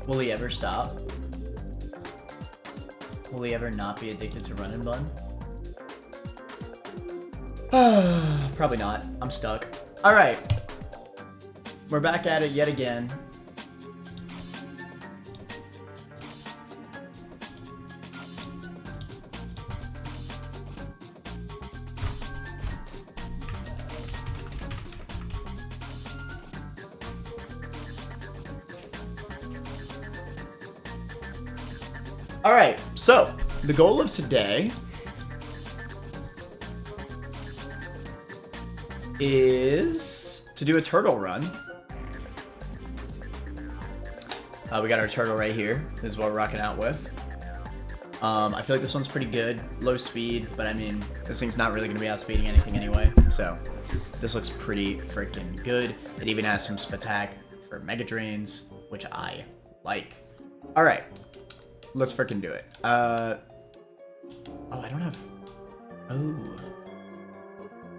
Will he ever stop? Will he ever not be addicted to Run and Bun? Probably not. I'm stuck. Alright. We're back at it yet again. Alright, so the goal of today is to do a turtle run. We got our turtle right here. This is what we're rocking out with. I feel like this one's pretty good. Low speed, but I mean, this thing's not really going to be outspeeding anything anyway. So, this looks pretty freaking good. It even has some Spatak for Mega Drains, which I like. Alright. Let's freaking do it. Oh, I don't have... Oh.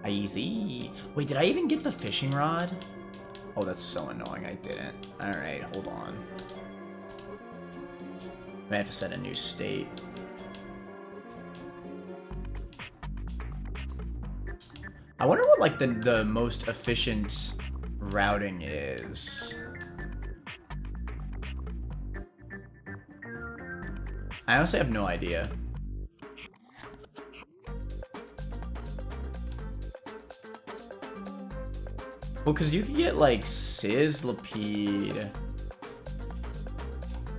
Easy. Wait, did I even get the fishing rod? Oh, that's so annoying. I didn't. Alright, hold on. I have to set a new state. I wonder what, like, the most efficient routing is. I honestly have no idea. Well, because you could get, like, Sizzlipede.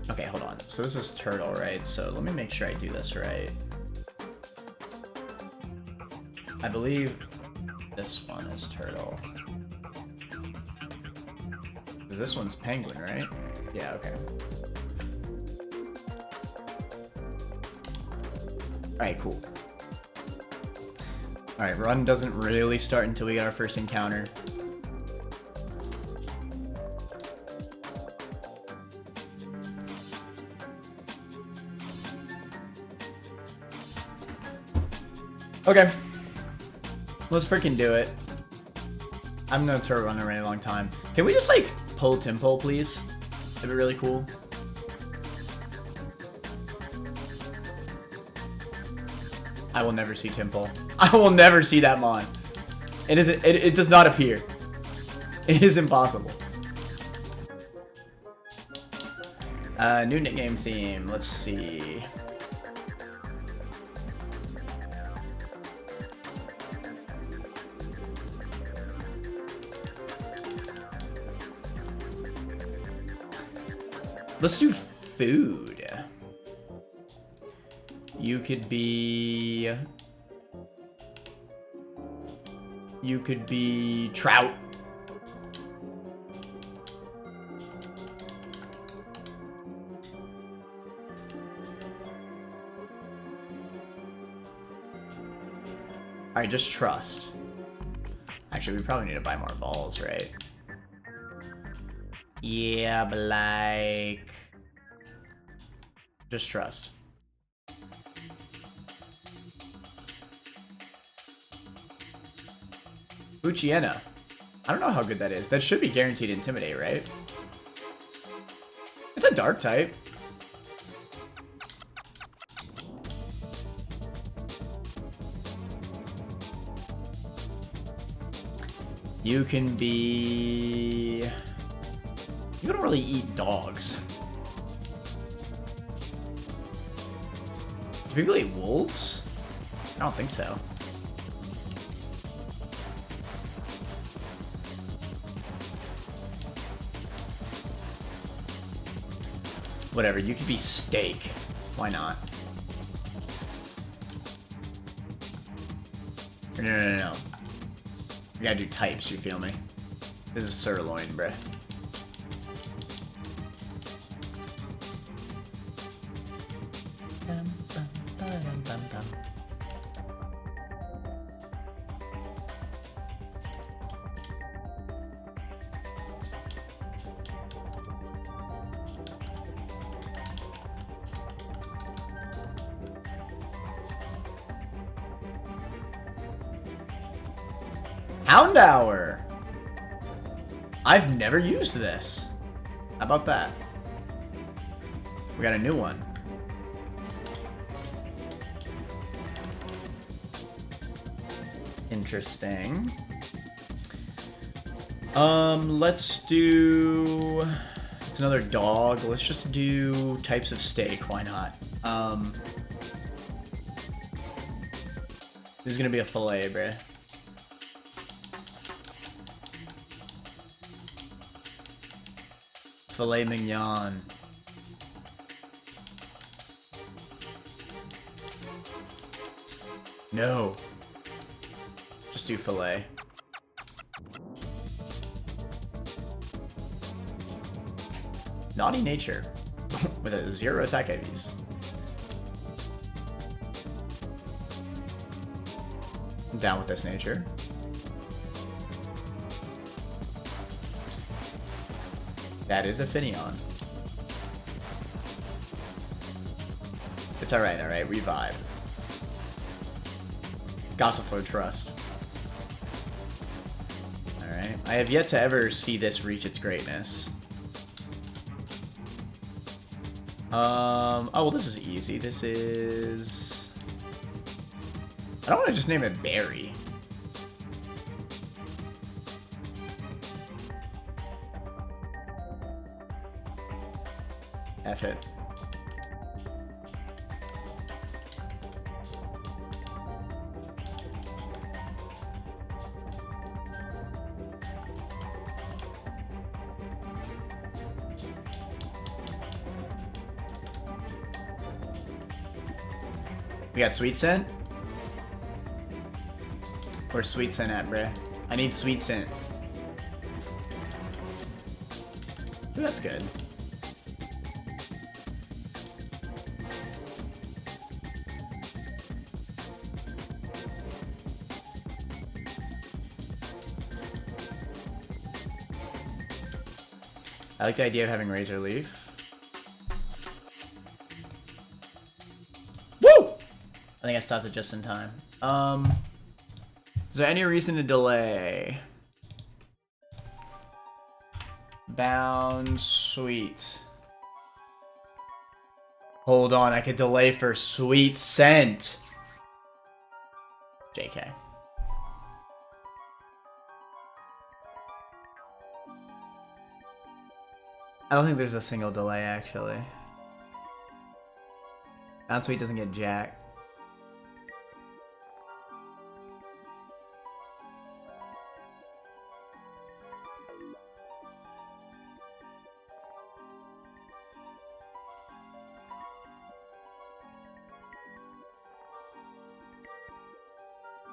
Okay, hold on. So this is turtle, right? So let me make sure I do this right. I believe this one is turtle. Because this one's penguin, right? Yeah, okay. Alright, cool. Alright, run doesn't really start until we get our first encounter. Okay. Let's freaking do it. I'm gonna turtle run a really long time. Can we just, like, pull Tympole, please? That'd be really cool. I will never see Tympole. I will never see that mon. It isn't. It does not appear. It is impossible. New nickname theme. Let's see. Let's do food. You could be trout. Alright, just trust. Actually, we probably need to buy more balls, right? Yeah, but like... just trust. Uchiena. I don't know how good that is. That should be guaranteed Intimidate, right? It's a dark type. You can be... You don't really eat dogs. Do people eat wolves? I don't think so. Whatever, you could be steak. Why not? No. We gotta do types, you feel me? This is sirloin, bruh. Houndour! I've never used this. How about that? We got a new one. Interesting. Let's do... It's another dog. Let's just do types of steak. Why not? This is gonna be a filet, bruh. Filet mignon. No. Just do filet. Naughty nature with a 0 attack IVs. I'm down with this nature. That is a Finneon. It's alright, we vibe. Gossifleur trust. Alright. I have yet to ever see this reach its greatness. Oh, well, this is easy. This is... I don't want to just name it Barry. F it. We got Sweet Scent? Where's Sweet Scent at, bruh? I need Sweet Scent. Ooh, that's good. I like the idea of having Razor Leaf. Woo! I think I stopped it just in time. Is there any reason to delay? Bound Sweet. Hold on, I could delay for Sweet Scent. JK. I don't think there's a single delay, actually. Bound Sweet doesn't get jack.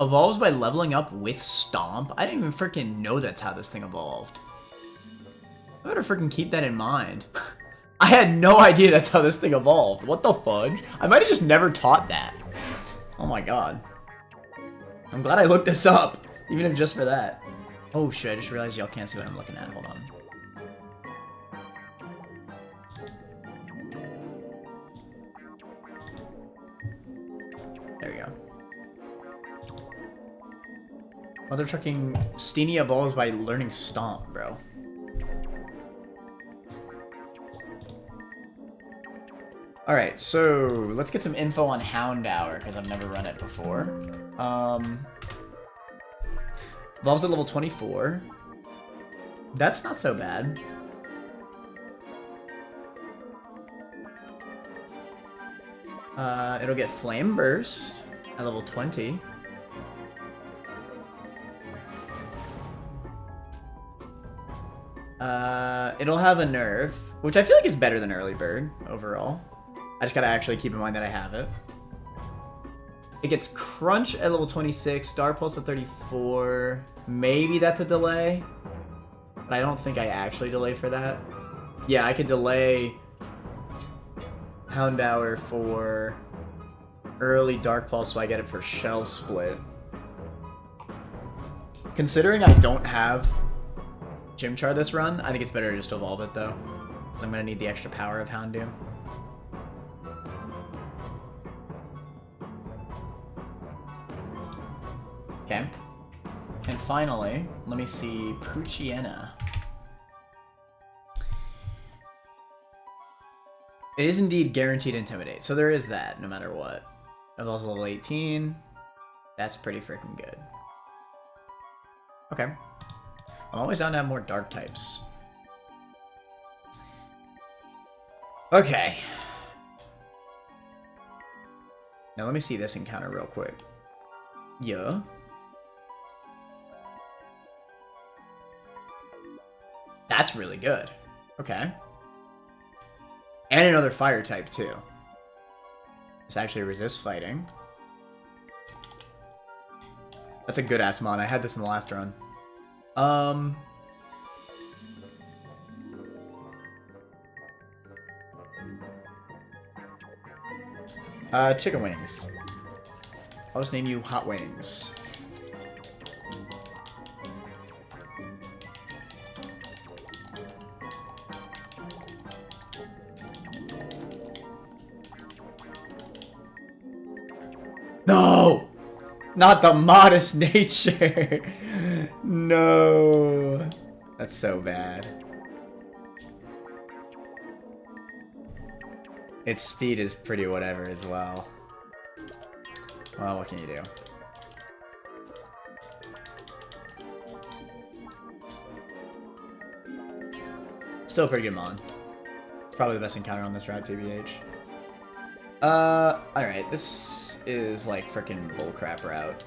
Evolves by leveling up with Stomp? I didn't even freaking know that's how this thing evolved. I better freaking keep that in mind. I had no idea that's how this thing evolved. What the fudge? I might have just never taught that. Oh my god. I'm glad I looked this up, even if just for that. Oh shit, I just realized y'all can't see what I'm looking at. Hold on. There we go. Mother trucking Steenie evolves by learning Stomp, bro. Alright, so let's get some info on Houndour, because I've never run it before. Evolves at level 24. That's not so bad. It'll get Flame Burst at level 20. It'll have a nerf, which I feel like is better than Early Bird overall. I just gotta actually keep in mind that I have it. It gets Crunch at level 26, Star Pulse at 34. Maybe that's a delay, but I don't think I actually delay for that. Yeah, I could delay Houndour for early Dark Pulse so I get it for Shell Split. Considering I don't have Chimchar this run, I think it's better to just evolve it though, because I'm gonna need the extra power of Houndoom. Okay. And finally, let me see Poochyena. It is indeed guaranteed intimidate, so there is that, no matter what. Evol's level 18. That's pretty freaking good. Okay. I'm always down to have more dark types. Okay. Now let me see this encounter real quick. Yeah. That's really good. Okay. And another fire type, too. This actually resists fighting. That's a good-ass mod. I had this in the last run. Chicken wings. I'll just name you Hot Wings. No! Not the modest nature! No! That's so bad. Its speed is pretty whatever as well. Well, what can you do? Still a pretty good mon. Probably the best encounter on this route, TBH. Alright, this is like frickin' bullcrap route.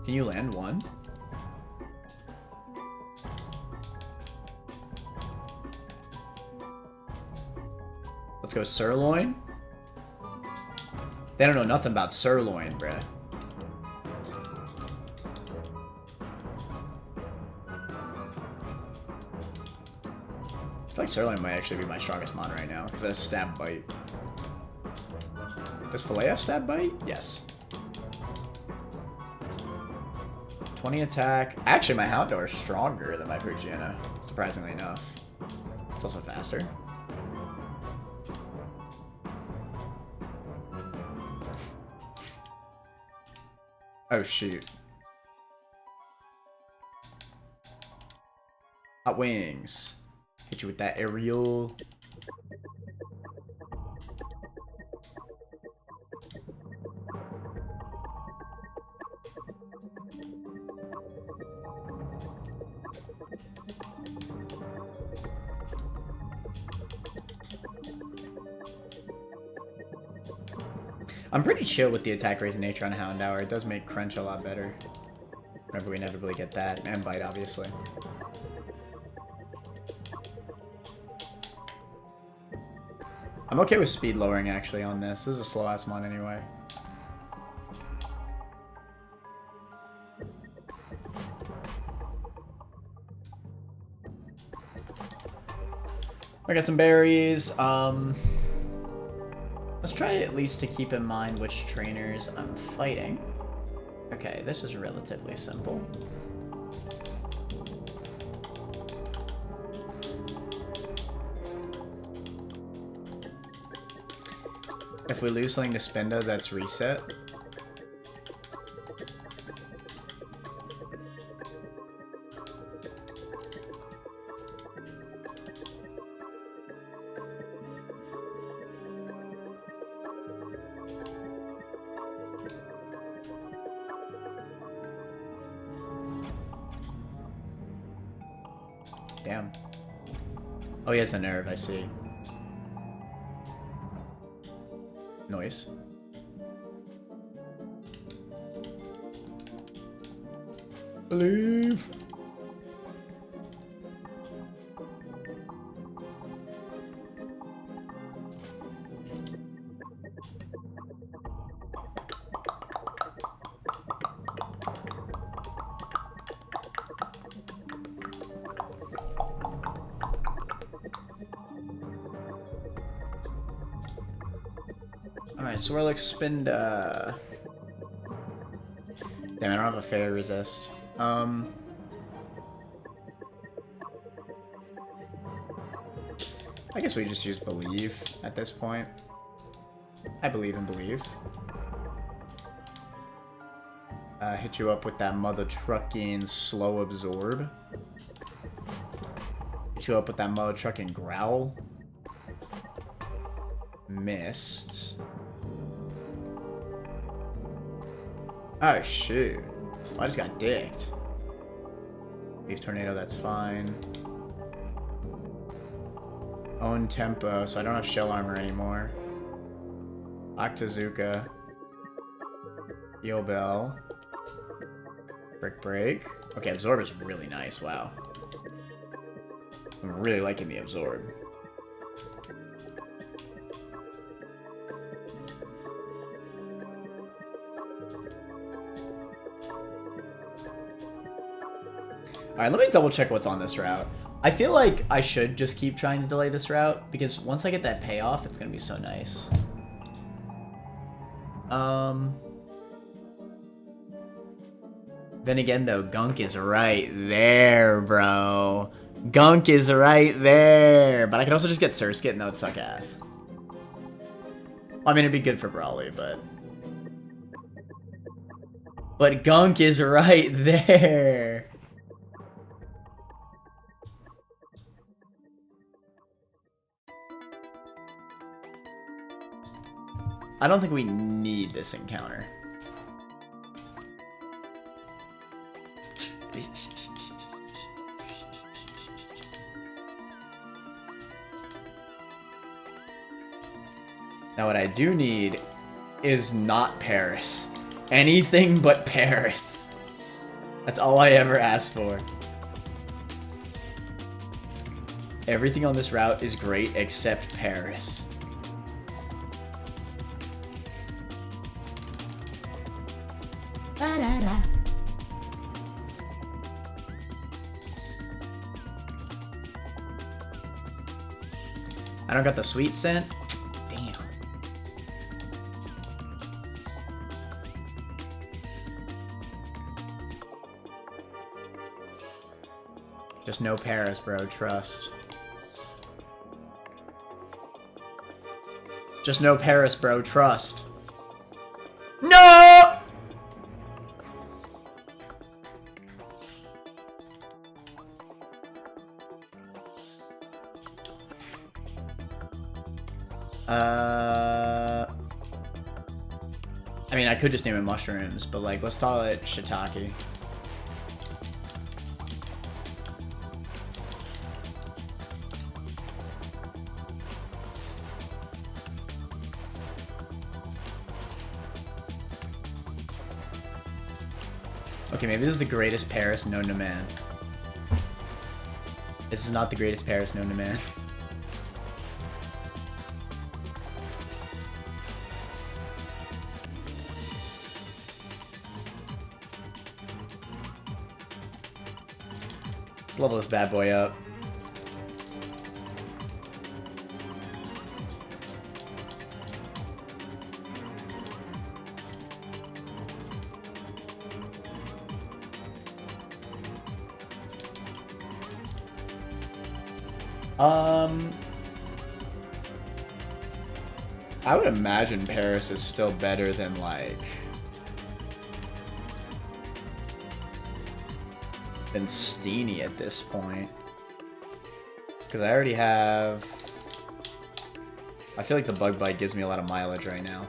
Can you land one? Let's go sirloin. They don't know nothing about sirloin, bruh. I feel like sirloin might actually be my strongest mon right now, because it has stab bite. Does filet have stab bite? Yes. 20 attack. Actually, my Houndour is stronger than my Poochyena, surprisingly enough. It's also faster. Oh, shoot. Hot wings. Hit you with that aerial. I'm pretty chill with the attack raising nature on Houndour. It does make Crunch a lot better. Whenever we inevitably get that. And Bite, obviously. I'm okay with speed lowering, actually, on this. This is a slow-ass mon anyway. I got some berries. Let's try at least to keep in mind which trainers I'm fighting. Okay, this is relatively simple. If we lose something to Spinda, that's reset. Damn. Oh, he has a nerve, I see. Noise. Believe. Alright, Swirlix Spinda. Damn, I don't have a fair resist. I guess we just use Believe at this point. I believe in Believe. Hit you up with that mother trucking slow absorb. Hit you up with that mother trucking growl. Missed. Oh shoot. I just got dicked. Beef tornado, that's fine. Own tempo, so I don't have shell armor anymore. Octazooka. Heal bell. Brick break. Okay, absorb is really nice, wow. I'm really liking the absorb. Alright, let me double check what's on this route. I feel like I should just keep trying to delay this route, because once I get that payoff, it's gonna be so nice. Then again, though, Gunk is right there, bro. Gunk is right there. But I could also just get Surskit, and that would suck ass. I mean, it'd be good for Brawly, but... But Gunk is right there. I don't think we need this encounter. Now what I do need is not Paris. Anything but Paris. That's all I ever asked for. Everything on this route is great except Paris. Ba-da-da. I don't got the sweet scent. Damn. Just no Paris, bro. Trust. Just no Paris, bro. Trust. No! I mean, I could just name it mushrooms, but like, let's call it shiitake. Okay, maybe this is the greatest Paris known to man. This is not the greatest Paris known to man. Let's level this bad boy up. I would imagine Paris is still better than like than Steenie at this point. Because I already have... I feel like the Bug Bite gives me a lot of mileage right now.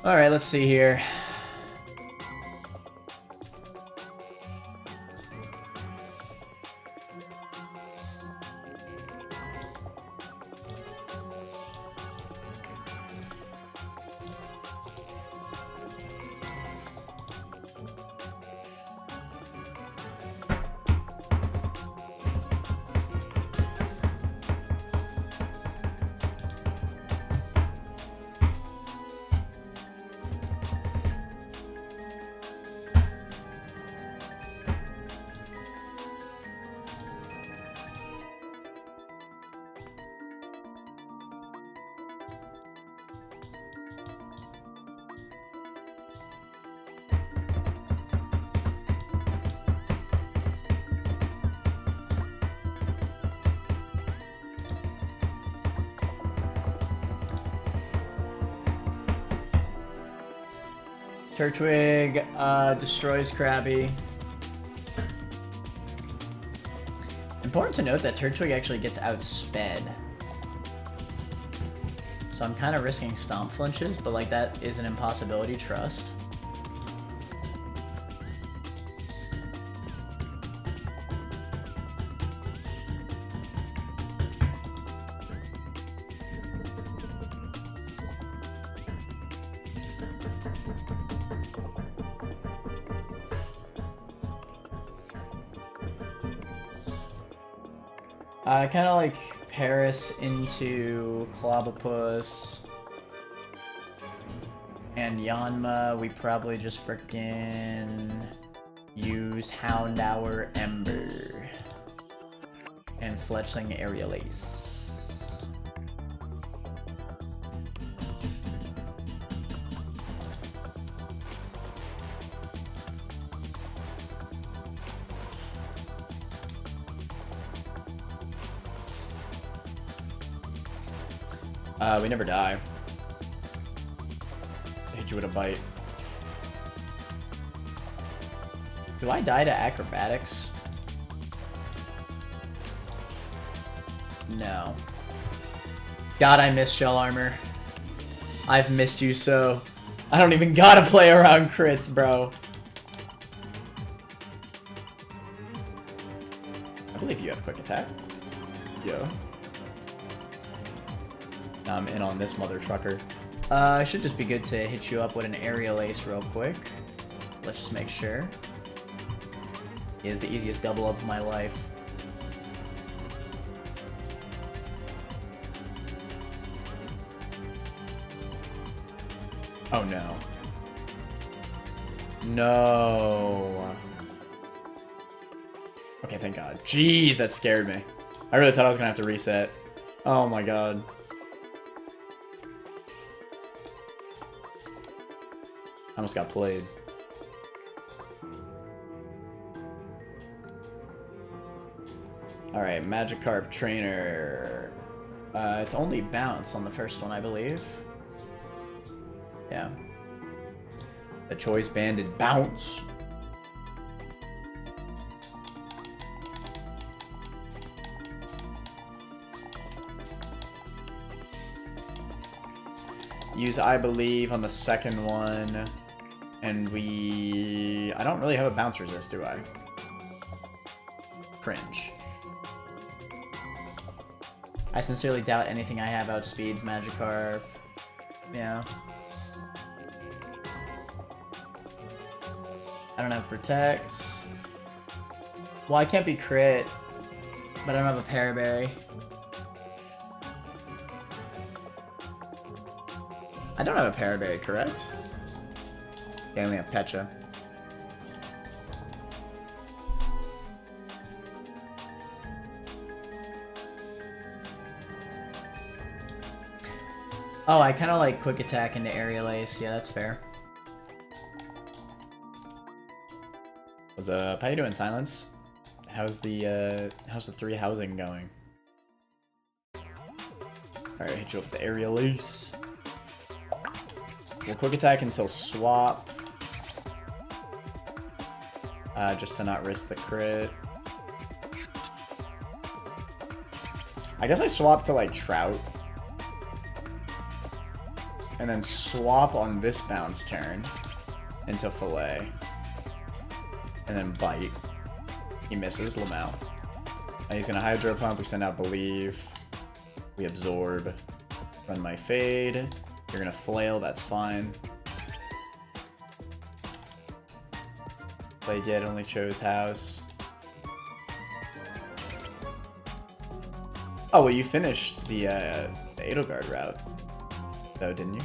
Alright, let's see here. Turtwig destroys Krabby. Important to note that Turtwig actually gets outsped. So I'm kind of risking Stomp flinches, but like that is an impossibility, trust. I kind of like Paris into Clobopus and Yanma. We probably just frickin' use Houndour Ember and Fletchling Aerial Ace. We never die. I hit you with a bite. Do I die to acrobatics? No. God, I miss shell armor. I've missed you so. I don't even gotta play around crits, bro. I believe you have quick attack. Yo. I'm in on this mother trucker. It should just be good to hit you up with an aerial ace real quick. Let's just make sure. He is the easiest double up of my life. Oh no. No. Okay, thank God. Jeez, that scared me. I really thought I was gonna have to reset. Oh my God. I almost got played. Alright, Magikarp Trainer. It's only bounce on the first one, I believe. Yeah. The Choice Banded Bounce. Use I Believe on the second one. And I don't really have a bounce resist, do I? Cringe. I sincerely doubt anything I have outspeeds Magikarp. Yeah. I don't have Protect. Well, I can't be crit, but I don't have a Paraberry. I don't have a Paraberry, correct? Yeah, I only have Pecha. Oh, I kind of like quick attack into aerial ace. Yeah, that's fair. Was how you doing, Silence? How's the 3 housing going? All right, hit you up with the aerial ace. We'll quick attack until swap. Just to not risk the crit. I guess I swap to like Trout. And then swap on this bounce turn into Fillet. And then bite. He misses Lamau. And he's gonna Hydro Pump, we send out Believe. We absorb. Run my Fade. You're gonna Flail, that's fine. Played yet, only chose House. Oh, well, you finished the Edelgard route, though, didn't you?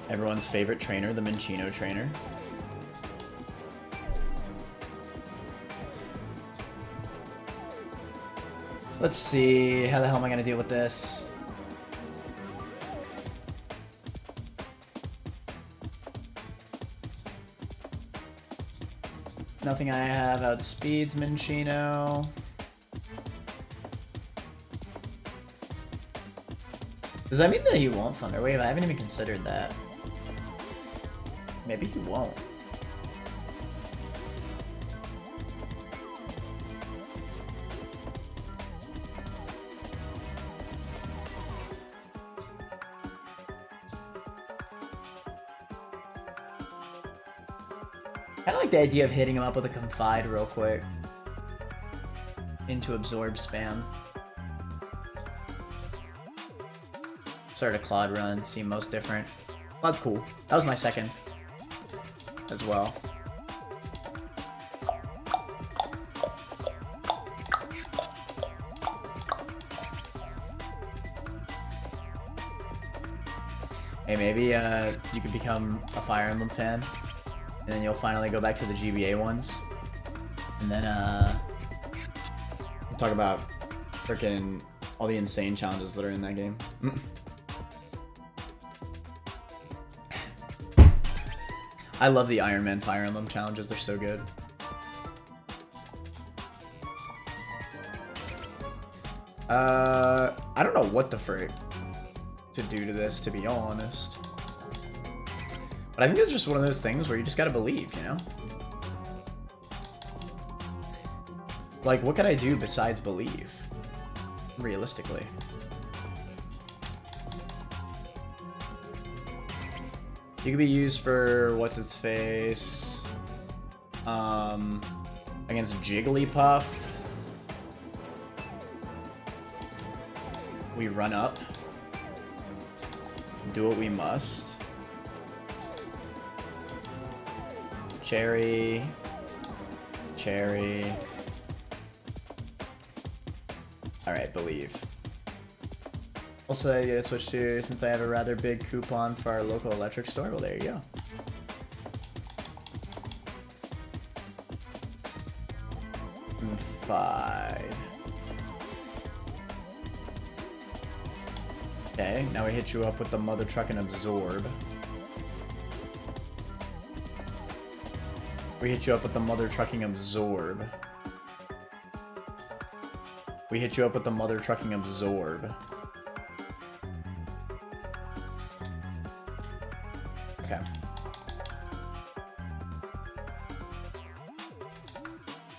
Everyone's favorite trainer, the Minccino trainer. Let's see. How the hell am I gonna deal with this? Nothing I have outspeeds Minccino. Does that mean that he won't Thunder Wave? I haven't even considered that. Maybe he won't. I like the idea of hitting him up with a Confide real quick. Into Absorb spam. Start a Claude run, see most different. Claude's cool. That was my second as well. Hey, maybe you could become a Fire Emblem fan, and then you'll finally go back to the GBA ones, and then we'll talk about freaking all the insane challenges that are in that game. I love the Iron Man Fire Emblem challenges, they're so good. I don't know what the frick to do to this, to be honest. But I think it's just one of those things where you just gotta believe, you know? Like, what could I do besides believe? Realistically. You could be used for what's its face against Jigglypuff. We run up, do what we must. Cherry. Alright, believe. Also, I get a Switch 2 since I have a rather big coupon for our local electric store. Well, there you go. And 5. Okay, now we hit you up with the mother truck and absorb. We hit you up with the mother trucking absorb. We hit you up with the mother trucking absorb. Okay.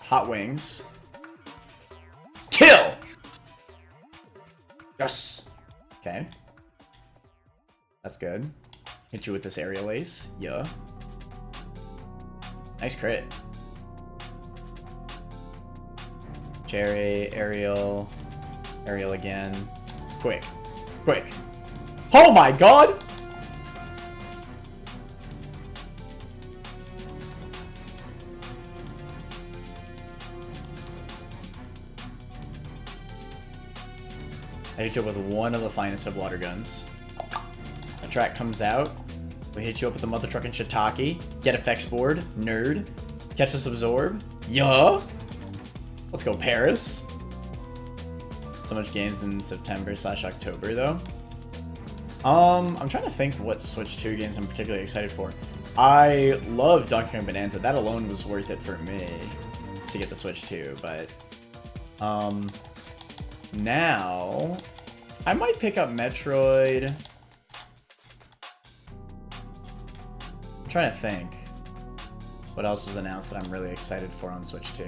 Hot wings. Kill! Yes! Okay. That's good. Hit you with this aerial ace. Yeah. Nice crit. Cherry, aerial, aerial again. Quick. Quick. Oh my god! I hit you up with one of the finest of water guns. The track comes out. We hit you up with the mother truck and Shiitake. Get effects board. Nerd. Catch this absorb. Yeah. Let's go Paris. So much games in September/October though. I'm trying to think what Switch 2 games I'm particularly excited for. I love Donkey Kong Bonanza. That alone was worth it for me to get the Switch 2, but now I might pick up Metroid. I'm trying to think what else was announced that I'm really excited for on Switch 2.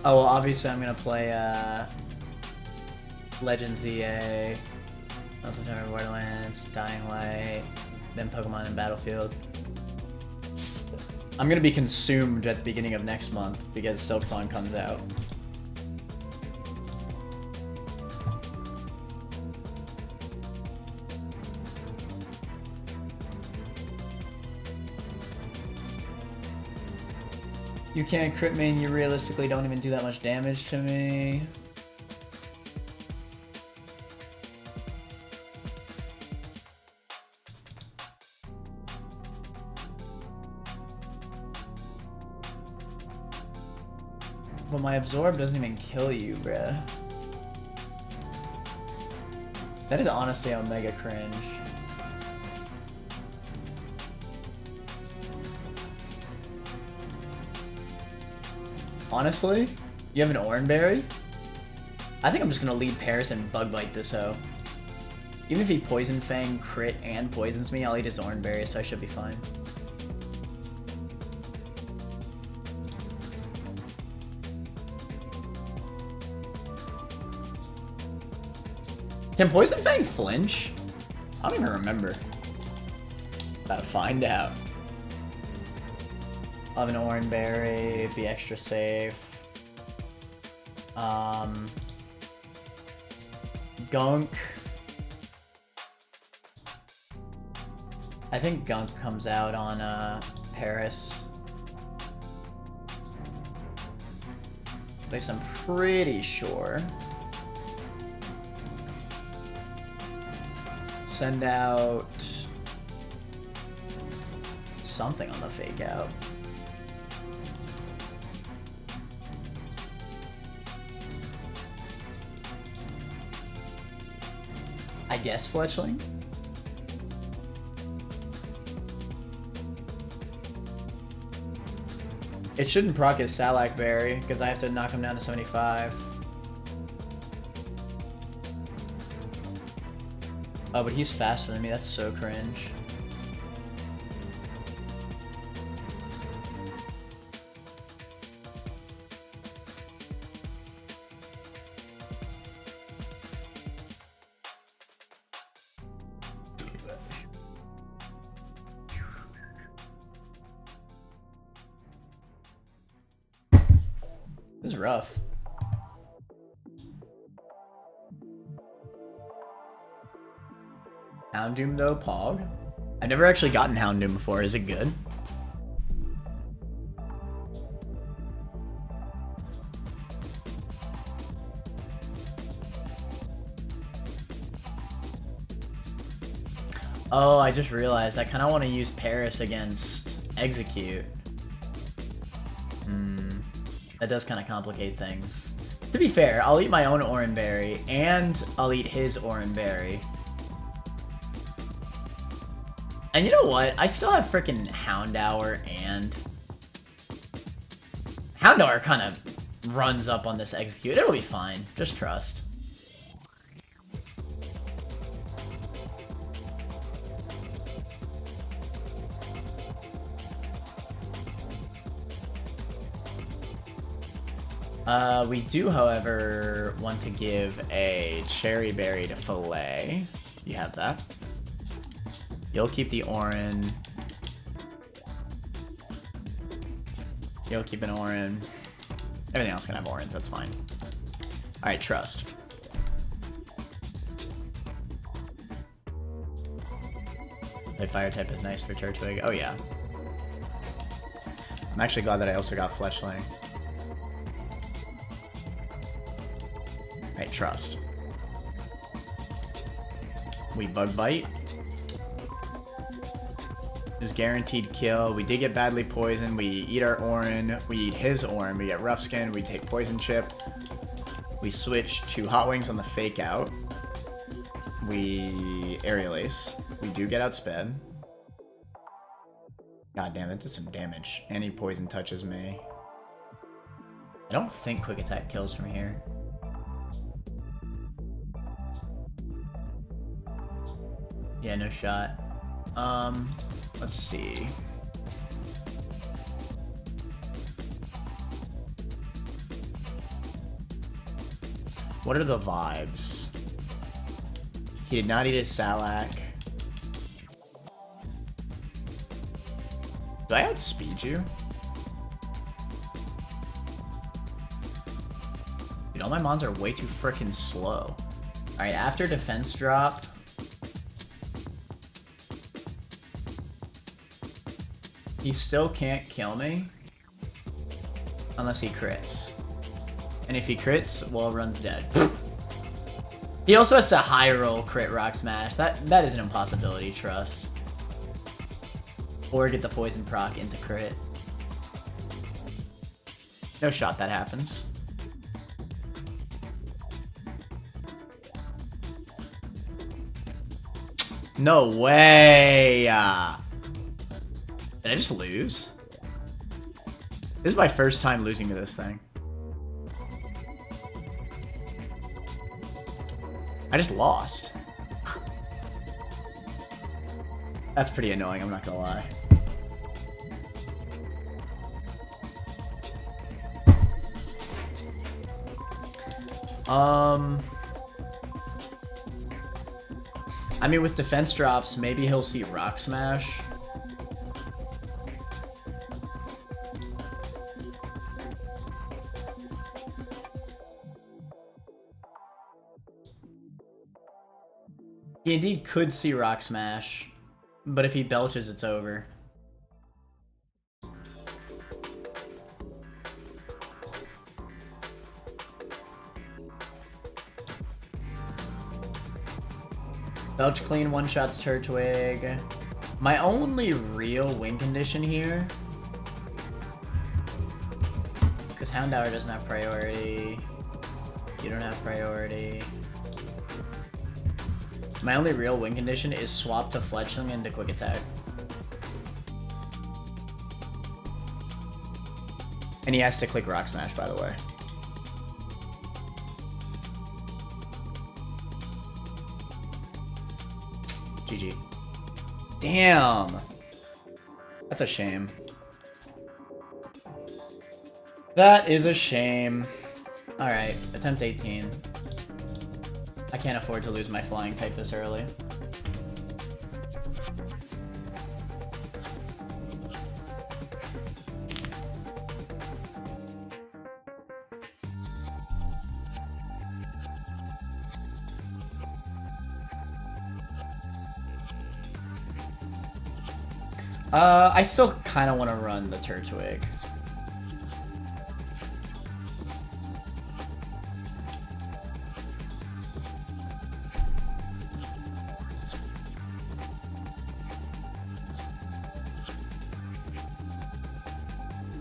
Oh, well, obviously I'm gonna play Legend ZA, also September Borderlands, Dying Light, then Pokemon and Battlefield. I'm gonna be consumed at the beginning of next month because Silksong comes out. You can't crit me and you realistically don't even do that much damage to me. Well, my absorb doesn't even kill you, bruh. That is honestly omega cringe. Honestly? You have an Oranberry? I think I'm just gonna lead Paris and Bug Bite this hoe. Even if he Poison Fang, crit, and poisons me, I'll eat his Oranberry, so I should be fine. Can Poison Fang flinch? I don't even remember. About to find out. I'll have an Oranberry, be extra safe. Gunk. I think Gunk comes out on Paris. At least I'm pretty sure. Send out something on the fake out. I guess Fletchling? It shouldn't proc his Salac Berry, because I have to knock him down to 75. Oh, but he's faster than me, that's so cringe. This is rough. Houndoom though, Pog? I've never actually gotten Houndoom before, is it good? Oh, I just realized I kind of want to use Paris against Execute. That does kind of complicate things. To be fair, I'll eat my own Oranberry, and I'll eat his Oranberry. And you know what? I still have frickin' Houndour, and Houndour kind of runs up on this Execute. It'll be fine. Just trust. We do, however, want to give a Cherry Berry to Fillet. You have that. You'll keep the Oran. You'll keep an Oran. Everything else can have Orans, that's fine. Alright, trust. The fire type is nice for Turtwig. Oh yeah. I'm actually glad that I also got Fletchling. Alright, trust. We Bug Bite. Is guaranteed kill. We did get badly poisoned. We eat our Oran. We eat his Oran. We get Rough Skin. We take Poison Chip. We switch to Hot Wings on the fake out. We Aerial Ace. We do get outsped. God damn, it did some damage. And he poison touches me. I don't think Quick Attack kills from here. Yeah, no shot. Let's see. What are the vibes? He did not eat his Salac. Do I outspeed you? Dude, all my mons are way too freaking slow. Alright, after defense drop, he still can't kill me unless he crits. And if he crits, well, Run's dead. He also has to high roll crit Rock Smash. That is an impossibility, trust. Or get the poison proc into crit. No shot that happens. No way! Did I just lose? This is my first time losing to this thing. I just lost. That's pretty annoying, I'm not gonna lie. I mean, with defense drops, maybe he'll see Rock Smash. He indeed could see Rock Smash, but if he belches, it's over. Belch Clean one-shots Turtwig. My only real win condition here, because Houndour doesn't have priority. You don't have priority. My only real win condition is swap to Fletchling into Quick Attack. And he has to click Rock Smash, by the way. GG. Damn! That's a shame. That is a shame. Alright, attempt 18. I can't afford to lose my flying type this early. I still kind of want to run the Turtwig.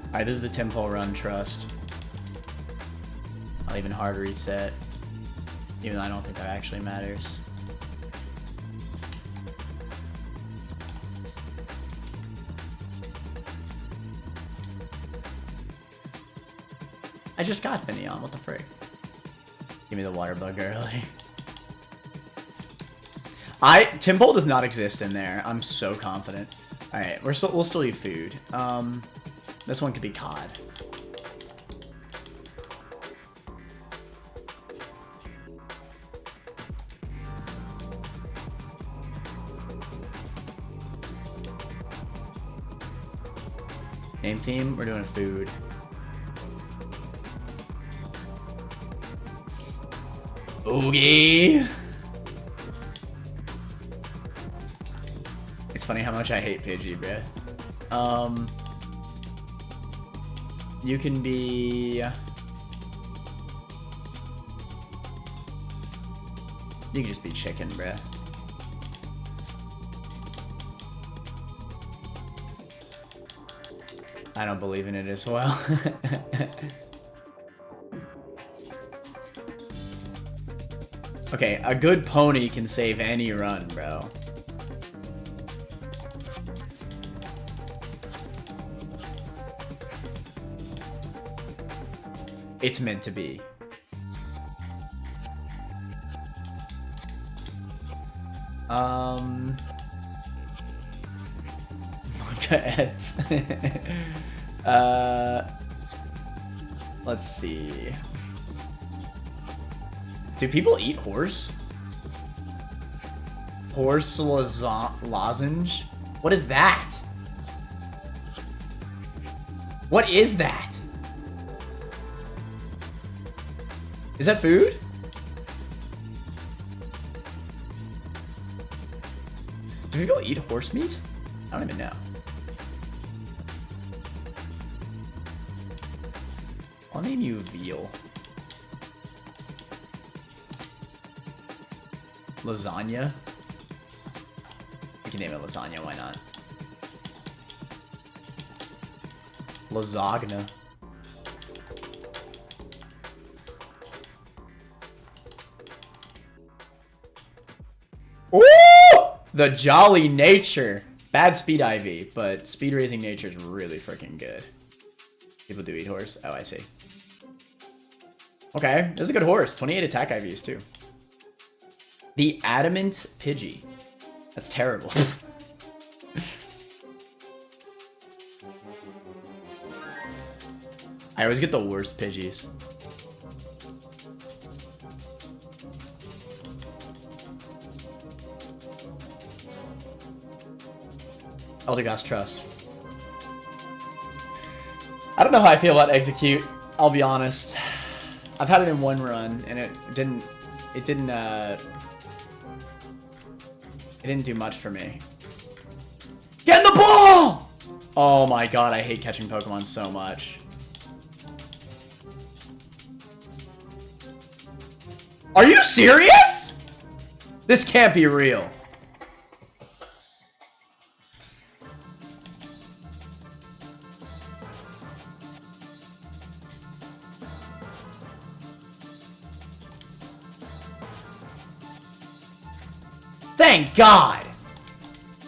Alright, this is the Tempo run, trust. I'll even hard reset. Even though I don't think that actually matters. I just got Finneon, what the frick? Give me the water bug early. Timple does not exist in there. I'm so confident. Alright, we'll still eat food. This one could be cod. Name theme, we're doing food. Oogie! It's funny how much I hate Pidgey, bruh. You can be... You can just be chicken, bruh. I don't believe in it as well. Okay, a good pony can save any run, bro. It's meant to be. Okay. Let's see. Do people eat horse? Horse lozenge? What is that? What is that? Is that food? Do people eat horse meat? I don't even know. I'll name you veal. Lasagna? We can name it lasagna, why not? Lasagna. The Jolly Nature. Bad speed IV, but speed raising nature is really freaking good. People do eat horse. Oh, I see. Okay, this is a good horse. 28 attack IVs too. The Adamant Pidgey. That's terrible. I always get the worst Pidgeys. Eldegoss Trust. I don't know how I feel about Execute. I'll be honest. I've had it in one run and it didn't do much for me. Get in the ball! Oh my god, I hate catching Pokemon so much. Are you serious? This can't be real. Thank God!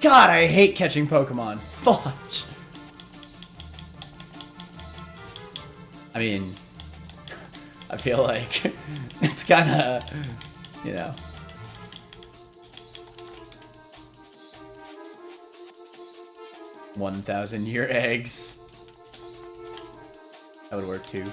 God, I hate catching Pokemon. Fudge. I mean, I feel like it's kinda, you know. $1,000-year eggs. That would work too.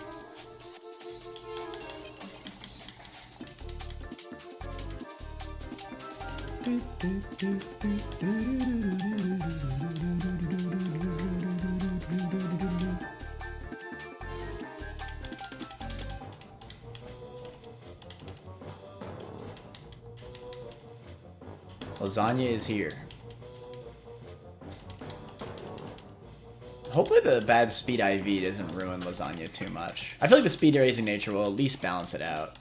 Lasagna is here. Hopefully the bad speed IV doesn't ruin Lasagna too much. I feel like the speed raising nature will at least balance it out.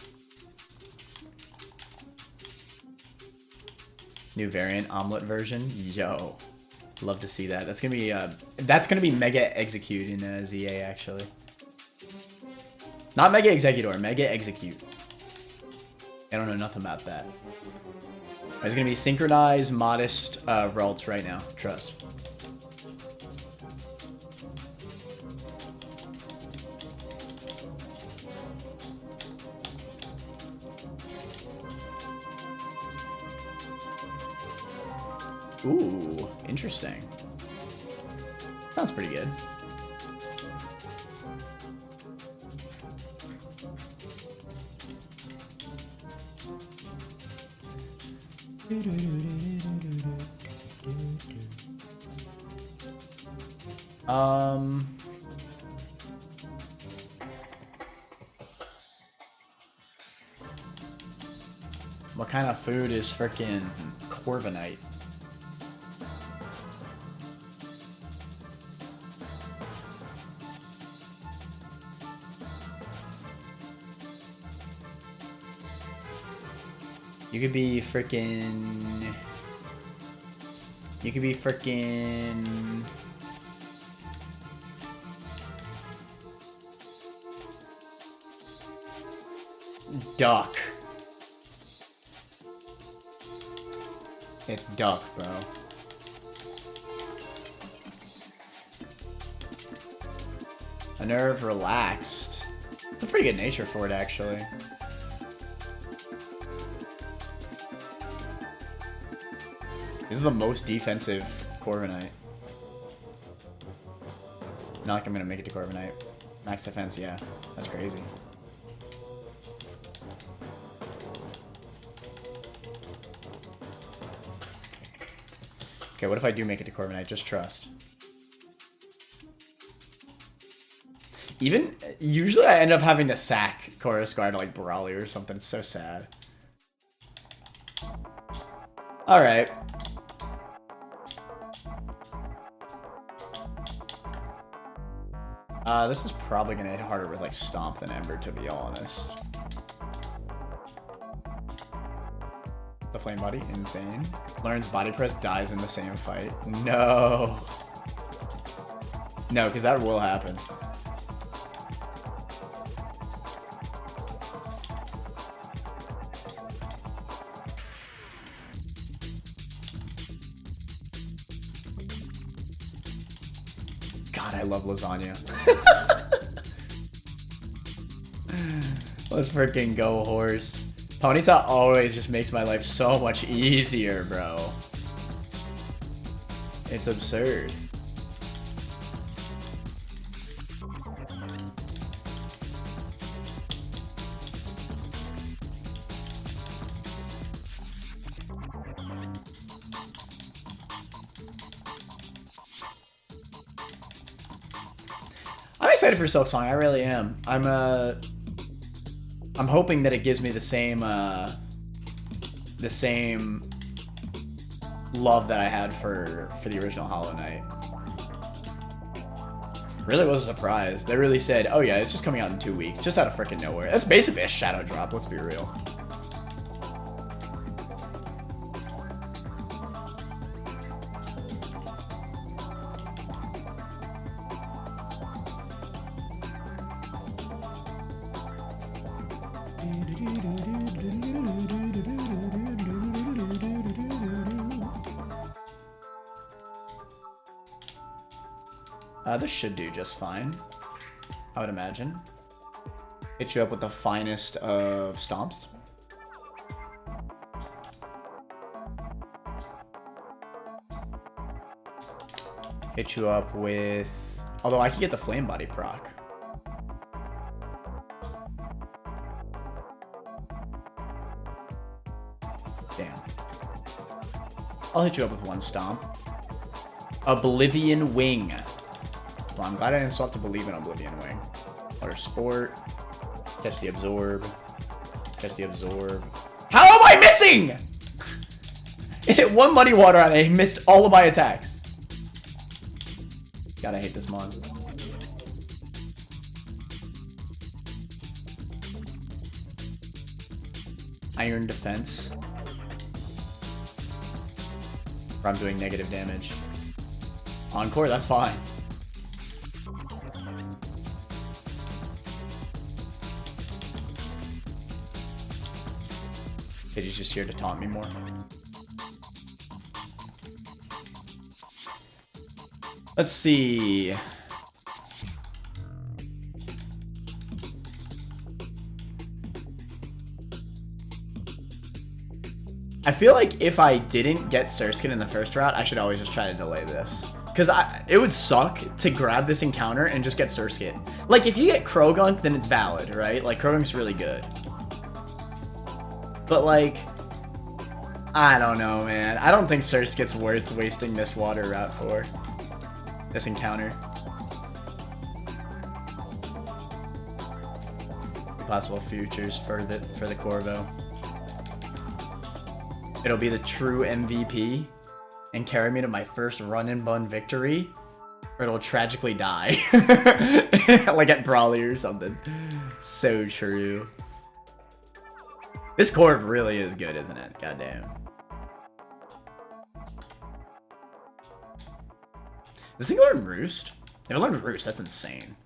New variant omelet version. Yo, love to see that. That's gonna be Mega Execute in ZA actually. Not Mega Executor, Mega Execute. I don't know nothing about that. It's gonna be synchronized, modest Ralts right now. Trust. Ooh, interesting. Sounds pretty good. What kind of food is frickin' Corviknight? You could be frickin'... You could be frickin'... Duck. It's duck, bro. A nerve relaxed. It's a pretty good nature for it, actually. This is the most defensive Corviknight. Not like I'm gonna make it to Corviknight. Max defense, yeah. That's crazy. Okay, what if I do make it to Corviknight? Just trust. Usually I end up having to sack Coruscant to like Brawly or something. It's so sad. Alright. This is probably gonna hit harder with like Stomp than Ember, to be honest. The Flame Body, insane. Learns Body Press, dies in the same fight. No. No, because that will happen. God, I love lasagna. Let's freaking go, horse. Ponyta always just makes my life so much easier, bro. It's absurd. I'm excited for Silksong. I really am. I'm hoping that it gives me the same love that I had for the original Hollow Knight. Really was a surprise. They really said, "Oh yeah, it's just coming out in 2 weeks," just out of freaking nowhere. That's basically a shadow drop. Let's be real. This should do just fine, I would imagine. Hit you up with the finest of stomps. Hit you up with... Although I could get the flame body proc. Damn. I'll hit you up with one stomp. Oblivion Wing. Well, I'm glad I didn't swap to Believe in Oblivion Wing. Water Sport. Catch the Absorb. Catch the Absorb. How am I missing? It hit one Muddy Water on it. He missed all of my attacks. Gotta hate this mon. Iron Defense. Or I'm doing negative damage. Encore, that's fine. He's just here to taunt me more. Let's see. I feel like if I didn't get Surskit in the first route, I should always just try to delay this. Because it would suck to grab this encounter and just get Surskit. Like, if you get Krogunk, then it's valid, right? Like, Krogunk's really good. But, like, I don't know, man. I don't think Surskit's worth wasting this water route for. This encounter. Possible futures for the Corvo. It'll be the true MVP and carry me to my first run and bun victory, or it'll tragically die. Like at Brawly or something. So true. This Corv really is good, isn't it? Goddamn. Does this thing learn Roost? If it learned Roost, that's insane.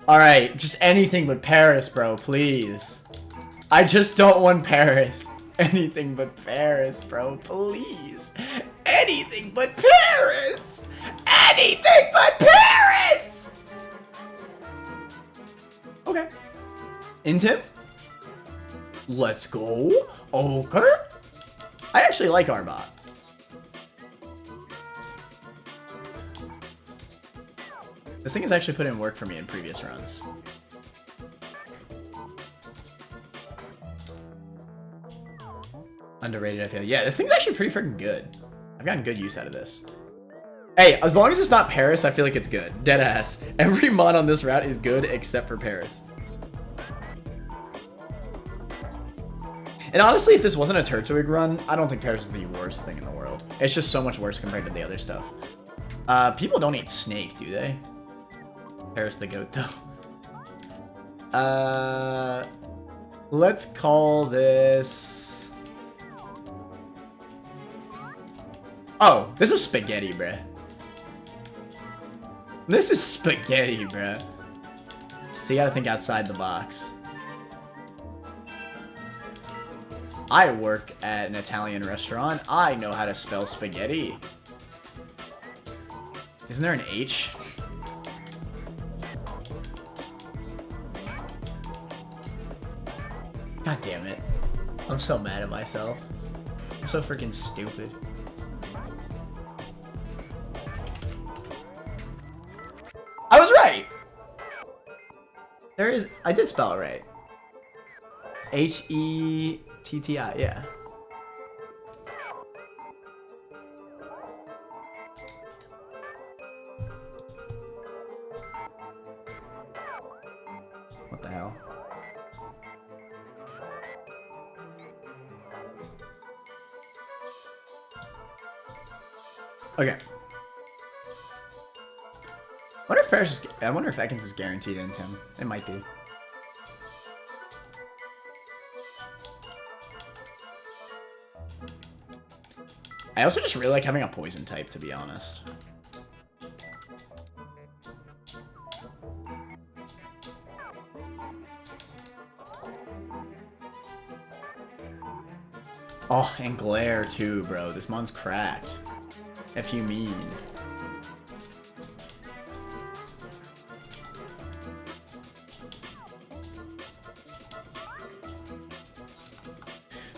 Alright, just anything but Paris, bro, please. I just don't want Paris. Anything but Paris, bro, please. Anything but Paris! Anything but Paris! Okay. Intip? Let's go. Okay. I actually like Arbok. This thing has actually put in work for me in previous runs. Underrated, I feel. Yeah, this thing's actually pretty freaking good. I've gotten good use out of this. Hey, as long as it's not Paris, I feel like it's good. Deadass. Every mod on this route is good except for Paris. And honestly, if this wasn't a Turtwig run, I don't think Paris is the worst thing in the world. It's just so much worse compared to the other stuff. People don't eat snake, do they? Paris the goat, though. Let's call this... Oh, this is spaghetti, bruh. This is spaghetti, bruh. So you gotta think outside the box. I work at an Italian restaurant. I know how to spell spaghetti. Isn't there an H? God damn it. I'm so mad at myself. I'm so freaking stupid. I was right! I did spell it right. H-E-T-T-I, yeah. What the hell? Okay. I wonder if Ekans is guaranteed into him. It might be. I also just really like having a poison type, to be honest. Oh, and Glare too, bro. This mon's cracked. If you mean.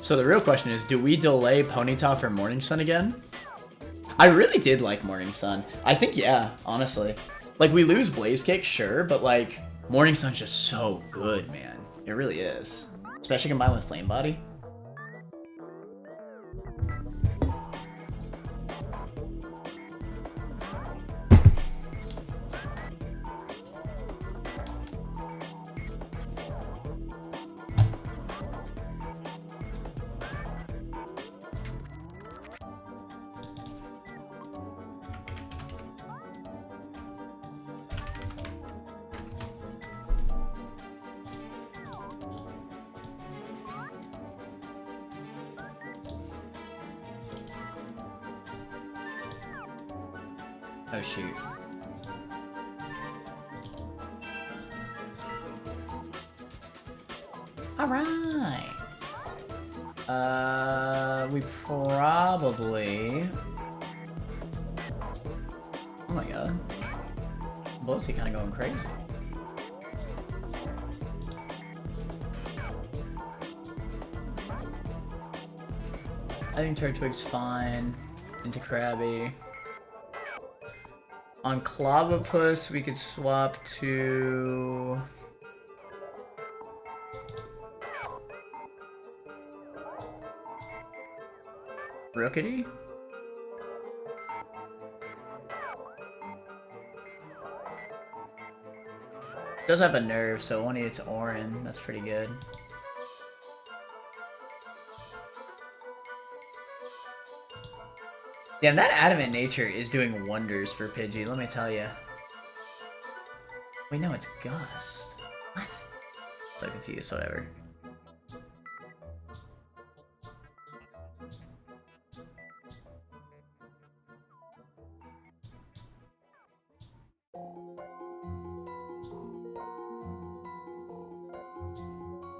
So the real question is, do we delay Ponyta for Morning Sun again? I really did like Morning Sun. I think, yeah, honestly. Like, we lose Blaze Kick, sure, but, like, Morning Sun's just so good, man. It really is. Especially combined with Flame Body. Oh shoot. Alright. We probably... Oh my god. Boatsy kinda going crazy. I think Turtwig's fine. Into Krabby. On Clobbopus, we could swap to... Rookity? Does have a nerve, so only it's Orin. That's pretty good. Damn, that Adamant Nature is doing wonders for Pidgey, let me tell you. Wait, no, it's Gust. What? So confused, whatever.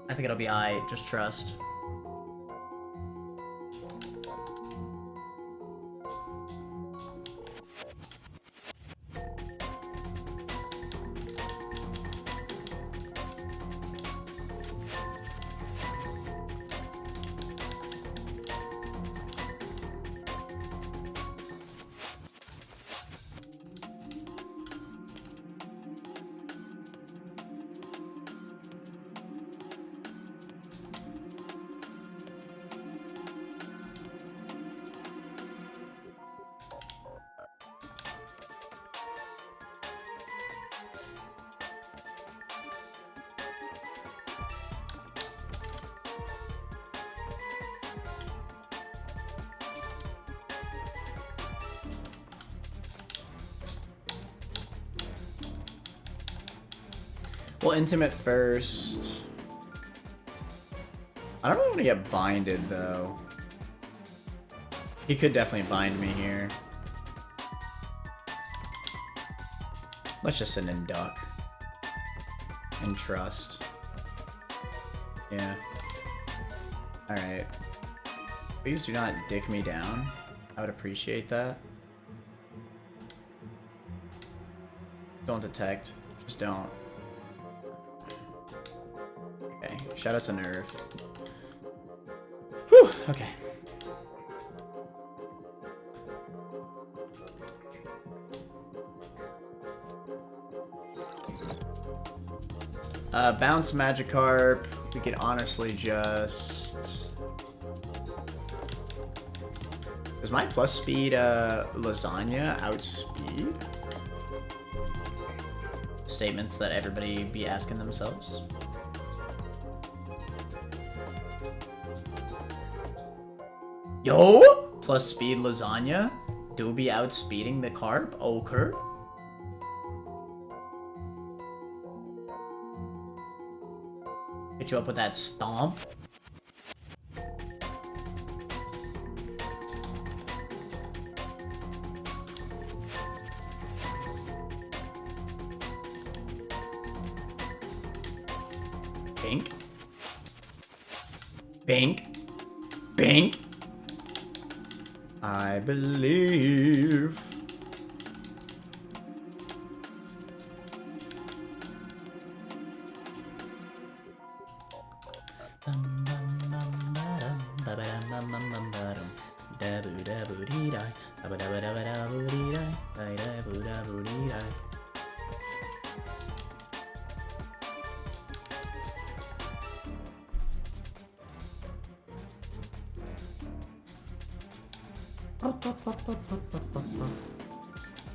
I think it'll be aight, just trust. Well, Intimate first. I don't really want to get binded, though. He could definitely bind me here. Let's just send in Duck. And Trust. Yeah. Alright. Please do not dick me down. I would appreciate that. Don't detect. Just don't. Okay. Shout out to Nerve. Whew. Okay. Bounce Magikarp. We could honestly just... Does my plus speed lasagna outspeed? Statements that everybody be asking themselves. Yo! Plus speed lasagna? Do be outspeeding the carp? Okay. Hit you up with that stomp. Bink. Bink. Bink. I believe.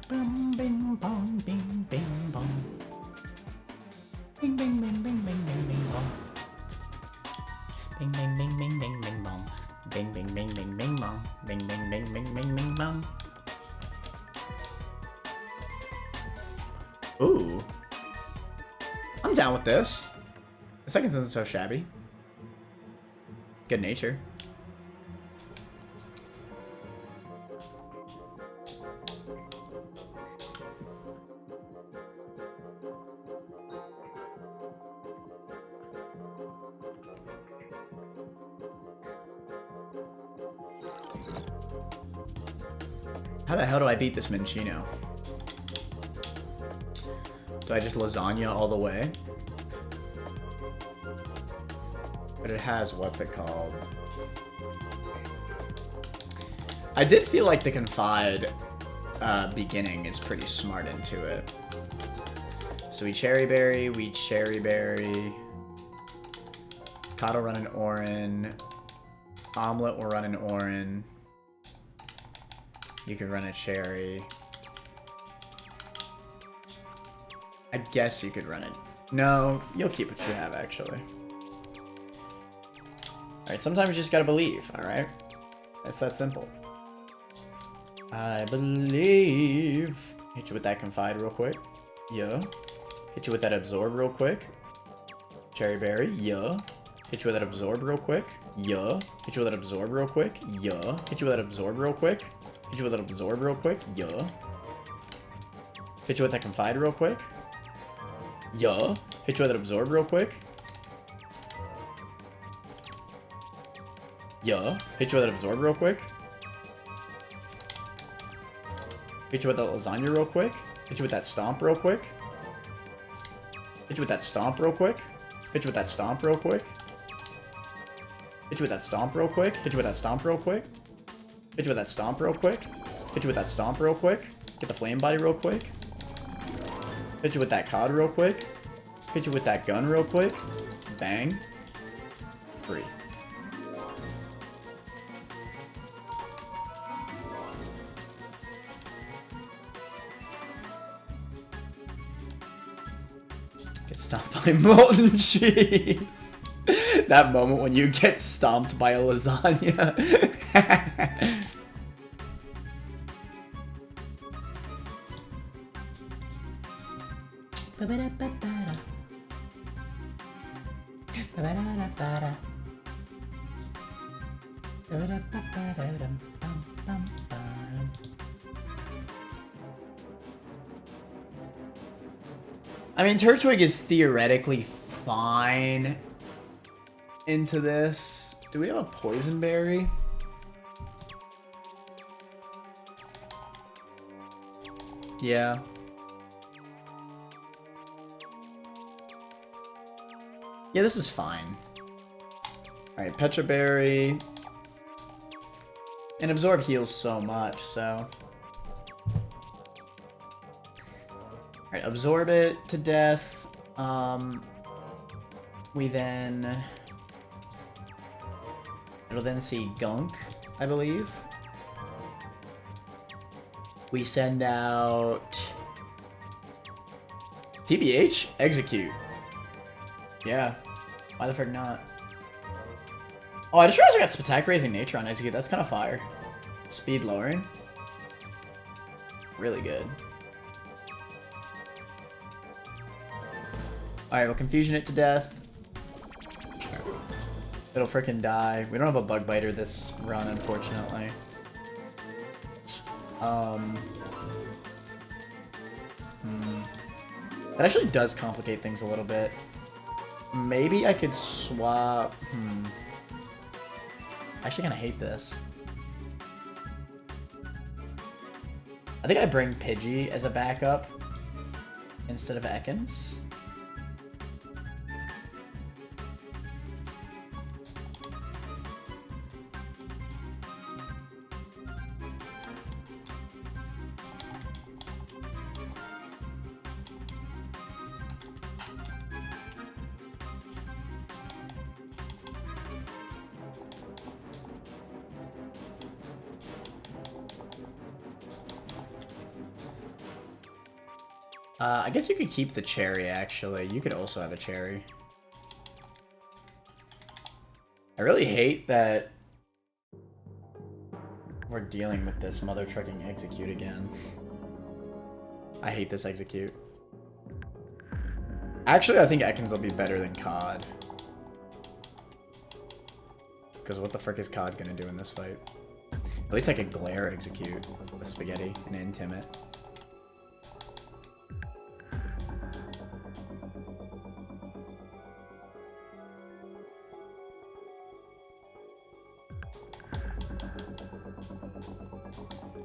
Bing bing bong, bing bing bong. Bing bing bing bing bing bing bing bong. Bing bing bing bing bing bing bong. Bing bing bing bing bing bong. Bing bing bing bing bing bing bong. Ooh. I'm down with this. The second isn't so shabby. Good nature. How the hell do I beat this Minccino? Do I just lasagna all the way? But it has, what's it called? I did feel like the Confide beginning is pretty smart into it. So we Cherry Berry, we Cherry Berry. Cotto run an Orin. Omelette will run an Orin. You could run a Cherry. I guess you could run it. No, you'll keep what you have, actually. Alright, sometimes you just gotta believe, alright? It's that simple. I believe. Hit you with that Confide real quick. Yeah. Hit you with that Absorb real quick. Cherry Berry. Yeah. Hit you with that Absorb real quick. Yeah. Hit you with that Absorb real quick. Yeah. Hit you with that Absorb real quick. Hit you with that Absorb real quick. Yeah. Hit you with that Confide real quick. Yeah. Hit you with that Absorb real quick. Yeah. Hit you with that Absorb real quick. Hit you with that Lasagna real quick. Hit you with that Stomp real quick. Hit you with that Stomp real quick. Hit you with that Stomp real quick. Hit you with that Stomp real quick. Hit you with that Stomp real quick. Hit you with that Stomp real quick. Hit you with that Stomp real quick. Get the Flame Body real quick. Hit you with that Cod real quick. Hit you with that Gun real quick. Bang. Free. Get stomped by molten cheese. That moment when you get stomped by a lasagna. I mean, Turtwig is theoretically fine into this. Do we have a Poison Berry? Yeah. Yeah, this is fine. Alright, Petra Berry. And Absorb heals so much, so... Alright, Absorb it to death. We then... It'll then see Gunk, I believe. We send out... TBH? Execute. Yeah. Why the frick not? Oh, I just realized I got attack raising nature on Execute. That's kind of fire. Speed lowering. Really good. Alright, we'll Confusion it to death. It'll frickin' die. We don't have a Bug Biter this run, unfortunately. That actually does complicate things a little bit. Maybe I could swap... I actually kind of hate this. I think I bring Pidgey as a backup instead of Ekans. I guess you could keep the cherry, actually. You could also have a cherry. I really hate that we're dealing with this mother trucking Execute again. I hate this Execute. Actually, I think Ekans will be better than COD. Because what the frick is COD gonna do in this fight? At least I could Glare Execute with Spaghetti and Intimate.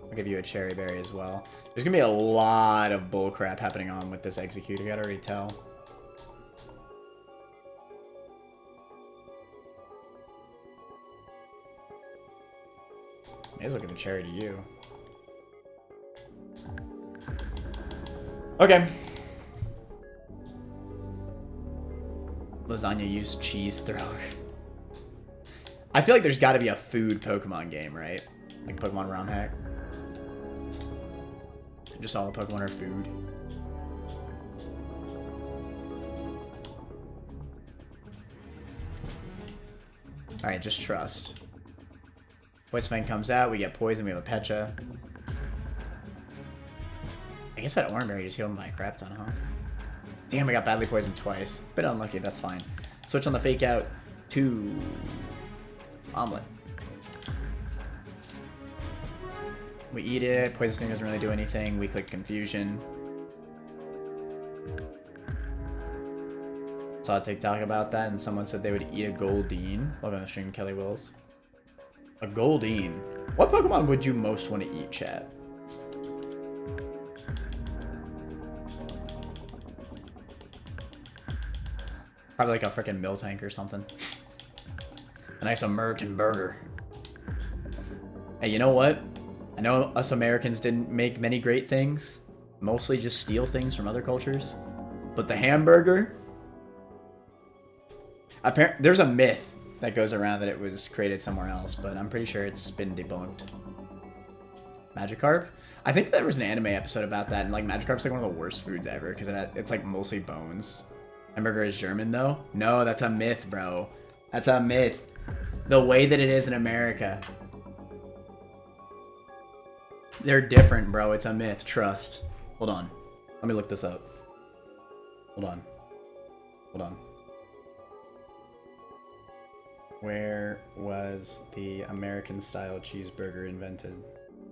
I'll give you a Cherry Berry as well. There's gonna be a lot of bullcrap happening on with this Execute, I gotta already tell. May as well give a Cherry to you. Okay. Lasagna used Cheese Thrower. I feel like there's gotta be a food Pokemon game, right? Like Pokemon ROM hack. Just all the Pokemon are food. Alright, just trust. Voice Fang comes out, we get Poison, we have a Pecha. I guess that Oranberry just healed my crap ton, huh? Damn, I got badly poisoned twice. Bit unlucky, that's fine. Switch on the Fake Out to Omelette. We eat it, Poison Sting doesn't really do anything, we click Confusion. Saw a TikTok about that and someone said they would eat a Goldeen. Love on the stream, Kelly Wills. A Goldeen? What Pokemon would you most want to eat, chat? Probably like a freaking Miltank or something. A nice American burger. Hey, you know what? I know us Americans didn't make many great things. Mostly just steal things from other cultures. But the hamburger... There's a myth that goes around that it was created somewhere else, but I'm pretty sure it's been debunked. Magikarp? I think there was an anime episode about that, and like Magikarp's like one of the worst foods ever, because it's like mostly bones. Hamburger is German though? No, that's a myth, bro. That's a myth. The way that it is in America. They're different, bro. It's a myth. Trust. Hold on. Let me look this up. Hold on. Hold on. Where was the American-style cheeseburger invented?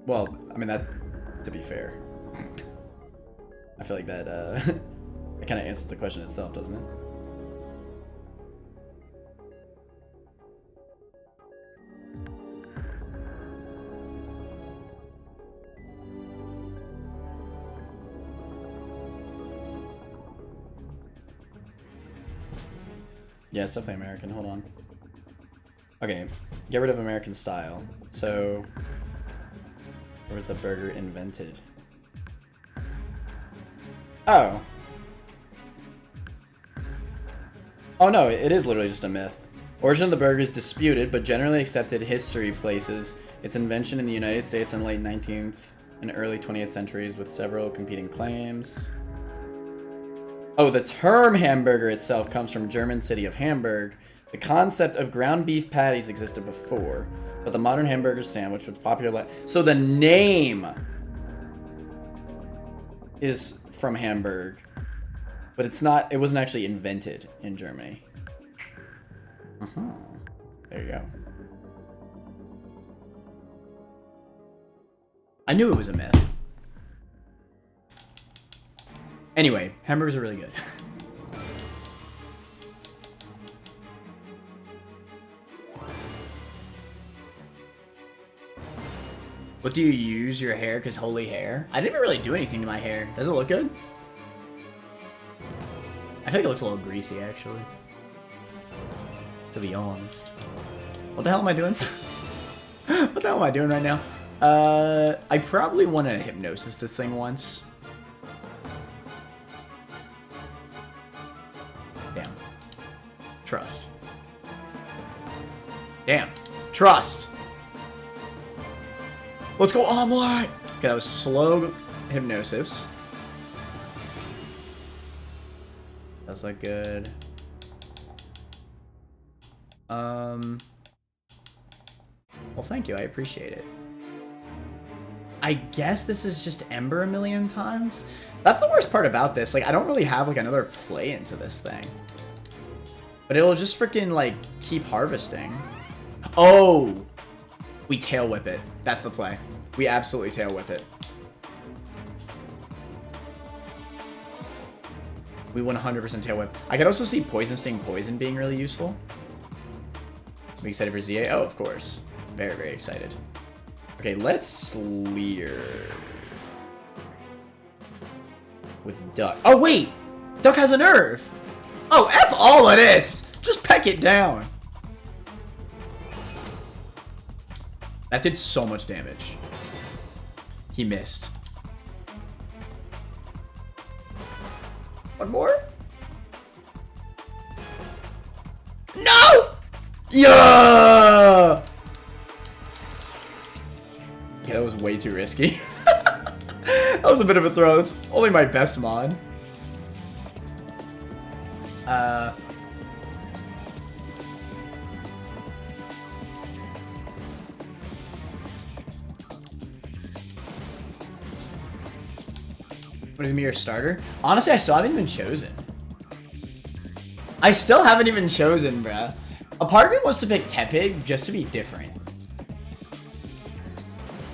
Well, I mean, that, to be fair. I feel like that, it kind of answers the question itself, doesn't it? Yeah, it's definitely American. Hold on. Okay, get rid of American style. So, where was the burger invented? Oh. Oh no, it is literally just a myth. Origin of the burger is disputed, but generally accepted history places its invention in the United States in late 19th and early 20th centuries with several competing claims. Oh, the term hamburger itself comes from German city of Hamburg. The concept of ground beef patties existed before, but the modern hamburger sandwich was popular. So the name is from Hamburg, but it's not. It wasn't actually invented in Germany. There you go. I knew it was a myth. Anyway, hamburgers are really good. What do you use your hair? Cause holy hair. I didn't really do anything to my hair. Does it look good? I think it looks a little greasy actually. To be honest. What the hell am I doing? What the hell am I doing right now? I probably want to hypnosis this thing once. Damn. Trust. Damn. Trust. Let's go omelet! Okay, that was slow hypnosis. That's like good. Well, thank you. I appreciate it. I guess this is just Ember a million times. That's the worst part about this. Like, I don't really have like another play into this thing. But it'll just freaking like keep harvesting. Oh! We tail whip it. That's the play. We absolutely tail whip it. We 100% tail whip. I could also see Poison Sting Poison being really useful. Are we excited for ZA? Oh, of course. Very, very excited. Okay, let's Sleer. With Duck. Oh, wait! Duck has a nerve! Oh, F all of this! Just peck it down. That did so much damage. He missed. One more? No! Yeah! Yeah, that was way too risky. That was a bit of a throw. It's only my best mod. What do you mean your starter? Honestly, I still haven't even chosen. I still haven't even chosen, bruh. A part of me wants to pick Tepig just to be different.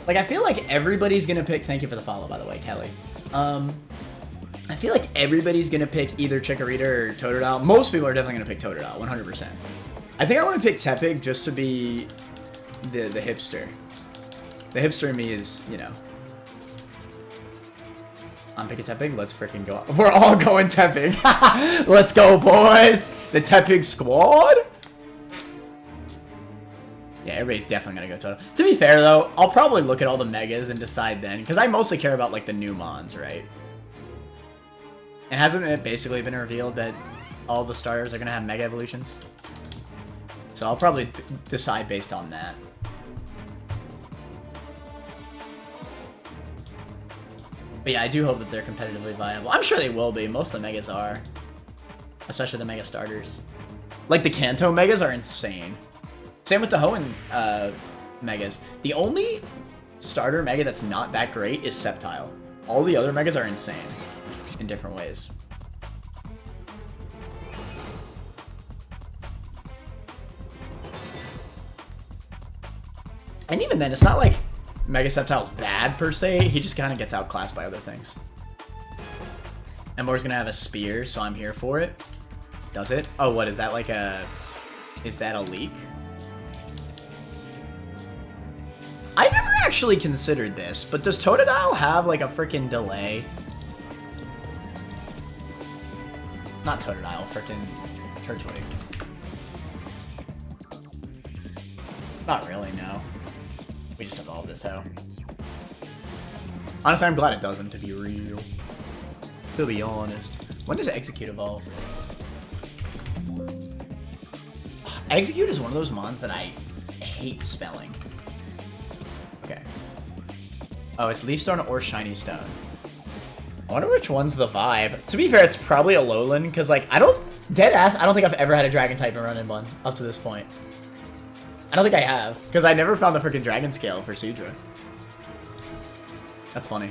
Like, I feel like everybody's gonna pick... Thank you for the follow, by the way, Kelly. I feel like everybody's gonna pick either Chikorita or Totodile. Most people are definitely gonna pick Totodile, 100%. I think I want to pick Tepig just to be the hipster. The hipster in me is, you know... I'm picking Tepig. Let's freaking go. We're all going Tepig. Let's go, boys. The Tepig squad. Yeah, everybody's definitely gonna go Toto. To be fair, though, I'll probably look at all the megas and decide then, because I mostly care about like the new mons, right? And hasn't it basically been revealed that all the starters are gonna have mega evolutions? So I'll probably decide based on that. But yeah, I do hope that they're competitively viable. I'm sure they will be. Most of the megas are. Especially the mega starters. Like, the Kanto megas are insane. Same with the Hoenn megas. The only starter mega that's not that great is Sceptile. All the other megas are insane. In different ways. And even then, it's not like Mega Sceptile's bad, per se. He just kind of gets outclassed by other things. Embor's gonna have a spear, so I'm here for it. Does it? Oh, what, is that like a... Is that a leak? I never actually considered this, but does Totodile have like a freaking delay? Not Totodile, freaking Turtwig. Not really, no. We just evolved this hoe. Honestly, I'm glad it doesn't, to be real. To be honest. When does Execute evolve? Execute is one of those mons that I hate spelling. Okay. Oh, it's Leaf Stone or Shiny Stone. I wonder which one's the vibe. To be fair, it's probably a Alolan, because, like, I don't think I've ever had a Dragon type in Run-In one up to this point. I don't think I have, because I never found the freaking Dragon Scale for Sudra. That's funny.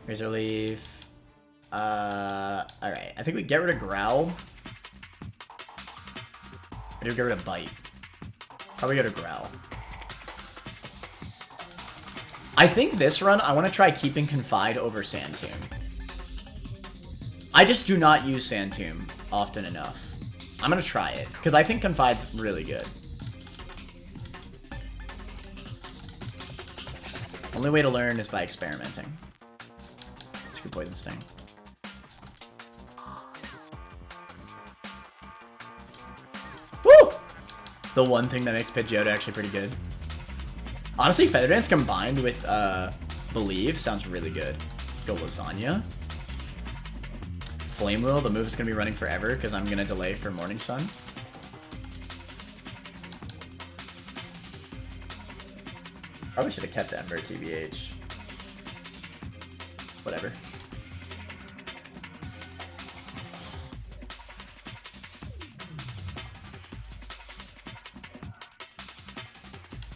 Razor Leaf. Alright. I think we get rid of Growl. Or do we get rid of Bite? Probably get rid of Growl. I think this run, I want to try keeping Confide over Sand Tomb. I just do not use Sand Tomb often enough. I'm going to try it, because I think Confide's really good. Only way to learn is by experimenting. It's a good Poison Sting. Woo! The one thing that makes Pidgeotto actually pretty good. Honestly, Feather Dance combined with Believe sounds really good. Let's go Lasagna. Flame Wheel, the move is going to be running forever because I'm going to delay for Morning Sun. Probably should have kept Ember, TBH. Whatever.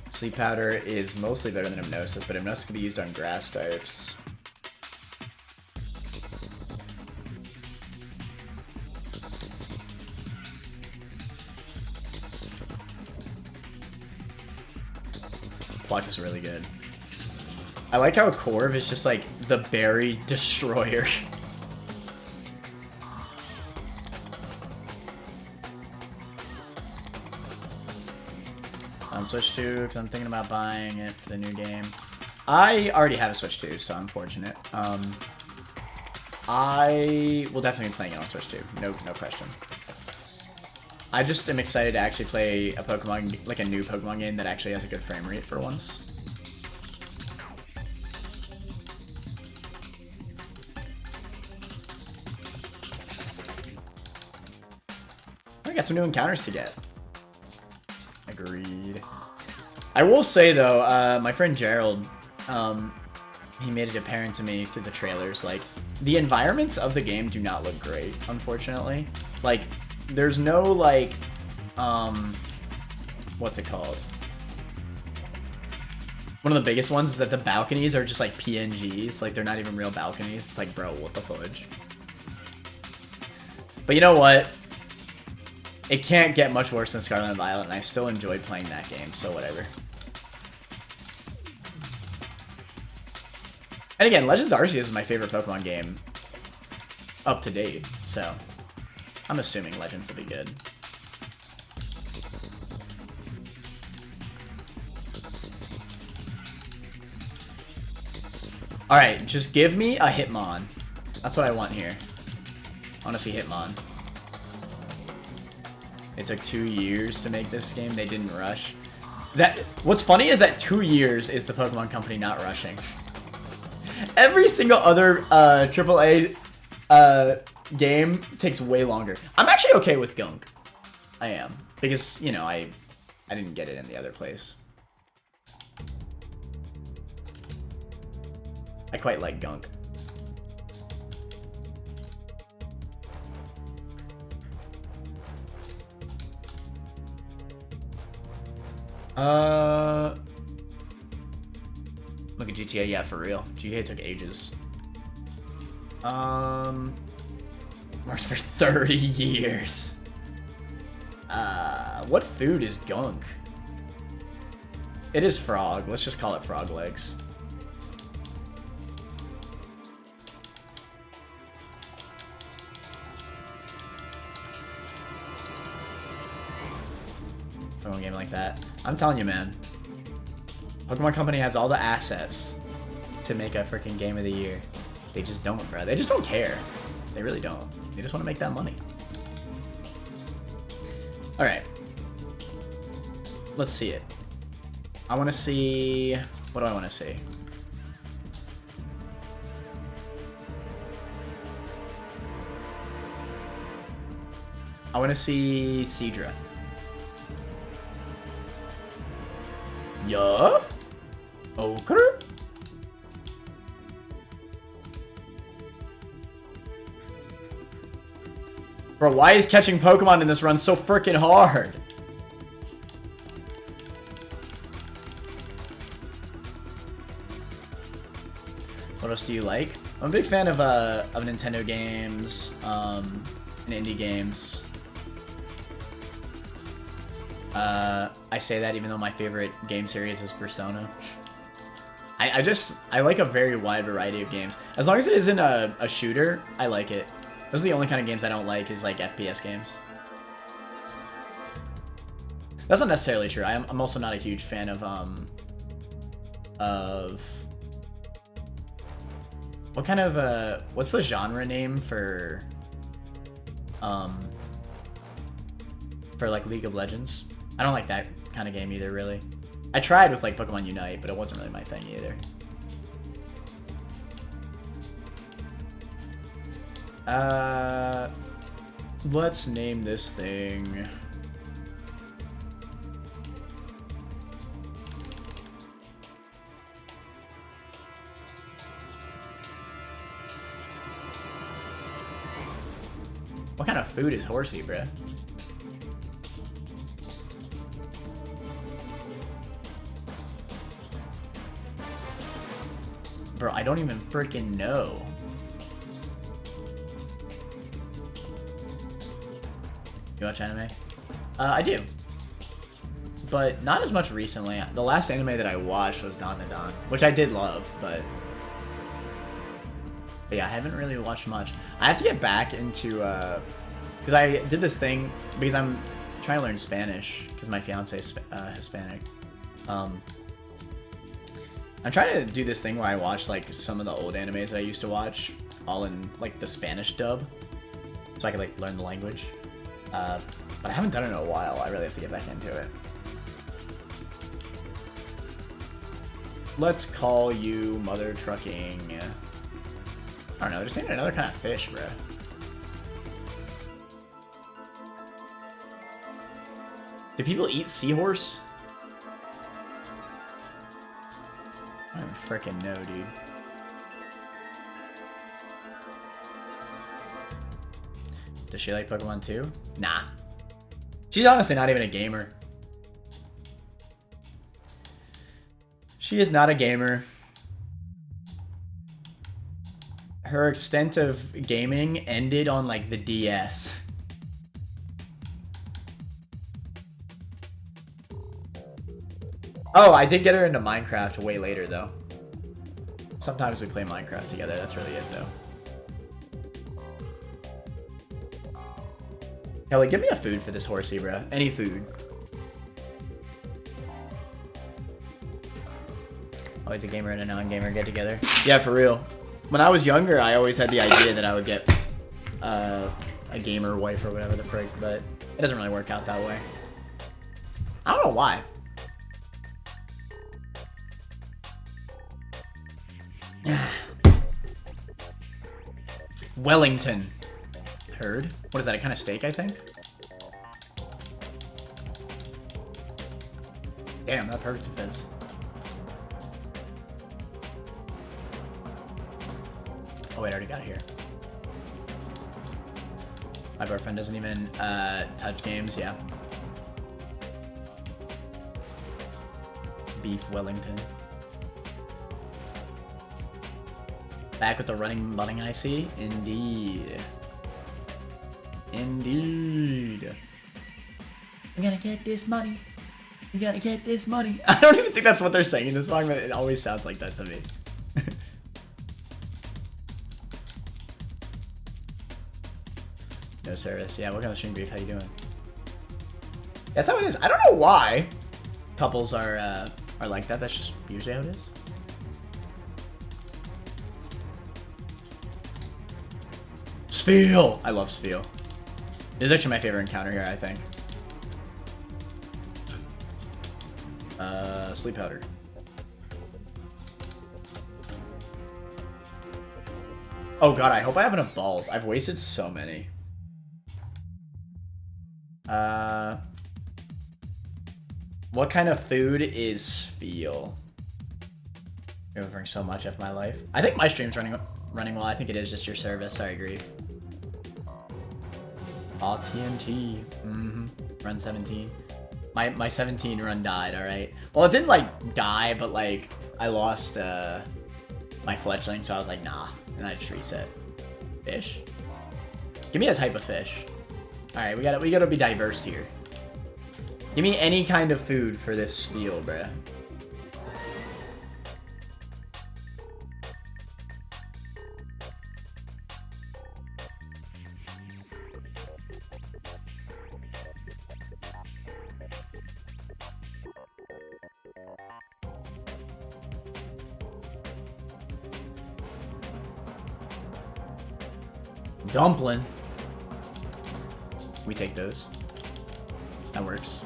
Sleep Powder is mostly better than Hypnosis, but Hypnosis can be used on grass types. Pluck is really good. I like how Corv is just like the berry destroyer. Switch 2 because I'm thinking about buying it for the new game. I already have a Switch 2, so I'm fortunate. I will definitely be playing it on Switch 2. No question. I just am excited to actually play a Pokemon, like a new Pokemon game that actually has a good frame rate for once. I got some new encounters to get. Agreed. I will say though, my friend Gerald, he made it apparent to me through the trailers, like, the environments of the game do not look great, unfortunately. Like, there's no, like, what's it called? One of the biggest ones is that the balconies are just like PNGs, like they're not even real balconies. It's like, bro, what the fudge? But you know what? It can't get much worse than Scarlet and Violet, and I still enjoyed playing that game, so whatever. And again, Legends Arceus is my favorite Pokemon game up to date, so I'm assuming Legends will be good. Alright, just give me a Hitmon. That's what I want here. I want to see Hitmon. It took 2 years to make this game. They didn't rush. What's funny is that 2 years is the Pokemon Company not rushing. Every single other AAA game takes way longer. I'm actually okay with Gunk. I am. Because, you know, I didn't get it in the other place. I quite like Gunk. Look at GTA, yeah, for real. GTA took ages. Works for 30 years. What food is Gunk? It is frog. Let's just call it frog legs. Pokemon game like that. I'm telling you, man. Pokemon Company has all the assets to make a freaking game of the year. They just don't, bro. They just don't care. They really don't. They just want to make that money. All right. Let's see it. I want to see... What do I want to see? I want to see Seadra. Yeah? Okay. Bro, why is catching Pokemon in this run so freaking hard? What else do you like? I'm a big fan of Nintendo games, and indie games. I say that even though my favorite game series is Persona. I like a very wide variety of games. As long as it isn't a shooter, I like it. Those are the only kind of games I don't like is like FPS games. That's not necessarily true. I'm also not a huge fan of what kind of what's the genre name for like League of Legends? I don't like that kind of game either, really. I tried with like Pokemon Unite, but it wasn't really my thing either. Let's name this thing. What kind of food is Horsey, bruh? Bro, I don't even freaking know. You watch anime? I do. But not as much recently. The last anime that I watched was Dandadan, which I did love, but yeah, I haven't really watched much. I have to get back into, because I did this thing, because I'm trying to learn Spanish, because my fiance is Hispanic. I'm trying to do this thing where I watch like some of the old animes that I used to watch, all in like the Spanish dub, so I could like learn the language. But I haven't done it in a while. I really have to get back into it. Let's call you Mother Trucking. I don't know, just need another kind of fish, bro. Do people eat seahorse? I don't freaking know, dude. Does she like Pokemon too? Nah. She's honestly not even a gamer. She is not a gamer. Her extent of gaming ended on like the DS. Oh, I did get her into Minecraft way later though. Sometimes we play Minecraft together, that's really it though. Kelly, give me a food for this Horsey, bro. Any food. Always a gamer and a non-gamer get together. Yeah, for real. When I was younger, I always had the idea that I would get a gamer wife or whatever the frick, but it doesn't really work out that way. I don't know why. Wellington. Heard. What is that, a kind of steak, I think? Damn, that perfect defense. Oh wait, I already got it here. My boyfriend doesn't even touch games, yeah. Beef Wellington. Back with the running I see? Indeed. Indeed. We're gonna get this money. We gotta get this money. I don't even think that's what they're saying in the song, but it always sounds like that to me. No service. Yeah, what kind of string beef? How you doing? That's how it is. I don't know why couples are like that. That's just usually how it is. Spheal! I love Spheal. This is actually my favorite encounter here, I think. Sleep powder. Oh god, I hope I have enough balls. I've wasted so many. What kind of food is Spheal? You're offering so much of my life. I think my stream's running well. I think it is just your service. Sorry, Grief. Aw, TNT. Run 17. My 17 run died, alright? Well, it didn't, like, die, but, like, I lost, my fletchling, so I was like, nah. And I just reset. Fish? Give me a type of fish. Alright, we gotta be diverse here. Give me any kind of food for this Spheal, bruh. Dumpling. We take those. That works.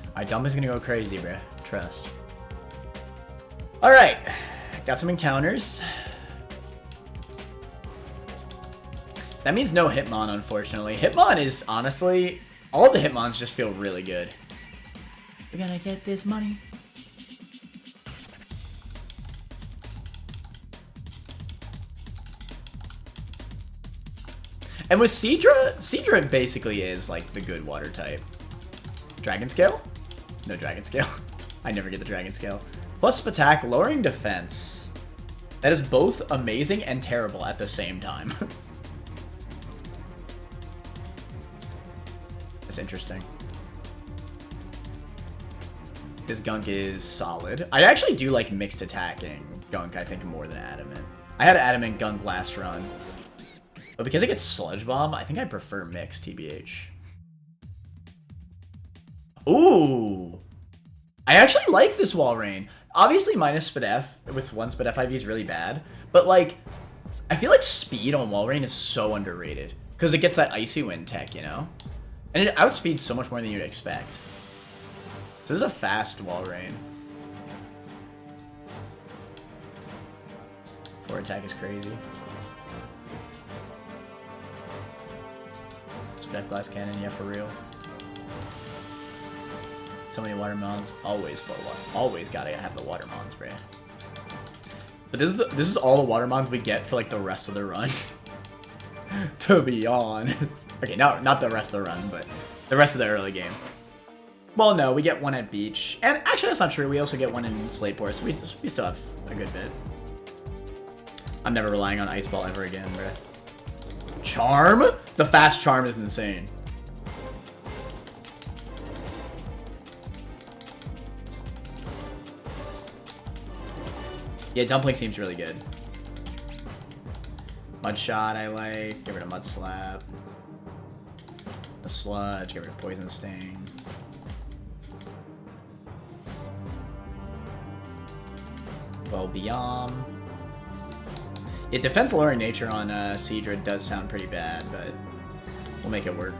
Alright, Dumpling's gonna go crazy, bruh. Trust. Alright. Got some encounters. That means no Hitmon, unfortunately. Hitmon is, honestly, all of the Hitmons just feel really good. We're gonna get this money. And with Seadra basically is like the good water type. Dragon Scale? No Dragon Scale. I never get the Dragon Scale. Plus attack, lowering defense. That is both amazing and terrible at the same time. That's interesting. This Gunk is solid. I actually do like mixed attacking Gunk, I think, more than Adamant. I had Adamant Gunk last run. But because it gets Sludge Bomb, I think I prefer Mix, TBH. Ooh! I actually like this Walrein. Obviously, minus Spadef with one Spadef IV is really bad. But, like, I feel like speed on Walrein is so underrated. Because it gets that Icy Wind tech, you know? And it outspeeds so much more than you'd expect. So this is a fast Walrein. 4 attack is crazy. Spadef Glass Cannon, yeah, for real. So many Watermelons, always full water. Always gotta have the Watermelon spray. But this is all the Watermelons we get for like the rest of the run. To be honest. Okay, no, not the rest of the run, but the rest of the early game. Well, no, we get one at Beach. And actually, that's not true. We also get one in Slateport, so we still have a good bit. I'm never relying on Ice Ball ever again, bruh. Charm? The fast Charm is insane. Yeah, Dumpling seems really good. Mud Shot I like. Get rid of Mud Slap. The Sludge. Get rid of Poison Sting. Bobiom. Yeah, defense lowering nature on Seadra does sound pretty bad, but we'll make it work.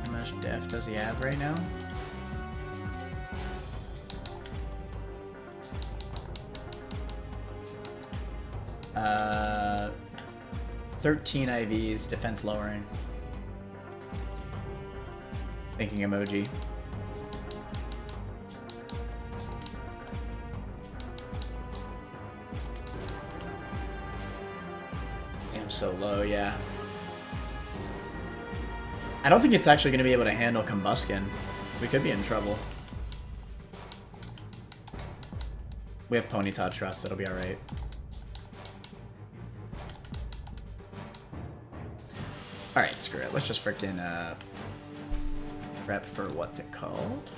How much def does he have right now? Uh, 13 IVs, defense lowering. Thinking emoji. Damn, so low, yeah. I don't think it's actually going to be able to handle Combusken. We could be in trouble. We have Ponyta Trust, that'll be alright. Alright, screw it. Let's just frickin' prep for what's it called?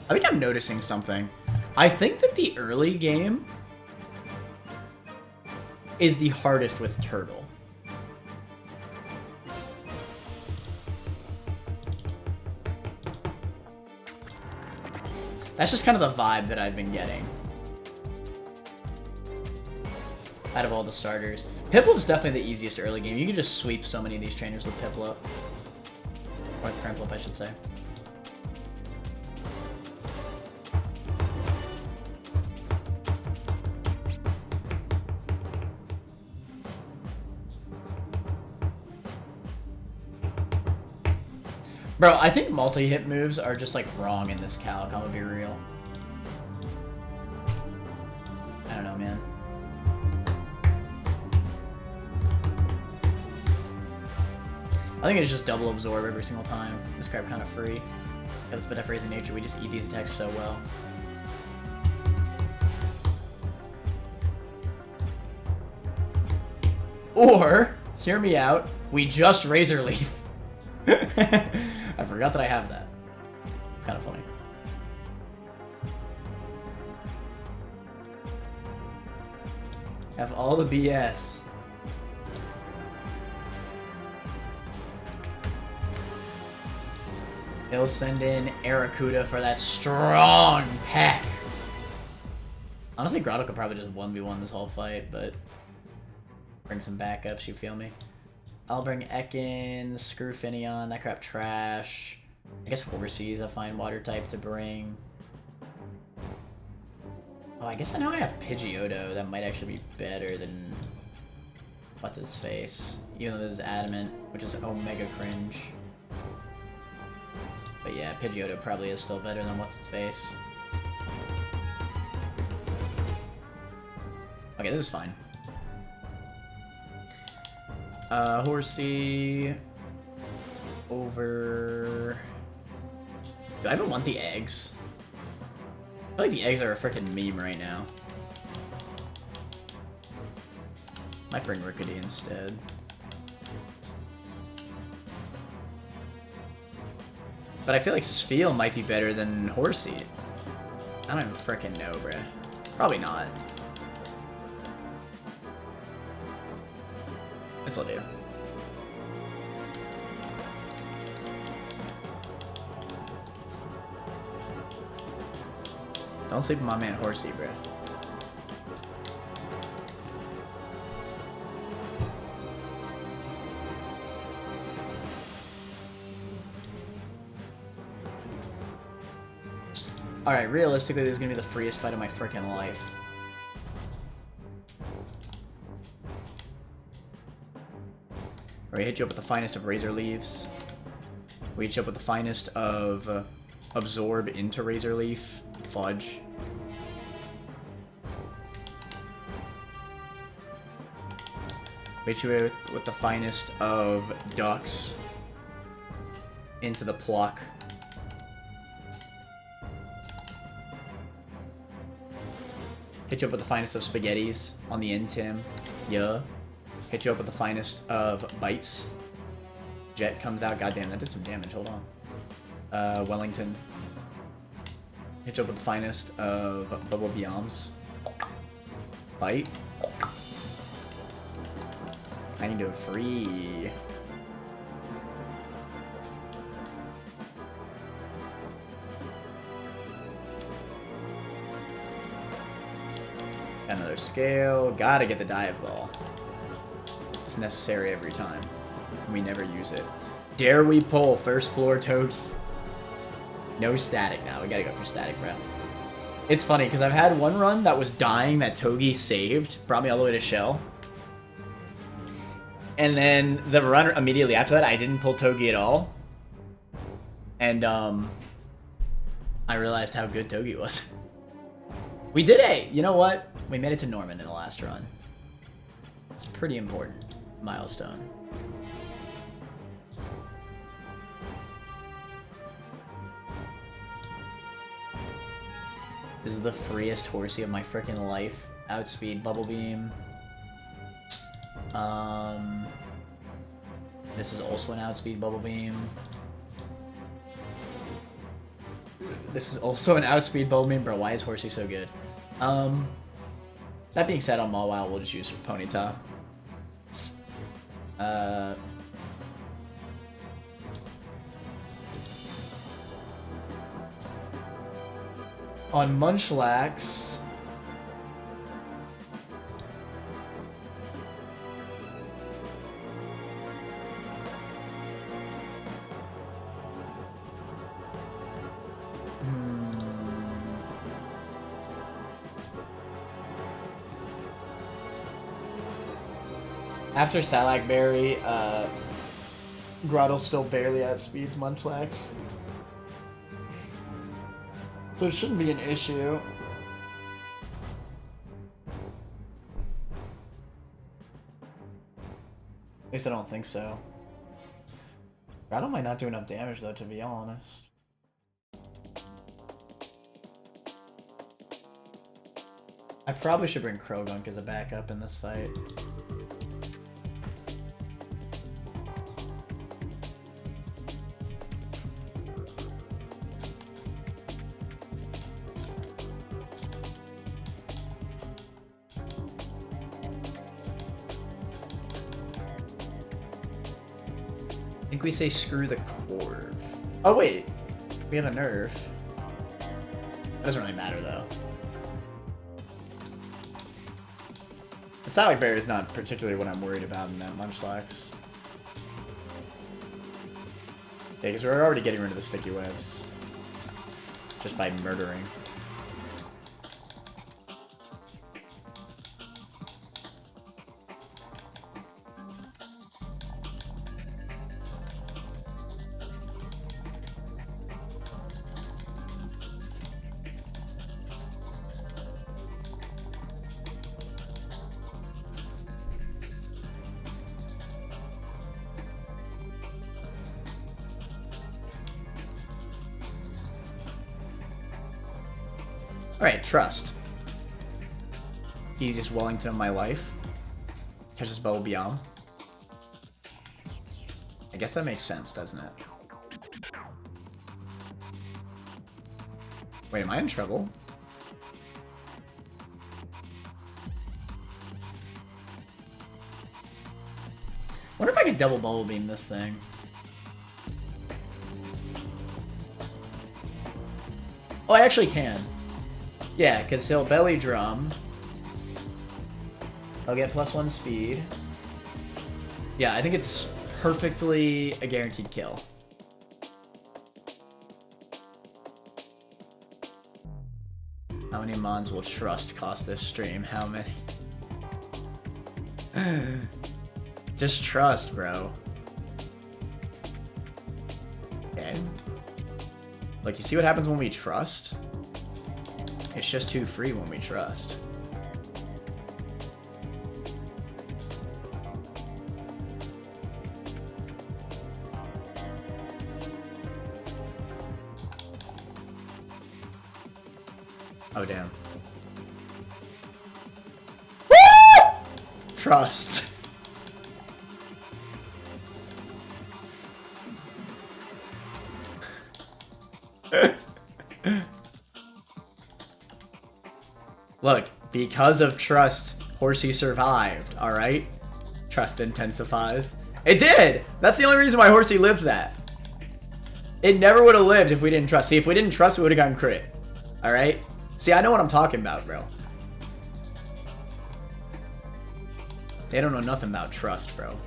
I think I'm noticing something. I think that the early game is the hardest with Turtle. That's just kind of the vibe that I've been getting out of all the starters. Piplup's definitely the easiest early game. You can just sweep so many of these trainers with Piplup. Or with Prinplup, I should say. Bro, I think multi-hit moves are just like wrong in this calc, I'm gonna be real. I don't know, man. I think it's just double absorb every single time. This card kind of free. Got this bit of phrasing nature, we just eat these attacks so well. Or, hear me out, we just Razor Leaf. I forgot that I have that. It's kind of funny. Have all the BS. He'll send in Arrokuda for that strong pack. Honestly, Grotto could probably just 1v1 this whole fight, but bring some backups, you feel me? I'll bring Ekans, screw Finneon, that crap trash. I guess Horsey's a fine water type to bring. Oh, I guess I know I have Pidgeotto. That might actually be better than what's his face. Even though this is Adamant, which is Omega cringe. But yeah, Pidgeotto probably is still better than what's its face. Okay, this is fine. Horsey over. Do I even want the eggs? I feel like the eggs are a freaking meme right now. Might bring Rickety instead. But I feel like Spheal might be better than Horsey. I don't even freaking know, bruh. Probably not. This'll do. Don't sleep with my man Horsey, bro. Alright, realistically, this is gonna be the freest fight of my freaking life. We hit you up with the finest of Razor Leaves. We hit you up with the finest of Absorb into Razor Leaf. Fudge. We hit you with the finest of Ducks into the Pluck. Hit you up with the finest of Spaghettis on the Intim. Yeah. Hit you up with the finest of Bites. Jet comes out. Goddamn, that did some damage. Hold on. Wellington. Hit you up with the finest of Bubble Biomes. Bite. Kind of free. Another scale. Gotta get the dive ball. It's necessary every time. We never use it. Dare we pull first floor Togi? No static now. We gotta go for static, bro. It's funny because I've had one run that was dying that Togi saved, brought me all the way to Shell. And then the run immediately after that, I didn't pull Togi at all. And I realized how good Togi was. We did a, you know what? We made it to Norman in the last run. It's pretty important milestone. This is the freest Horsey of my freaking life. Outspeed Bubble Beam. This is also an outspeed Bubble Beam. This is also an outspeed Boldmane, bro. Why is Horsey so good? That being said, on Mawile, we'll just use Ponyta. On Munchlax... After Salac Berry, Grottle still barely outspeeds Munchlax. So it shouldn't be an issue. At least I don't think so. Grottle might not do enough damage though, to be honest. I probably should bring Croagunk as a backup in this fight. I think we say screw the Corv. Oh wait, we have a nerf. That doesn't really matter though. The Salac Berry is not particularly what I'm worried about in that Munchlax. Yeah, because we're already getting rid of the sticky webs. Just by murdering. Alright, Trust. Easiest Wellington of my life. Catches Bobiom. I guess that makes sense, doesn't it? Wait, am I in trouble? Wonder if I could double Bubble Beam this thing. Oh, I actually can. Yeah, because he'll Belly Drum. I'll get +1 speed. Yeah, I think it's perfectly a guaranteed kill. How many mons will Trust cost this stream? How many? Just Trust, bro. Okay. Like, you see what happens when we Trust? It's just too free when we Trust. Oh, damn. Woo! Trust. Look, because of Trust, Horsey survived, alright? Trust intensifies. It did! That's the only reason why Horsey lived that. It never would have lived if we didn't Trust. See, if we didn't Trust, we would have gotten crit. Alright? See, I know what I'm talking about, bro. They don't know nothing about Trust, bro.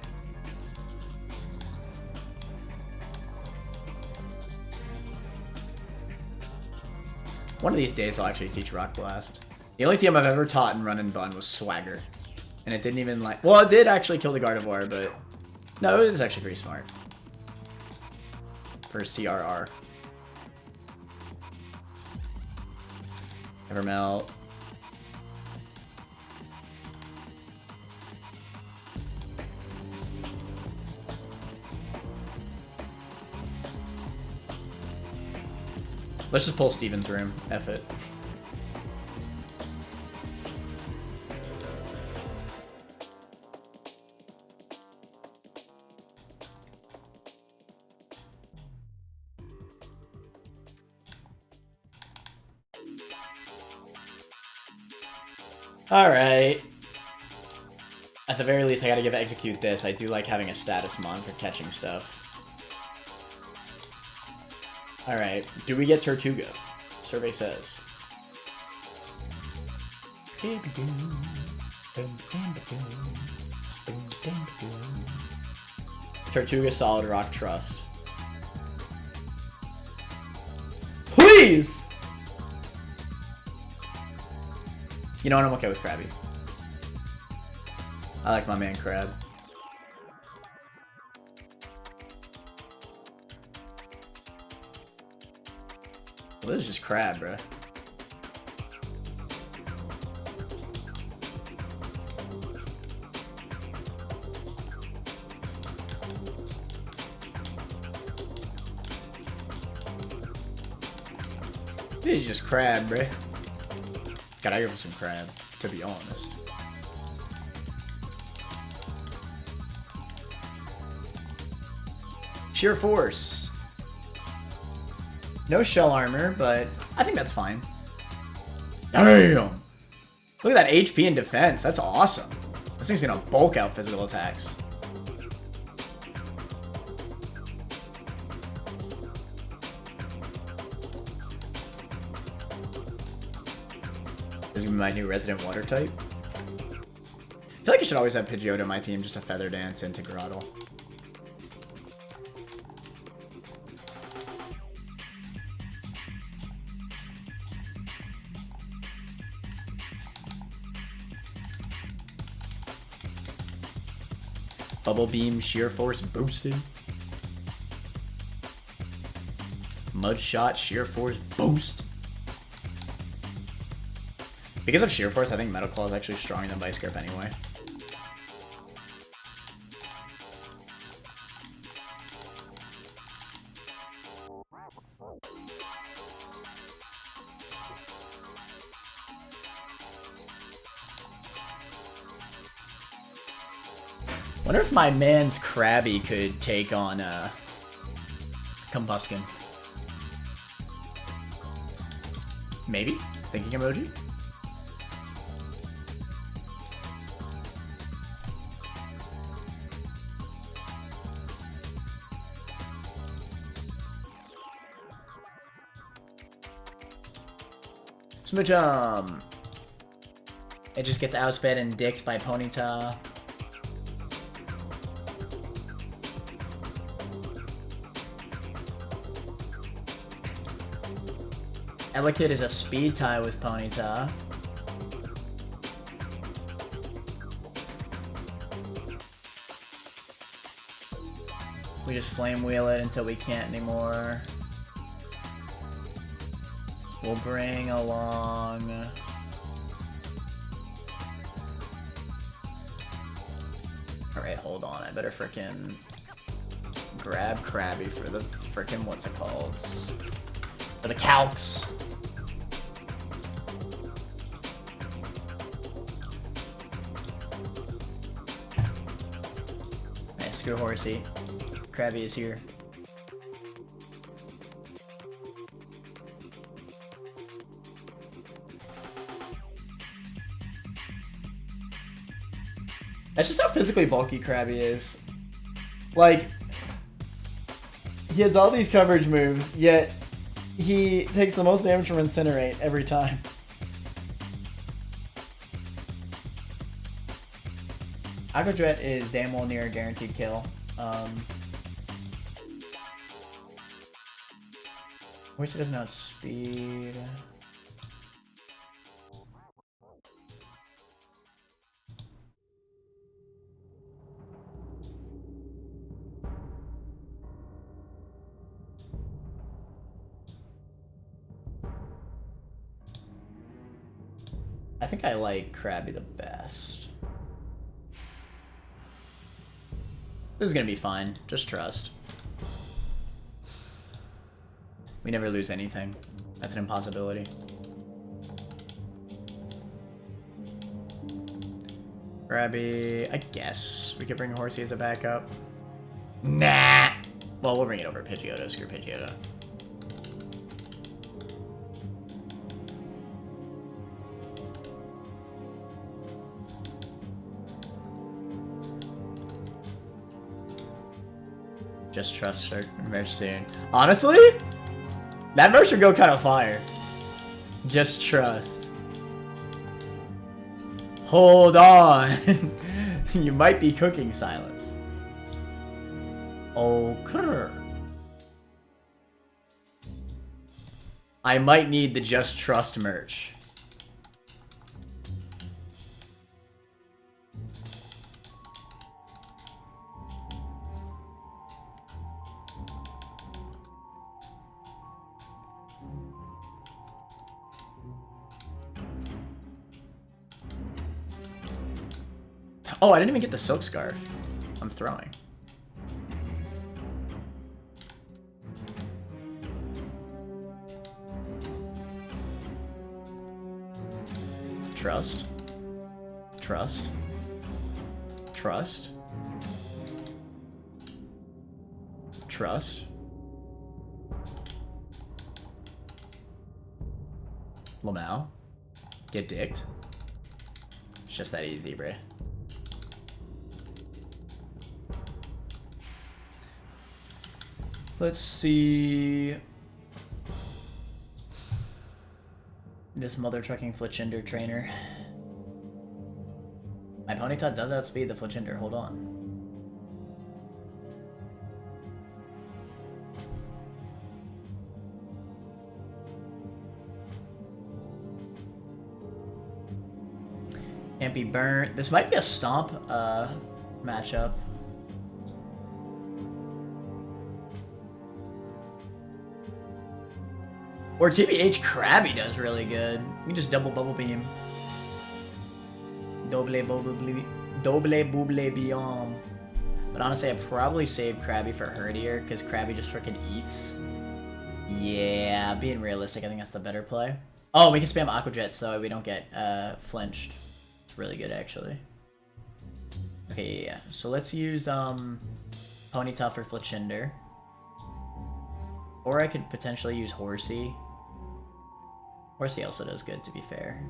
One of these days I'll actually teach Rock Blast. The only team I've ever taught in Run and Bun was Swagger. And it didn't even like... Well, it did actually kill the Gardevoir, but... No, it was actually pretty smart. For CRR. Evermelt. Let's just pull Steven's room. F it. Alright. At the very least, I gotta give Execute this. I do like having a status mon for catching stuff. Alright, do we get Tortuga? Survey says. Tortuga, Solid Rock, Trust. Please! You know what? I'm okay with Krabby. I like my man Crab. Well, this is just Crab, bruh. This is just Crab, bruh. God, I go for some Crab, to be honest. Sheer Force. No shell armor, but I think that's fine. Damn! Look at that HP and defense. That's awesome. This thing's gonna bulk out physical attacks. This is gonna be my new resident water type. I feel like I should always have Pidgeotto on my team just to Feather Dance into Groddle. Bubble Beam, Sheer Force boosted. Mud Shot, Sheer Force boost. Because of Sheer Force, I think Metal Claw is actually stronger than Vice Grip anyway. Wonder if my man's Krabby could take on Combuskin. Maybe? Thinking emoji? Smoochum! It just gets outsped and dicked by Ponyta. Elekid is a speed tie with Ponyta. We just flame wheel it until we can't anymore. We'll bring along... Alright, hold on. I better frickin' grab Krabby for the frickin' what's it called? For the calcs. Nice, screw Horsey. Krabby is here. That's just how physically bulky Krabby is. Like, he has all these coverage moves, yet he takes the most damage from Incinerate every time. Aqua Jet is damn well near a guaranteed kill. Wish it doesn't outspeed. I think I like Krabby the best. This is gonna be fine. Just trust. We never lose anything. That's an impossibility. Krabby, I guess we could bring Horsey as a backup. Nah! Well, we'll bring it over Pidgeotto. Screw Pidgeotto. Just trust merch soon. Honestly, that merch would go kind of fire. Just trust. Hold on. You might be cooking, Silence. Okay. I might need the Just Trust merch. Oh, I didn't even get the silk scarf. I'm throwing. Trust. Trust. Trust. Trust. Lamau. Get dicked. It's just that easy, bruh. Let's see. This mother trucking Fletchinder trainer. My Ponyta does outspeed the Fletchinder. Hold on. Can't be burnt. This might be a stomp matchup. Or TBH Krabby does really good. You can just double bubble beam. Double bubble beam. But honestly, I'd probably save Krabby for Herdier because Krabby just freaking eats. Yeah, being realistic, I think that's the better play. Oh, we can spam Aqua Jet so we don't get flinched. It's really good, actually. Okay, yeah. So let's use Ponyta for Fletchinder. Or I could potentially use Horsey. Horsey also does good, to be fair.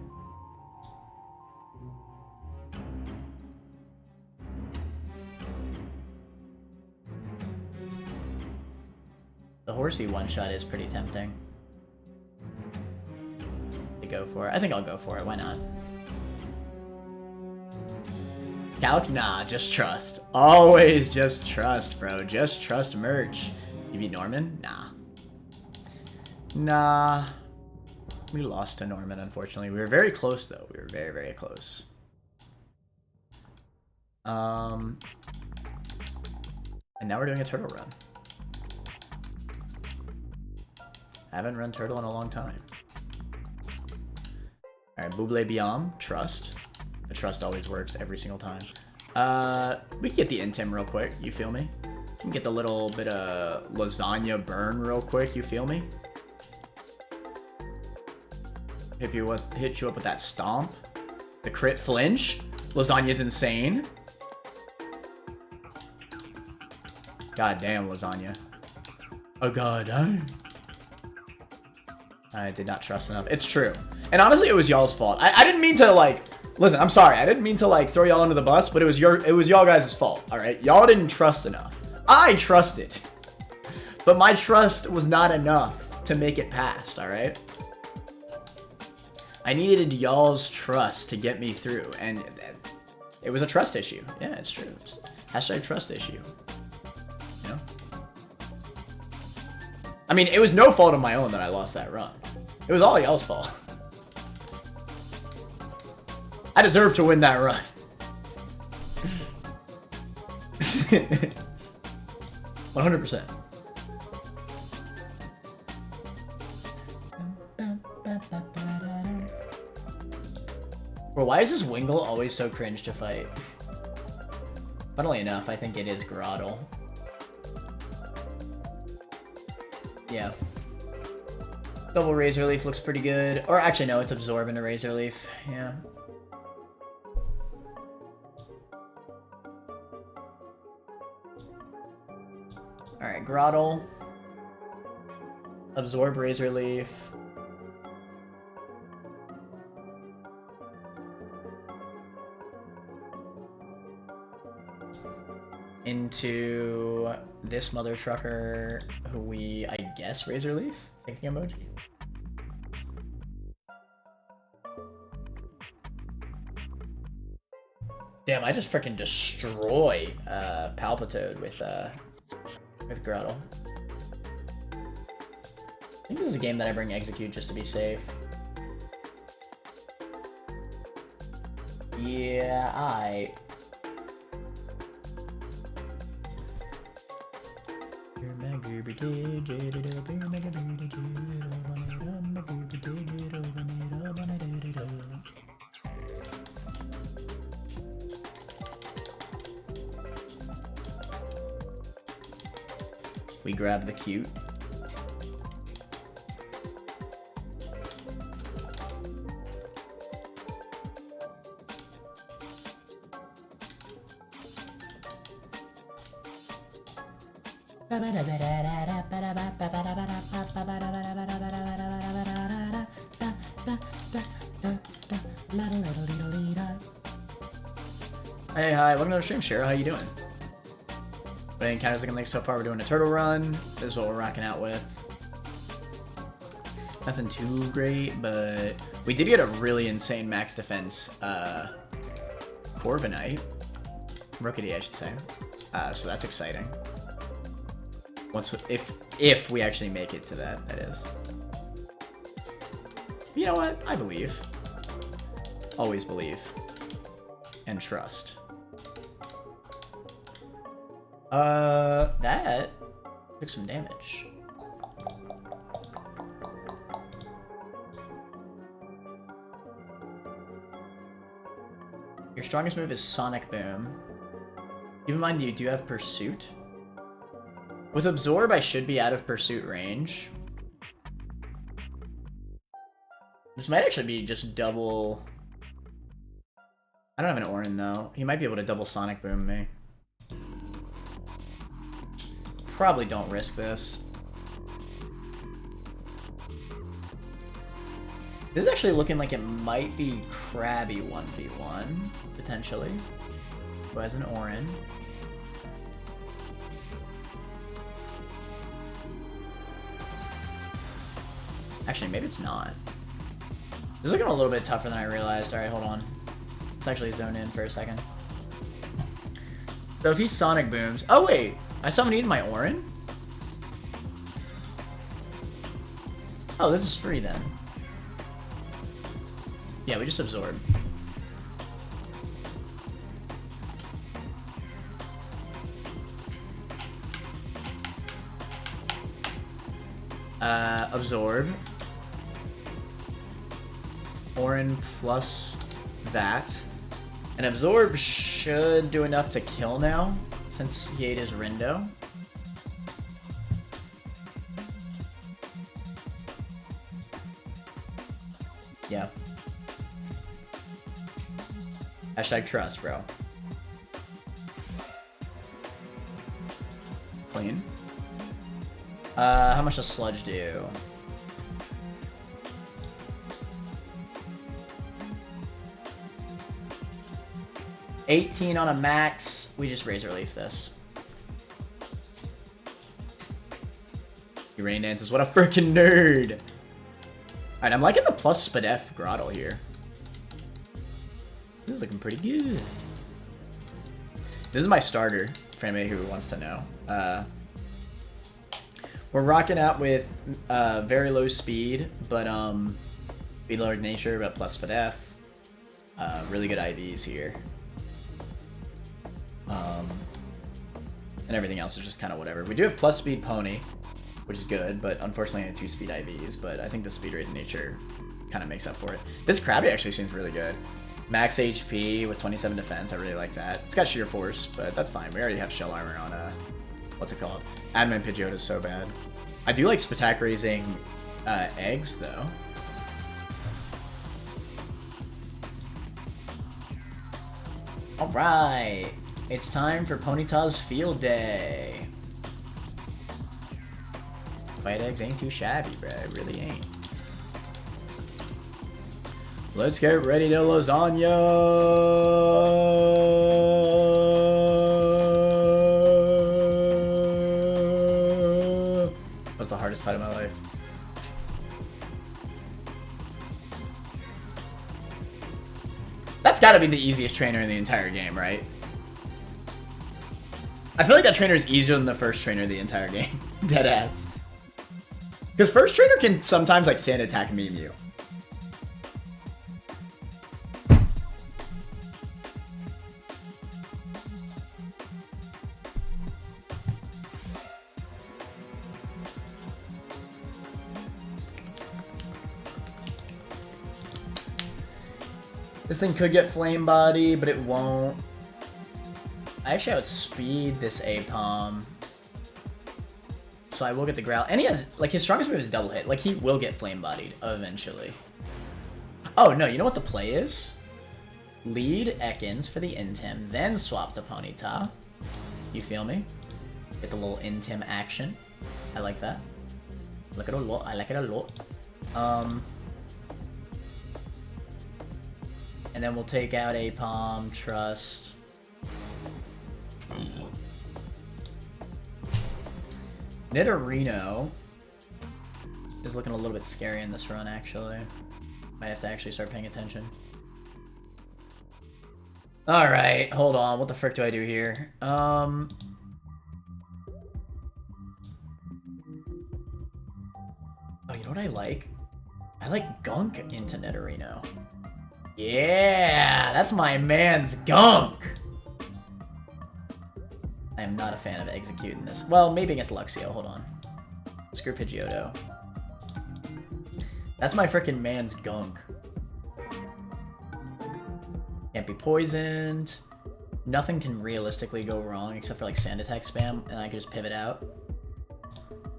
The Horsey one-shot is pretty tempting to go for it. I think I'll go for it. Why not? Calc? Nah, just trust. Always just trust, bro. Just trust merch. You beat Norman? Nah. Nah. We lost to Norman, unfortunately. We were very close, though. We were very, very close. And now we're doing a turtle run. I haven't run turtle in a long time. Alright, Buble Biom, trust. The trust always works every single time. We can get the Intim real quick, you feel me? We can get the little bit of lasagna burn real quick, you feel me? Hit you up with that stomp. The crit flinch. Lasagna's insane. God damn, lasagna. Oh god, I did not trust enough. It's true. And honestly, it was y'all's fault. I didn't mean to, like... Listen, I'm sorry. I didn't mean to, like, throw y'all under the bus, but it was y'all guys' fault, alright? Y'all didn't trust enough. I trusted. But my trust was not enough to make it past, alright? I needed y'all's trust to get me through, and it was a trust issue. Yeah, it's true. Hashtag trust issue. You know? I mean, it was no fault of my own that I lost that run. It was all y'all's fault. I deserve to win that run. 100%. Bro, why is this Wingull always so cringe to fight? Funnily enough, I think it is Groddle. Yeah. Double Razor Leaf looks pretty good. Or actually, no, it's Absorb into Razor Leaf. Yeah. Alright, Groddle. Absorb Razor Leaf. into this mother trucker who we, I guess, Razor Leaf? Thinking emoji. Damn, I just freaking destroy Palpitoad with Grottle. I think this is a game that I bring Execute just to be safe. Yeah, we grab the cute. Hey, hi, welcome to the stream, Cheryl. How you doing? What encounters looking like so far? We're doing a turtle run. This is what we're rocking out with. Nothing too great, but we did get a really insane max defense Corviknight. Rookity, I should say. So that's exciting. If we actually make it to that is. You know what? I believe. Always believe. And trust. That took some damage. Your strongest move is Sonic Boom. Keep in mind you do have Pursuit. With Absorb, I should be out of Pursuit range. This might actually be just double... I don't have an Orin, though. He might be able to double Sonic Boom me. Probably don't risk this. This is actually looking like it might be Krabby 1v1, potentially. Who has an Orin. Actually, maybe it's not. This is looking a little bit tougher than I realized. Alright, hold on. Let's actually zone in for a second. So if he Sonic Booms... Oh, wait! I still haven't eaten my Orin? Oh, this is free then. Yeah, we just absorb. Absorb. Orin plus that. And Absorb should do enough to kill now, since he ate his Rindo. Yeah. Hashtag trust, bro. Clean. How much does Sludge do? $18 on a max. We just Razor Leaf this. He rain dances. What a freaking nerd! Alright, I'm liking the plus Spadef Grottle here. This is looking pretty good. This is my starter, for anybody who wants to know. We're rocking out with very low speed, but speed lowered nature, but plus Spadef. Really good IVs here. And everything else is just kind of whatever. We do have plus speed Pony, which is good, but unfortunately 2 speed IVs, but I think the speed raise nature kind of makes up for it. This Krabby actually seems really good. Max HP with 27 defense, I really like that. It's got sheer force, but that's fine. We already have shell armor on what's it called? Admin Pidgeot is so bad. I do like Spatak raising eggs though. Alright. It's time for Ponyta's Field Day. White eggs ain't too shabby, bro. It really ain't. Let's get ready to lasagna. That's gotta be the easiest trainer in the entire game, right? I feel like that trainer is easier than the first trainer of the entire game. Deadass. Because first trainer can sometimes like sand attack meme you. This thing could get flame body, but it won't. I actually outspeed this Apom. So I will get the growl. And he has, like, his strongest move is double hit. Like, he will get flame bodied eventually. Oh, no, you know what the play is? Lead Ekans for the Intim, then swap to Ponyta. You feel me? Get the little Intim action. I like that. I like it a lot. I like it a lot. And then we'll take out Apom, Trust. Nidorino is looking a little bit scary in this run, actually. Might have to actually start paying attention. Alright, hold on. What the frick do I do here? Oh, you know what I like? I like Gunk into Nidorino. Yeah, that's my man's Gunk! I am not a fan of executing this. Well, maybe against Luxio, hold on. Screw Pidgeotto. That's my frickin' man's Gunk. Can't be poisoned. Nothing can realistically go wrong except for like Sand Attack spam, and I can just pivot out.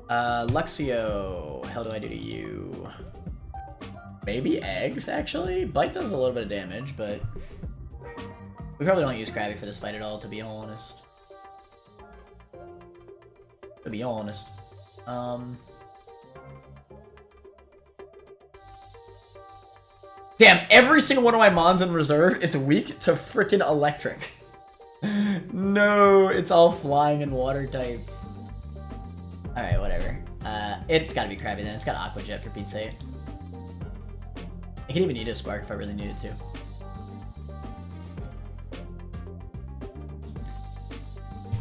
Luxio, hell do I do to you? Maybe eggs, actually? Bite does a little bit of damage, but we probably don't use Krabby for this fight at all, to be honest. To be honest. Damn, every single one of my Mons in reserve is weak to frickin' electric. No, it's all flying and water types. Alright, whatever. It's gotta be Krabby then. It's got Aqua Jet for Pete's sake. I can even eat a Spark if I really needed to.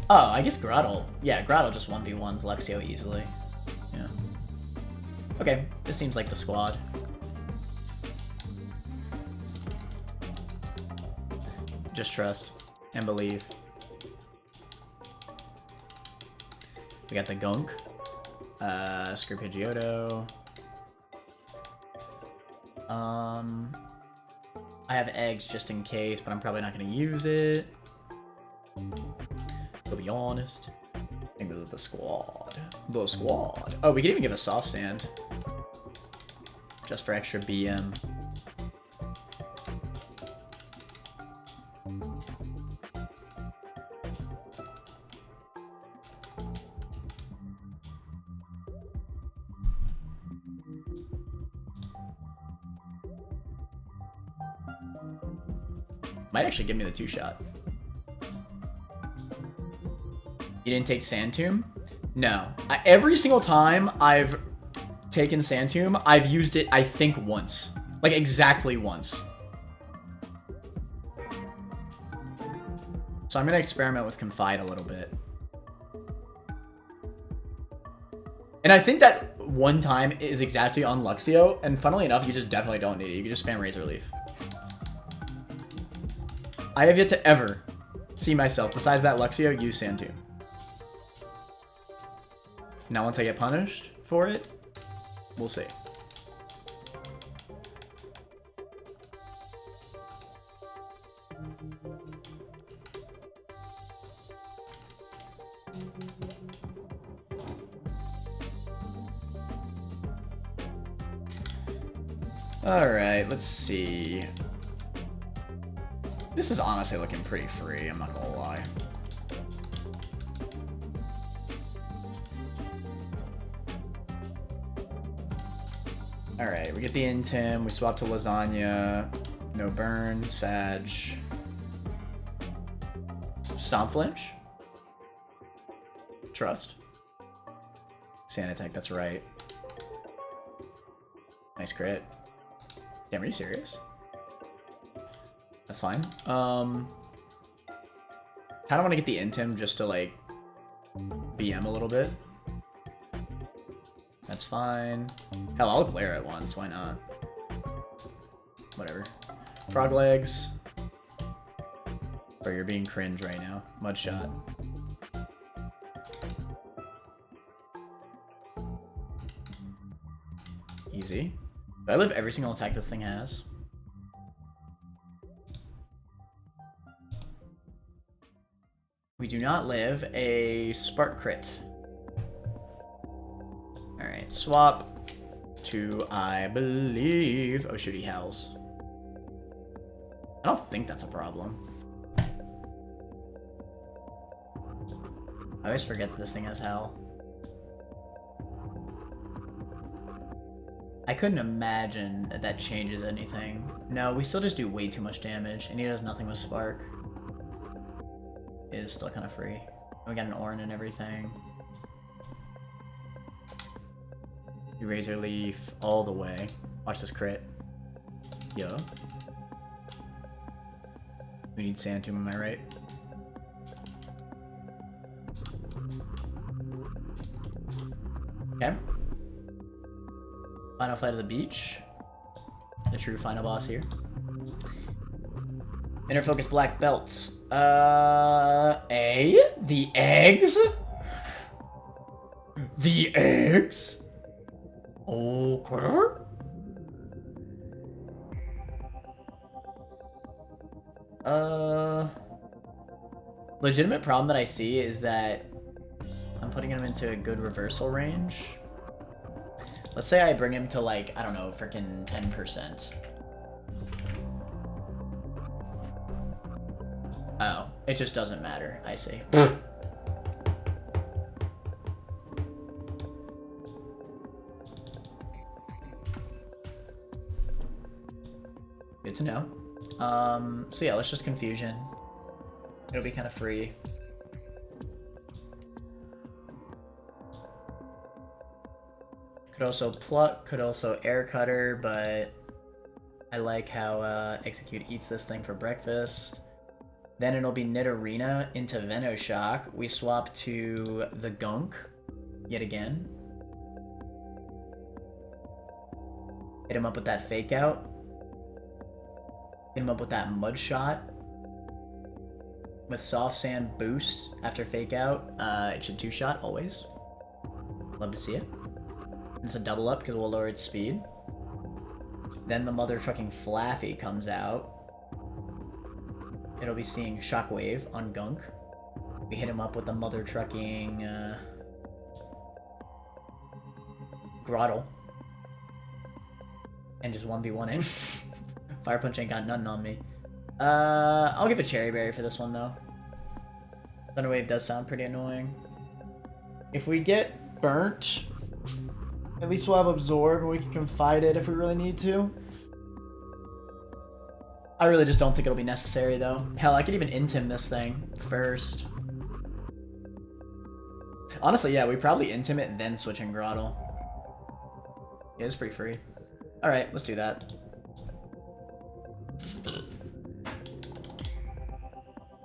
Oh, I guess Grottle. Yeah, Grottle just 1v1s Luxio easily. Yeah. Okay, this seems like the squad. Just trust and believe. We got the Gunk. Screw Pidgeotto. I have eggs just in case, but I'm probably not going to use it. To be honest. I think this is the squad. The squad. Oh, we could even give a soft sand. Just for extra BM. Might actually give me the 2-shot. You didn't take Sand Tomb? No. Every single time I've taken Sand Tomb, I've used it, I think, once. Like, exactly once. So I'm going to experiment with Confide a little bit. And I think that one time is exactly on Luxio, and funnily enough, you just definitely don't need it. You can just spam Razor Leaf. I have yet to ever see myself, besides that Luxio, use Sand Tomb. Now once I get punished for it, we'll see. Alright, let's see. This is honestly looking pretty free, I'm not gonna lie. Alright, we get the Intim, we swap to Lasagna, no burn, Sag. Stomp Flinch? Trust. Sand Attack, that's right. Nice crit. Damn, are you serious? That's fine. Kinda want to get the Intim just to, like, BM a little bit. That's fine. Hell, I'll glare at once. Why not? Whatever. Frog legs. Or you're being cringe right now. Mud shot. Easy. Do I live every single attack this thing has? We do not live a Spark Crit. Alright, swap to, I believe... Oh shoot, he howls. I don't think that's a problem. I always forget that this thing has howl. I couldn't imagine that that changes anything. No, we still just do way too much damage, and he does nothing with Spark. It is still kind of free. We got an Orin and everything. Razor Leaf all the way. Watch this crit. Yo. We need Sand Tomb, am I right? Okay. Final fight of the beach. The true final boss here. Inner focus black belts. A? The eggs? The eggs? Okay. Legitimate problem that I see is that I'm putting him into a good reversal range. Let's say I bring him to, like, I don't know, freaking 10%. Oh, it just doesn't matter. I see. Good to know. So yeah, let's just Confusion. It'll be kind of free. Could also Pluck, could also Air Cutter, but I like how Execute eats this thing for breakfast. Then it'll be Nidorina into Venoshock. We swap to the Gunk yet again. Hit him up with that Fake Out. Hit him up with that Mud Shot. With Soft Sand boost after Fake Out. It should 2-shot always. Love to see it. It's a double up because we'll lower its speed. Then the mother trucking Flaffy comes out. It'll be seeing Shockwave on Gunk. We hit him up with the mother trucking Grottle. And just 1v1ing. Fire Punch ain't got nothing on me. I'll give a Cherry Berry for this one though. Thunder Wave does sound pretty annoying. If we get burnt, at least we'll have Absorb and we can Confide it if we really need to. I really just don't think it'll be necessary though. Hell, I could even Intim this thing first. Honestly, yeah, we probably Intim it, then switch in Grottle. Yeah, it's pretty free. Alright, let's do that.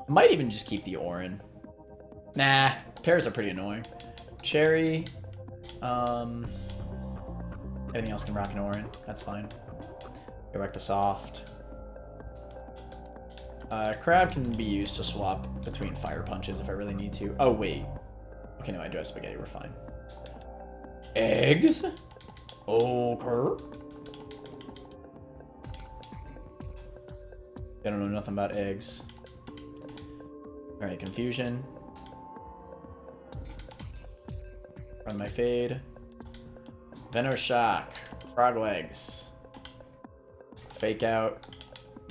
Might even just keep the Orin. Nah, pears are pretty annoying. Cherry. Anything else can rock an Orin. That's fine. Go back to soft. Crab can be used to swap between Fire Punches if I really need to. Oh, wait. Okay, no, I do have Spaghetti. We're fine. Eggs? Okay. I don't know nothing about eggs. Alright, Confusion. Run my Fade. Venoshock. Frog Legs. Fake Out.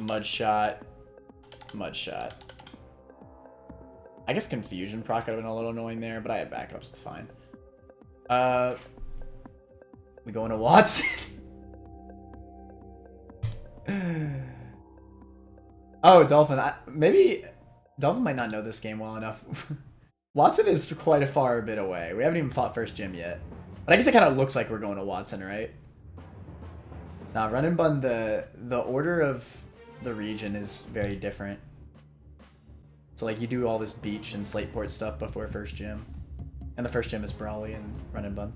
Mud Shot. Mud Shot. I guess Confusion proc could have been a little annoying there, but I had backups, it's fine. We going to Watson? Oh, Dolphin. Maybe Dolphin might not know this game well enough. Watson is quite a far bit away. We haven't even fought first gym yet. But I guess it kind of looks like we're going to Watson, right? Now, Run and Bun, the order of the region is very different. So like you do all this beach and Slateport stuff before first gym. And the first gym is Brawley and Run and Bun.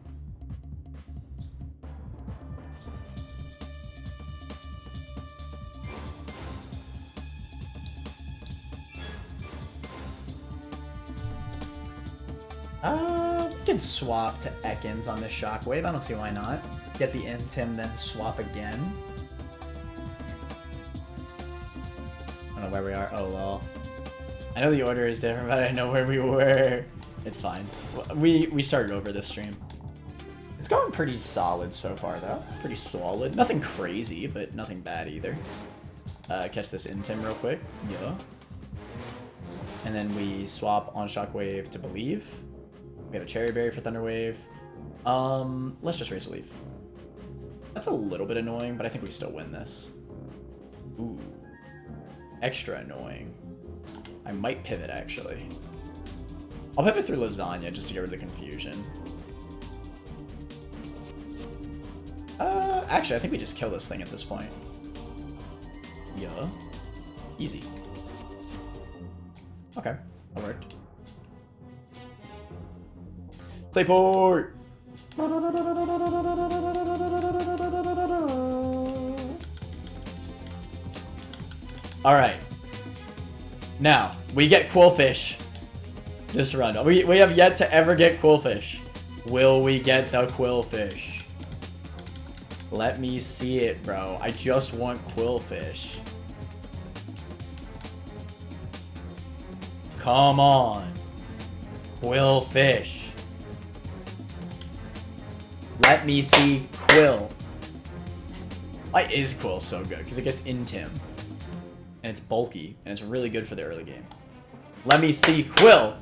We can swap to Ekans on this Shockwave. I don't see why not. Get the Intim, then swap again. I don't know where we are. Oh, lol. I know the order is different, but I know where we were. It's fine. We started over this stream. It's going pretty solid so far, though. Pretty solid. Nothing crazy, but nothing bad either. Catch this Intim real quick. Yeah. And then we swap on Shockwave to Believe. We have a Cherry Berry for Thunder Wave. Let's just Razor Leaf. That's a little bit annoying, but I think we still win this. Ooh. Extra annoying. I might pivot, actually. I'll pivot through Lasagna just to get rid of the confusion. Actually, I think we just kill this thing at this point. Yeah. Easy. Okay, that worked. Slateport! Alright. Now, we get Qwilfish this run. We have yet to ever get Qwilfish. Will we get the Qwilfish? Let me see it, bro. I just want Qwilfish. Come on. Qwilfish. Let me see Quill. Why is Quill so good? Because it gets Intim. And it's bulky. And it's really good for the early game. Let me see Quill.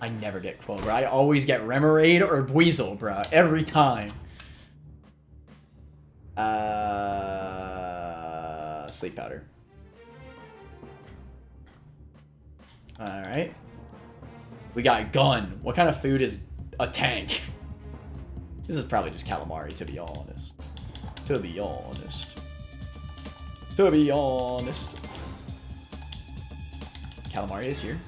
I never get Quill, bro. I always get Remoraid or Buizel, bro. Every time. Sleep Powder. Alright. We got Gun. What kind of food is a tank? This is probably just calamari, to be honest. To be honest. To be honest. Calamari is here.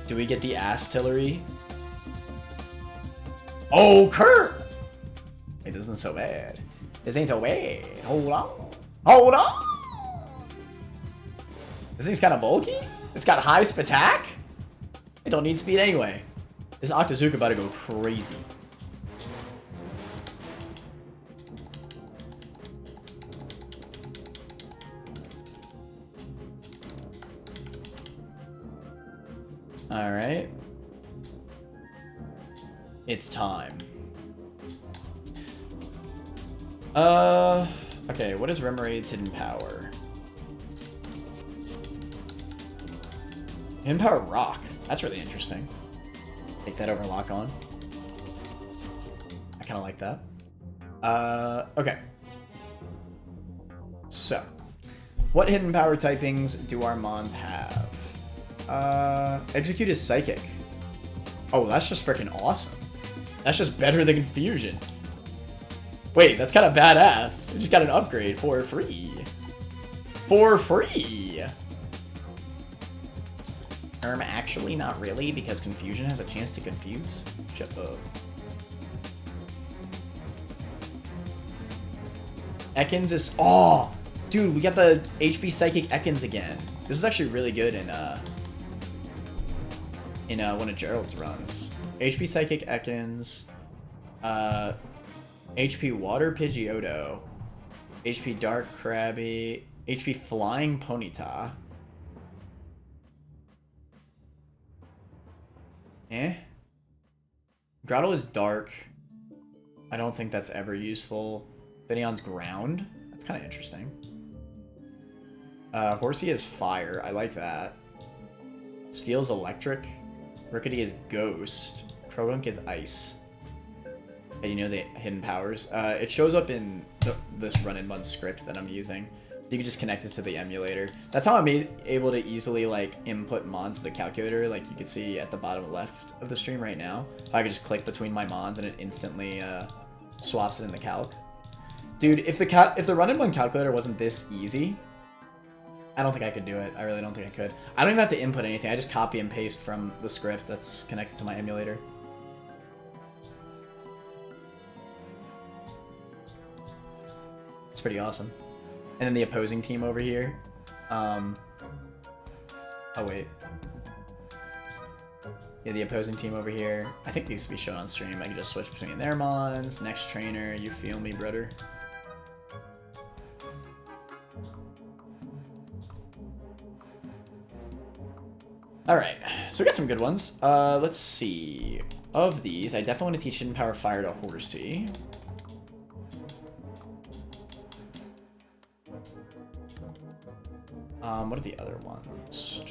Do we get the Astillery? Oh, Kerr! It isn't so bad. This ain't so bad. Hold on. Hold on! This thing's kind of bulky? It's got high attack? It don't need speed anyway. This Octazooka about to go crazy. Alright. It's time. Okay, what is Remoraid's hidden power? Hidden power Rock. That's really interesting. Take that over Lock On. I kind of like that. Okay. So, what hidden power typings do our Mons have? Execute is Psychic. Oh, that's just freaking awesome. That's just better than Confusion. Wait, that's kind of badass. We just got an upgrade for free. For free! Actually, not really, because Confusion has a chance to confuse. Shut up. Ekans is... Oh! Dude, we got the HP Psychic Ekans again. This is actually really good in one of Gerald's runs. HP Psychic Ekans, HP Water Pidgeotto, HP Dark Krabby, HP Flying Ponyta. Grotto is Dark. I don't think that's ever useful. Finneon's Ground. That's kind of interesting. Horsey is Fire. I like that. Spheel's Electric. Rickety is Ghost. Croagunk is Ice. And you know the hidden powers? It shows up in this Run and Bun script that I'm using. You can just connect it to the emulator. That's how I'm able to easily like input mons to the calculator. Like you can see at the bottom left of the stream right now, I can just click between my mons and it instantly swaps it in the calc. Dude, if the run-and-run calculator wasn't this easy, I don't think I could do it. I really don't think I could. I don't even have to input anything. I just copy and paste from the script that's connected to my emulator. It's pretty awesome. And then the opposing team over here. Oh, wait. Yeah, the opposing team over here. I think these to be shown on stream. I can just switch between their mons. Next trainer. You feel me, brother? Alright. So we got some good ones. Let's see. Of these, I definitely want to teach Hidden Power Fire to Horsey. What are the other ones?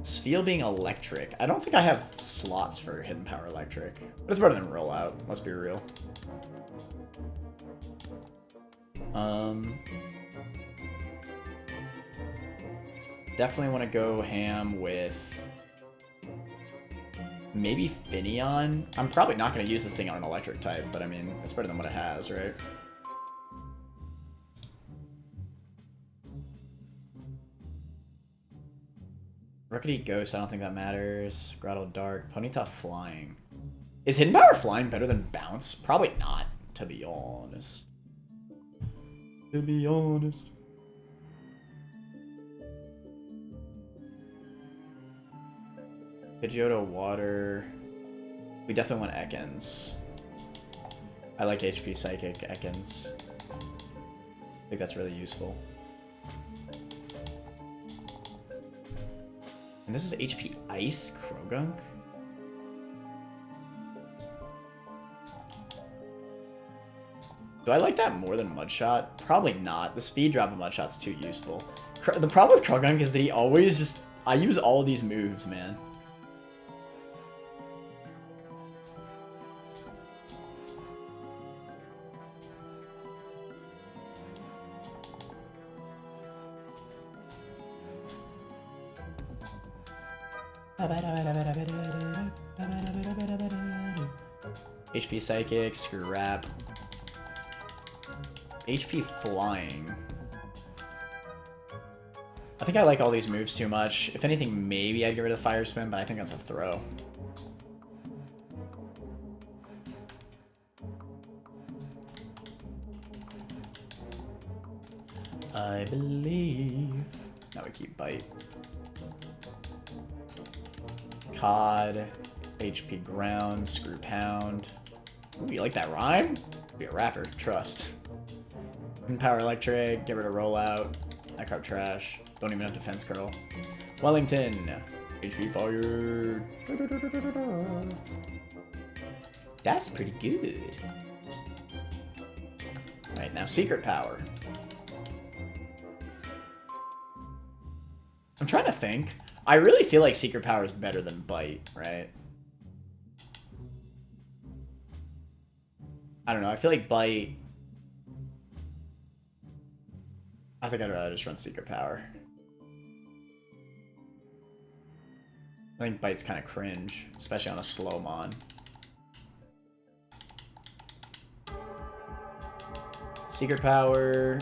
Steel being electric. I don't think I have slots for Hidden Power Electric. But it's better than Rollout, let's be real. Definitely want to go ham with maybe Finneon. I'm probably not going to use this thing on an electric type, but I mean, it's better than what it has, right? Rookity Ghost, I don't think that matters. Grotto Dark. Ponyta Flying. Is Hidden Power Flying better than Bounce? Probably not, to be honest. To be honest. Pidgeotto Water. We definitely want Ekans. I like HP Psychic Ekans. I think that's really useful. And this is HP Ice Krogunk? Do I like that more than Mudshot? Probably not. The speed drop of Mudshot's too useful. The problem with Krogunk is that he always just... I use all these moves, man. HP Psychic, Screw Wrap. HP Flying. I think I like all these moves too much. If anything, maybe I'd get rid of Fire Spin, but I think that's a throw. I believe. Now we keep Bite. Cod, HP Ground, Screw Pound. Ooh, you like that rhyme? Be a rapper, trust. Power Electric, get rid of Rollout. Nightcrop Trash. Don't even have Defense Curl. Wellington, HP Fired. That's pretty good. Alright, now Secret Power. I'm trying to think. I really feel like Secret Power is better than Bite, right? I don't know. I feel like Bite... I think I'd rather just run Secret Power. I think Bite's kind of cringe, especially on a slow mon. Secret Power...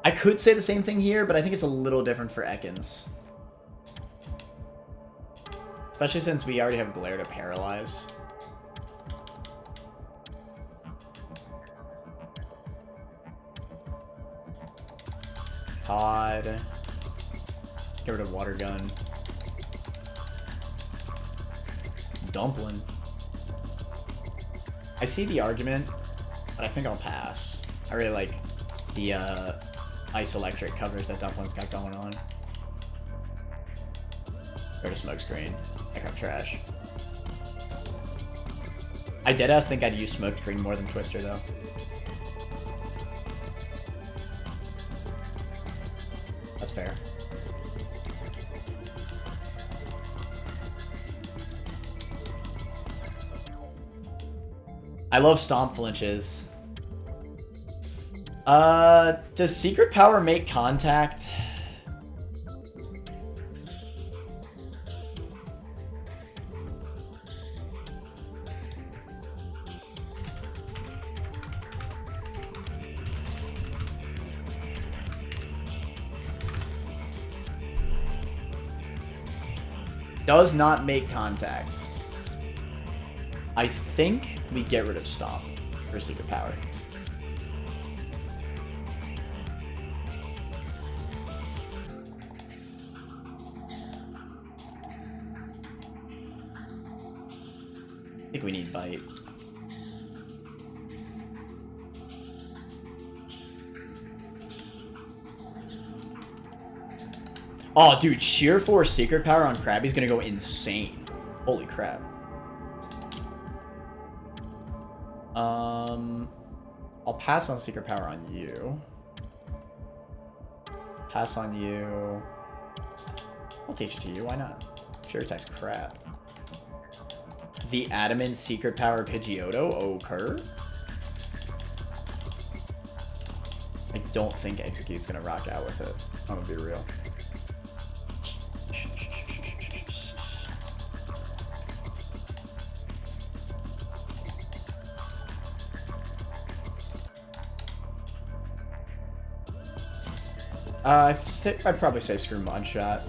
I could say the same thing here, but I think it's a little different for Ekans. Especially since we already have Glare to Paralyze. Cod. Get rid of Water Gun. Dumpling. I see the argument, but I think I'll pass. I really like the Ice Electric coverage that Dumpling's got going on. Rid of Smokescreen. Nightcrop Trash. I deadass think I'd use Smokescreen more than Twister, though. That's fair. I love Stomp Flinches. Does Secret Power make contact? Does not make contact. I think we get rid of Stomp for Secret Power. I think we need Bite. Oh, dude, Sheer Force Secret Power on Krabby's gonna go insane. Holy crap. I'll pass on Secret Power on you. Pass on you. I'll teach it to you, why not? Sure attack's crap. The Adamant Secret Power Pidgeotto, occur. I don't think Execute's gonna rock out with it. I'm gonna be real. I'd probably say screw Mud Shot.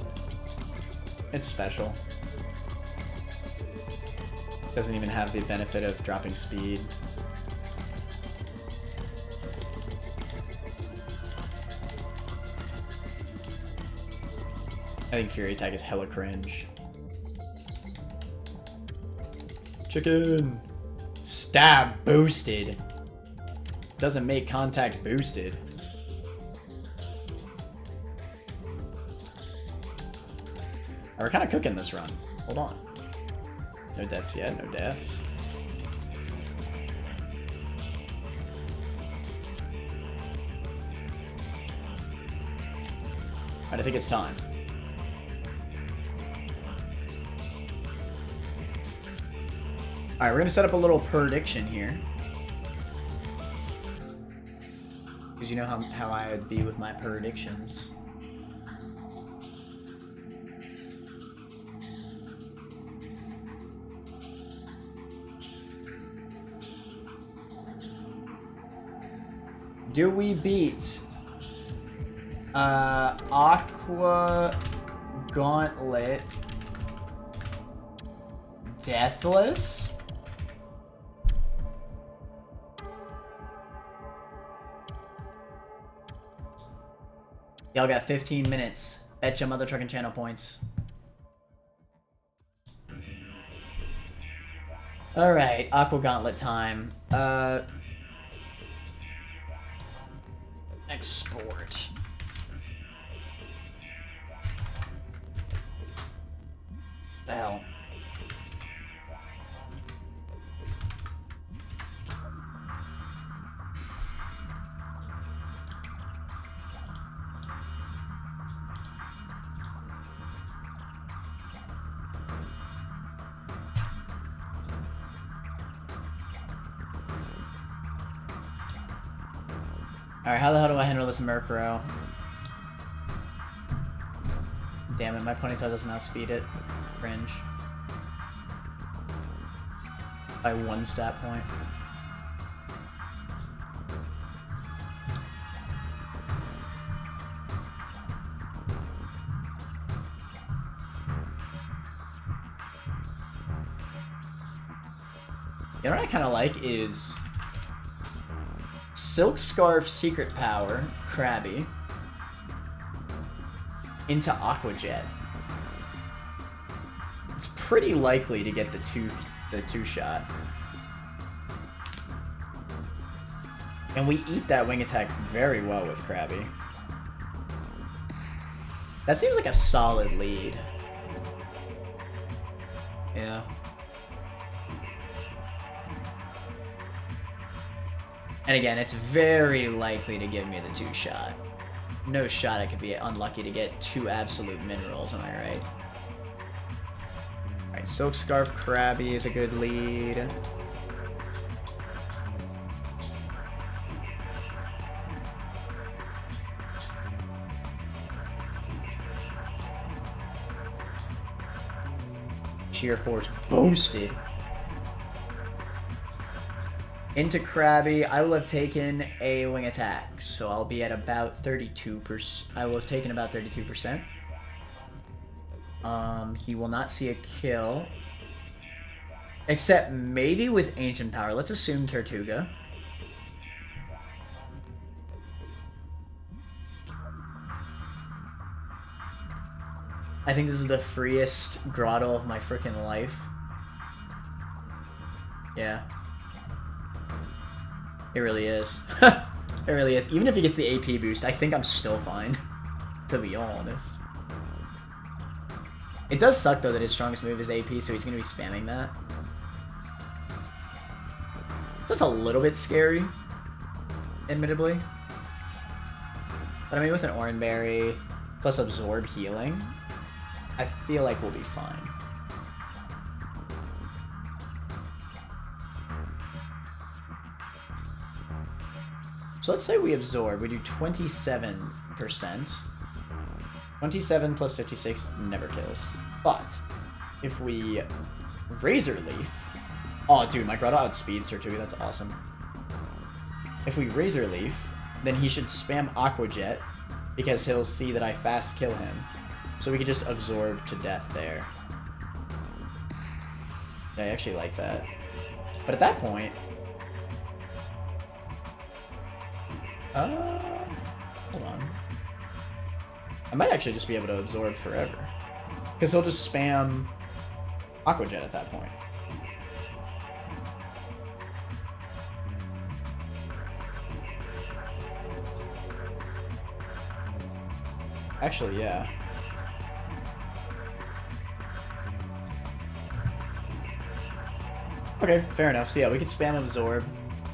It's special. Doesn't even have the benefit of dropping speed. I think Fury Attack is hella cringe. Chicken! Stab boosted. Doesn't make contact boosted. We're kind of cooking this run. Hold on. No deaths yet, no deaths. Alright, I think it's time. Alright, we're gonna set up a little prediction here. Because you know how I'd be with my predictions. Do we beat Aqua Gauntlet Deathless? Y'all got 15 minutes. Bet your mother trucking channel points. Alright, Aqua Gauntlet time. Export. The hell. Alright, how the hell do I handle this Murkrow? Damn it, my Ponytail doesn't outspeed it. Cringe. By 1 stat point. You know what I kind of like is Silk Scarf Secret Power, Krabby, into Aqua Jet. It's pretty likely to get the two shot. And we eat that Wing Attack very well with Krabby. That seems like a solid lead. Yeah. And again, it's very likely to give me the 2-shot. No shot I could be unlucky to get 2 absolute minerals, am I right? Alright, Silk Scarf Krabby is a good lead. Sheer Force boosted. Into Krabby, I will have taken a wing attack, so I'll be at about 32%. I will have taken about 32%. He will not see a kill. Except maybe with Ancient Power. Let's assume Tortuga. I think this is the freest grotto of my freaking life. Yeah. It really is. It really is. Even if he gets the AP boost, I think I'm still fine. To be honest. It does suck though that his strongest move is AP, so he's going to be spamming that. So it's a little bit scary, admittedly. But I mean, with an Oran Berry plus Absorb Healing, I feel like we'll be fine. So let's say we absorb. We do 27%. 27 plus 56 never kills. But if we Razor Leaf... Oh, dude, my Grotto outspeeds Tortuga. That's awesome. If we Razor Leaf, then he should spam Aqua Jet because he'll see that I fast kill him. So we could just absorb to death there. Yeah, I actually like that. But at that point... hold on. I might actually just be able to absorb forever. Because he'll just spam Aqua Jet at that point. Actually, yeah. Okay, fair enough. So yeah, we could spam Absorb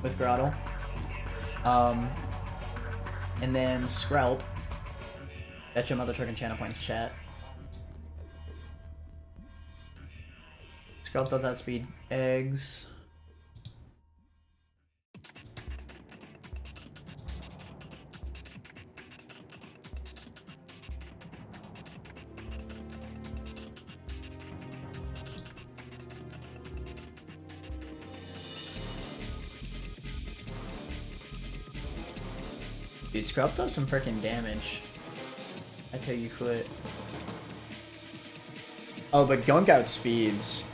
with Grottle. And then Skrelp. Bet your mother trucking channel points, chat. Skrelp does outspeed eggs. Dude, Skrelp does some freaking damage. I tell you quit. Oh, but Gunk outspeeds.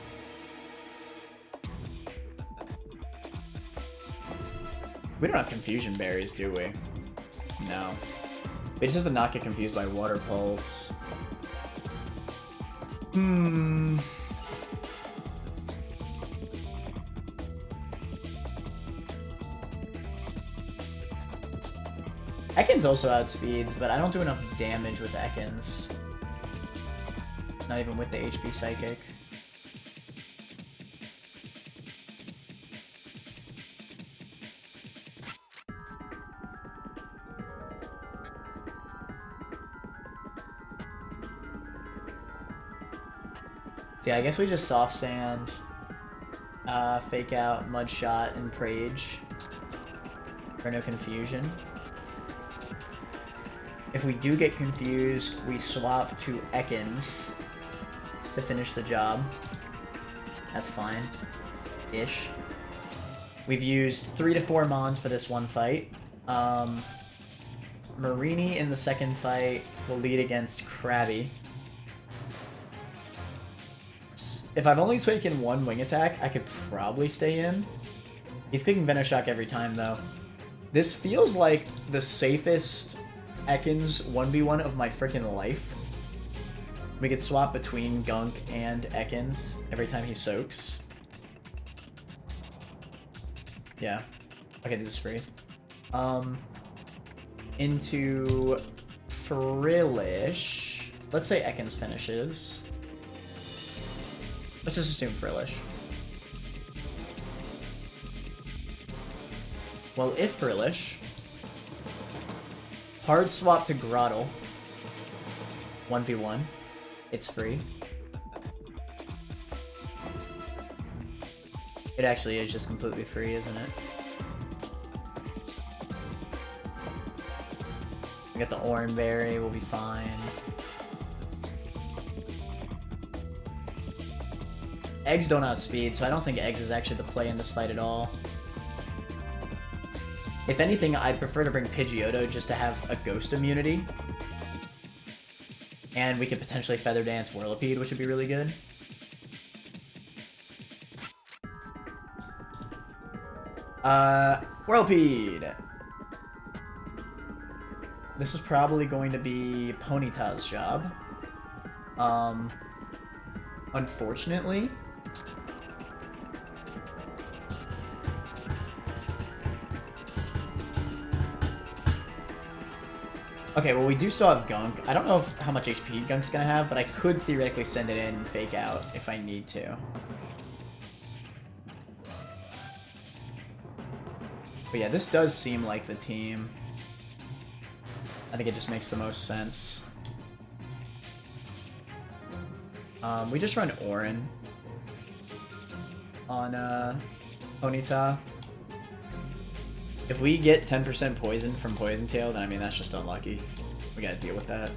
We don't have Confusion Berries, do we? No. It just has to not get confused by Water Pulse. Ekans also outspeeds, but I don't do enough damage with Ekans. Not even with the HP Psychic. So yeah, I guess we just Soft Sand, Fake Out, Mud Shot, and Prage for no confusion. If we do get confused, we swap to Ekans to finish the job. That's fine. Ish. We've used 3 to 4 Mons for this one fight. Marini in the second fight will lead against Krabby. If I've only taken one wing attack, I could probably stay in. He's clicking Venoshock every time, though. This feels like the safest Ekans 1v1 of my freaking life. We could swap between Gunk and Ekans every time he soaks. Yeah. Okay, this is free. Into Frillish. Let's say Ekans finishes. Let's just assume Frillish. Well, if Frillish, hard swap to Grottle. 1v1. It's free. It actually is just completely free, isn't it? We got the Oran Berry, we'll be fine. Eggs don't outspeed, so I don't think Eggs is actually the play in this fight at all. If anything, I'd prefer to bring Pidgeotto just to have a Ghost immunity. And we could potentially Feather Dance Whirlipede, which would be really good. Whirlipede! This is probably going to be Ponyta's job. Unfortunately. Okay, well, we do still have Gunk. I don't know how much HP Gunk's gonna have, but I could theoretically send it in and fake out if I need to. But yeah, this does seem like the team. I think it just makes the most sense. We just run Orin on Ponyta. If we get 10% poison from Poison Tail, then I mean that's just unlucky. We gotta deal with that.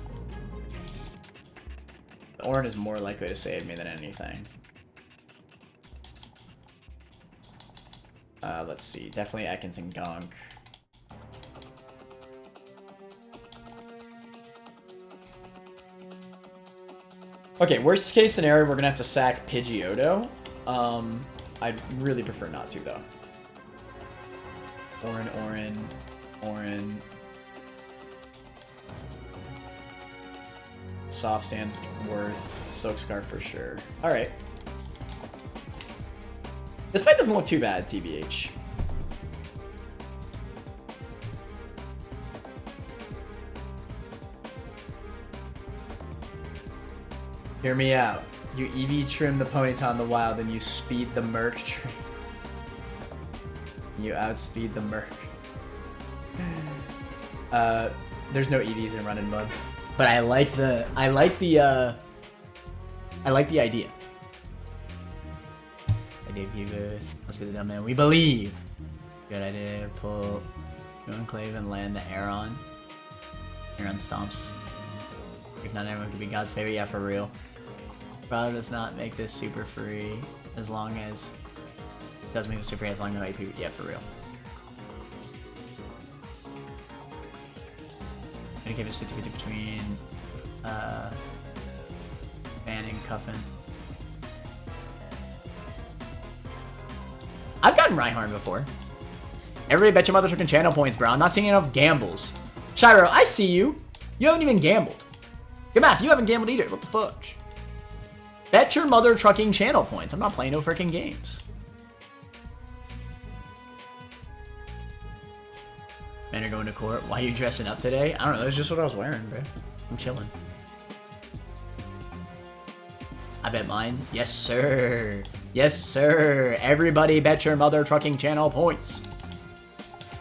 Orin is more likely to save me than anything. Let's see. Definitely Ekans and Gunk. Okay, worst case scenario, we're gonna have to sack Pidgeotto. I'd really prefer not to, though. Orin. Soft Sand's worth. Silk Scarf for sure. Alright. This fight doesn't look too bad, TBH. Hear me out. You EV trim the Ponyta in the wild and you speed the Merc trim. You outspeed the Merc. There's no EVs in Run and Mud, but I like the idea. I gave you guys. Let's get it done, man. We believe. Good idea. Pull Enclave and land the Aeron. Aeron stomps. If not, everyone could be God's favorite. Yeah, for real. Probably does not make this super free as long as it does make the super free as long as no AP. Yeah, for real. I'm gonna give us 50-50 between Van and Cuffin. I've gotten Rhyhorn before. Everybody bet your mother trucking channel points, bro. I'm not seeing enough gambles. Shiro, I see you. You haven't even gambled. Good math, you haven't gambled either. What the fudge? Bet your mother trucking channel points. I'm not playing no freaking games. Men are going to court. Why are you dressing up today? I don't know. That's just what I was wearing, bro. I'm chilling. I bet mine. Yes, sir. Yes, sir. Everybody bet your mother trucking channel points.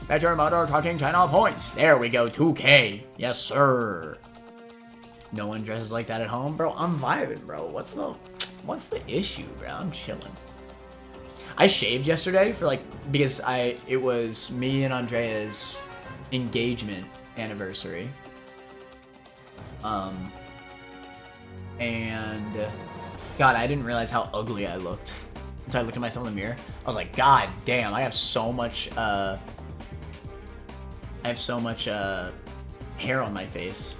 Bet your mother trucking channel points. There we go. 2K. Yes, sir. No one dresses like that at home, bro. I'm vibing, bro. What's the issue, bro? I'm chilling. I shaved yesterday for because it was me and Andrea's engagement anniversary. And God, I didn't realize how ugly I looked until I looked at myself in the mirror. I was like, God damn, I have so much hair on my face.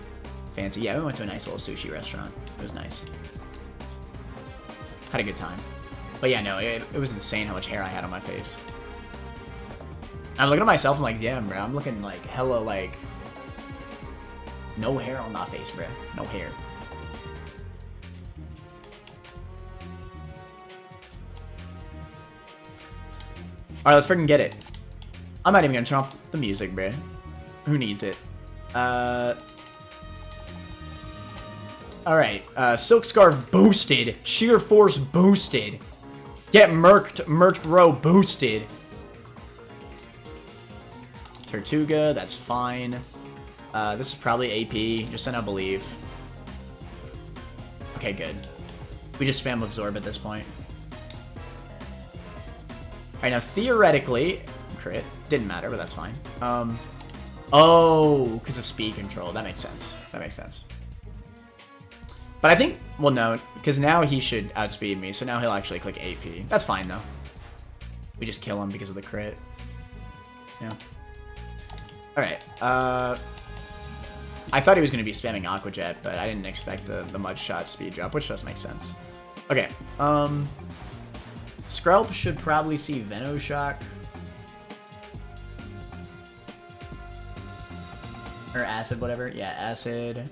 Fancy. Yeah, we went to a nice little sushi restaurant. It was nice. Had a good time. But yeah, no, it was insane how much hair I had on my face. I'm looking at myself, I'm like, damn, bro, I'm looking like hella no hair on my face, bro. No hair. Alright, let's freaking get it. I'm not even gonna turn off the music, bro. Who needs it? Alright, Silk Scarf boosted. Sheer Force boosted. Get Merked Row boosted. Tortuga, that's fine. This is probably AP. Just send out Believe. Okay, good. We just spam Absorb at this point. Alright, now theoretically... Crit. Didn't matter, but that's fine. Oh, because of speed control. That makes sense. That makes sense. But I think Well, no, because now he should outspeed me, so now he'll actually click AP. That's fine, though. We just kill him because of the crit. Yeah. Alright, I thought he was going to be spamming Aqua Jet, but I didn't expect the Mud Shot speed drop, which does make sense. Okay, Skrelp should probably see Venoshock. Or Acid, whatever. Yeah, Acid.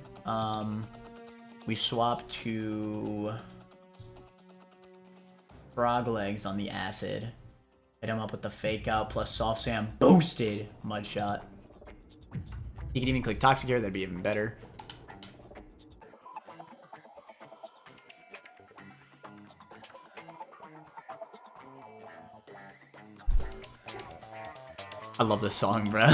We swap to Frog Legs on the Acid. Hit him up with the Fake Out plus Soft Sand boosted Mud Shot. You could even click Toxic here, that'd be even better. I love this song, bro.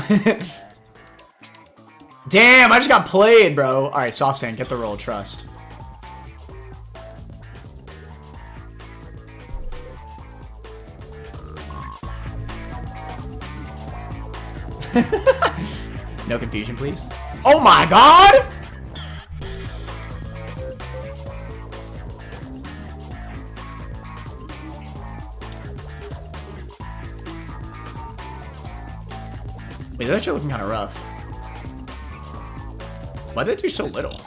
Damn, I just got played, bro. Alright, Soft Sand, get the roll, trust. No confusion, please. Oh my god! Wait, that's actually looking kind of rough. Why did they do so little?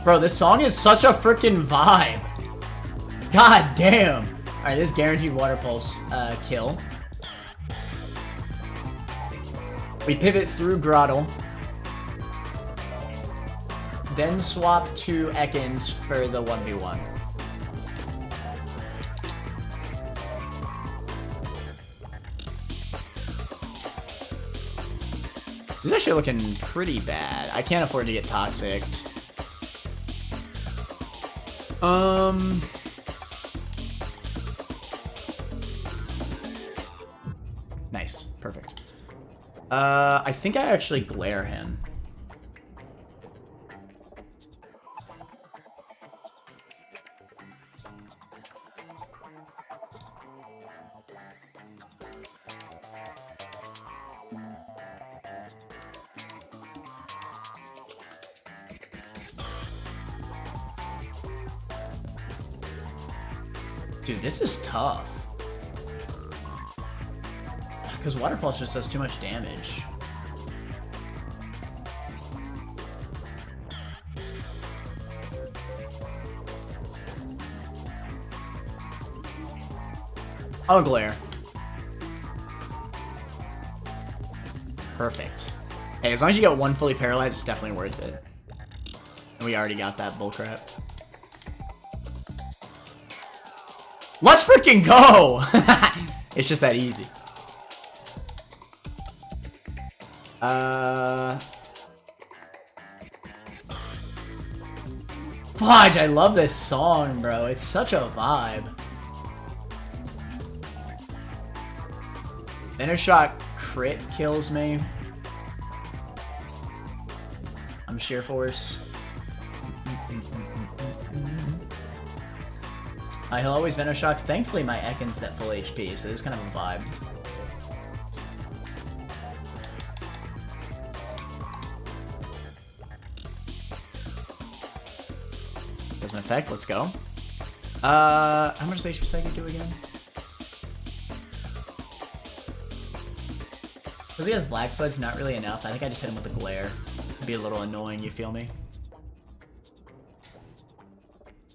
Bro, this song is such a freaking vibe. God damn. Alright, this guaranteed Water Pulse kill. We pivot through Grottle. Then swap to Ekans for the 1v1. This is actually looking pretty bad. I can't afford to get Toxic. Nice. Perfect. I think I actually glare him. Dude, this is tough. Because Water Pulse just does too much damage. I'll glare. Perfect. Hey, as long as you get one fully paralyzed, it's definitely worth it. And we already got that bullcrap. Let's freaking go! It's just that easy. Fudge, I love this song, bro. It's such a vibe. Venoshock crit kills me. I'm Sheer Force. He'll always Venoshock. Thankfully, my Ekans at full HP, so this is kind of a vibe. Doesn't affect. Let's go. How much does HP Psychic do again? Because he has Black Sludge, not really enough. I think I just hit him with the glare. It'd be a little annoying, you feel me?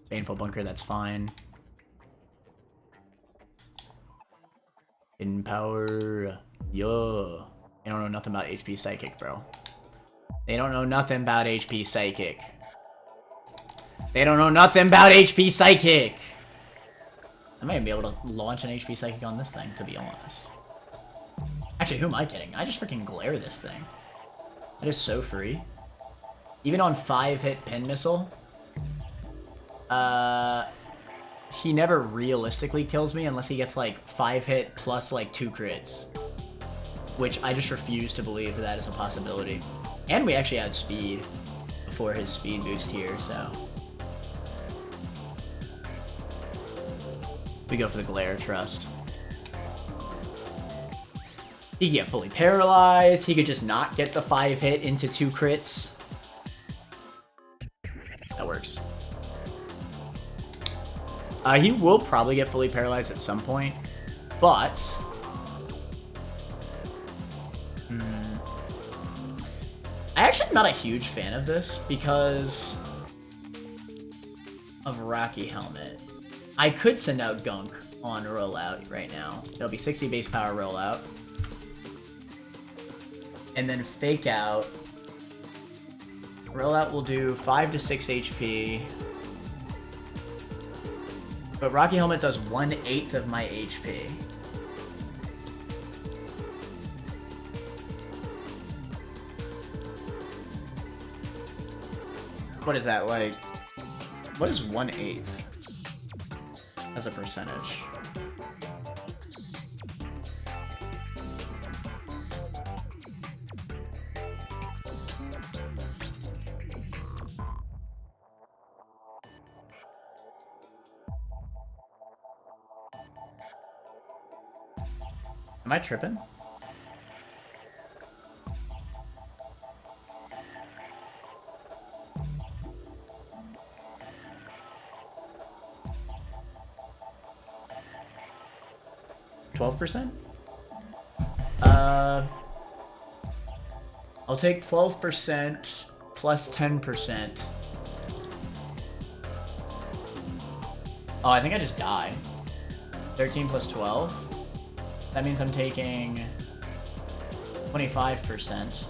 Baneful Bunker, that's fine. Hidden Power. Yo. They don't know nothing about HP Psychic, bro. They don't know nothing about HP Psychic. They don't know nothing about HP Psychic. I might even be able to launch an HP Psychic on this thing, to be honest. Actually, who am I kidding? I just freaking glare this thing. It is so free. Even on 5-hit Pin Missile, he never realistically kills me unless he gets like 5-hit plus like 2 crits. which I just refuse to believe that is a possibility. And we actually had speed before his speed boost here, so. We go for the Glare Trust. He could get fully paralyzed. He could just not get the 5-hit into 2 crits. That works. He will probably get fully paralyzed at some point, but... I actually am not a huge fan of this because of Rocky Helmet. I could send out Gunk on rollout right now. It'll be 60 base power rollout. And then Fake Out. Rollout will do 5 to 6 HP. But Rocky Helmet does 1/8 of my HP. What is that, like... What is 1/8 as a percentage? Am I tripping? %? I'll take 12% plus 10%. Oh, I think I just die. 13 plus 12. That means I'm taking 25%.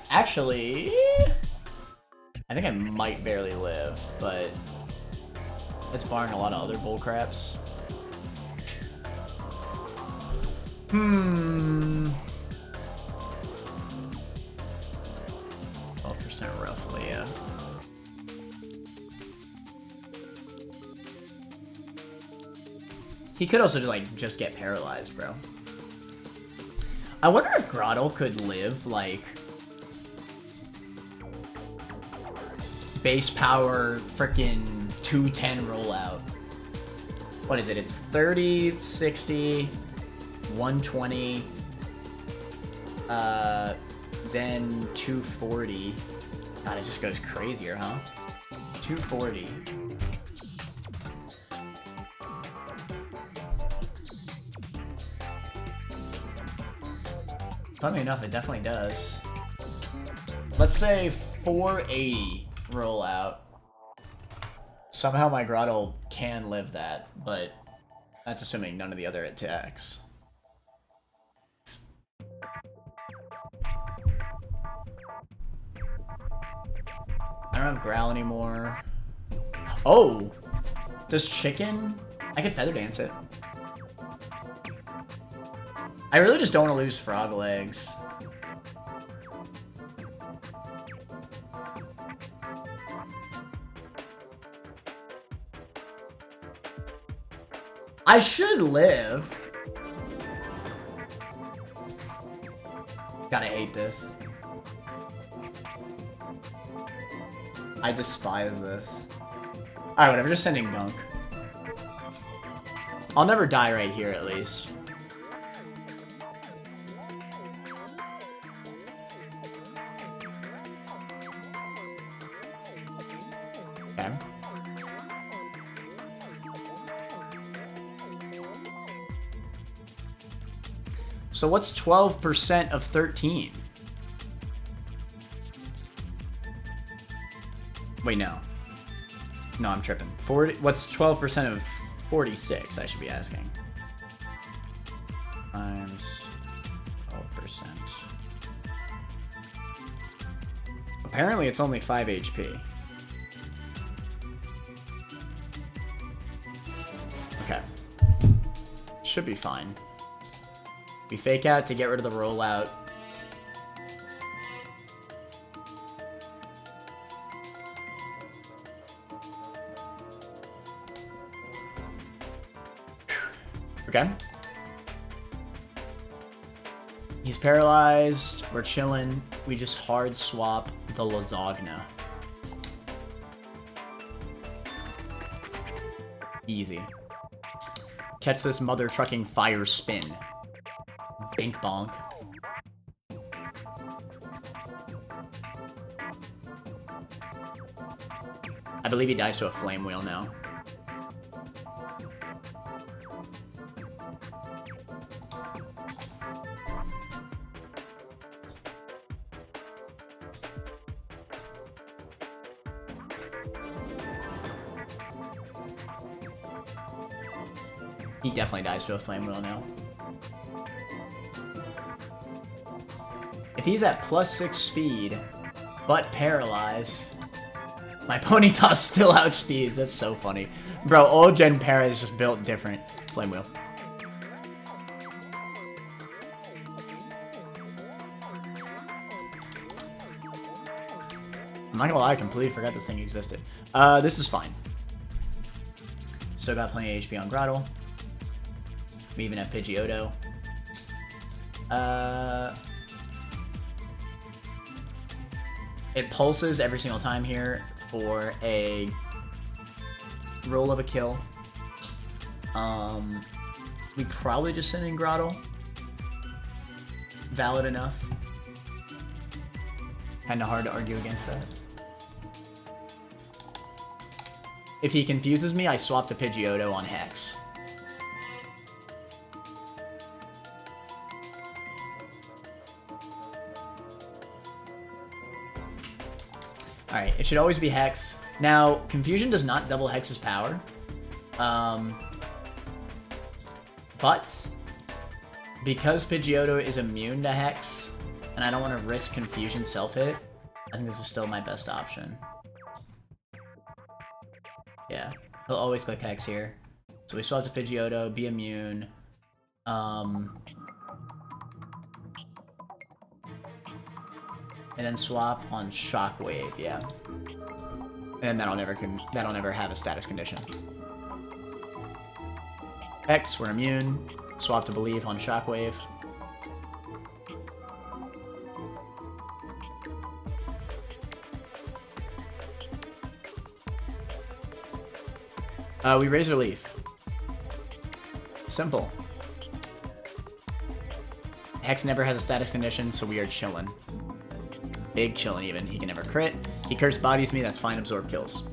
Actually, I think I might barely live, but it's barring a lot of other bullcraps. 12% roughly, yeah. He could also just get paralyzed, bro. I wonder if Grottle could live, like, base power frickin' 210 rollout. What is it? It's 30, 60, 120, then 240. God, it just goes crazier, huh? 240. Funny enough, it definitely does. Let's say 480 rollout. Somehow my Grottle can live that, but that's assuming none of the other attacks. I don't have Growl anymore. Oh! Does Chicken? I could Feather Dance it. I really just don't want to lose Frog Legs. I should live. God, I hate this. I despise this. Alright, whatever, just sending Gunk. I'll never die right here, at least. Okay. So what's 12% of 13? Wait, no. No, I'm tripping. 40. What's 12% of 46? I should be asking. Times 12%. Apparently, it's only 5 HP. Okay. Should be fine. We Fake Out to get rid of the rollout. Okay. He's paralyzed. We're chilling. We just hard swap the Lasagna. Easy. Catch this mother trucking fire spin. Bink bonk. I believe he dies to a flame wheel now. He definitely dies to a flame wheel now. If he's at +6 speed, but paralyzed, my Ponyta still outspeeds. That's so funny. Bro, old gen para is just built different. Flame wheel. I'm not gonna lie, I completely forgot this thing existed. This is fine. Still got plenty of HP on Grottle. We even have Pidgeotto. It pulses every single time here for a roll of a kill. We probably just send in Grottle. Valid enough. Kinda hard to argue against that. If he confuses me, I swap to Pidgeotto on Hex. Alright, it should always be Hex. Now, Confusion does not double Hex's power. But, because Pidgeotto is immune to Hex, and I don't want to risk Confusion self-hit, I think this is still my best option. Yeah, he'll always click Hex here. So we swap to Pidgeotto, be immune. And then swap on Shockwave, yeah. And that'll never have a status condition. X, we're immune. Swap to Believe on Shockwave. We Razor Leaf. Simple. Hex never has a status condition, so we are chillin'. Big chillin' even. He can never crit. He Curse Bodies me, that's fine. Absorb kills.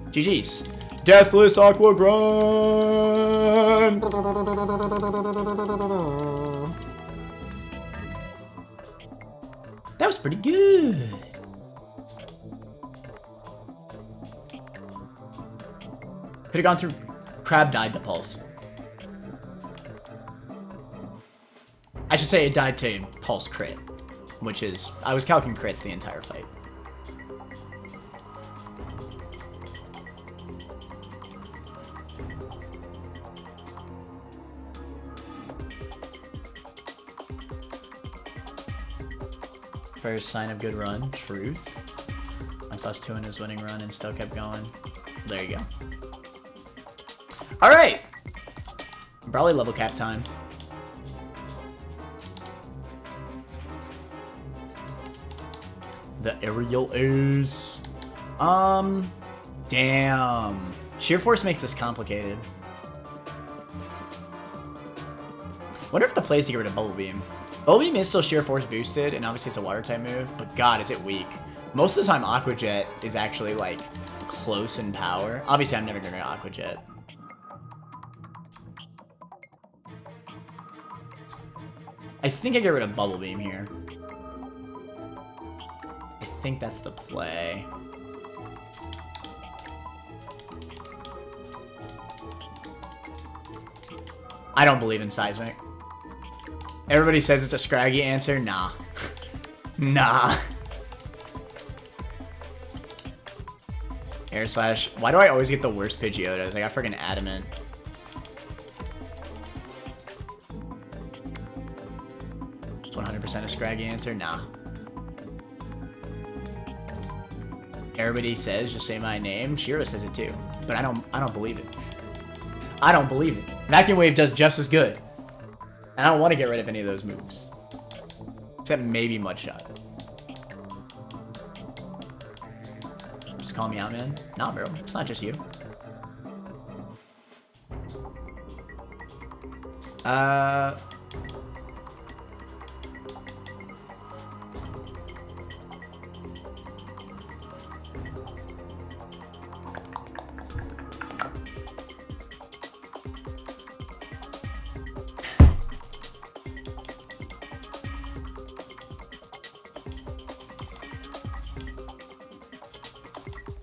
GG's. Deathless Aqua Grunt! That was pretty good. Could have gone through. Crab died to Pulse. I should say it died to Pulse crit, which is, I was calculating crits the entire fight. First sign of good run, truth. I saw 2 in his winning run and still kept going. There you go. Alright! Probably level cap time. The aerial ace. Damn. Sheer Force makes this complicated. Wonder if the play is to get rid of Bubble Beam. Bubble Beam is still Sheer Force boosted, and obviously it's a water type move, but god, is it weak. Most of the time, Aqua Jet is actually, like, close in power. Obviously, I'm never gonna go Aqua Jet. I think I get rid of Bubble Beam here. I think that's the play. I don't believe in Seismic. Everybody says it's a Scraggy answer. Nah. Nah. Air Slash. Why do I always get the worst Pidgeotos? I got freaking Adamant. It's 100% a Scraggy answer? Nah. Everybody says, just say my name. Shiro says it too. But I don't believe it. I don't believe it. Vacuum Wave does just as good. And I don't want to get rid of any of those moves. Except maybe Mudshot. Just call me out, man. Nah, bro. It's not just you.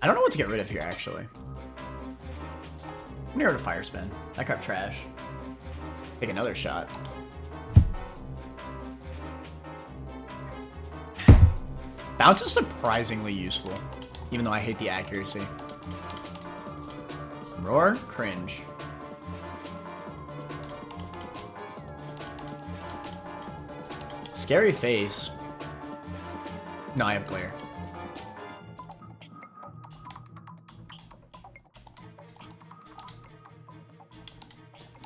I don't know what to get rid of here, actually. I'm near to Fire Spin. That card trash. Take another shot. Bounce is surprisingly useful, even though I hate the accuracy. Roar, cringe. Scary Face. No, I have Glare.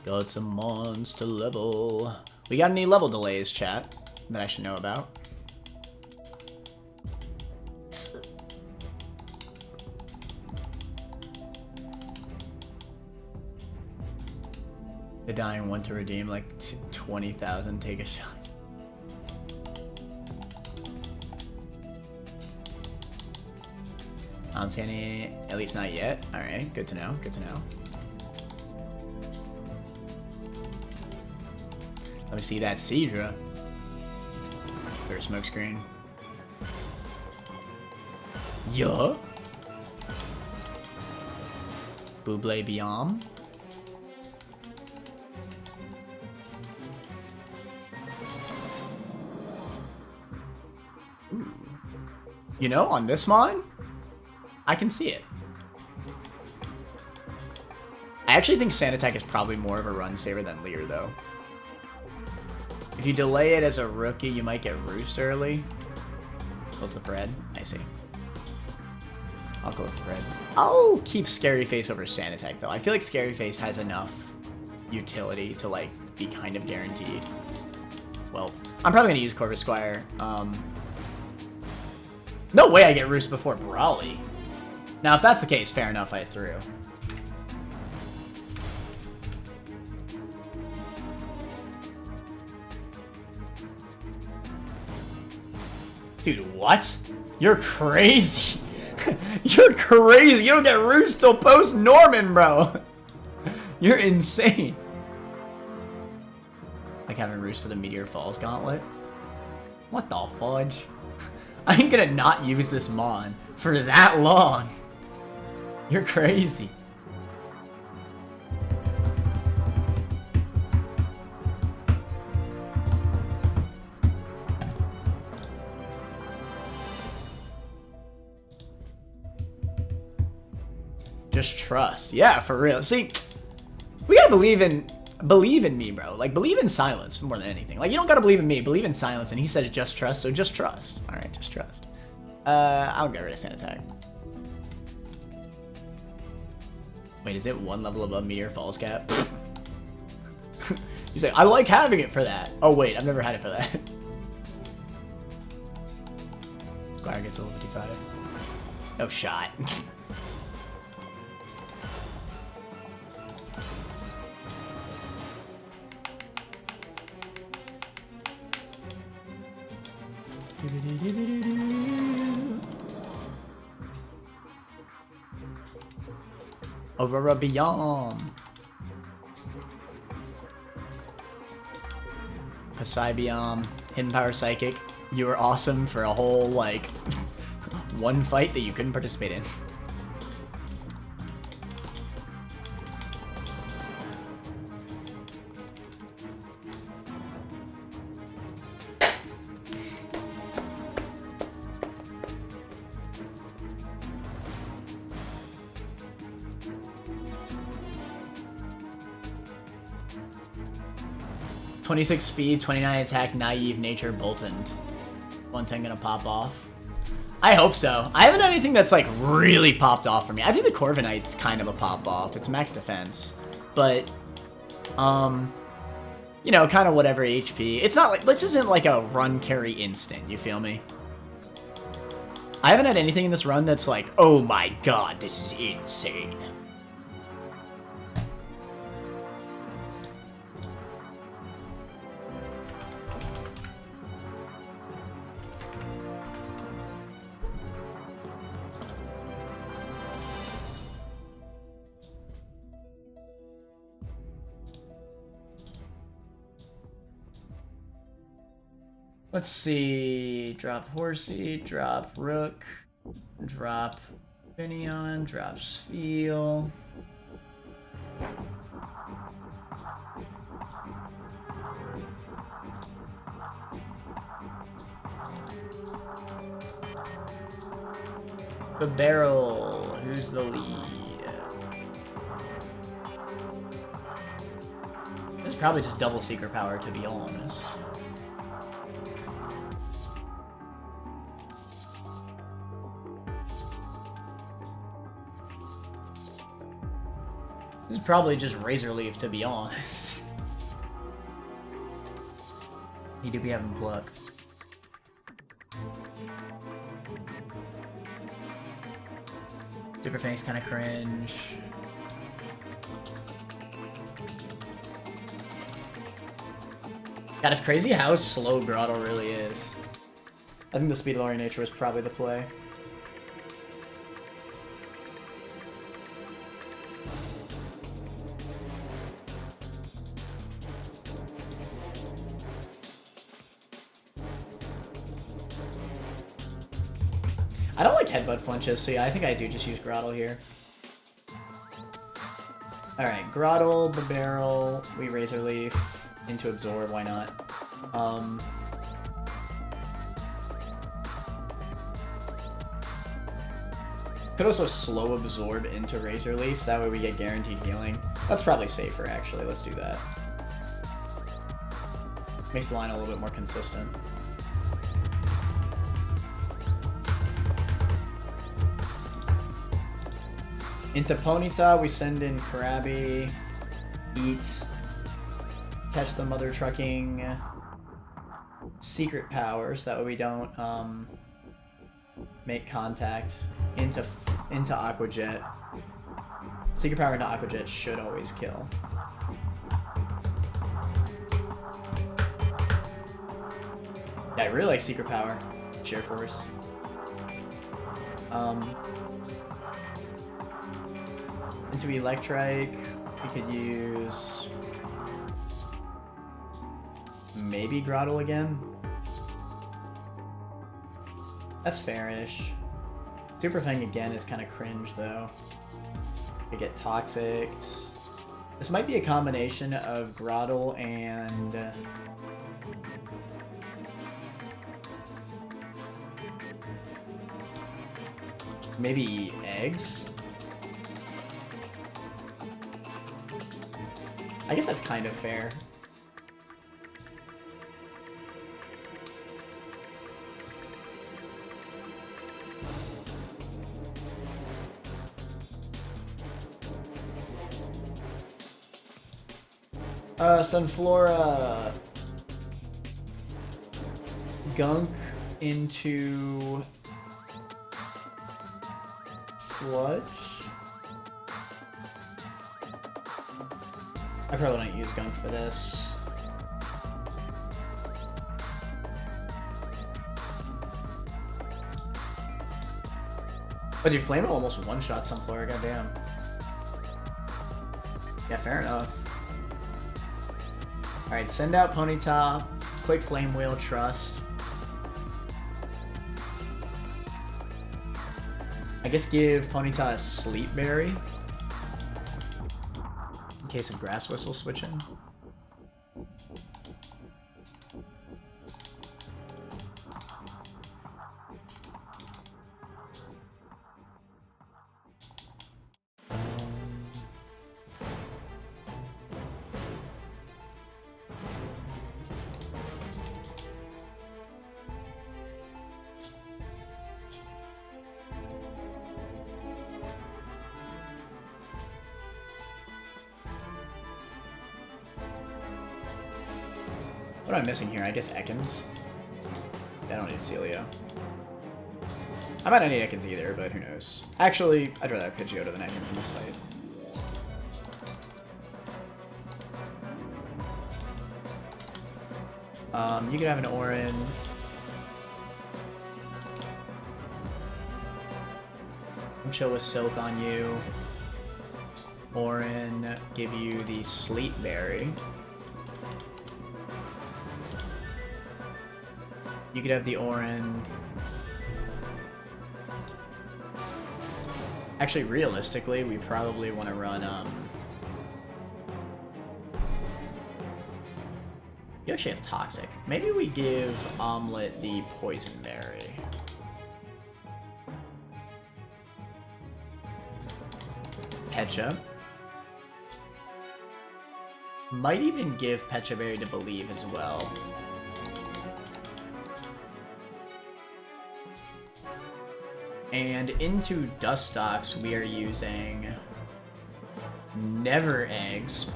Got some mons to level. We got any level delays, chat, that I should know about? The dying one to redeem like 20,000 take a shots. I don't see any, at least not yet. Alright, good to know, good to know. Let me see that Seadra. There's smoke screen. Yeah. Buble Biom. Ooh. You know, on this mon, I can see it. I actually think Sand Attack is probably more of a run saver than Leer, though. If you delay it as a rookie, you might get Roost early. Close the bread. I see. I'll close the bread. I'll keep Scary Face over Sand Attack, though. I feel like Scary Face has enough utility to, like, be kind of guaranteed. Well, I'm probably going to use Corvus Squire. No way I get Roost before Brawly. Now, if that's the case, fair enough, I threw. Dude, what? You're crazy. You're crazy. You don't get Roost till post-Norman, bro. You're insane. Like having Roost for the Meteor Falls Gauntlet? What the fudge? I ain't gonna not use this mon for that long. You're crazy. Just trust. Yeah, for real. See, we gotta believe in me, bro. Like, believe in silence more than anything. Like, you don't gotta believe in me. Believe in silence. And he says just trust, so just trust. All right, just trust. I'll get rid of Sand Attack. Wait, is it one level above Meteor Falls Cap? You say, I like having it for that. Oh, wait, I've never had it for that. Squire gets level 55. No shot. Aurora Biom. Pasai Biom. Hidden Power Psychic. You were awesome for a whole, like, one fight that you couldn't participate in. .26 speed, 29 attack, naive nature, Boltoned. 110 gonna pop off. I hope so. I haven't had anything that's like really popped off for me. I think the Corviknight's kind of a pop off. It's max defense, but You know, kind of whatever HP. It's not like, this isn't like a run carry instant, you feel me? I haven't had anything in this run that's like, oh my god, this is insane. Let's see, drop Horsey, drop Rook, drop Finion, drop Spiel. The barrel, who's the lead? It's probably just double Secret Power, to be honest. This is probably just Razor Leaf, to be honest. He do be having pluck. Super Fang's kind of cringe. God, it's crazy how slow Grottle really is. I think the speed lowering nature was probably the play. I don't like headbutt flinches, so yeah, I think I do just use Grottle here. Alright, Grottle, Barrel, we Razor Leaf, into Absorb, why not? Could also slow Absorb into Razor Leaf, so that way we get guaranteed healing. That's probably safer, actually. Let's do that. Makes the line a little bit more consistent. Into Ponyta, we send in Krabby, eat, catch the Mother Trucking, Secret Powers, that way we don't make contact, into Aqua Jet. Secret Power into Aqua Jet should always kill. Yeah, I really like Secret Power, Sheer Force. Into Electrike, we could use maybe Grottle again. That's fairish. Super Fang again is kind of cringe though. We get Toxic. This might be a combination of Grottle and maybe Eggs. I guess that's kind of fair. Sunflora Gunk into Sludge. I probably don't use Gunk for this. But dude, Flame almost one-shot Sunflora, goddamn. Yeah, fair enough. Alright, send out Ponyta, quick Flame Wheel, Trust. I guess give Ponyta a Sleep Berry. In case of Grass Whistle switching. What am I missing here? I guess Ekans. I don't need Celio. I might not need Ekans either, but who knows. Actually, I'd rather have Pidgeotto than Ekans in this fight. You could have an Orin. I'm chill with Silk on you. Orin, give you the Sleep Berry. You could have the Orin. Actually, realistically, we probably want to run, You actually have Toxic. Maybe we give Omelette the Poison Berry. Pecha. Might even give Pecha Berry to Believe as well. And into Dustox, we are using Never Eggs.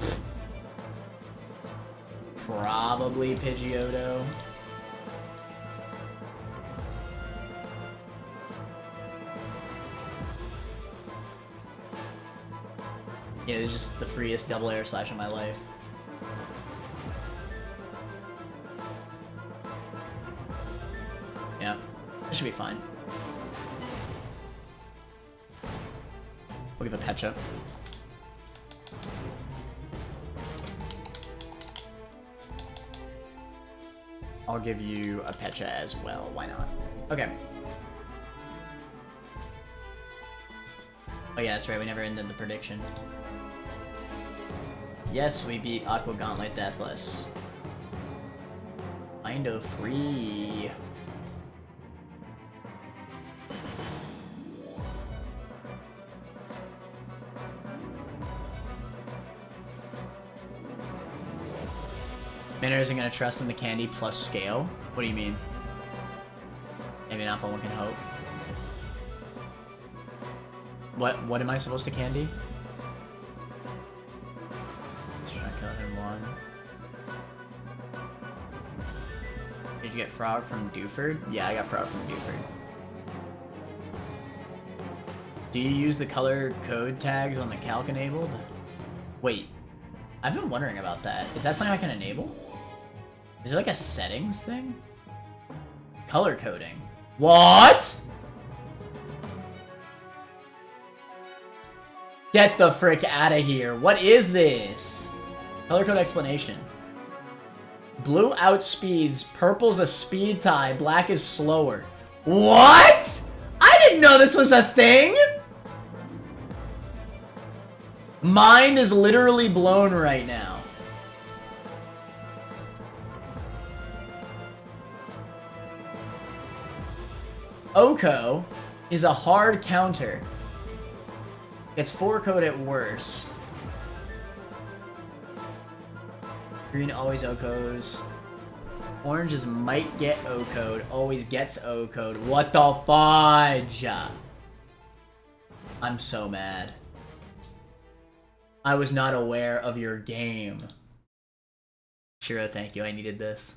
Probably Pidgeotto. Yeah, it's just the freest double air slash in my life. Yeah, it should be fine. We'll give a Pecha. I'll give you a Pecha as well. Why not? Okay. Oh yeah, that's right. We never ended the prediction. Yes, we beat Aqua Gauntlet Deathless. Mindo free. Manor isn't gonna trust in the candy plus scale? What do you mean? Maybe not, but one can hope. What am I supposed to candy? Should I kill him one? Did you get Frog from Dewford? Yeah, I got Frog from Dewford. Do you use the color code tags on the calc enabled? Wait, I've been wondering about that. Is that something I can enable? Is there like a settings thing? Color coding. What? Get the frick out of here. What is this? Color code explanation. Blue outspeeds, purple's a speed tie, black is slower. What? I didn't know this was a thing! Mind is literally blown right now. Oko is a hard counter. It's 4 code at worst. Green always O-codes. Orange is might get O-code, always gets O-code. What the fudge? I'm so mad. I was not aware of your game. Shiro, thank you. I needed this.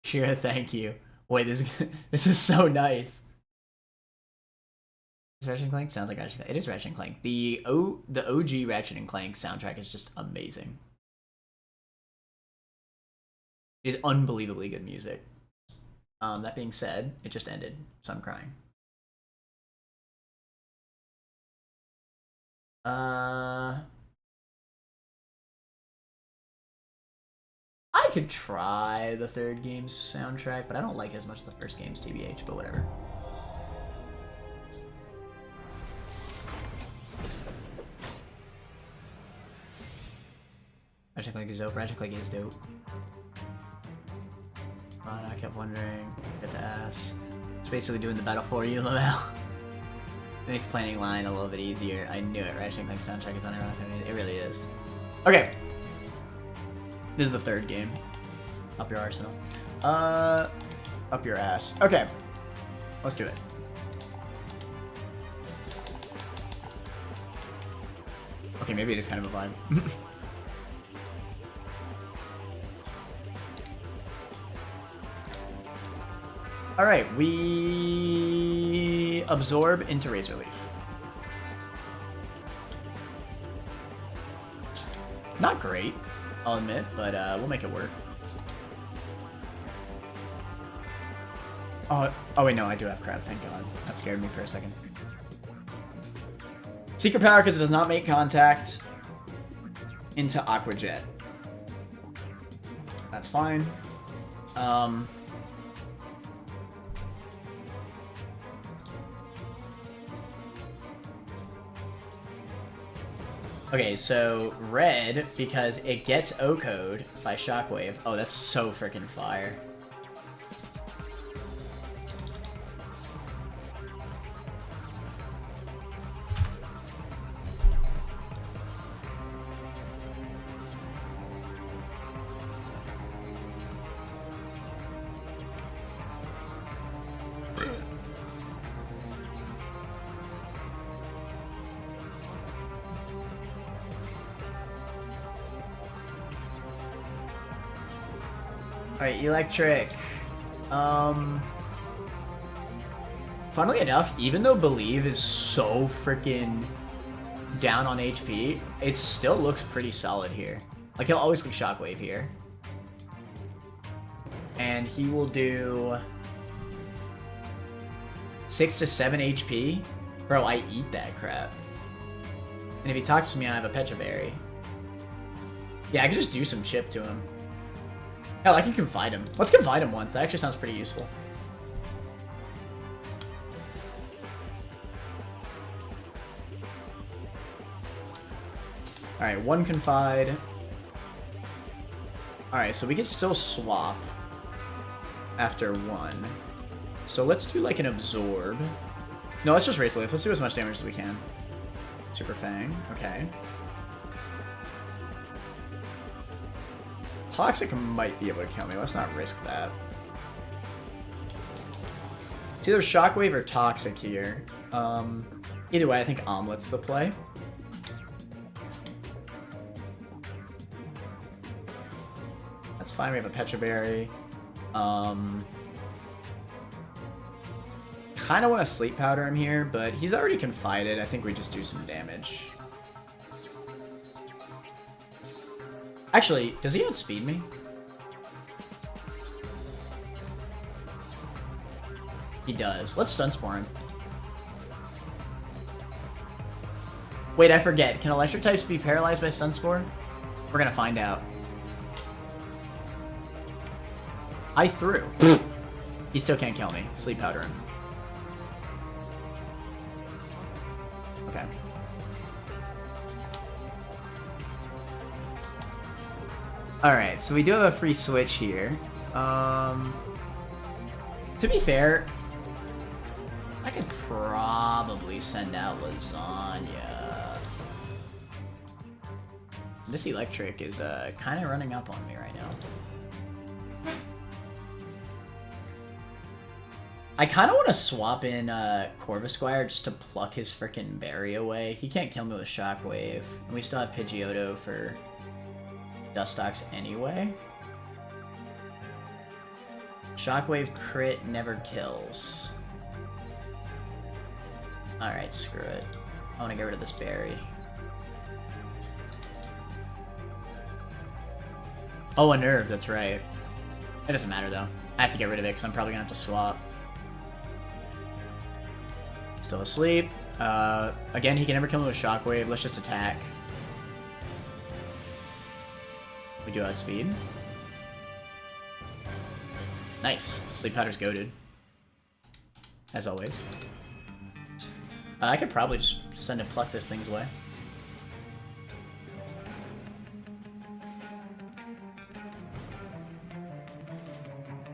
Shiro, thank you. Wait, this is so nice. Is Ratchet and Clank? Sounds like Ratchet and Clank. It is Ratchet and Clank. The OG Ratchet and Clank soundtrack is just amazing. It is unbelievably good music. That being said, it just ended, so I'm crying. I could try the third game's soundtrack, but I don't like it as much as the first game's TBH, but whatever. Ratchet & Clank is dope. Ratchet & Clank is dope. I kept wondering. Get to ask. It's basically doing the battle for you, Lavelle. It makes planning line a little bit easier. I knew it. Ratchet & Clank soundtrack is unironically. It really is. Okay. This is the third game. Up your arsenal. Up your ass. Okay. Let's do it. Okay, maybe it is kind of a vibe. Alright, we absorb into Razor Leaf. Not great, I'll admit, but we'll make it work. Oh wait, no, I do have crab, thank god. That scared me for a second. Secret power because it does not make contact into Aqua Jet. That's fine. Okay, so red, because it gets O-code by Shockwave. Oh, that's so freaking fire. Alright, electric. Funnily enough, even though Believe is so freaking down on HP, it still looks pretty solid here. Like, he'll always click Shockwave here. And he will do 6 to 7 HP. Bro, I eat that crap. And if he talks to me, I have a Pecha Berry. Yeah, I can just do some chip to him. Hell, I can confide him. Let's confide him once. That actually sounds pretty useful. Alright, 1 confide. Alright, so we can still swap after 1. So let's do like an absorb. No, let's just Razor Leaf. Let's do as much damage as we can. Super Fang. Okay. Toxic might be able to kill me. Let's not risk that. It's either Shockwave or Toxic here. Either way, I think Omelet's the play. That's fine. We have a Pecha Berry. Kind of want to Sleep Powder him here, but he's already confided. I think we just do some damage. Actually, does he outspeed me? He does. Let's Stun Spore him. Wait, I forget. Can electric types be paralyzed by Stun Spore? We're gonna find out. I threw. He still can't kill me. Sleep Powder him. Okay. Alright, so we do have a free switch here. To be fair, I could probably send out Lasagna. This electric is kind of running up on me right now. I kind of want to swap in Corvisquire just to pluck his frickin' berry away. He can't kill me with Shockwave, and we still have Pidgeotto for Dustox anyway. Shockwave crit never kills. Alright, screw it. I want to get rid of this berry. Oh, a nerve, that's right. It doesn't matter though. I have to get rid of it because I'm probably going to have to swap. Still asleep. Again, he can never kill me with Shockwave. Let's just attack. We do outspeed. Nice. Sleep Powder's goated. As always. I could probably just send a Pluck this thing's way.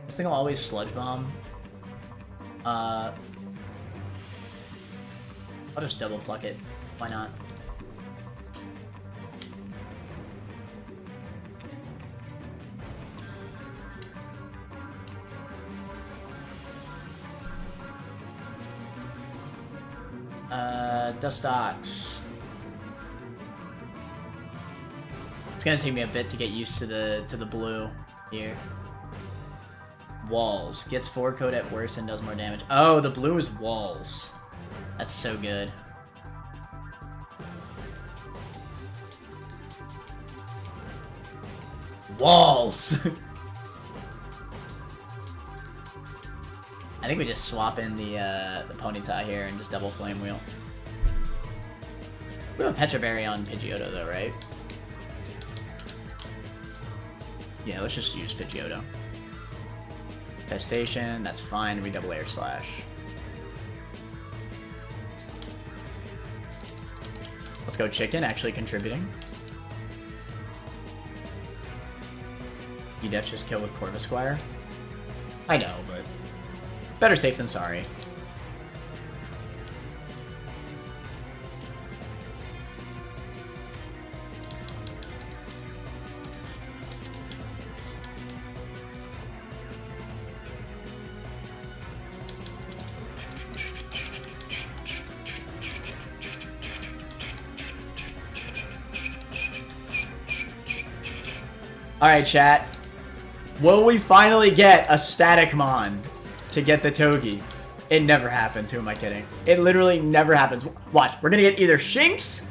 This thing will always Sludge Bomb. I'll just double Pluck it. Why not? Dustox. It's gonna take me a bit to get used to the blue here. Walls. Gets 4 code at worst and does more damage. Oh, the blue is walls. That's so good. Walls! I think we just swap in the Ponyta here and just double Flame Wheel. We have a Petra Berry on Pidgeotto though, right? Yeah, let's just use Pidgeotto. Infestation, that's fine. We double Air Slash. Let's go Chicken, actually contributing. Edef just kill with Corvisquire. I know, but better safe than sorry. Alright, chat. Will we finally get a Static Mon to get the Togi? It never happens. Who am I kidding? It literally never happens. Watch. We're going to get either Shinx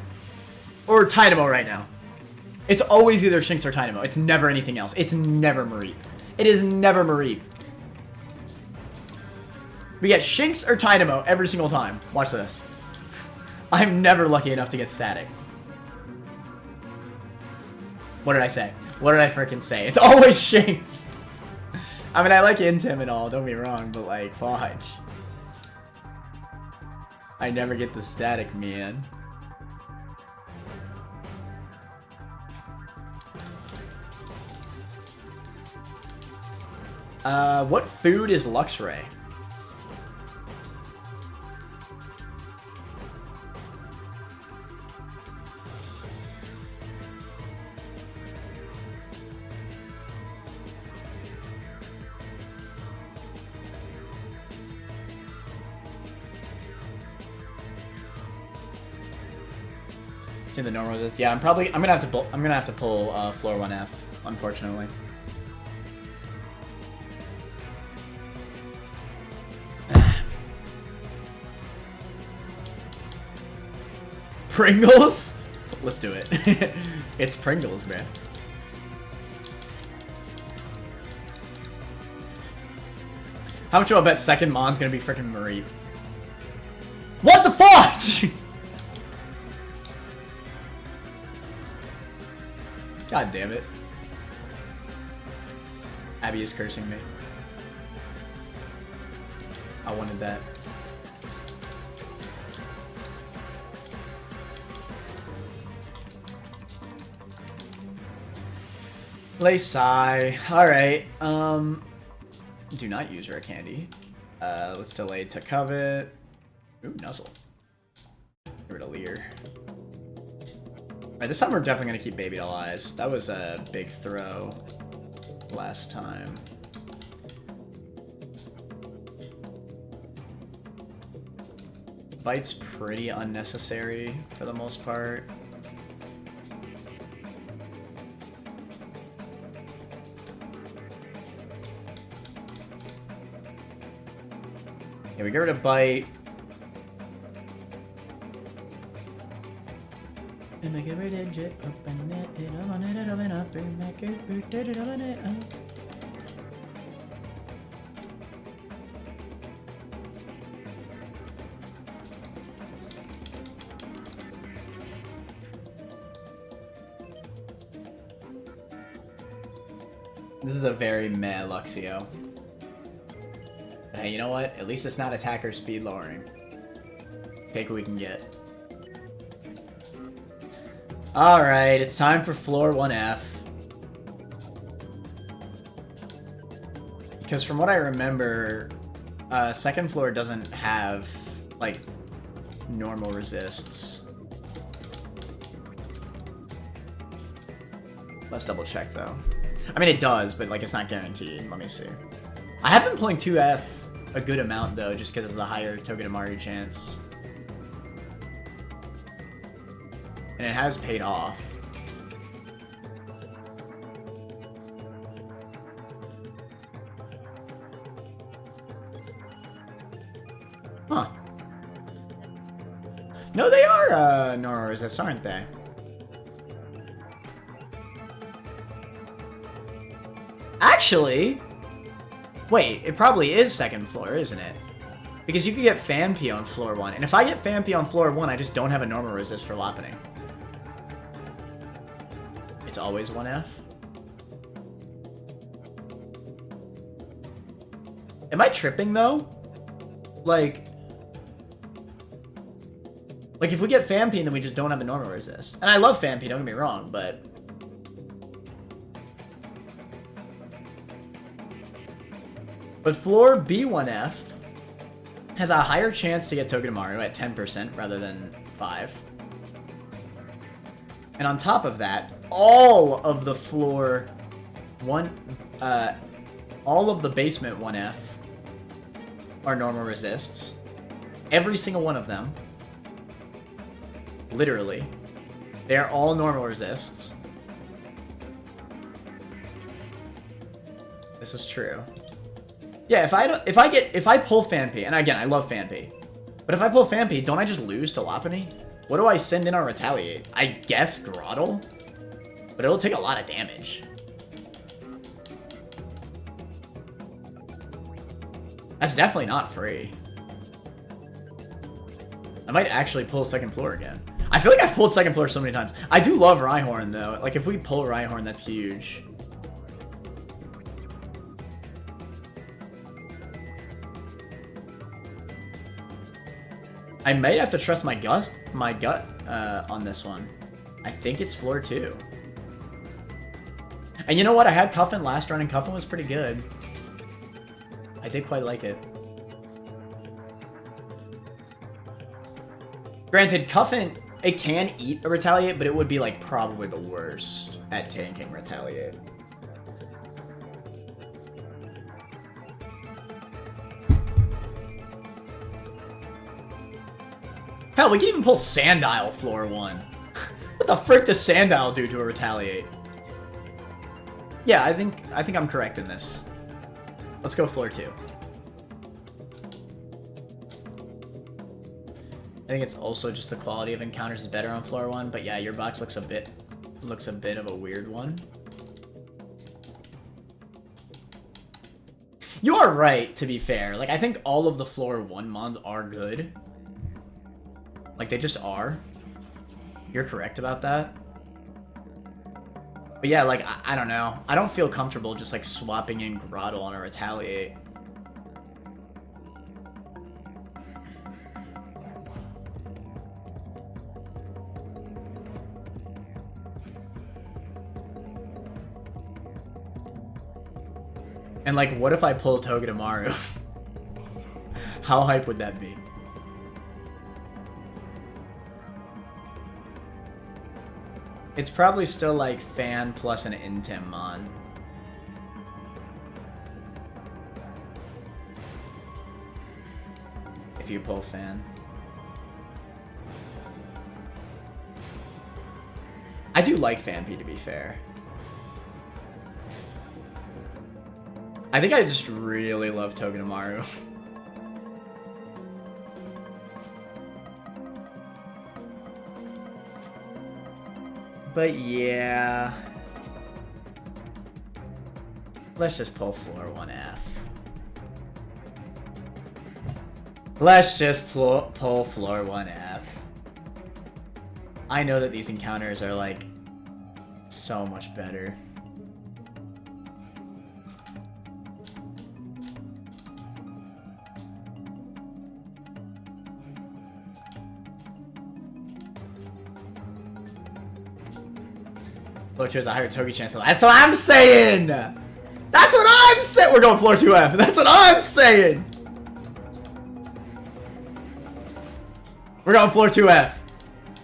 or Tynamo right now. It's always either Shinx or Tynamo. It's never anything else. It's never Mareep. It is never Mareep. We get Shinx or Tynamo every single time. Watch this. I'm never lucky enough to get Static. What did I say? What did I freaking say? It's always Shinx! I mean, I like Intim and all, don't be wrong, but like, fudge. I never get the Static, man. What food is Luxray? In the normal resist. Yeah, I'm gonna have to pull floor 1F, unfortunately. Pringles? Let's do it. It's Pringles, man. How much do I bet second Mon's gonna be freaking Mareep? What the fudge? God damn it. Abby is cursing me. I wanted that. Laysai. Alright. Do not use Rare Candy. Let's delay to Covet. Ooh, Nuzzle. Get rid of Leer. Alright, this time we're definitely going to keep Baby Doll Eyes. That was a big throw last time. Bite's pretty unnecessary for the most part. Yeah, we get rid of Bite. And make it legit, open it, open it, open up, and make it, open it up. This is a very meh Luxio. But hey, you know what? At least it's not attacker speed lowering. Take what we can get. Alright, it's time for floor 1F. Because from what I remember, second floor doesn't have, like, normal resists. Let's double check, though. I mean, it does, but, like, it's not guaranteed. Let me see. I have been pulling 2F a good amount, though, just because of the higher Togedemaru chance. And it has paid off. Huh. No, they are normal resist, aren't they? Actually, wait, it probably is second floor, isn't it? Because you could get Phanpy on floor 1, and if I get Phanpy on floor 1, I just don't have a normal resist for Lopunny. It's always 1F. Am I tripping, though? Like if we get Phanpy and then we just don't have a normal resist. And I love Phanpy, don't get me wrong, but... But floor B1F has a higher chance to get Togedemaru at 10% rather than 5. And on top of that, all of the floor 1... all of the basement 1F are normal resists. Every single one of them. Literally. They're all normal resists. This is true. Yeah, if I pull Phanpy, and again, I love Phanpy, but if I pull Phanpy, don't I just lose to Lopunny? What do I send in on Retaliate? I guess Groddle? But it'll take a lot of damage. That's definitely not free. I might actually pull second floor again. I feel like I've pulled second floor so many times. I do love Rhyhorn, though. Like, if we pull Rhyhorn, that's huge. I might have to trust my gut on this one. I think it's floor 2. And you know what? I had Cuffin last run, and Cuffin was pretty good. I did quite like it. Granted, Cuffin, it can eat a Retaliate, but it would be, like, probably the worst at tanking Retaliate. Hell, we can even pull Sandile floor 1. What the frick does Sandile do to a Retaliate? Yeah, I think I'm correct in this. Let's go floor 2. I think it's also just the quality of encounters is better on floor 1, but yeah, your box looks a bit of a weird one. You are right, to be fair. Like, I think all of the floor 1 mons are good. Like, they just are. You're correct about that. But yeah, like, I don't know. I don't feel comfortable just, like, swapping in Groddle on a Retaliate. And, like, what if I pull Togedemaru? How hype would that be? It's probably still like Fan plus an Intimmon. If you pull Fan. I do like Phanpy, to be fair. I think I just really love Togedemaru. But yeah, let's just pull floor 1F. Let's just pull floor 1F. I know that these encounters are like so much better. Floor 2 has a higher Togi chance. That's what I'm saying! That's what I'm saying! We're going floor 2F. That's what I'm saying! We're going floor 2F.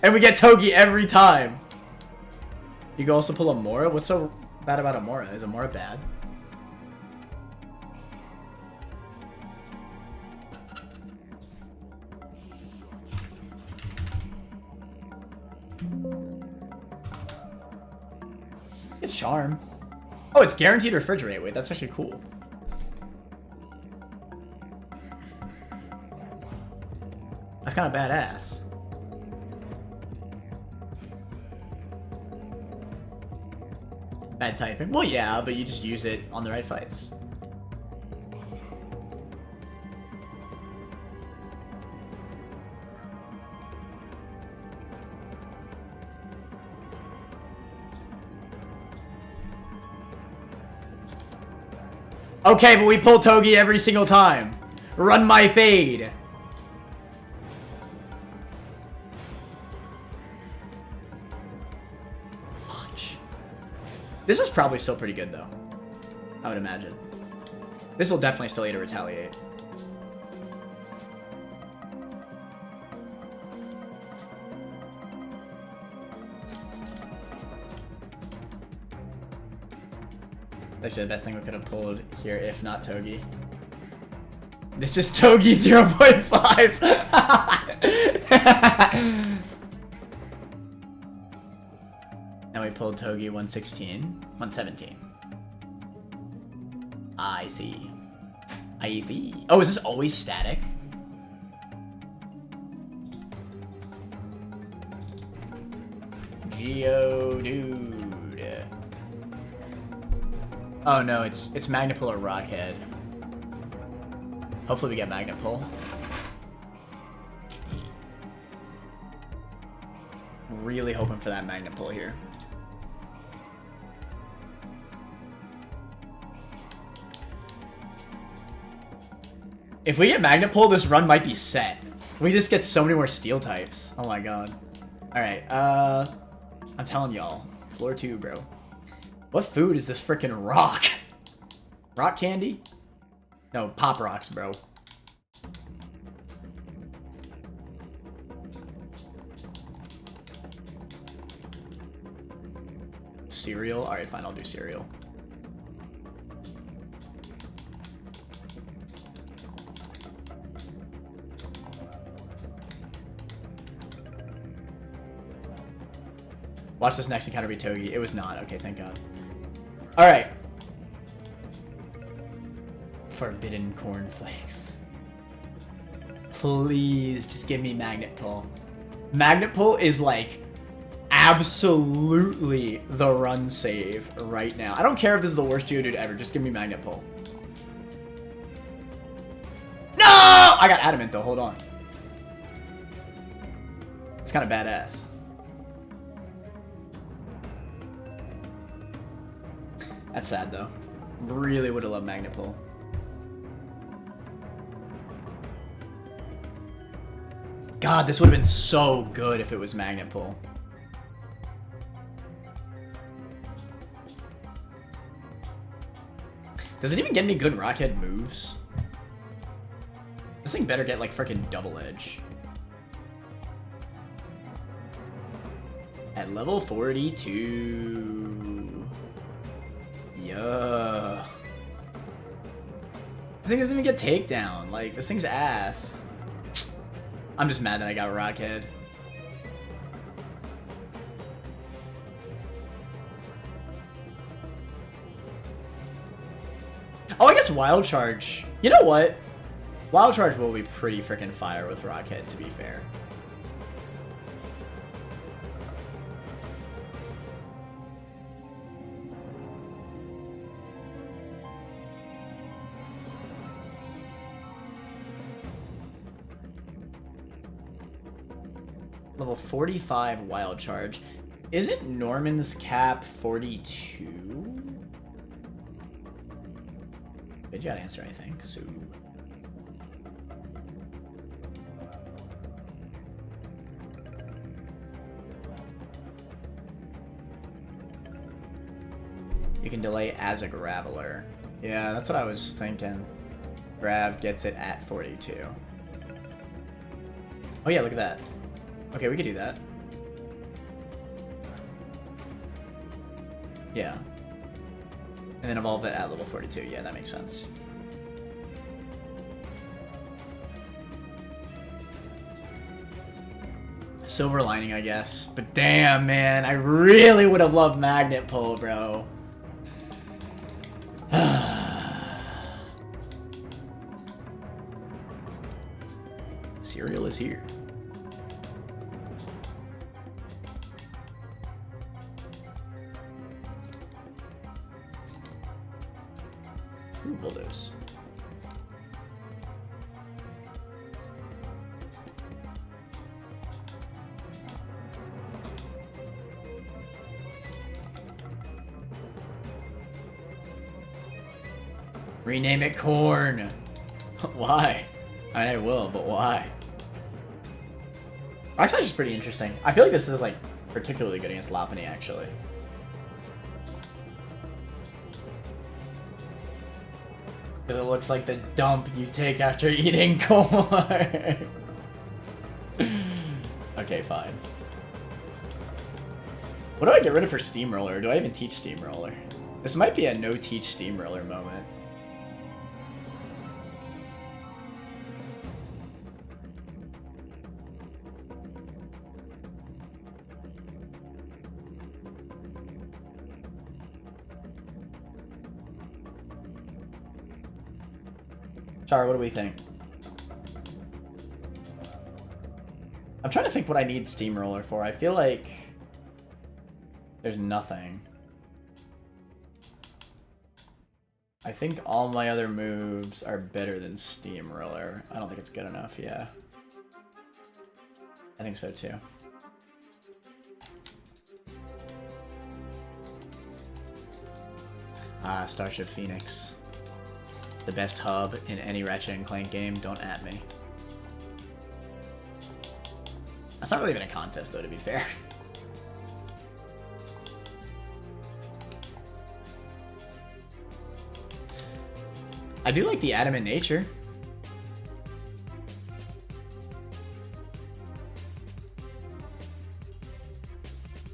And we get Togi every time. You can also pull a Mora? What's so bad about a Mora? Is a Mora bad? It's Charm. Oh, it's guaranteed refrigerate. Wait, that's actually cool. That's kind of badass. Bad typing. Well, yeah, but you just use it on the right fights. Okay, but we pull Togi every single time. Run my fade. This is probably still pretty good, though. I would imagine. This will definitely still aid to retaliate. That's the best thing we could have pulled here, if not Togi. This is Togi 0.5! Now we pulled Togi 116, 117. I see. I see. Oh, is this always static? Geodude. Oh no, it's Magnet-Pull or Rockhead. Hopefully we get Magnet-Pull. Really hoping for that Magnet-Pull here. If we get Magnet-Pull, this run might be set. We just get so many more Steel types. Oh my god. Alright, I'm telling y'all. Floor 2, bro. What food is this freaking rock? Rock candy? No, Pop Rocks, bro. Cereal? Alright, fine, I'll do cereal. Watch this next encounter be Togi. It was not. Okay, thank God. Alright. Forbidden cornflakes. Please, just give me Magnet-Pull. Magnet-Pull is like absolutely the run save right now. I don't care if this is the worst Geodude ever. Just give me Magnet-Pull. No! I got Adamant though. Hold on. It's kind of badass. That's sad, though. Really would have loved Magnet-Pull. God, this would have been so good if it was Magnet-Pull. Does it even get any good Rockhead moves? This thing better get, like, freaking Double Edge. At level 42... Yeah. This thing doesn't even get takedown. Like, this thing's ass. I'm just mad that I got Rockhead. Oh, I guess Wild Charge. You know what? Wild Charge will be pretty freaking fire with Rockhead, to be fair. Level 45 Wild Charge. Isn't Norman's cap 42? But you gotta answer anything, so... You can delay as a Graveler. Yeah, that's what I was thinking. Grav gets it at 42. Oh yeah, look at that. Okay, we could do that. Yeah. And then evolve it at level 42. Yeah, that makes sense. Silver lining, I guess. But damn, man, I really would have loved Magnet-Pull, bro. Cereal is here. Ooh, bulldoze. Rename it Corn. Why? I mean, I will, but why? Actually, it's just pretty interesting. I feel like this is like particularly good against Lopunny, actually. Because it looks like the dump you take after eating corn. Okay, fine. What do I get rid of for Steamroller? Do I even teach Steamroller? This might be a no-teach Steamroller moment. Char, what do we think? I'm trying to think what I need Steamroller for. I feel like there's nothing. I think all my other moves are better than Steamroller. I don't think it's good enough, yeah. I think so too. Ah, Starship Phoenix. The best hub in any Ratchet & Clank game. Don't at me. That's not really even a contest, though, to be fair. I do like the Adamant Nature.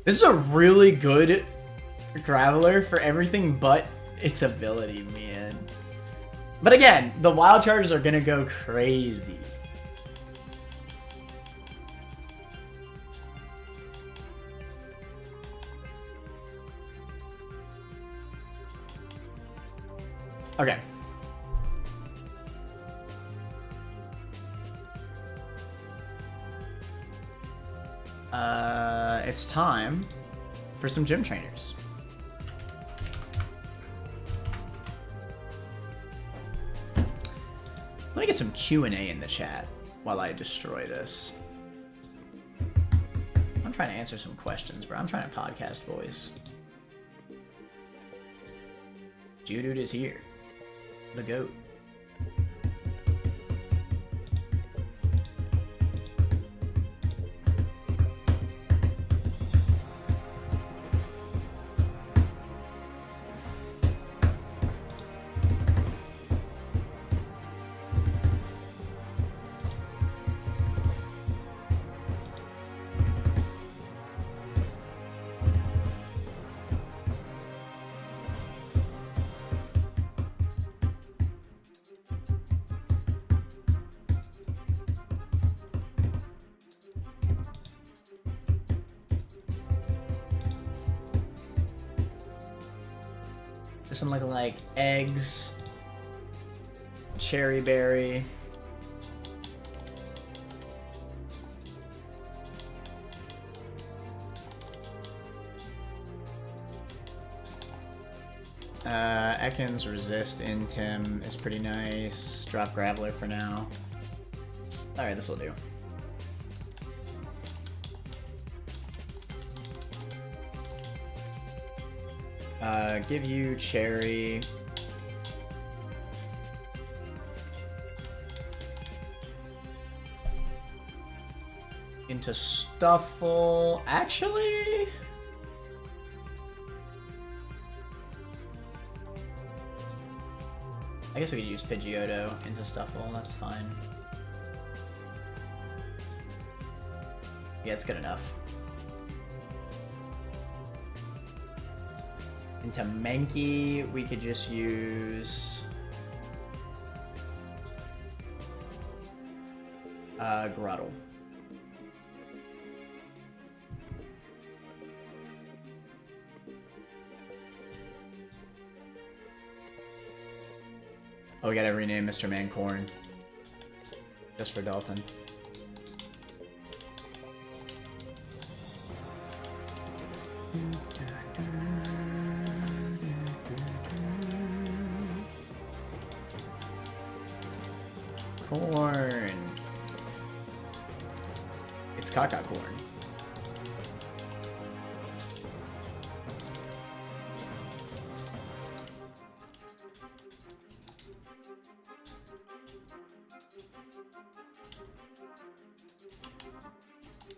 This is a really good Graveler for everything but its ability, man. But again, the wild charges are gonna go crazy. Okay. It's time for some gym trainers. Let me get some Q&A in the chat while I destroy this. I'm trying to answer some questions, bro. I'm trying to podcast, boys. Geodude is here. The GOAT. Some like eggs, cherry berry, Ekans resist Intim is pretty nice. Drop Graveler for now. Alright, this will do. Give you cherry. Into Stuffle. Actually, I guess we could use Pidgeotto into Stuffle. That's fine. Yeah, it's good enough. Into Mankey, we could just use Grottle. Oh, we gotta rename Mr. Mancorn. Just for Dolphin. Corn. It's caca corn.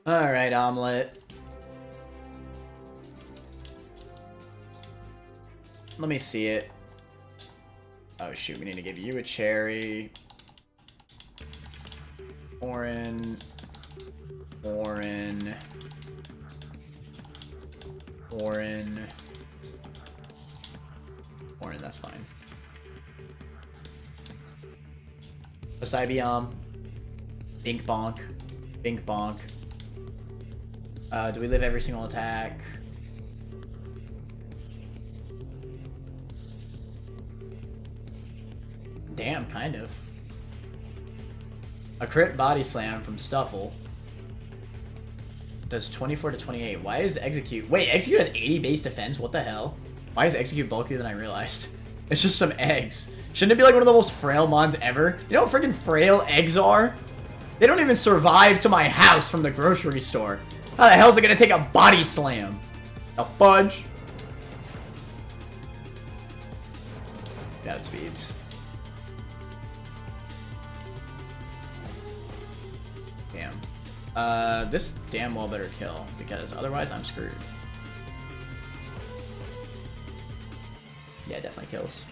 Alright, omelet. Let me see it. Oh shoot, we need to give you a cherry. Orin. Orin. Orin. Orin, that's fine. Asabiam. Bink bonk. Bink bonk. Do we live every single attack? Damn, kind of. A crit body slam from Stuffle does 24 to 28. Why is Execute... Wait, Execute has 80 base defense? What the hell? Why is Execute bulkier than I realized? It's just some eggs. Shouldn't it be like one of the most frail mons ever? You know how freaking frail eggs are? They don't even survive to my house from the grocery store. How the hell is it gonna take a body slam? A fudge. Bad speeds. Damn. This damn well better kill, because otherwise I'm screwed. Yeah, it definitely kills.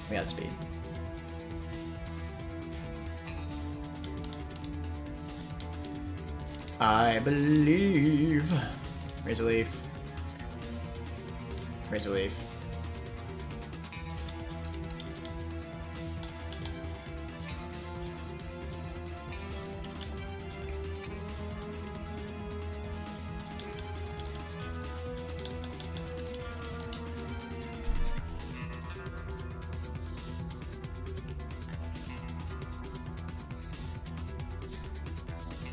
We got speed. I believe. Razor Leaf. Razor Leaf.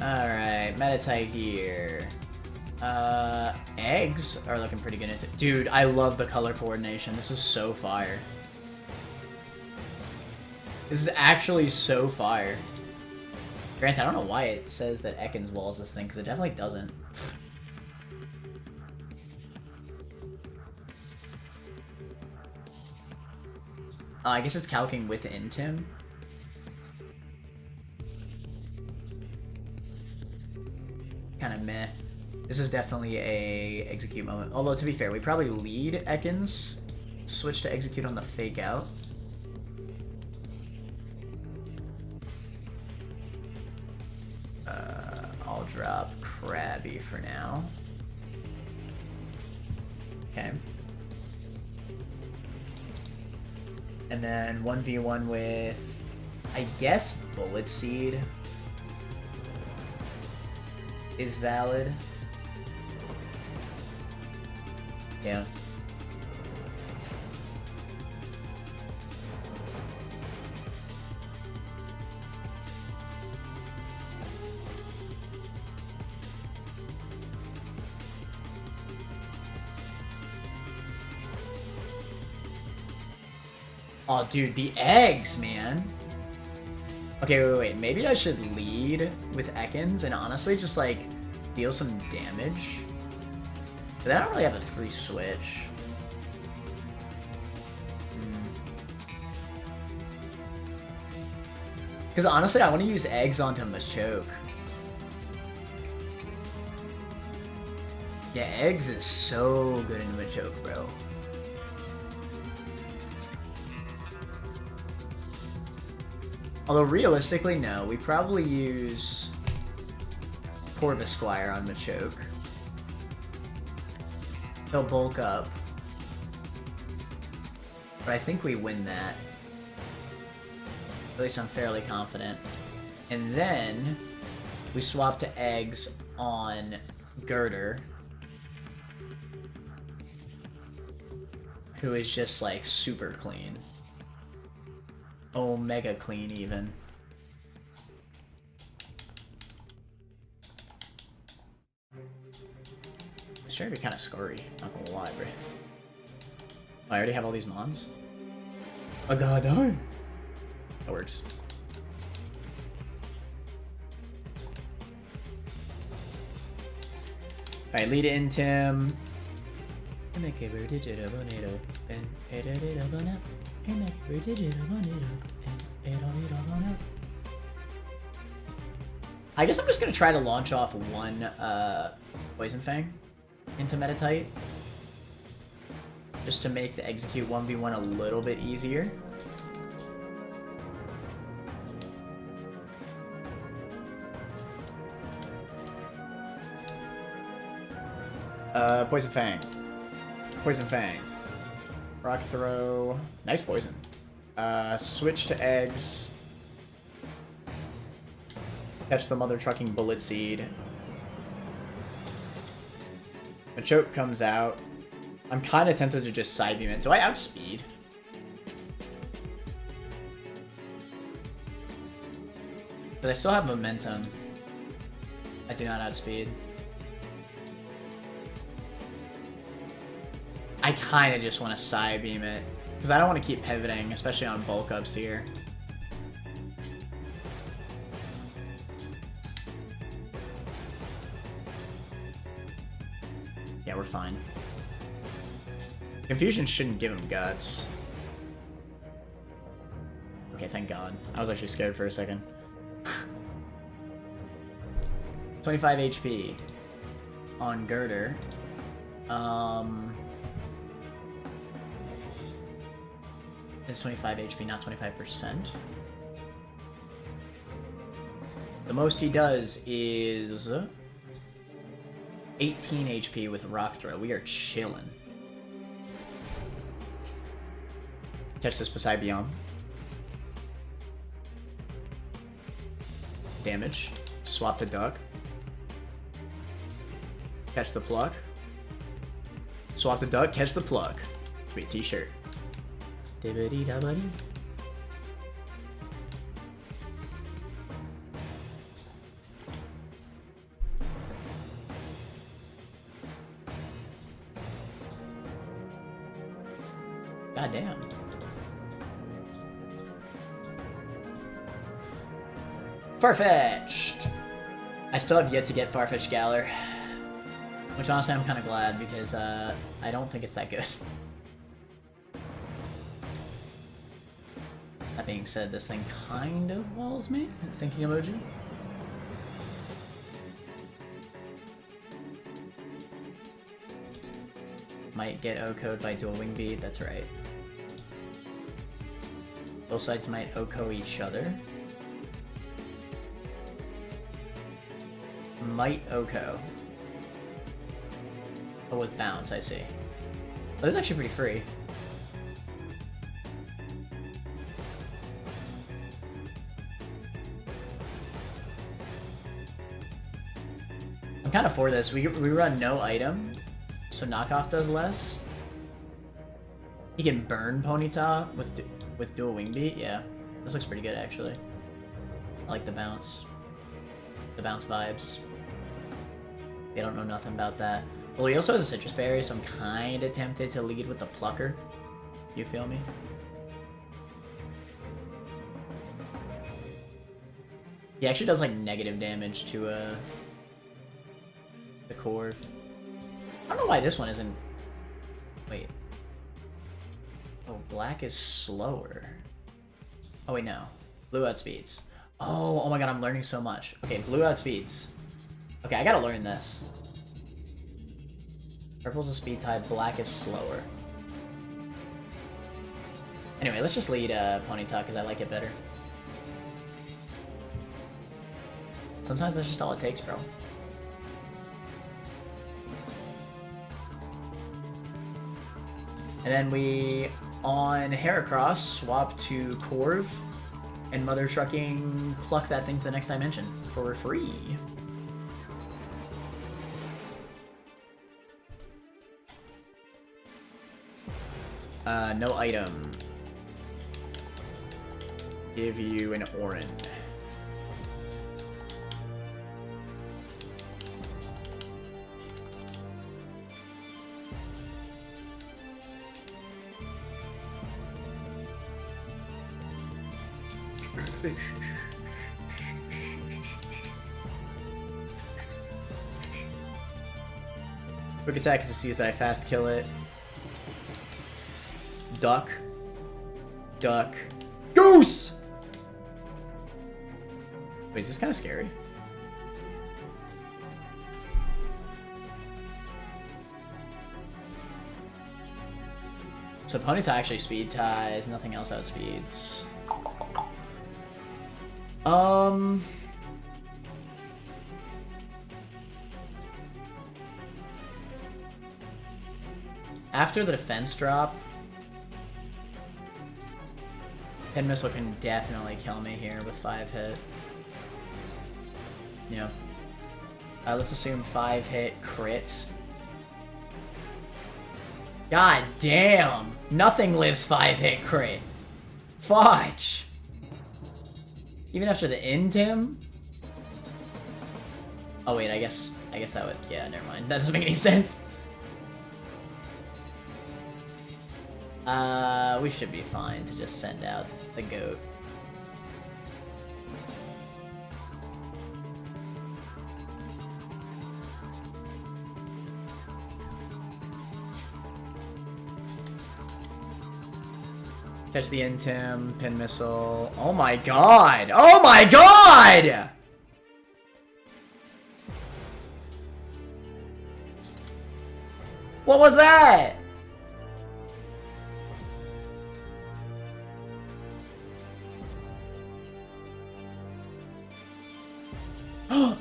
Alright, Meditite here. Eggs are looking pretty good. Dude, I love the color coordination. This is so fire. This is actually so fire. Granted, I don't know why it says that Ekans walls this thing, because it definitely doesn't. I guess it's calcing within Tim. Kind of meh. This is definitely a execute moment. Although, to be fair, we probably lead Ekans. Switch to execute on the fake out. I'll drop Krabby for now. Okay. And then 1v1 with, I guess, Bullet Seed is valid. Yeah. Oh, dude, the eggs, man. Okay, wait. Maybe I should lead with Ekans and honestly just, like, deal some damage. But I don't really have a free switch. Because honestly, I want to use eggs onto Machoke. Yeah, eggs is so good in Machoke, bro. Although realistically, no. We probably use Corvusquire on Machoke. He'll bulk up. But I think we win that. At least I'm fairly confident. And then we swap to eggs on Girder, who is just like super clean. Omega clean even. It's trying to be kind of scurry, not gonna lie, bro. I already have all these mons? Oh god, no! That works. Alright, lead it in, Tim. I guess I'm just gonna try to launch off one Poison Fang into Metatite, just to make the execute 1v1 a little bit easier. Poison Fang. Poison Fang. Rock Throw. Nice poison. Switch to eggs. Catch the Mother Trucking Bullet Seed. Machoke comes out. I'm kind of tempted to just side beam it. Do I outspeed? But I still have momentum. I do not outspeed. I kind of just want to side beam it, because I don't want to keep pivoting, especially on bulk ups here. Yeah, we're fine. Confusion shouldn't give him guts. Okay, thank God. I was actually scared for a second. 25 HP on Girder. It's 25 HP, not 25%. The most he does is 18 HP with Rock Throw. We are chillin'. Catch this Poseidon. Damage. Swap to Duck. Catch the Pluck. Swap to Duck, catch the Pluck. Sweet t-shirt. Dibbity-dabbity. God damn. Farfetch'd! I still have yet to get Farfetch'd Galar. Which honestly I'm kind of glad, because I don't think it's that good. That being said, this thing kind of walls me. Thinking emoji. Might get O-code by dual wing beat, that's right. Both sides might O-co each other. Might O-co. Oh, with bounce, I see. Oh, this is actually pretty free. I'm kind of for this. We run no item, so knockoff does less. He can burn Ponyta with dual wing beat. Yeah, this looks pretty good actually. I like the bounce vibes. They don't know nothing about that. Well, he also has a Citrus Berry, so I'm kind of tempted to lead with the Plucker. You feel me? He actually does like negative damage to the Corv. I don't know why this one isn't. Wait. Oh, black is slower. Oh wait, no. Blue outspeeds. Oh my god, I'm learning so much. Okay, blue outspeeds. Okay, I gotta learn this. Purple's a speed type, black is slower. Anyway, let's just lead Ponyta because I like it better. Sometimes that's just all it takes, bro. And then we, on Heracross, swap to Corv, and Mother Trucking pluck that thing to the next dimension for free. No item. Give you an Orin. Quick attack is to see that I fast kill it. Duck. Duck. Goose! Wait, is this kind of scary? So Ponyta actually speed ties, nothing else outspeeds. After the defense drop, Pin Missile can definitely kill me here with 5 hit. Yeah. Let's assume 5 hit crit. God damn! Nothing lives 5 hit crit. Fudge! Even after the Intim? Oh wait, I guess that would, yeah, never mind. That doesn't make any sense. We should be fine to just send out the goat. Catch the Intim, Pin Missile. Oh my god! Oh my god! What was that?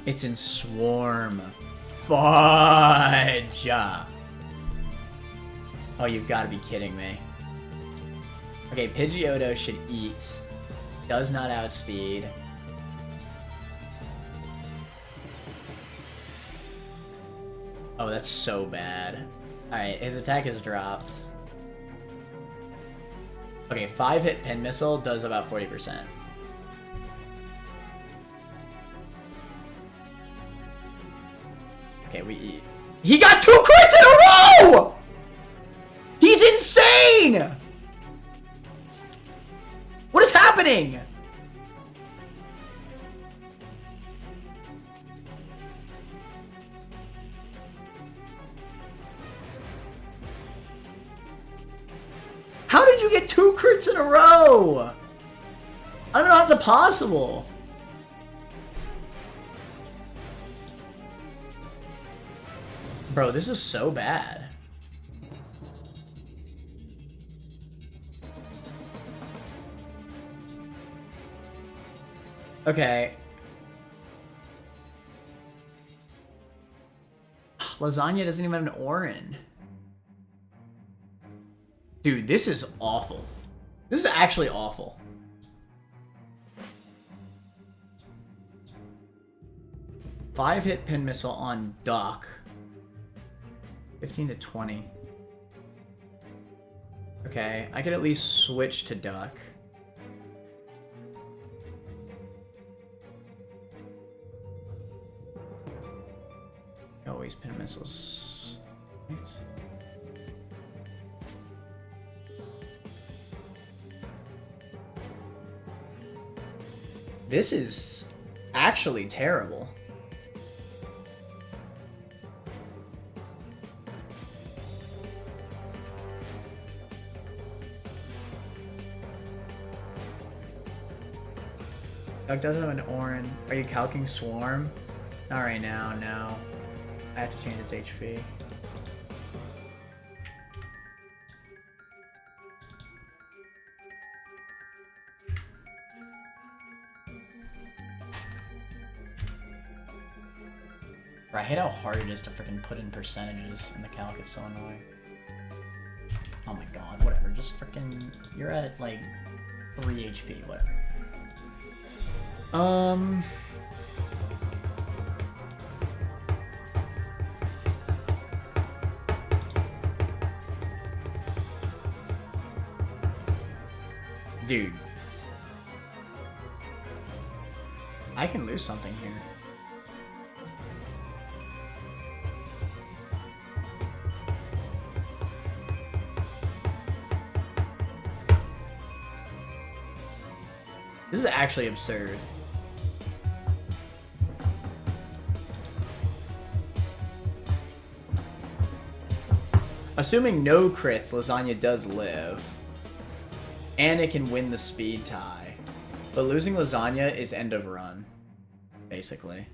It's in Swarm. Fudge! Oh, you've got to be kidding me. Okay, Pidgeotto should eat. Does not outspeed. Oh, that's so bad. Alright, his attack is dropped. Okay, 5 hit Pin Missile does about 40%. Okay, we eat. He got 2 crits in a row! He's insane! What is happening? How did you get 2 crits in a row? I don't know how that's possible. Bro, this is so bad. Okay. Lasagna doesn't even have an Orin. Dude, this is awful. This is actually awful. Five hit Pin Missile on Duck. 15 to 20. Okay, I could at least switch to Duck. Always Pin Missiles. Right. This is actually terrible. Duck doesn't have an Orin. Are you calcing Swarm? Not right now, no. I have to change its HP. I hate how hard it is to freaking put in percentages in the calc. It's so annoying. Oh my god, whatever. Just freaking... You're at, like, 3 HP, whatever. Dude. I can lose something here. This is actually absurd. Assuming no crits, Lasagna does live. And it can win the speed tie. But losing Lasagna is end of run. Basically.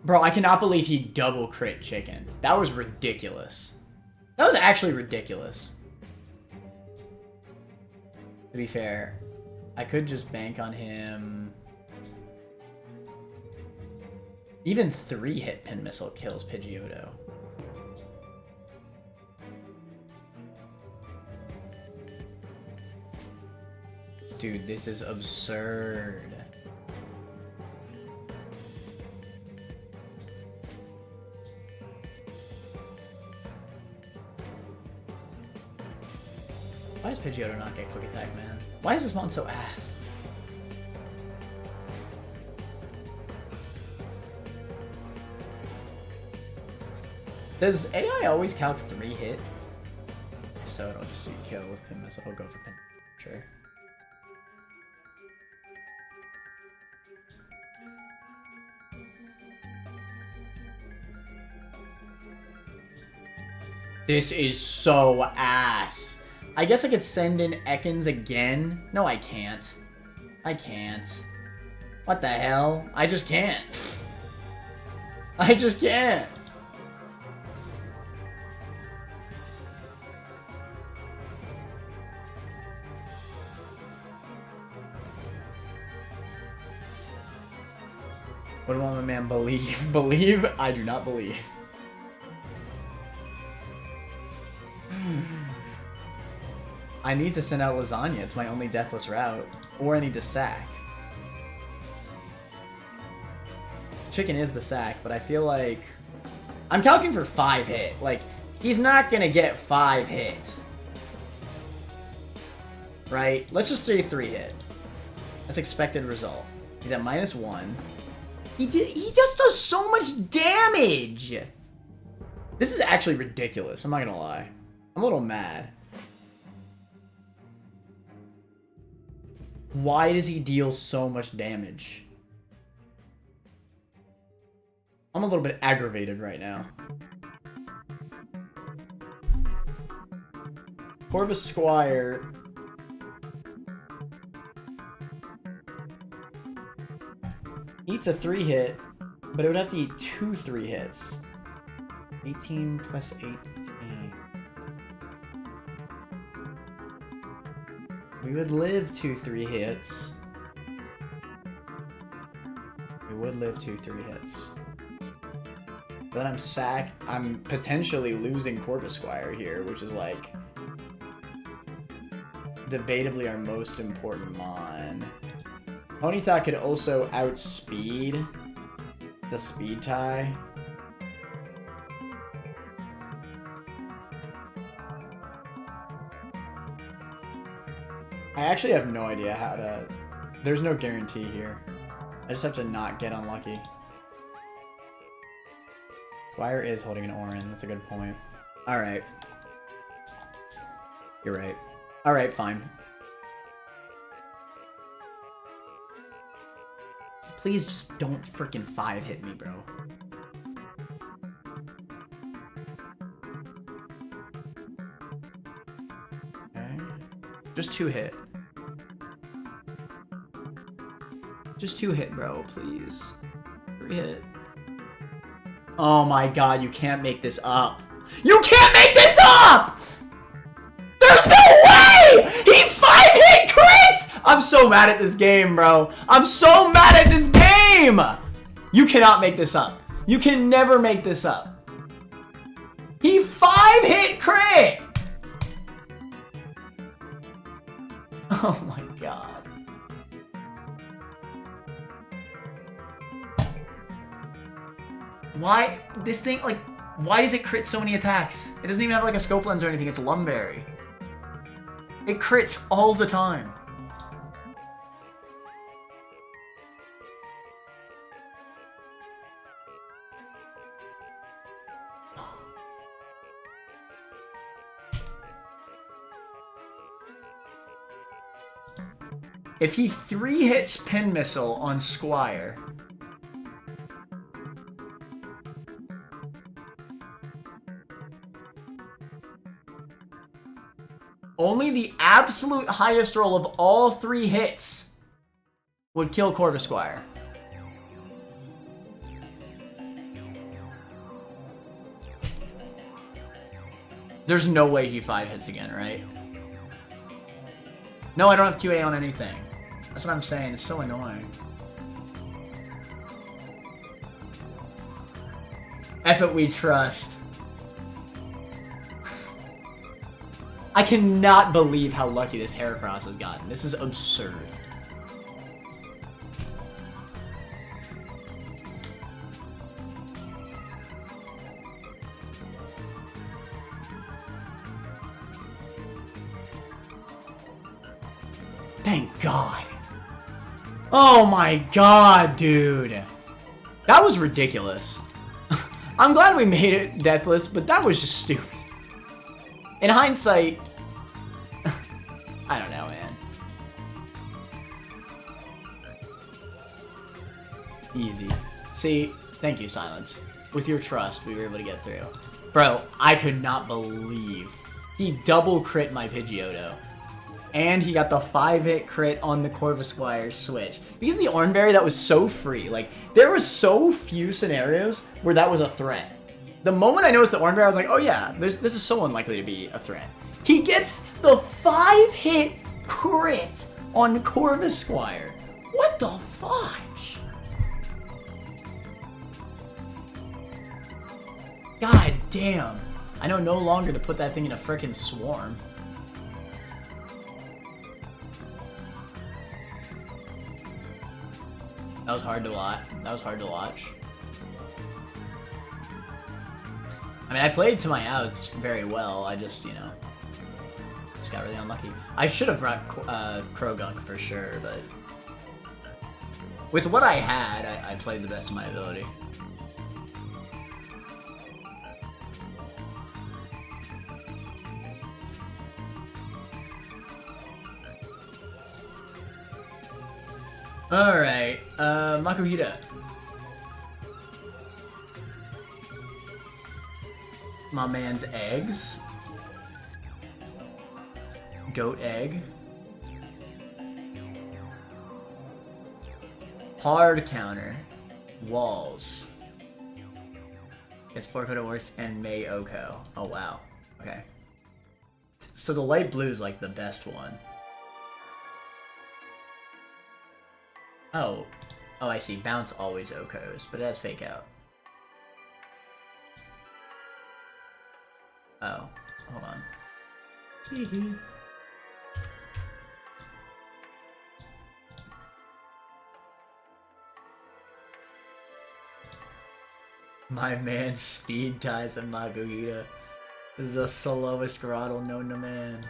Bro, I cannot believe he double crit chicken. That was ridiculous. That was actually ridiculous. To be fair, I could just bank on him. Even 3-hit Pin Missile kills Pidgeotto. Dude, this is absurd. Why does Pidgeotto not get Quick Attack, man? Why is this mon so ass? Does AI always calc 3-hit? So it'll just see kill with Pin Missile. It'll go for Pin. Sure. This is so ass. I guess I could send in Ekans again. No, I can't. I can't. What the hell? I just can't. I just can't. What do my man believe? Believe? I do not believe. I need to send out Lasagna. It's my only deathless route. Or I need to sack. Chicken is the sack, but I feel like... I'm calculating for 5-hit. Like, he's not gonna get 5-hit. Right? Let's just say 3-hit. That's expected result. He's at -1. He just does so much damage! This is actually ridiculous, I'm not gonna lie. I'm a little mad. Why does he deal so much damage? I'm a little bit aggravated right now. Corvusquire. Eats a 3-hit, but it would have to eat 2 3-hits. 18 plus 18. We would live 2 3-hits. We would live 2 3-hits. But I'm potentially losing Corvusquire here, which is like debatably our most important mon. Ponyta could also outspeed the speed tie. I actually have no idea how to... There's no guarantee here. I just have to not get unlucky. Squire is holding an Orin. That's a good point. Alright. You're right. Alright, fine. Please just don't freaking 5-hit me, bro. Okay. Just 2-hit. Just 2-hit, bro, please. 3-hit. Oh my god, you can't make this up. You can't make this up! There's no way! He 5-hit crits! I'm so mad at this game, bro. I'm so mad at this game! You cannot make this up. You can never make this up. He 5-hit crit! Oh my god. Why, this thing, like, why does it crit so many attacks? It doesn't even have, like, a scope lens or anything. It's Lumberry. It crits all the time. If he 3-hits Pin Missile on Squire, Only the absolute highest roll of all 3 hits would kill Corvisquire. There's no way he 5 hits again, right? No, I don't have QA on anything. That's what I'm saying. It's so annoying. F it, we trust. I cannot believe how lucky this Heracross has gotten. This is absurd. Thank God. Oh my God, dude. That was ridiculous. I'm glad we made it deathless, but that was just stupid. In hindsight, I don't know, man. Easy. See, thank you, Silence. With your trust, we were able to get through. Bro, I could not believe he double crit my Pidgeotto. And he got the 5-hit crit on the Corvisquire switch. Because the Oranberry, that was so free. Like, there was so few scenarios where that was a threat. The moment I noticed the Oranberry, I was like, oh yeah, this is so unlikely to be a threat. He gets the 5-hit crit on Corvisquire. What the fudge? God damn. I know no longer to put that thing in a frickin' swarm. That was hard to watch. That was hard to watch. I mean, I played to my outs very well. I just, you know, just got really unlucky. I should have brought Krogunk for sure, but with what I had, I played the best of my ability. Alright, Makuhita. My man's eggs. Goat egg. Hard counter. Walls. It's Forkoto Works and Mayoko. Oh wow. Okay. So the light blue is like the best one. Oh. Oh, I see. Bounce always Okos, but it has Fake Out. Oh. Hold on. Hee. My man speed ties in Makuhita is the slowest Groddle known to man.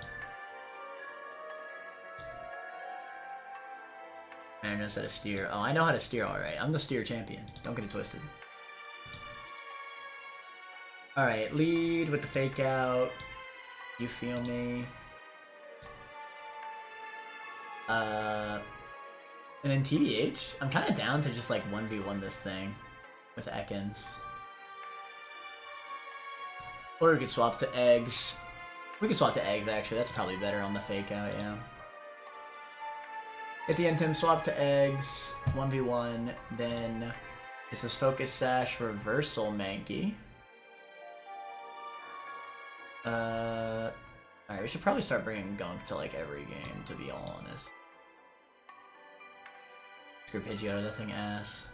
Man knows how to steer. Oh, I know how to steer alright. I'm the steer champion. Don't get it twisted. Alright, lead with the fake out. You feel me? And then TBH, I'm kind of down to just like 1v1 this thing with Ekans. Or we could swap to eggs. We could swap to eggs actually, that's probably better on the fake out, yeah. Get the N10 swap to eggs, 1v1, then is this Focus Sash Reversal Mankey. Alright, we should probably start bringing Gunk to like every game, to be all honest. Screw Pidgeotto, that thing ass.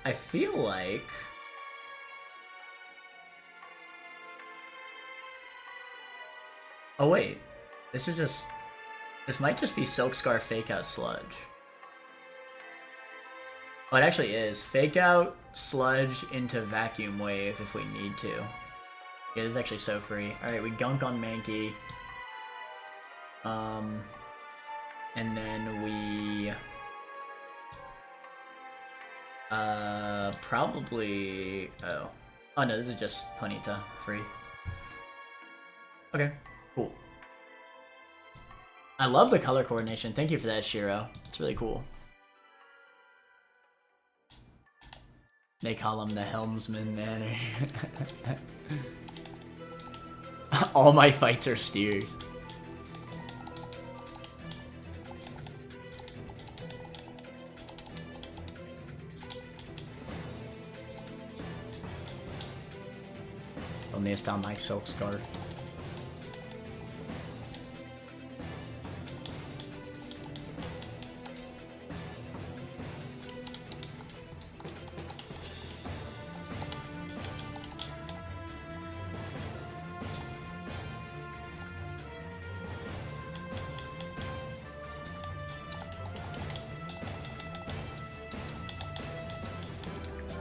I feel like oh wait, this might just be Silk Scar Fake Out Sludge. Oh, it actually is. Fake Out Sludge into Vacuum Wave if we need to. Yeah, this is actually so free. Alright, we Gunk on Mankey. And then we Probably... Oh. Oh no, this is just Ponyta. Free. Okay, cool. I love the color coordination. Thank you for that, Shiro. It's really cool. They call him the Helmsman Manor. All my fights are steers. Only it's down my silk scarf.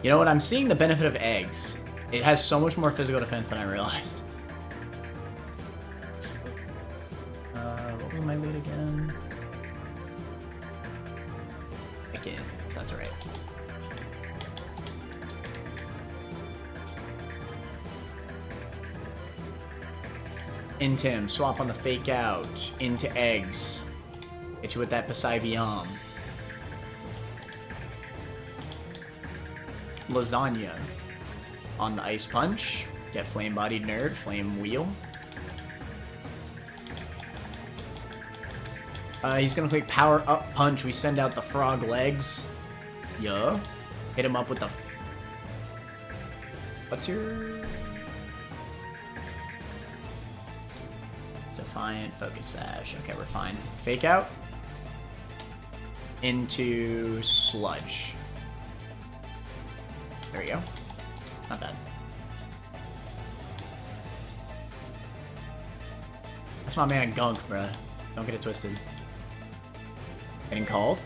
You know what? I'm seeing the benefit of eggs. It has so much more physical defense than I realized. What was my lead again? Again, so that's alright. Into him, swap on the fake out, into eggs. Hit you with that Psybiom. Lasagna. On the Ice Punch, get Flame Bodied Nerd, Flame Wheel. He's gonna click Power Up Punch. We send out the frog legs. Yeah. Hit him up with the... What's your... Defiant, Focus Sash. Okay, we're fine. Fake out. Into Sludge. There we go. Not bad. That's my man Gunk, bruh. Don't get it twisted. Getting called.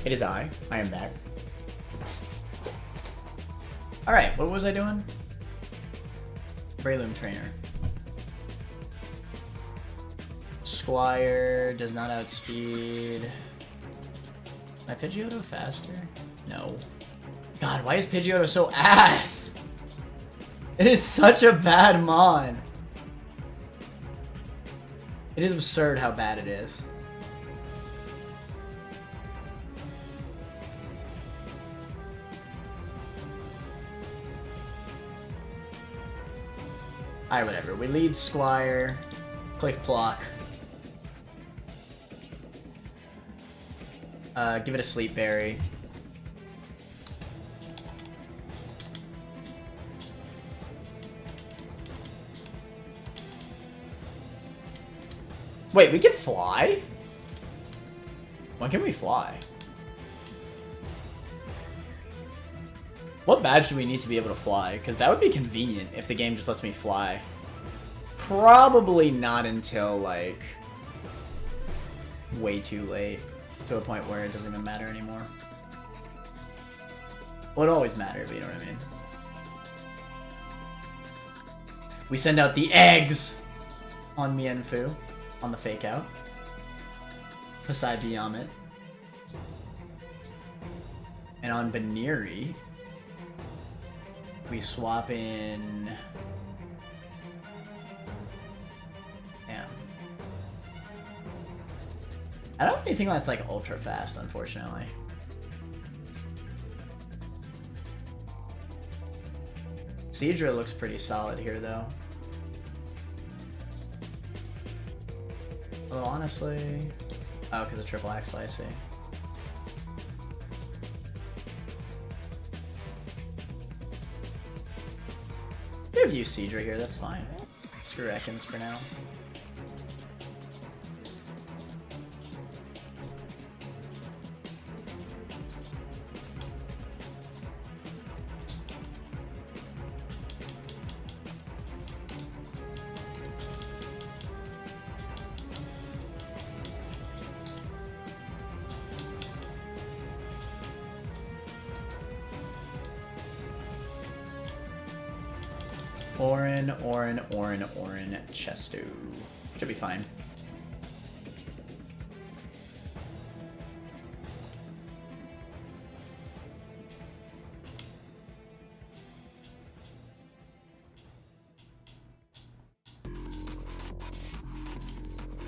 It is I. I am back. Alright, what was I doing? Breloom Trainer. Squire does not outspeed. My Pidgeotto faster? No. God, why is Pidgeotto so ass? It is such a bad mon. It is absurd how bad it is. Alright, whatever. We lead Squire. Click block. Give it a Sleep Berry. Wait, we can fly? When can we fly? What badge do we need to be able to fly? Because that would be convenient if the game just lets me fly. Probably not until, like, way too late. To a point where it doesn't even matter anymore. Well, it always mattered, but you know what I mean. We send out the eggs on Mienfoo. On the fake out. Pasai Biyamit. And on Baniri, we swap in... Damn. I don't have anything that's like ultra fast, unfortunately. Seadra looks pretty solid here, though. Although honestly... Oh, because of triple axle, I see. We have used Seadra here, that's fine. Screw Ekans for now. Orin, Chesto. Should be fine.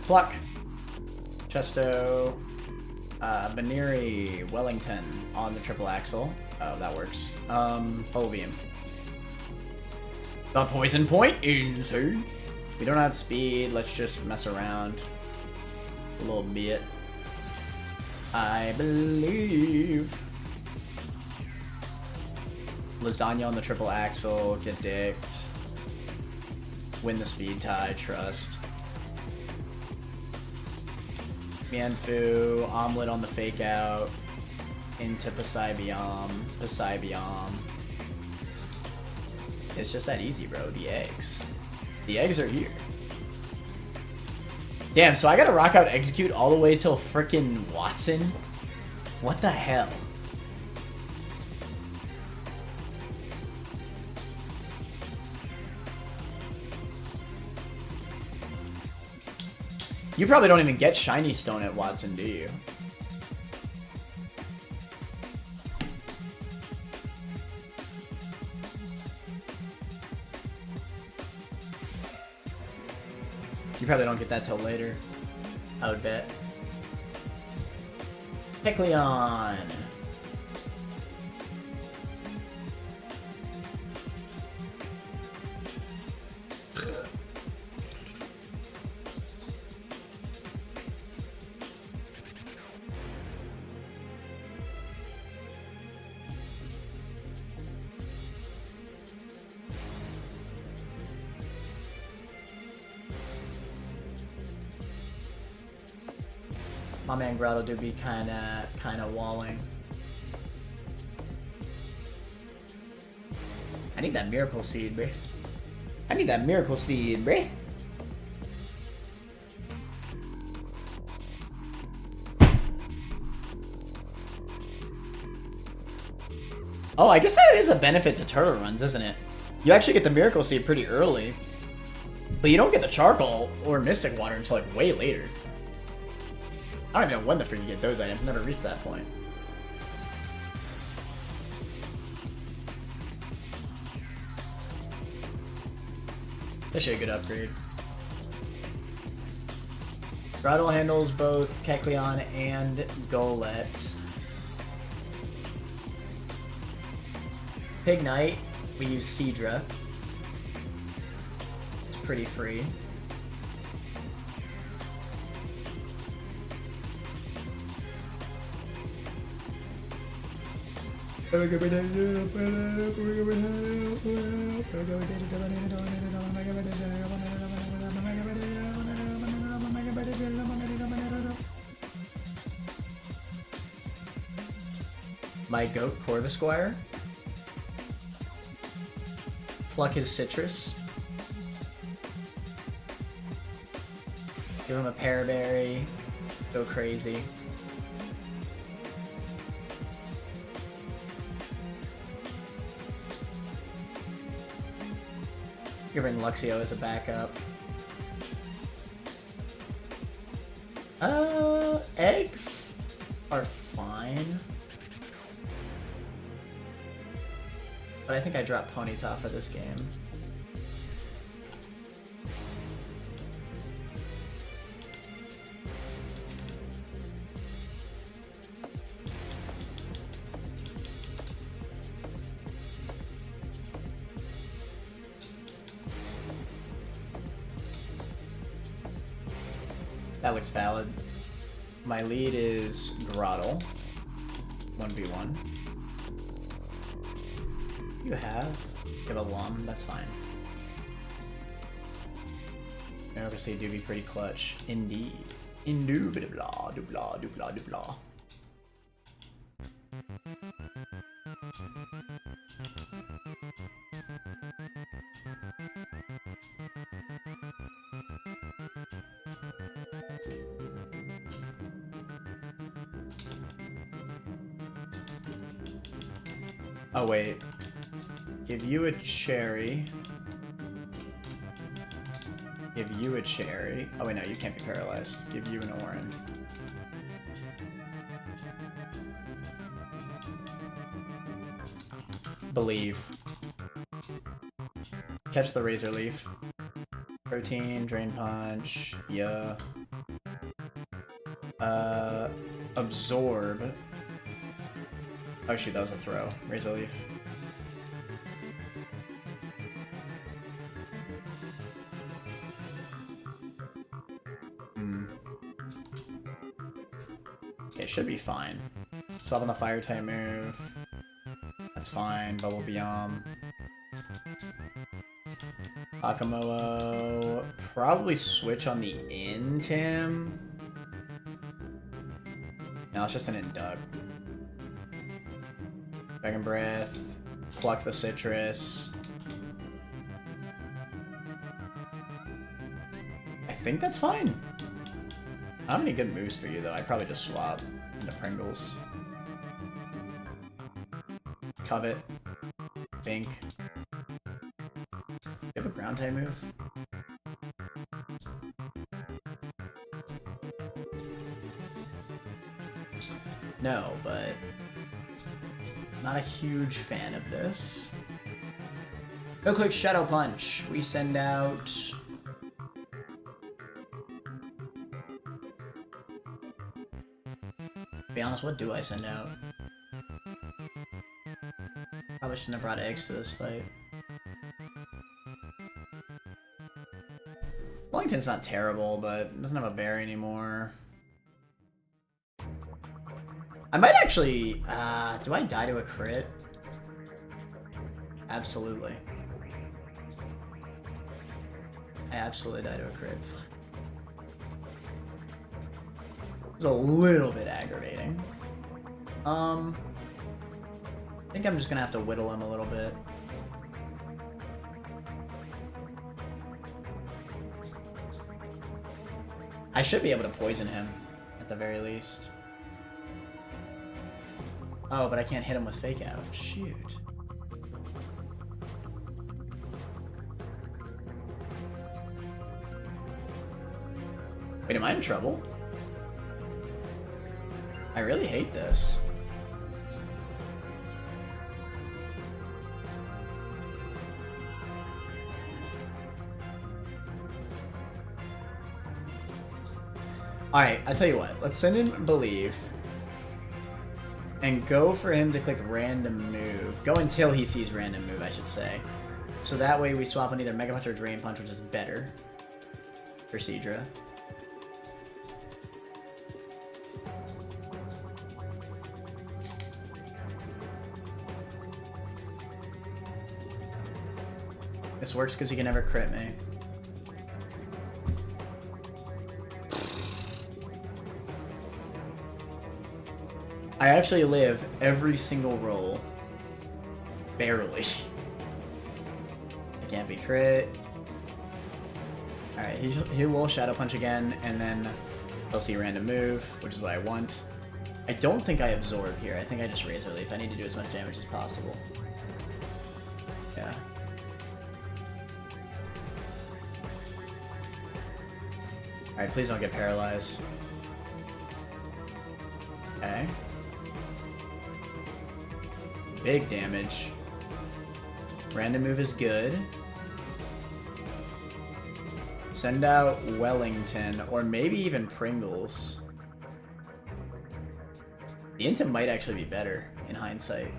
Pluck. Chesto. Baniri, Wellington on the triple axle. Oh, that works. Pole Beam. The poison point, insane. We don't have speed, let's just mess around a little bit. I believe. Lasagna on the triple axle, get dicked. Win the speed tie, trust. Mienfoo, omelet on the fake out. Into Pasaibiam. It's just that easy, bro. The eggs. The eggs are here. Damn, so I gotta rock out execute all the way till frickin' Watson? What the hell? You probably don't even get Shiny Stone at Watson, do you? You probably don't get that till later, I would bet. Kecleon. My man Grotto do be kinda walling. I need that Miracle Seed, bruh. I need that Miracle Seed, bruh. Oh, I guess that is a benefit to turtle runs, isn't it? You actually get the Miracle Seed pretty early, but you don't get the Charcoal or Mystic Water until like way later. I don't even know when the frick you get those items. Never reached that point. That's actually a good upgrade. Grottle handles both Kecleon and Golett. Pignite, we use Seadra. It's pretty free. My goat, Corvisquire. Pluck his citrus. Give him a Paraberry. Go crazy. Giving Luxio as a backup. Eggs are fine. But I think I dropped Ponyta for this game. That looks valid. My lead is Grottle. 1v1. You have a Lum, that's fine. Miracle Seed do be pretty clutch. Indeed. Indubitably, dubla, dubla, dubla. Oh wait. Give you a cherry. Give you a cherry. Oh wait, no, you can't be paralyzed. Give you an orange. Believe. Catch the Razor Leaf. Protein, Drain Punch, yeah. Absorb. Oh shoot, that was a throw. Razor Leaf. Okay, should be fine. Sub on the fire type move. That's fine. Bubble Biome. Akamoa. Probably switch on the Intim. No, it's just an Indug. Dragon Breath. Pluck the Citrus. I think that's fine. I don't have any good moves for you though. I'd probably just swap into Pringles. Covet. Bink. Do you have a ground type move? No, but not a huge fan of this. Real quick, Shadow Punch. We send out to be honest, what do I send out? Probably shouldn't have brought eggs to this fight. Wellington's not terrible, but it doesn't have a berry anymore. I might actually, do I die to a crit? Absolutely. I absolutely die to a crit. It's a little bit aggravating. I think I'm just gonna have to whittle him a little bit. I should be able to poison him, at the very least. Oh, but I can't hit him with Fake Out. Shoot. Wait, am I in trouble? I really hate this. Alright, I'll tell you what. Let's send in Believe. And go for him to click Random Move. Go until he sees Random Move, I should say. So that way we swap on either Mega Punch or Drain Punch, which is better for Seadra. This works because he can never crit me. I actually live every single roll. Barely. I can't be crit. Alright, he will Shadow Punch again, and then he'll see Random Move, which is what I want. I don't think I Absorb here. I think I just Razor Leaf. I need to do as much damage as possible. Yeah. Alright, please don't get paralyzed. Okay. Big damage. Random Move is good. Send out Wellington, or maybe even Pringles. The Intim might actually be better, in hindsight.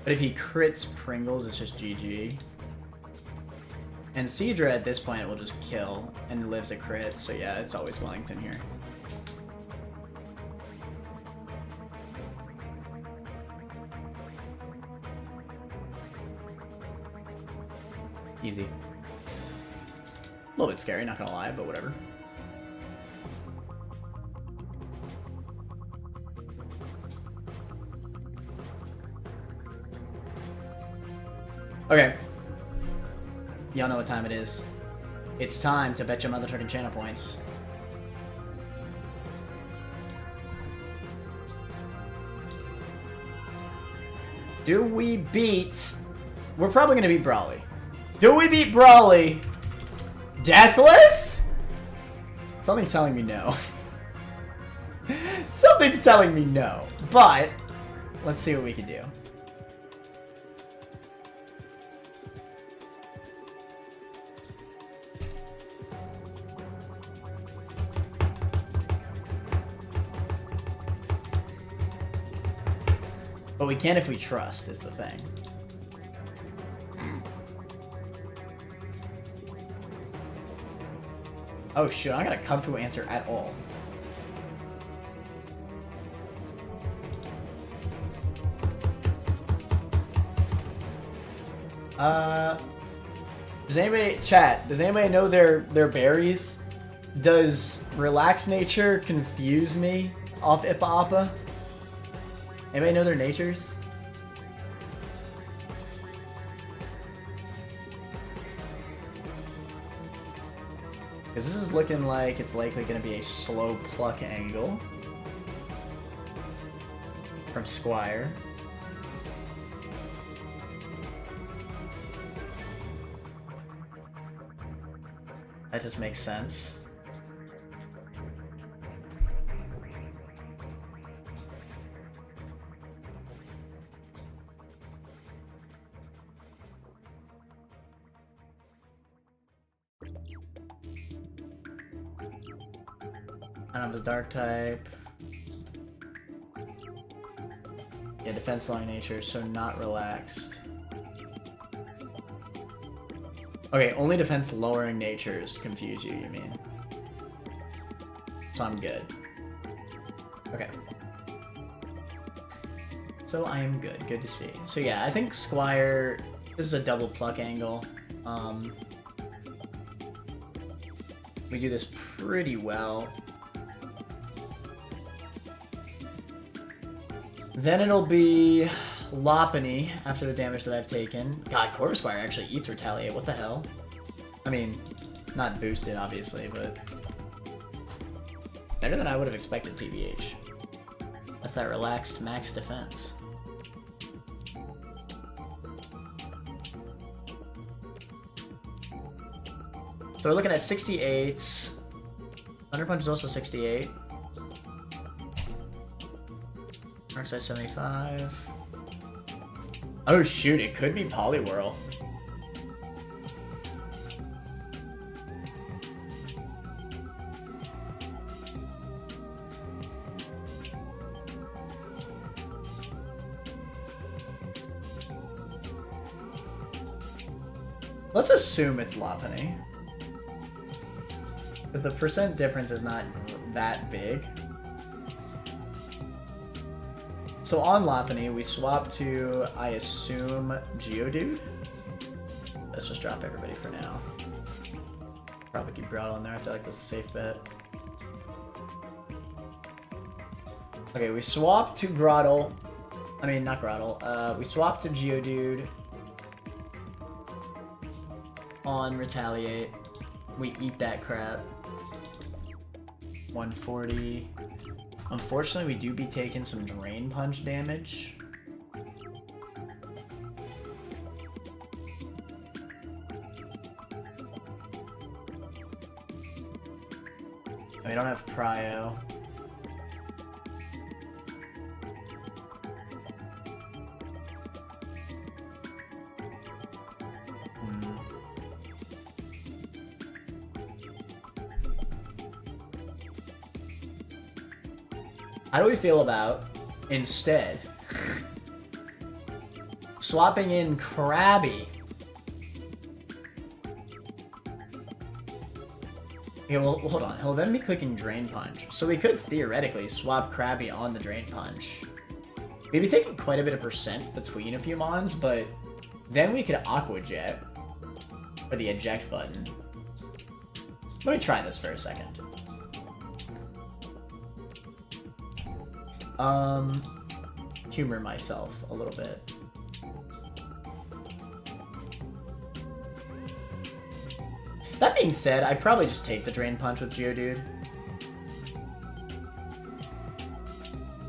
But if he crits Pringles, it's just GG. And Seadra at this point will just kill, and lives a crit, so yeah, it's always Wellington here. Easy. A little bit scary, not gonna lie, but whatever. Okay. Y'all know what time it is. It's time to bet your mother trucking channel points. Do we beat... We're probably gonna beat Brawly. Do we beat Brawly? Deathless? Something's telling me no. Something's telling me no. But, let's see what we can do. But we can if we trust, is the thing. Oh shit, I got a Kung Fu answer at all. Does anybody, chat, does anybody know their berries? Does Relax Nature confuse me off Ipa Appa? Anybody know their natures? Because this is looking like it's likely going to be a slow pluck angle from Squire. That just makes sense. I don't have the dark type. Yeah, defense lowering nature, so not relaxed. Okay, only defense lowering natures confuse you, you mean? So I'm good. Okay. So I am good. Good to see. So yeah, I think Squire, this is a double pluck angle. We do this pretty well. Then it'll be Lopunny after the damage that I've taken. God, Corvisquire actually eats Retaliate. What the hell? I mean, not boosted, obviously, but better than I would have expected, TBH. That's that relaxed max defense. So we're looking at 68. Thunder Punch is also 68. Dark Side 75. Oh shoot, it could be Poliwhirl. Let's assume it's Lopunny. Because the percent difference is not that big. So on Lopunny, we swap to, I assume, Geodude. Let's just drop everybody for now. Probably keep Groudle in there. I feel like that's a safe bet. Okay, we swap to Groudle. I mean, not Groudle. We swap to Geodude. On Retaliate. We eat that crap. 140. Unfortunately, we do be taking some Drain Punch damage. We don't have Prio. How do we feel about, instead, swapping in Krabby? Okay, well, hold on. He'll then be clicking Drain Punch. So we could theoretically swap Krabby on the Drain Punch. We'd be taking quite a bit of percent between a few mons, but then we could Aqua Jet for the eject button. Let me try this for a second. Humor myself a little bit. That being said, I'd probably just take the Drain Punch with Geodude.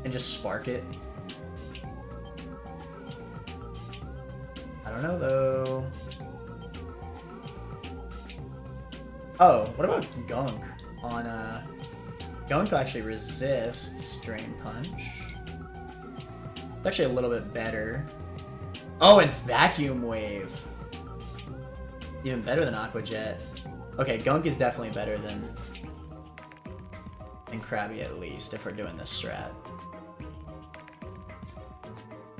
And just spark it. I don't know though. Oh, what about Gunk on Gunk actually resists Drain Punch. It's actually a little bit better. Oh, and Vacuum Wave. Even better than Aqua Jet. Okay, Gunk is definitely better than Krabby at least, if we're doing this strat.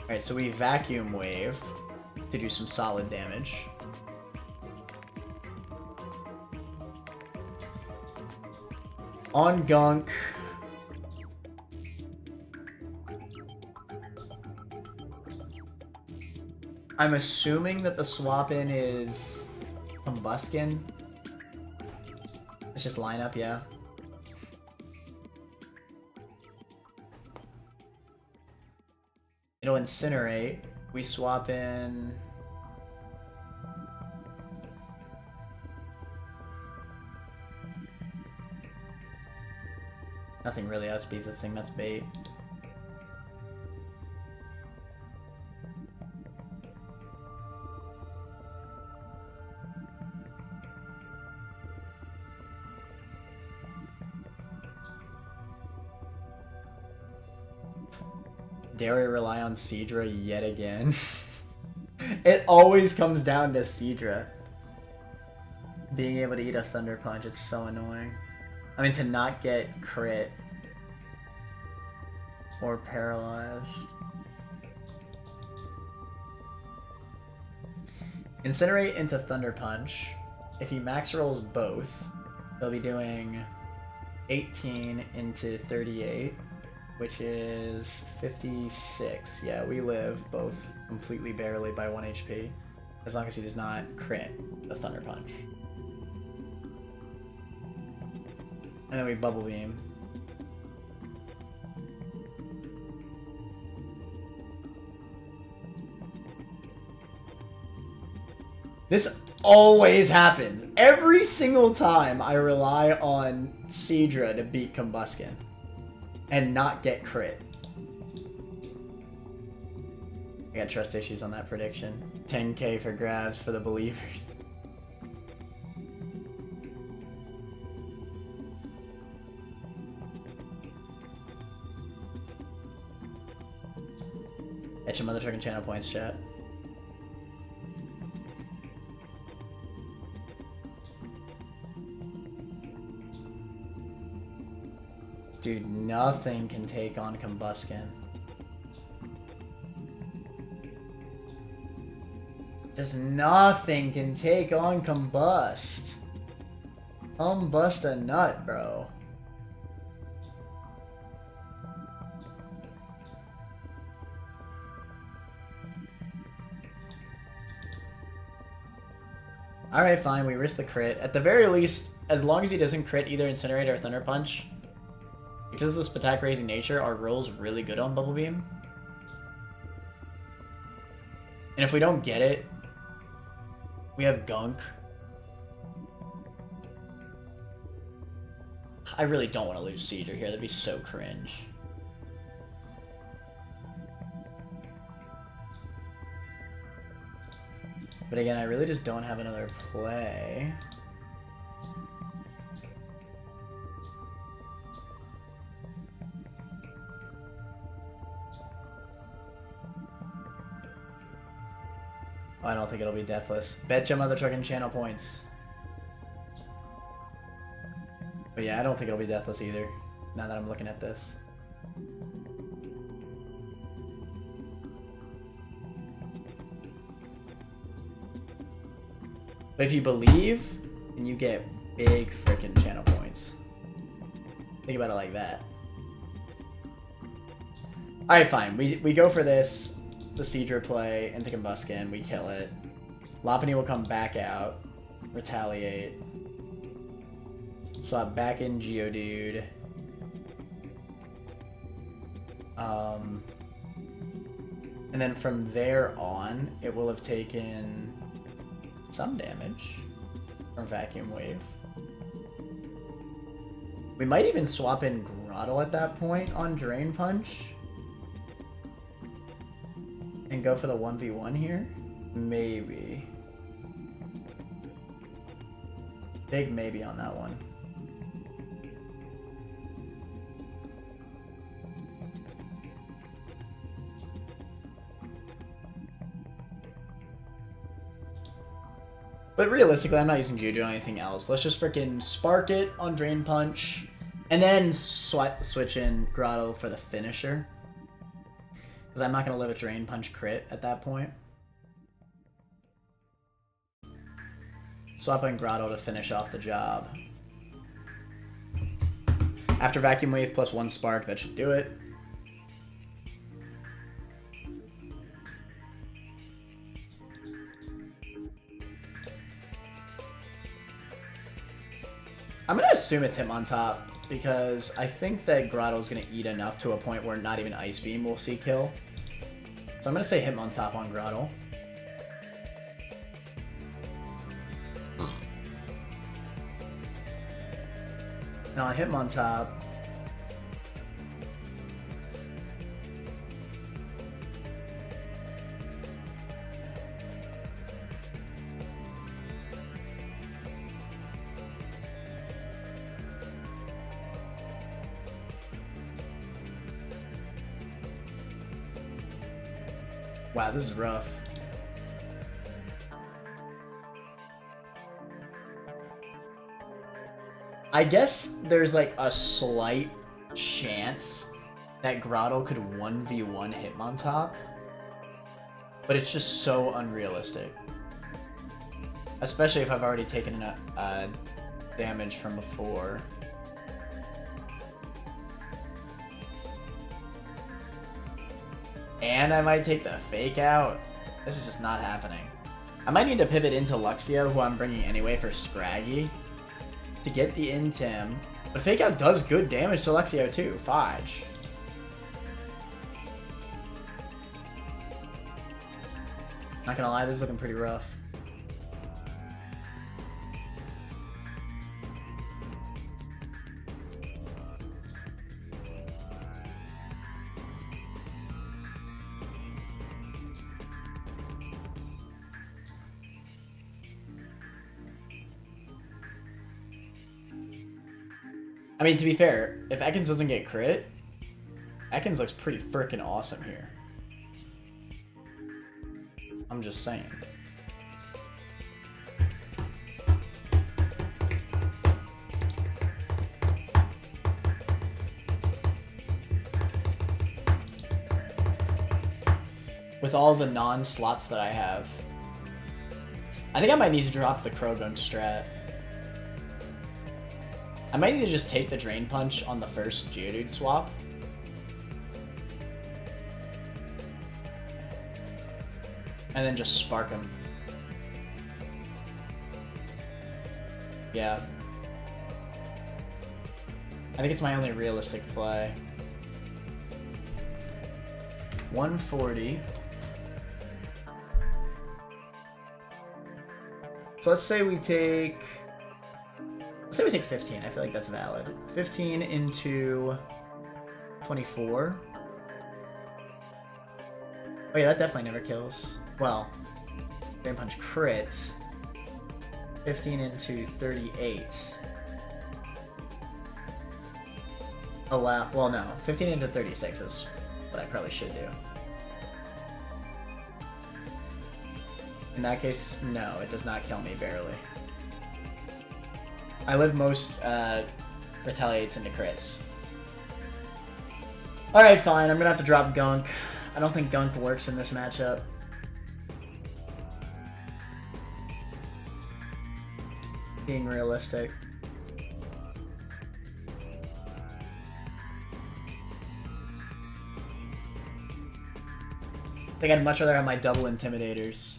Alright, so we Vacuum Wave to do some solid damage. On Gunk. I'm assuming that the swap in is Combuskin. Let's just line up, yeah. It'll Incinerate. We swap in... Nothing really outspeeds this thing, that's bait. Dare we rely on Seadra yet again? It always comes down to Seadra. Being able to eat a Thunder Punch, it's so annoying. I mean, to not get crit or paralyzed. Incinerate into Thunder Punch. If he max rolls both, they'll be doing 18 into 38, which is 56. Yeah, we live both completely barely by 1 HP, as long as he does not crit the Thunder Punch. And then we Bubble Beam. This always happens. Every single time I rely on Seadra to beat Combuskin and not get crit. I got trust issues on that prediction. 10k for grabs for the believers. Get your mother trucking channel points, chat. Dude, nothing can take on Combusken. Just nothing can take on Combust. Combust a nut, bro. Alright, fine, we risk the crit. At the very least, as long as he doesn't crit either Incinerate or Thunder Punch, because of this attack raising nature, our roll's really good on Bubble Beam. And if we don't get it, we have Gunk. I really don't want to lose Seedra here, that'd be so cringe. But again, I really just don't have another play. Oh, I don't think it'll be Deathless. Betcha mother trucking channel points. But yeah, I don't think it'll be Deathless either, now that I'm looking at this. But if you believe, then you get big freaking channel points. Think about it like that. Alright, fine. We go for this. The Seedra play into Combusken. We kill it. Lopunny will come back out. Retaliate. Swap back in Geodude. And then from there on, it will have taken some damage from Vacuum Wave. We might even swap in Grottle at that point on Drain Punch. And go for the 1v1 here? Maybe. Big maybe on that one. But realistically, I'm not using Geodude on anything else. Let's just freaking Spark it on Drain Punch. And then switch in Grottle for the finisher. Because I'm not going to live a Drain Punch crit at that point. Swap in Grotto to finish off the job. After Vacuum Wave plus 1 Spark, that should do it. I'm going to assume it's Hitmontop, because I think that Grotto's going to eat enough to a point where not even Ice Beam will see kill. So I'm going to say Hitmontop on Grotto. And on Hitmontop, wow, this is rough. I guess there's like a slight chance that Grotto could 1v1 Hitmontop, but it's just so unrealistic. Especially if I've already taken damage from before. And I might take the Fake Out. This is just not happening. I might need to pivot into Luxio, who I'm bringing anyway for Scraggy, to get the Intim. But Fake Out does good damage to Luxio too. Fudge. Not gonna lie, this is looking pretty rough. I mean, to be fair, if Ekans doesn't get crit, Ekans looks pretty freaking awesome here. I'm just saying. With all the non-slots that I have. I think I might need to drop the Croagunk strat. I might need to just take the Drain Punch on the first Geodude swap. And then just spark him. Yeah. I think it's my only realistic play. 140. So let's say we take... Let's say we take 15. I feel like that's valid. 15 into 24. Oh yeah, that definitely never kills. Well, Drain Punch crit. 15 into 38. Oh wow. Well, no. 15 into 36 is what I probably should do. In that case, no, it does not kill me, barely. I live most retaliates into crits. Alright, fine, I'm gonna have to drop Gunk. I don't think Gunk works in this matchup. Being realistic. I think I'd much rather have my double Intimidators.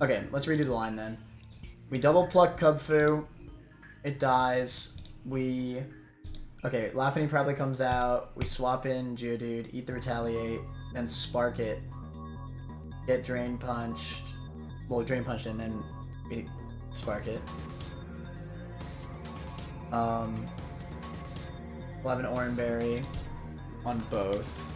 Okay, let's redo the line then. We double pluck Kubfu. It dies. We... Okay, Lopunny probably comes out. We swap in Geodude, eat the Retaliate, then spark it. Get Drain Punched. Well, Drain Punched and then we spark it. We'll have an Oran Berry on both.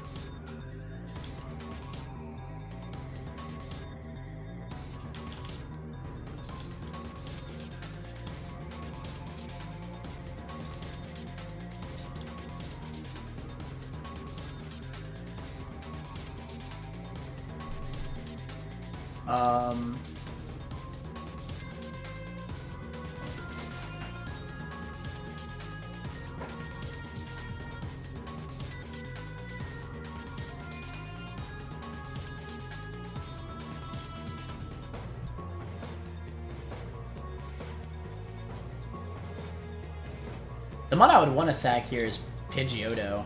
The one I would want to sack here is Pidgeotto.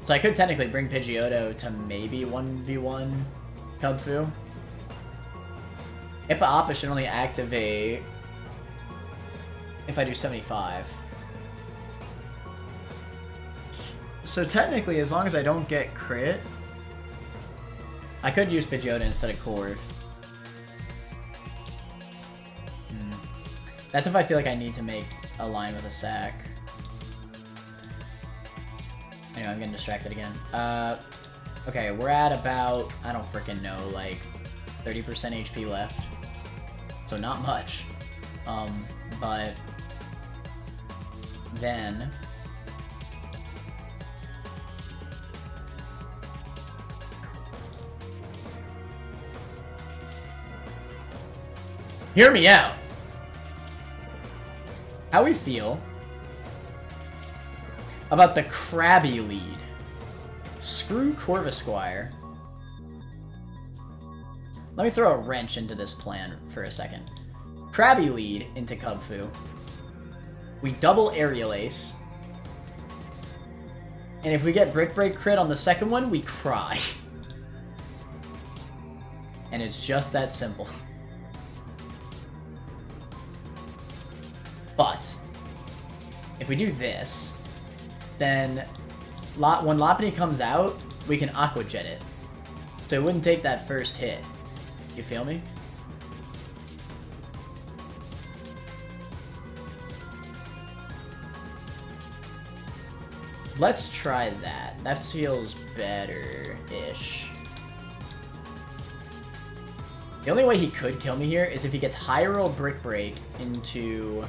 So I could technically bring Pidgeotto to maybe 1v1 Kubfu. Ipa Appa should only activate if I do 75. So technically, as long as I don't get crit, I could use Pidgeotto instead of Corv. That's if I feel like I need to make a line with a sack. Anyway, I'm getting distracted again. Okay, we're at about, I don't freaking know, like 30% HP left. So not much. But then hear me out. How we feel about the Krabby lead? Screw Corvisquire. Let me throw a wrench into this plan for a second. Krabby lead into Kubfu. We double Aerial Ace. And if we get Brick Break crit on the second one, we cry. And it's just that simple. But if we do this, then when Lopunny comes out, we can Aqua Jet it. So it wouldn't take that first hit. You feel me? Let's try that. That feels better-ish. The only way he could kill me here is if he gets high roll Brick Break into...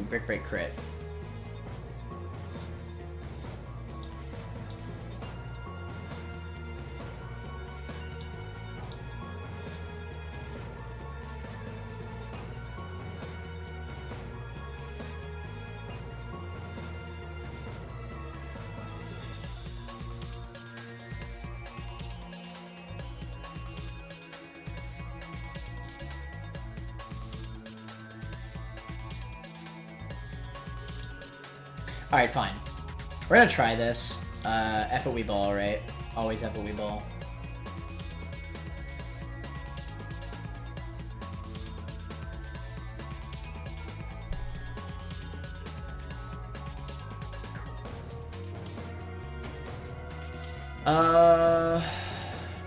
Brick Break crit. Alright, fine. We're gonna try this. F a Wii Ball, right? Always F a Wii Ball.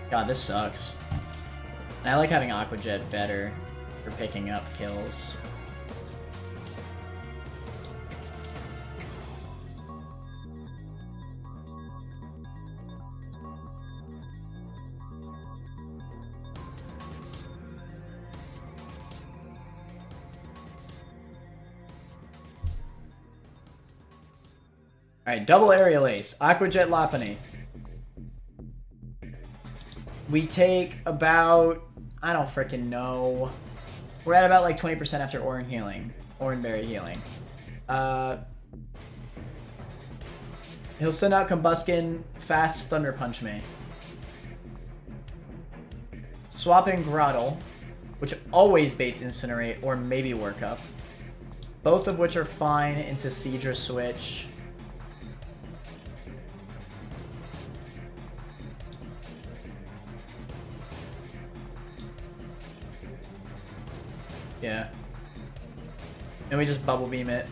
God, this sucks. And I like having Aqua Jet better for picking up kills. Alright, double Aerial Ace. Aqua Jet Lopunny. We take about... I don't freaking know. We're at about like 20% after Oran healing. Oranberry healing. He'll send out Combuskin, fast Thunder Punch me. Swap in Grottle, which always baits Incinerate or maybe Work Up. Both of which are fine into Seadra switch. Yeah. And we just Bubble Beam it.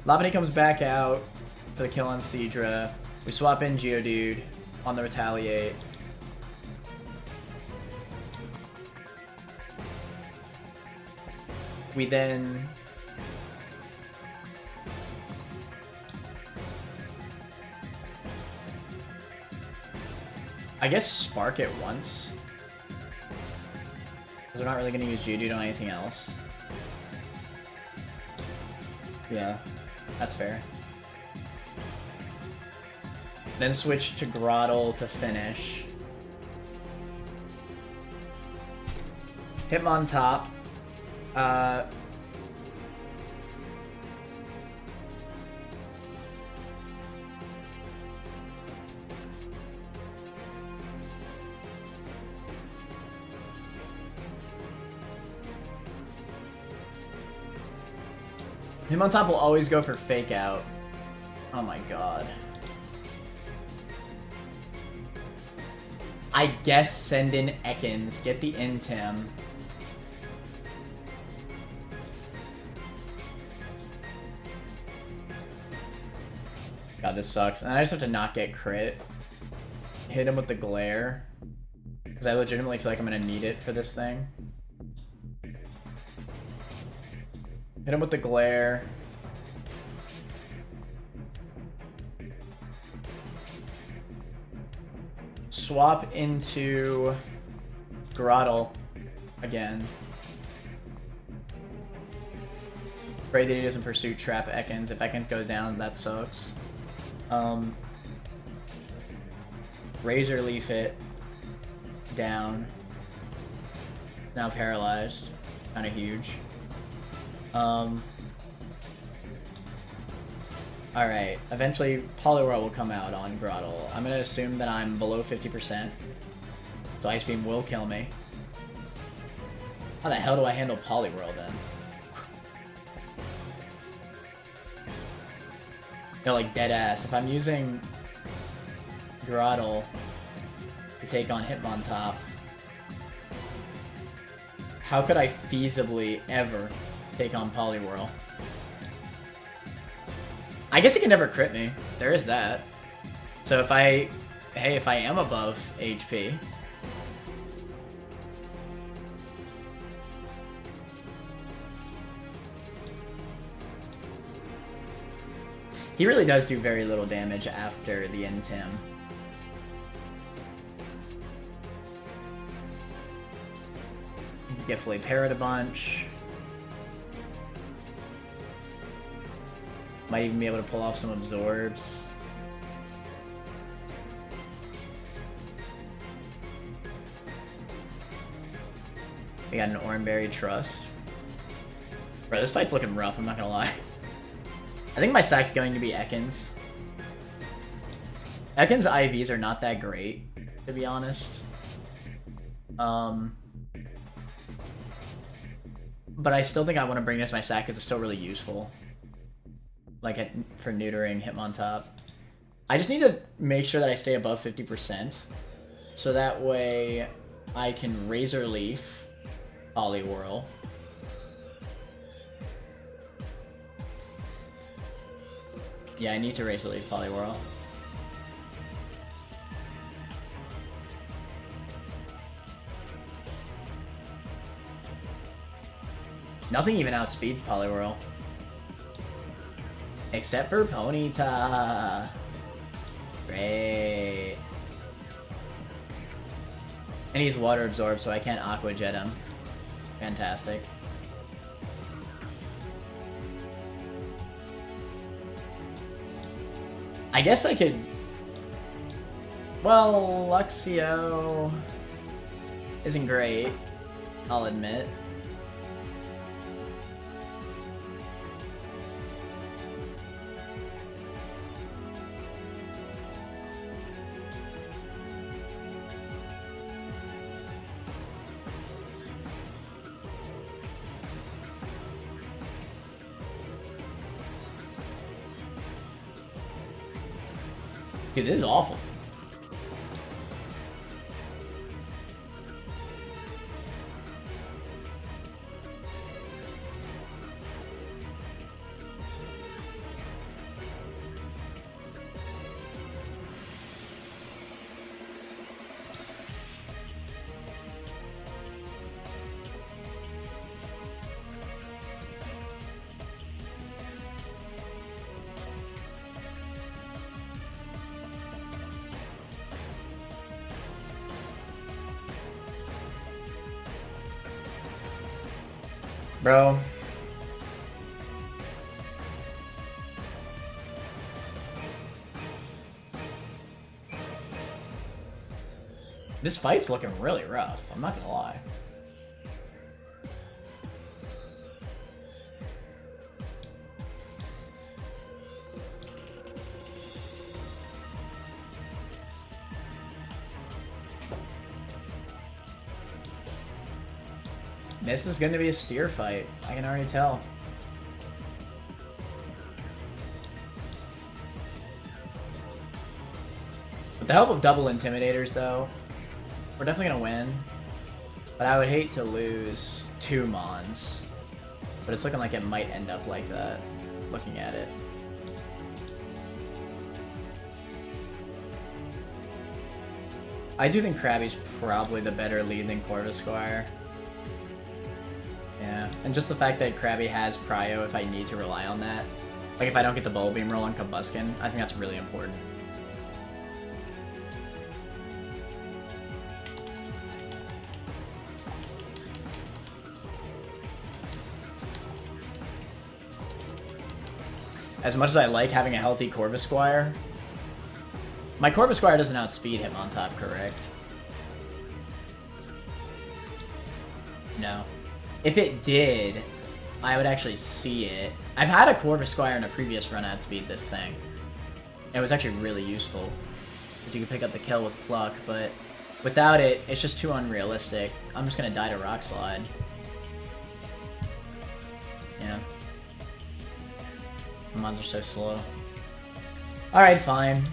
Lopunny comes back out for the kill on Seadra. We swap in Geodude on the Retaliate. We then... I guess Spark it once. Because we're not really going to use Geodude on anything else. Yeah, that's fair. Then switch to Grottle to finish. Hitmontop. Hitmontop will always go for Fake Out. Oh my god. I guess send in Ekans, get the Intim. God, this sucks. And I just have to not get crit. Hit him with the Glare. Because I legitimately feel like I'm going to need it for this thing. Hit him with the Glare. Swap into Grottle again. Pray that he doesn't Pursuit Trap Ekans. If Ekans goes down, that sucks. Razor Leaf it. Down. Now paralyzed. Kinda huge. Alright, eventually Poliwhirl will come out on Grottle. I'm gonna assume that I'm below 50%. So Ice Beam will kill me. How the hell do I handle Poliwhirl then? No, like dead ass. If I'm using Grottle to take on Hitmontop, how could I feasibly ever take on Poliwhirl? I guess it can never crit me. There is that. So if I am above HP, He really does do very little damage after the Intim. Giftly parrot a bunch. Might even be able to pull off some absorbs. We got an Oranberry Trust. Bro, this fight's looking rough, I'm not gonna lie. I think my sack's going to be Ekans. Ekans' IVs are not that great, to be honest. But I still think I want to bring this my sack because it's still really useful. Like, for neutering Hitmontop. I just need to make sure that I stay above 50%. So that way I can Razor Leaf, Poliwhirl. Yeah, I need to Razor Leaf, Poliwhirl. Nothing even outspeeds Poliwhirl. Except for Ponyta. Great. And he's water absorbed, so I can't Aqua Jet him. Fantastic. I guess I could... Well, Luxio isn't great, I'll admit. Dude, this is awful. Bro. This fight's looking really rough, I'm not gonna lie. This is going to be a steer fight. I can already tell. With the help of double Intimidators, though, we're definitely going to win. But I would hate to lose 2 Mons. But it's looking like it might end up like that, looking at it. I do think Krabby's probably the better lead than Corvisquire. Yeah, and just the fact that Krabby has Cryo if I need to rely on that. Like if I don't get the Bullet Beam roll on Combuskin, I think that's really important. As much as I like having a healthy Corvisquire, my Corvisquire doesn't outspeed Hitmontop, correct? No. If it did, I would actually see it. I've had a Corvisquire in a previous run outspeed this thing. It was actually really useful, because you could pick up the kill with Pluck, but without it, it's just too unrealistic. I'm just gonna die to Rock Slide. Yeah. The mons are so slow. Alright, fine.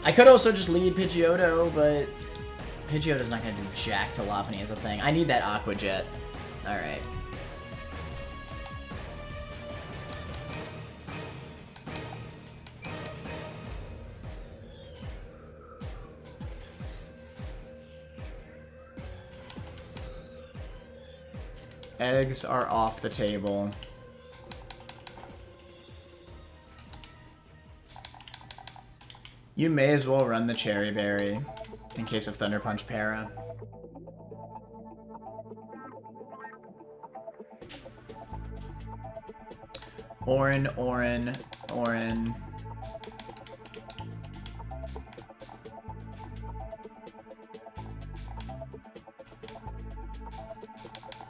I could also just lead Pidgeotto, but Pidgeotto's not gonna do jack to Lopunny as a thing. I need that Aqua Jet. Alright. Eggs are off the table. You may as well run the Cherry Berry in case of Thunder Punch Para. Orin, Orin, Orin.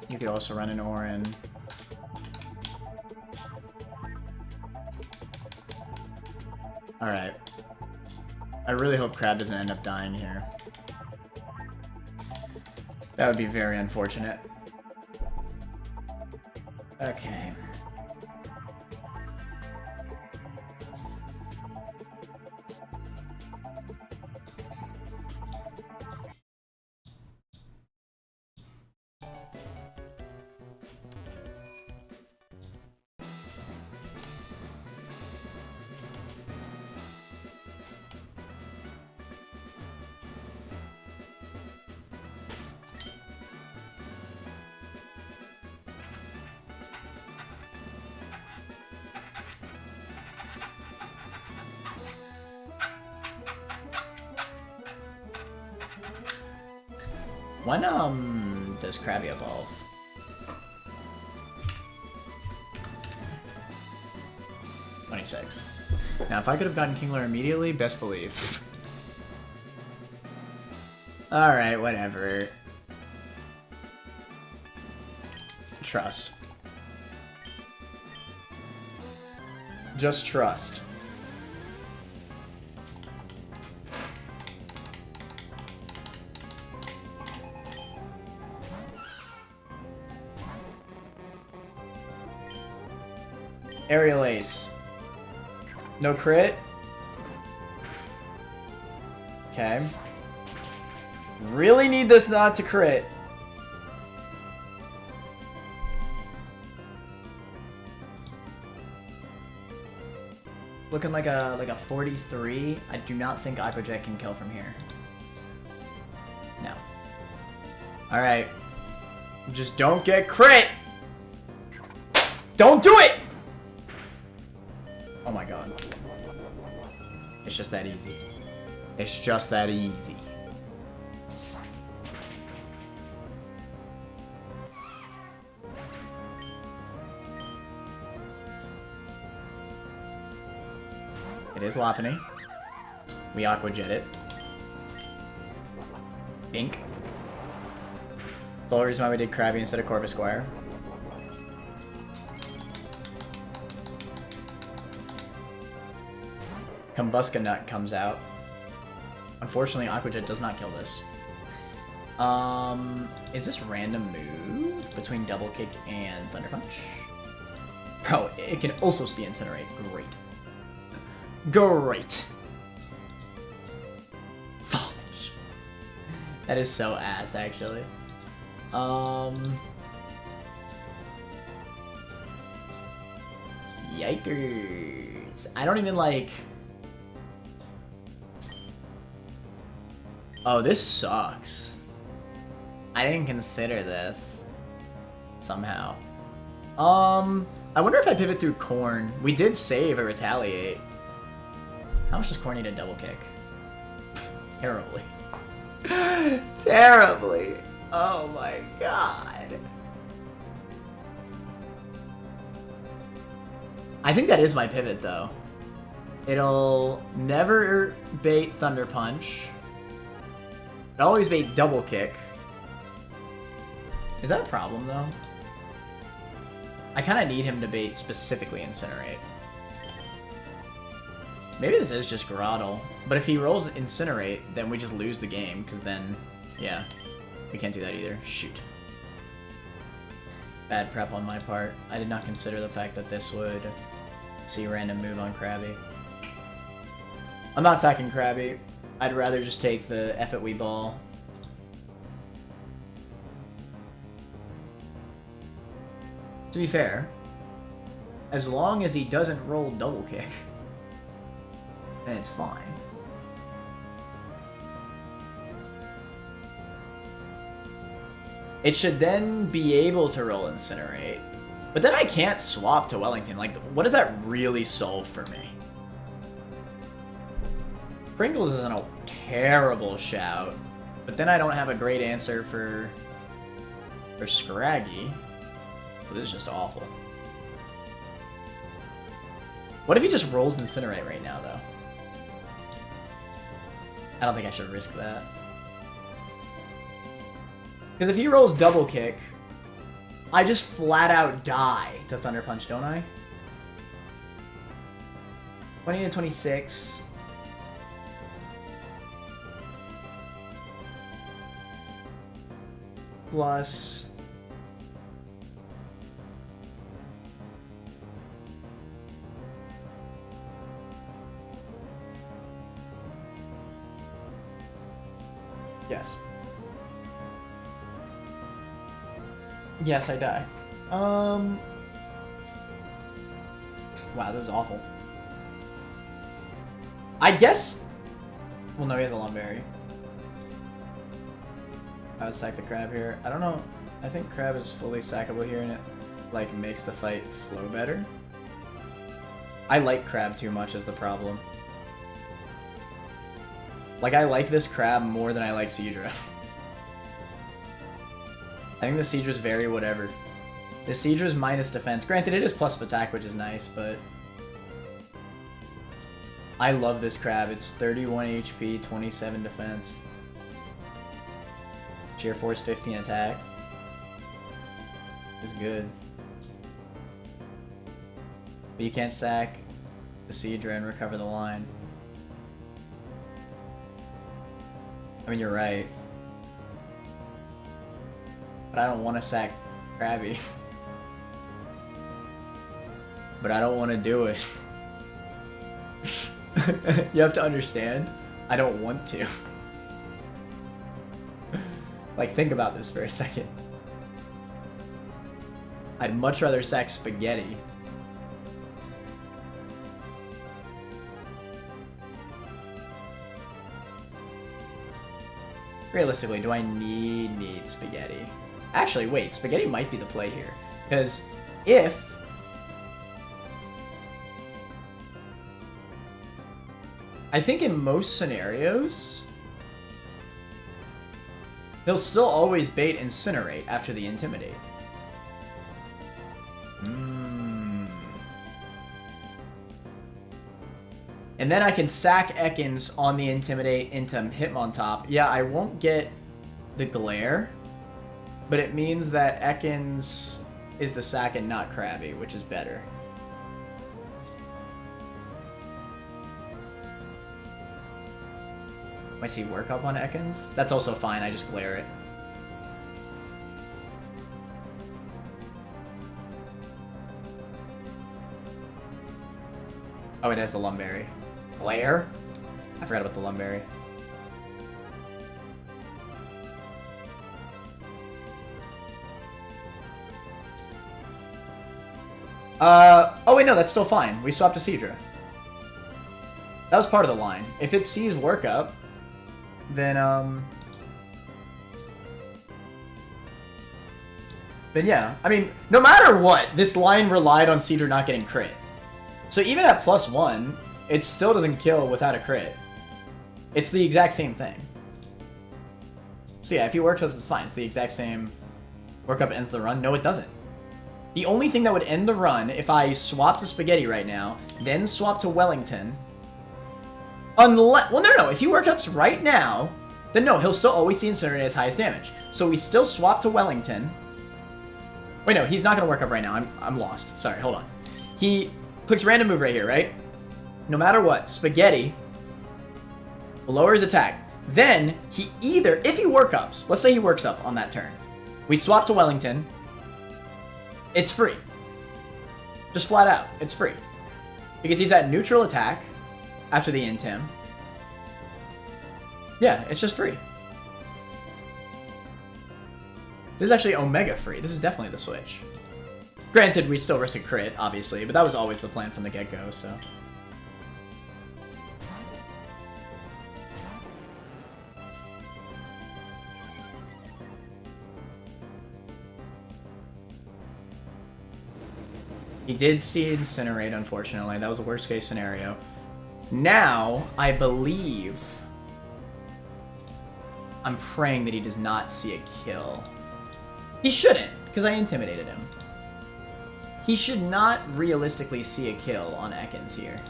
You could also run an Orin. Alright. I really hope Crab doesn't end up dying here. That would be very unfortunate. Okay. When, does Krabby evolve? $26. Now, if I could have gotten Kingler immediately, best believe. Alright, whatever. Trust. Just trust. Aerial Ace. No crit? Okay. Really need this not to crit. Looking like a 43. I do not think Aqua Jet can kill from here. No. Alright. Just don't get crit! Don't do it! Oh my god. It's just that easy. It's just that easy. It is Lopunny. We Aqua Jet it. Ink. That's the only reason why we did Krabby instead of Corvisquire. Combuskanut comes out. Unfortunately, Aqua Jet does not kill this. Is this random move between Double Kick and Thunder Punch? Bro, it can also see Incinerate. Great. Great. Fudge. That is so ass, actually. Yikers. I don't even like... Oh, this sucks. I didn't consider this. Somehow. I wonder if I pivot through Corn. We did save a Retaliate. How much does Corn need a Double Kick? Terribly. Terribly. Oh my god. I think that is my pivot, though. It'll never bait Thunder Punch. It'll always bait Double Kick. Is that a problem, though? I kind of need him to bait specifically Incinerate. Maybe this is just Groddle. But if he rolls Incinerate, then we just lose the game, because then, yeah. We can't do that either. Shoot. Bad prep on my part. I did not consider the fact that this would see a random move on Krabby. I'm not sacking Krabby. I'd rather just take the F it we ball. To be fair, as long as he doesn't roll Double Kick, then it's fine. It should then be able to roll Incinerate. But then I can't swap to Wellington. Like, what does that really solve for me? Pringles isn't a terrible shout, but then I don't have a great answer for Scraggy. Well, this is just awful. What if he just rolls Incinerate right now, though? I don't think I should risk that. Because if he rolls Double Kick, I just flat out die to Thunder Punch, don't I? 20 to 26. Plus... Yes. Yes, I die. Wow, this is awful. I guess... Well, no, he has a Lumberry. I would sack the Crab here. I don't know. I think Crab is fully sackable here, and it, like, makes the fight flow better. I like Crab too much is the problem. Like, I like this Crab more than I like Seadra. I think the Seadra's very whatever. The Seadra's minus defense. Granted, it is plus attack, which is nice, but... I love this Crab. It's 31 HP, 27 defense. Sheer Force, 15 attack. It's good. But you can't sack the Seadra and recover the line. I mean, you're right. But I don't want to sack Krabby. But I don't want to do it. You have to understand, I don't want to. Like, think about this for a second. I'd much rather sack Spaghetti. Realistically, do I need Spaghetti? Actually, wait, Spaghetti might be the play here. Because if... I think in most scenarios, he'll still always bait Incinerate after the Intimidate. And then I can sack Ekans on the Intimidate into Hitmontop. Yeah, I won't get the Glare, but it means that Ekans is the sack and not Krabby, which is better. Might see Work Up on Ekans? That's also fine, I just Glare it. Oh, it has the Lumberry. Glare? I forgot about the Lumberry. Oh wait, no, that's still fine. We swapped to Seadra. That was part of the line. If it sees Work Up, then yeah. I mean, no matter what, this line relied on Seadra not getting crit. So even at +1, it still doesn't kill without a crit. It's the exact same thing. So yeah, if he Works Up, it's fine. It's the exact same. Work Up ends the run. No, it doesn't. The only thing that would end the run, if I swap to Spaghetti right now, then swap to Wellington... Unless... Well, no. If he Work Ups right now, then no, he'll still always see Incinerate as highest damage. So we still swap to Wellington. Wait, no, he's not going to Work Up right now. I'm lost. Sorry, hold on. He... clicks random move right here, right? No matter what, Spaghetti will lower his attack. Then, he either, if he Work Ups, let's say he Works Up on that turn. We swap to Wellington. It's free. Just flat out, it's free. Because he's at neutral attack after the Intim. Yeah, it's just free. This is actually Omega free. This is definitely the switch. Granted, we still risk a crit, obviously, but that was always the plan from the get-go, so... He did see Incinerate, unfortunately. That was the worst-case scenario. Now, I believe... I'm praying that he does not see a kill. He shouldn't, because I intimidated him. He should not realistically see a kill on Ekans here.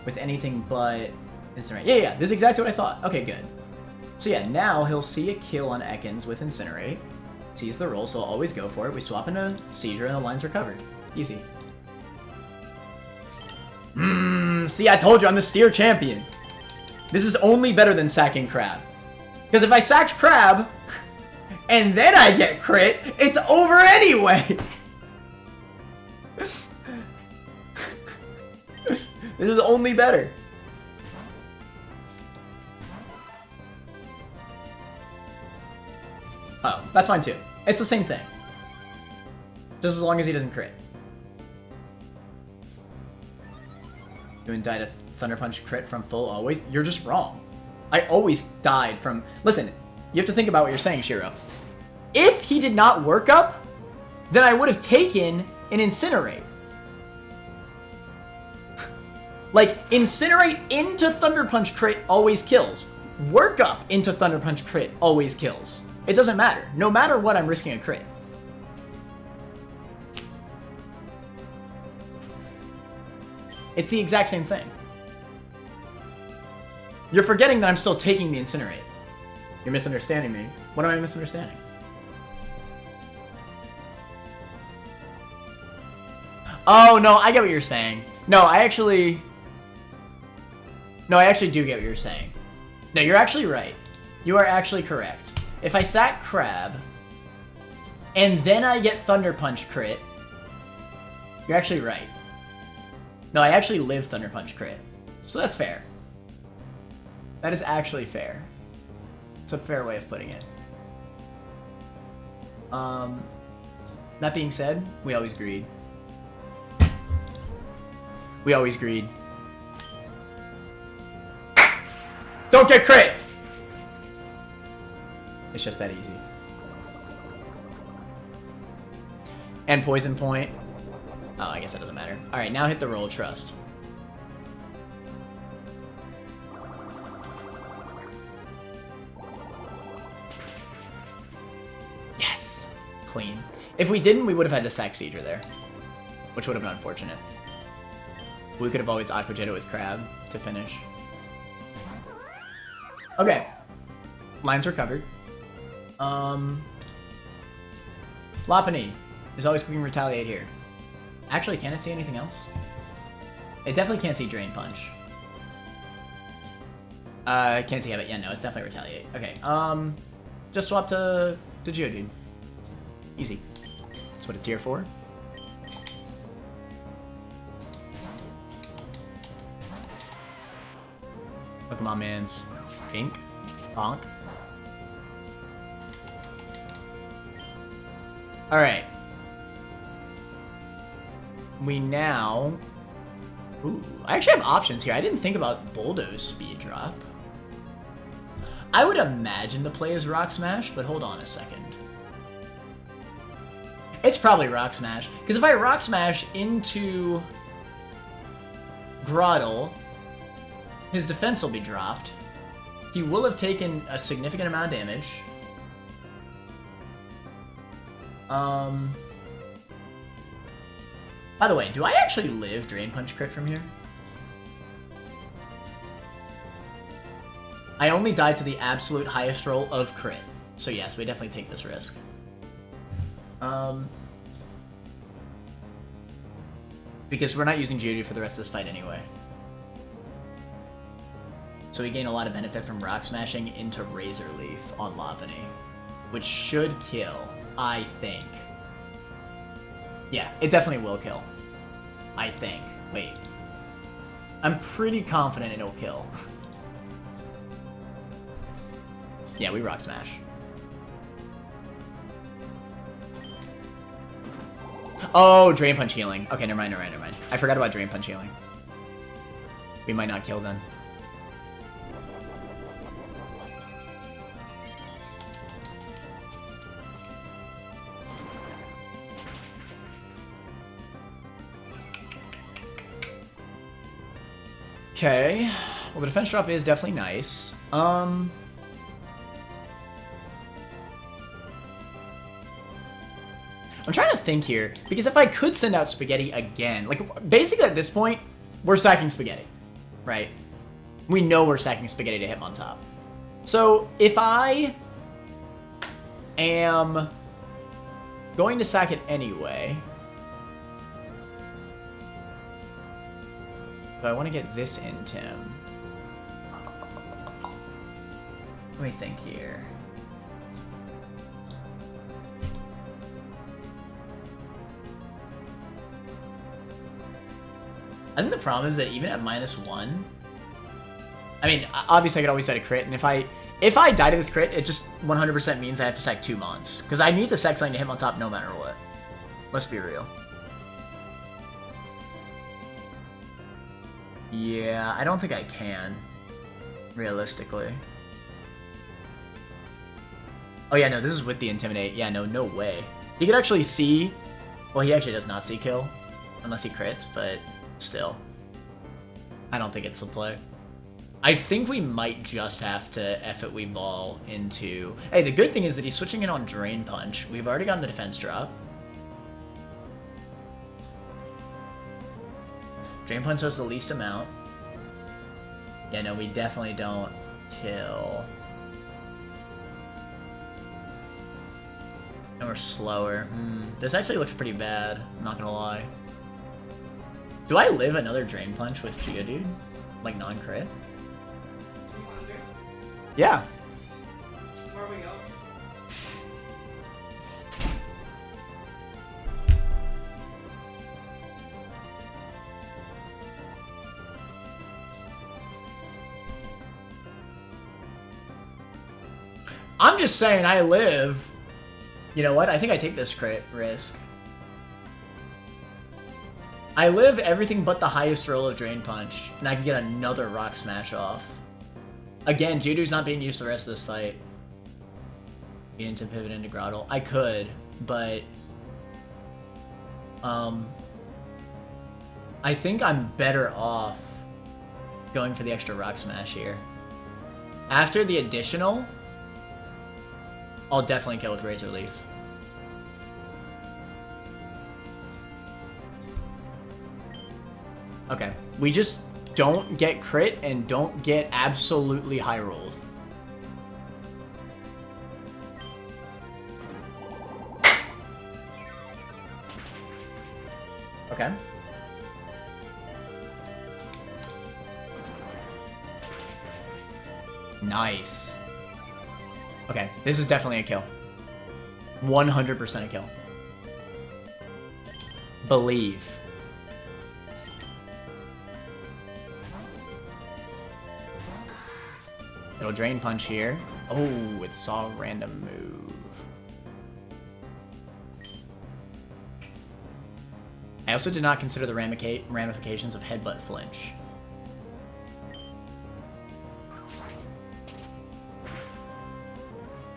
With anything but... Incinerate. Yeah, this is exactly what I thought. Okay, good. So yeah, now he'll see a kill on Ekans with Incinerate. Sees the roll, so I'll always go for it. We swap into Seadra and the line's recovered. Easy. See, I told you I'm the steer champion. This is only better than sacking Crab. Because if I sacked Crab, and then I get crit, it's over anyway! This is only better. Oh, that's fine too. It's the same thing. Just as long as he doesn't crit. Doing die to Thunder Punch crit from full always? You're just wrong. I always died from... Listen, you have to think about what you're saying, Shiro. If he did not work up, then I would have taken an Incinerate. Like, Incinerate into Thunder Punch crit always kills. Work up into Thunder Punch crit always kills. It doesn't matter. No matter what, I'm risking a crit. It's the exact same thing. You're forgetting that I'm still taking the Incinerate. You're misunderstanding me. What am I misunderstanding? Oh, no, I get what you're saying. No, I actually do get what you're saying. No, you're actually right. You are actually correct. If I sack Crab, and then I get Thunder Punch crit, you're actually right. No, I actually live Thunder Punch crit. So that's fair. That is actually fair. It's a fair way of putting it. That being said, we always greed. We always greed. Don't get crit! It's just that easy. And Poison Point. Oh, I guess that doesn't matter. Alright, now hit the roll, Trust. Yes! Clean. If we didn't, we would have had to sack Seadra there. Which would have been unfortunate. We could have always Aqua Jetted with Crab to finish. Okay. Lines recovered. Lopunny is always clicking Retaliate here. Actually, can it see anything else? It definitely can't see Drain Punch. Can't see Habit. Yeah, no, it's definitely Retaliate. Okay, just swap to Geodude. Easy. That's what it's here for. Pokemon Man's Pink. Bonk. Alright. We now... Ooh, I actually have options here. I didn't think about Bulldoze Speed Drop. I would imagine the play is Rock Smash, but hold on a second. It's probably Rock Smash. Because if I Rock Smash into Grotle, his defense will be dropped. He will have taken a significant amount of damage. By the way, do I actually live Drain Punch crit from here? I only died to the absolute highest roll of crit. So yes, we definitely take this risk. Because we're not using Geodude for the rest of this fight anyway. So we gain a lot of benefit from Rock Smashing into Razor Leaf on Lopunny, which should kill, I think. Yeah, it definitely will kill. I think. Wait. I'm pretty confident it'll kill. Yeah, we Rock Smash. Oh, Drain Punch healing. Okay, never mind. I forgot about Drain Punch healing. We might not kill then. Okay. Well, the defense drop is definitely nice. I'm trying to think here, because if I could send out Spaghetti again, like, basically at this point, we're stacking Spaghetti, right? We know we're stacking Spaghetti to Hitmontop. So, if I am going to sack it anyway, but I want to get this into him. Let me think here. I think the problem is that even at -1, I mean, obviously I could always set a crit, and if I die to this crit, it just 100% means I have to sack 2 Mons. Because I need the sack something to Hitmontop no matter what. Let's be real. Yeah, I don't think I can. Realistically. Oh yeah, no, this is with the Intimidate. Yeah, no way. He could actually see... Well, he actually does not see kill. Unless he crits, but still. I don't think it's the play. I think we might just have to F it we ball into... Hey, the good thing is that he's switching in on Drain Punch. We've already gotten the defense drop. Drain Punch does the least amount. Yeah, no, we definitely don't kill. And we're slower. This actually looks pretty bad, I'm not gonna lie. Do I live another Drain Punch with Geodude? Like non-crit? Yeah. Where are we going? I'm just saying I live. You know what? I think I take this crit risk. I live everything but the highest roll of Drain Punch, and I can get another Rock Smash off. Again, Geodude's not being used the rest of this fight. Get into pivot into Grotle. I could, but... I think I'm better off going for the extra Rock Smash here. After the additional, I'll definitely kill with Razor Leaf. Okay, we just don't get crit and don't get absolutely high rolled. Okay. Nice. Okay, this is definitely a kill. 100% a kill. Believe. It'll Drain Punch here. Oh, it saw a random move. I also did not consider the ramifications of Headbutt Flinch.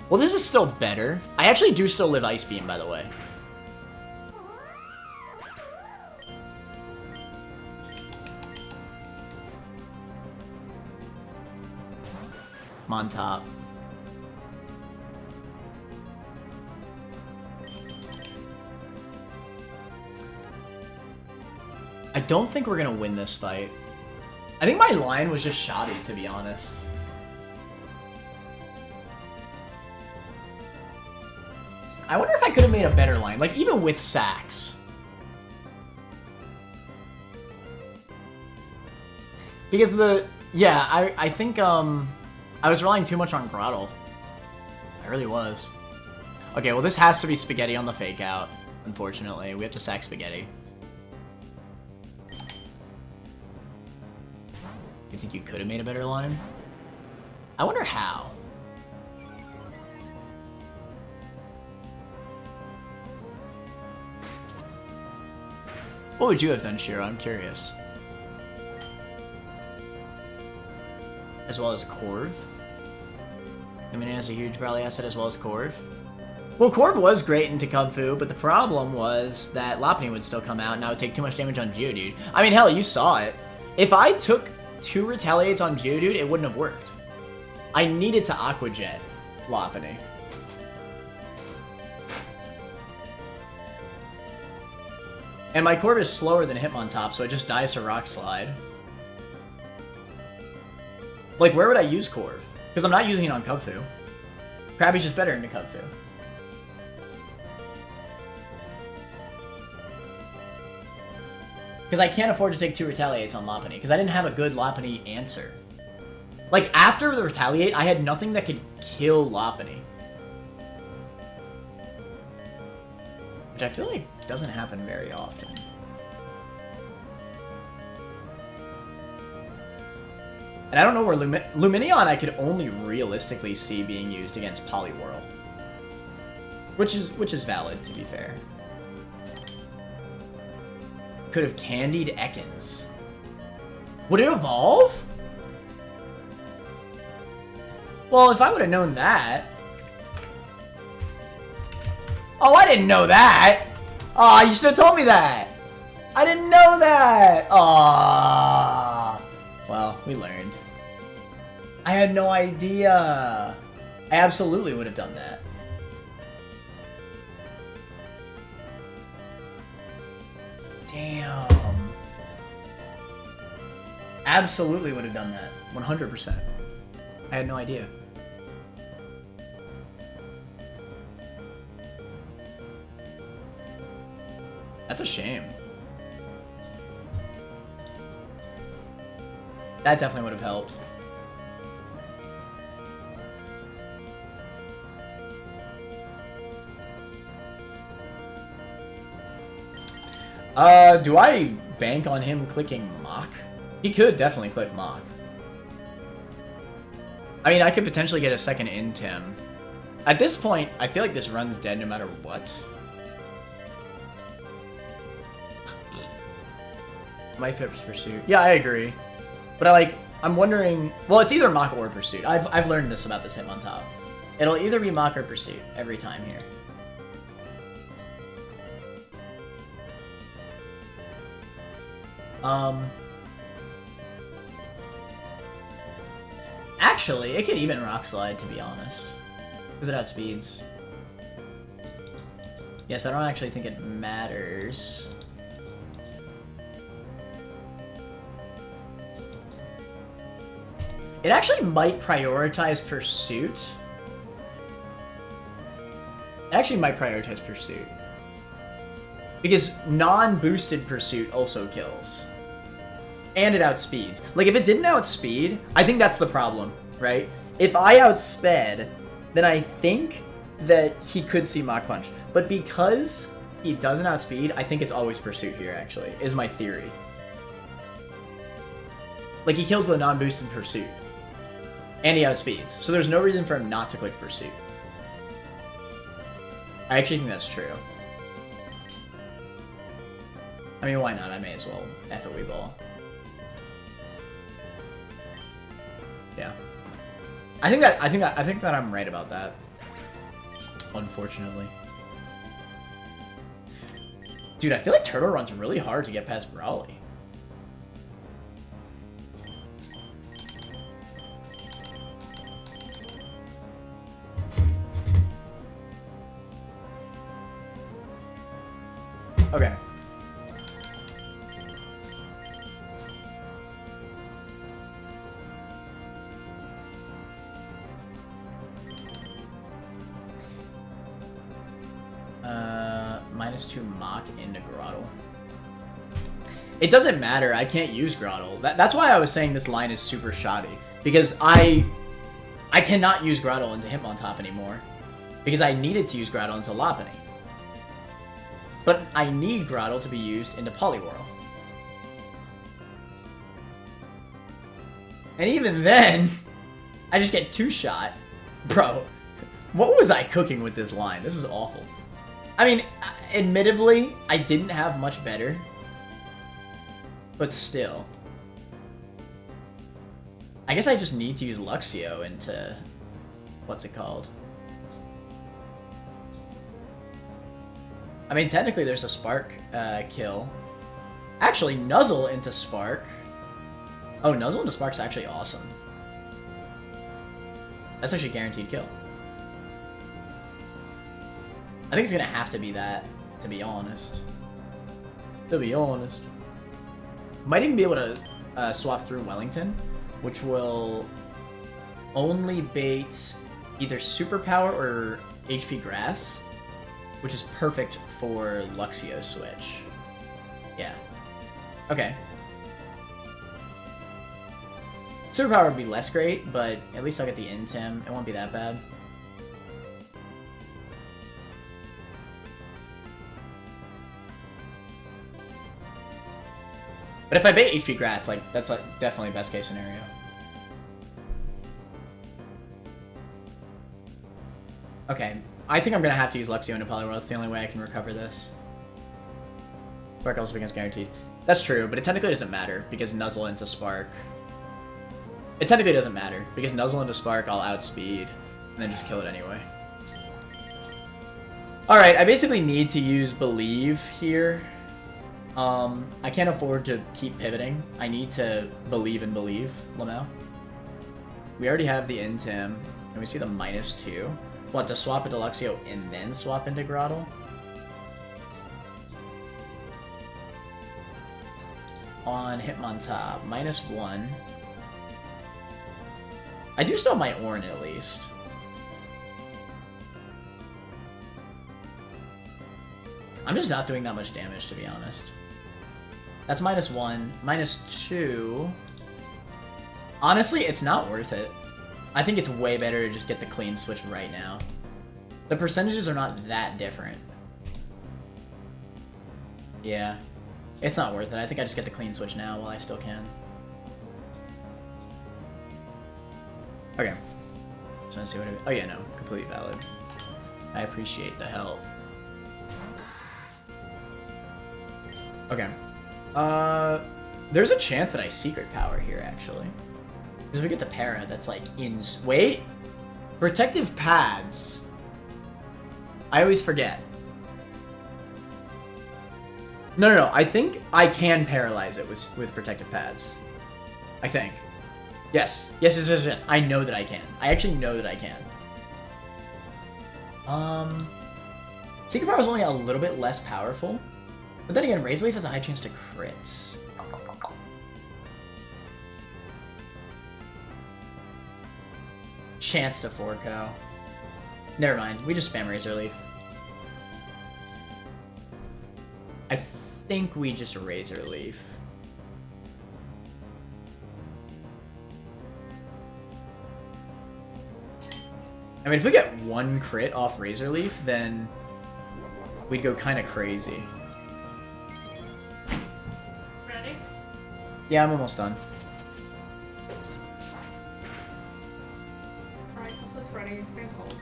Well, this is still better. I actually do still live Ice Beam, by the way. I'm on top. I don't think we're gonna win this fight. I think my line was just shoddy, to be honest. I wonder if I could have made a better line, like even with sacks. Because I think I was relying too much on Grotle. I really was. Okay, well this has to be Spaghetti on the fake out, unfortunately. We have to sack Spaghetti. You think you could have made a better line? I wonder how. What would you have done, Shiro? I'm curious. As well as Corv. I mean, it has a huge Brawly asset as well as Corv. Well, Corv was great into Kubfu, but the problem was that Lopunny would still come out and I would take too much damage on Geodude. I mean, hell, you saw it. If I took 2 Retaliates on Geodude, it wouldn't have worked. I needed to Aqua Jet Lopunny. And my Corv is slower than Hitmontop, so it just dies to Rock Slide. Like, where would I use Corv? Because I'm not using it on Kubfu. Krabby's just better into Kubfu. Because I can't afford to take 2 Retaliates on Lopunny, because I didn't have a good Lopunny answer. Like, after the Retaliate, I had nothing that could kill Lopunny. Which I feel like doesn't happen very often. And I don't know where Lumineon I could only realistically see being used against Poliwhirl. Which is valid, to be fair. Could have candied Ekans. Would it evolve? Well, if I would have known that... Oh, I didn't know that! Aw, you should have told me that! I didn't know that! Aw. Well, we learned. I had no idea. I absolutely would have done that. Damn. Absolutely would have done that. 100%. I had no idea. That's a shame. That definitely would have helped. Do I bank on him clicking Mach? He could definitely click Mach. I mean, I could potentially get a second Intim. At this point, I feel like this run's dead no matter what. My Pip's Pursuit. Yeah, I agree. But I'm wondering... Well, it's either Mach or Pursuit. I've learned this about this Hitmontop. It'll either be Mach or Pursuit every time here. Actually, it could even Rock Slide, to be honest. Because it outspeeds. Yes, I don't actually think it matters. It actually might prioritize Pursuit. It actually might prioritize Pursuit. Because non-boosted Pursuit also kills. And it outspeeds. Like, if it didn't outspeed, I think that's the problem, right? If I outsped, then I think that he could see Mach Punch. But because he doesn't outspeed, I think it's always Pursuit here, actually, is my theory. Like, he kills the non-boosted Pursuit. And he outspeeds. So there's no reason for him not to click Pursuit. I actually think that's true. I mean, why not? I may as well F a Weeball. Yeah. I think that I'm right about that. Unfortunately. Dude, I feel like Turtle runs really hard to get past Brawly. Okay. -2 Mach into Grottle. It doesn't matter. I can't use Grottle. That's why I was saying this line is super shoddy. Because I cannot use Grottle into Hitmontop anymore. Because I needed to use Grottle into Lopunny. But I need Grottle to be used into Poliwhirl. And even then, I just get 2-shot. Bro, what was I cooking with this line? This is awful. I mean, admittedly, I didn't have much better. But still. I guess I just need to use Luxio into... What's it called? I mean, technically there's a Spark kill. Actually, Nuzzle into Spark. Oh, Nuzzle into Spark's actually awesome. That's actually guaranteed kill. I think it's gonna have to be that, to be honest. To be honest. Might even be able to swap through Wellington, which will only bait either Superpower or HP Grass, which is perfect for Luxio switch. Yeah. Okay. Superpower would be less great, but at least I'll get the Intim. It won't be that bad. But if I bait HP Grass, like, that's like definitely best case scenario. Okay, I think I'm gonna have to use Luxio into Poliwhirl. It's the only way I can recover this. Spark also becomes guaranteed. That's true, but it technically doesn't matter because Nuzzle into Spark. It technically doesn't matter because Nuzzle into Spark I'll outspeed and then just kill it anyway. Alright, I basically need to use Believe here. I can't afford to keep pivoting. I need to believe and believe, Lamau. We already have the Intim, and we see the -2. What, to swap into Luxio and then swap into Grottle? On Hitmontop, -1. I do still have my Ornn at least. I'm just not doing that much damage, to be honest. That's -1. -2. Honestly, it's not worth it. I think it's way better to just get the clean switch right now. The percentages are not that different. Yeah. It's not worth it. I think I just get the clean switch now while I still can. Okay. Just want to see what it... Oh yeah, no. Completely valid. I appreciate the help. Okay. There's a chance that I Secret Power here, actually. Because if we get the Para, that's like in... Wait! Protective Pads. I always forget. No. I think I can paralyze it with Protective Pads. I think. Yes. Yes. I know that I can. I actually know that I can. Secret Power is only a little bit less powerful. But then again, Razor Leaf has a high chance to crit. Chance to 4-KO. Never mind, we just spam Razor Leaf. I think we just Razor Leaf. I mean, if we get one crit off Razor Leaf, then we'd go kind of crazy. Ready? Yeah, I'm almost done. Alright, it's ready. It's been cold.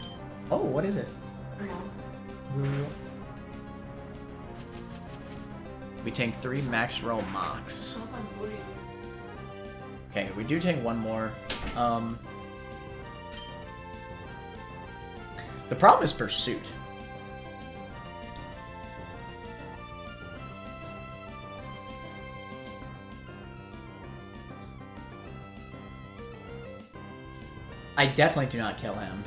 Oh, what is it? Come on. We tank 3 max roll mocks. Smells like booty. Okay, we do tank one more. The problem is Pursuit. I definitely do not kill him.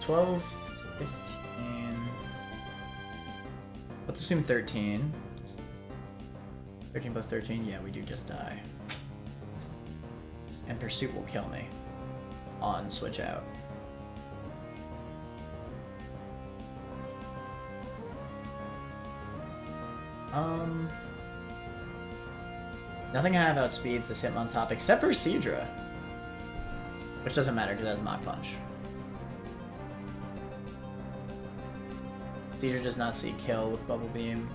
12, 15. Let's assume 13. 13 plus 13, yeah, we do just die. And Pursuit will kill me on switch out. Nothing I have outspeeds this Hitmontop except for Seadra. Which doesn't matter because it has Mach Punch. Seadra does not see kill with Bubble Beam.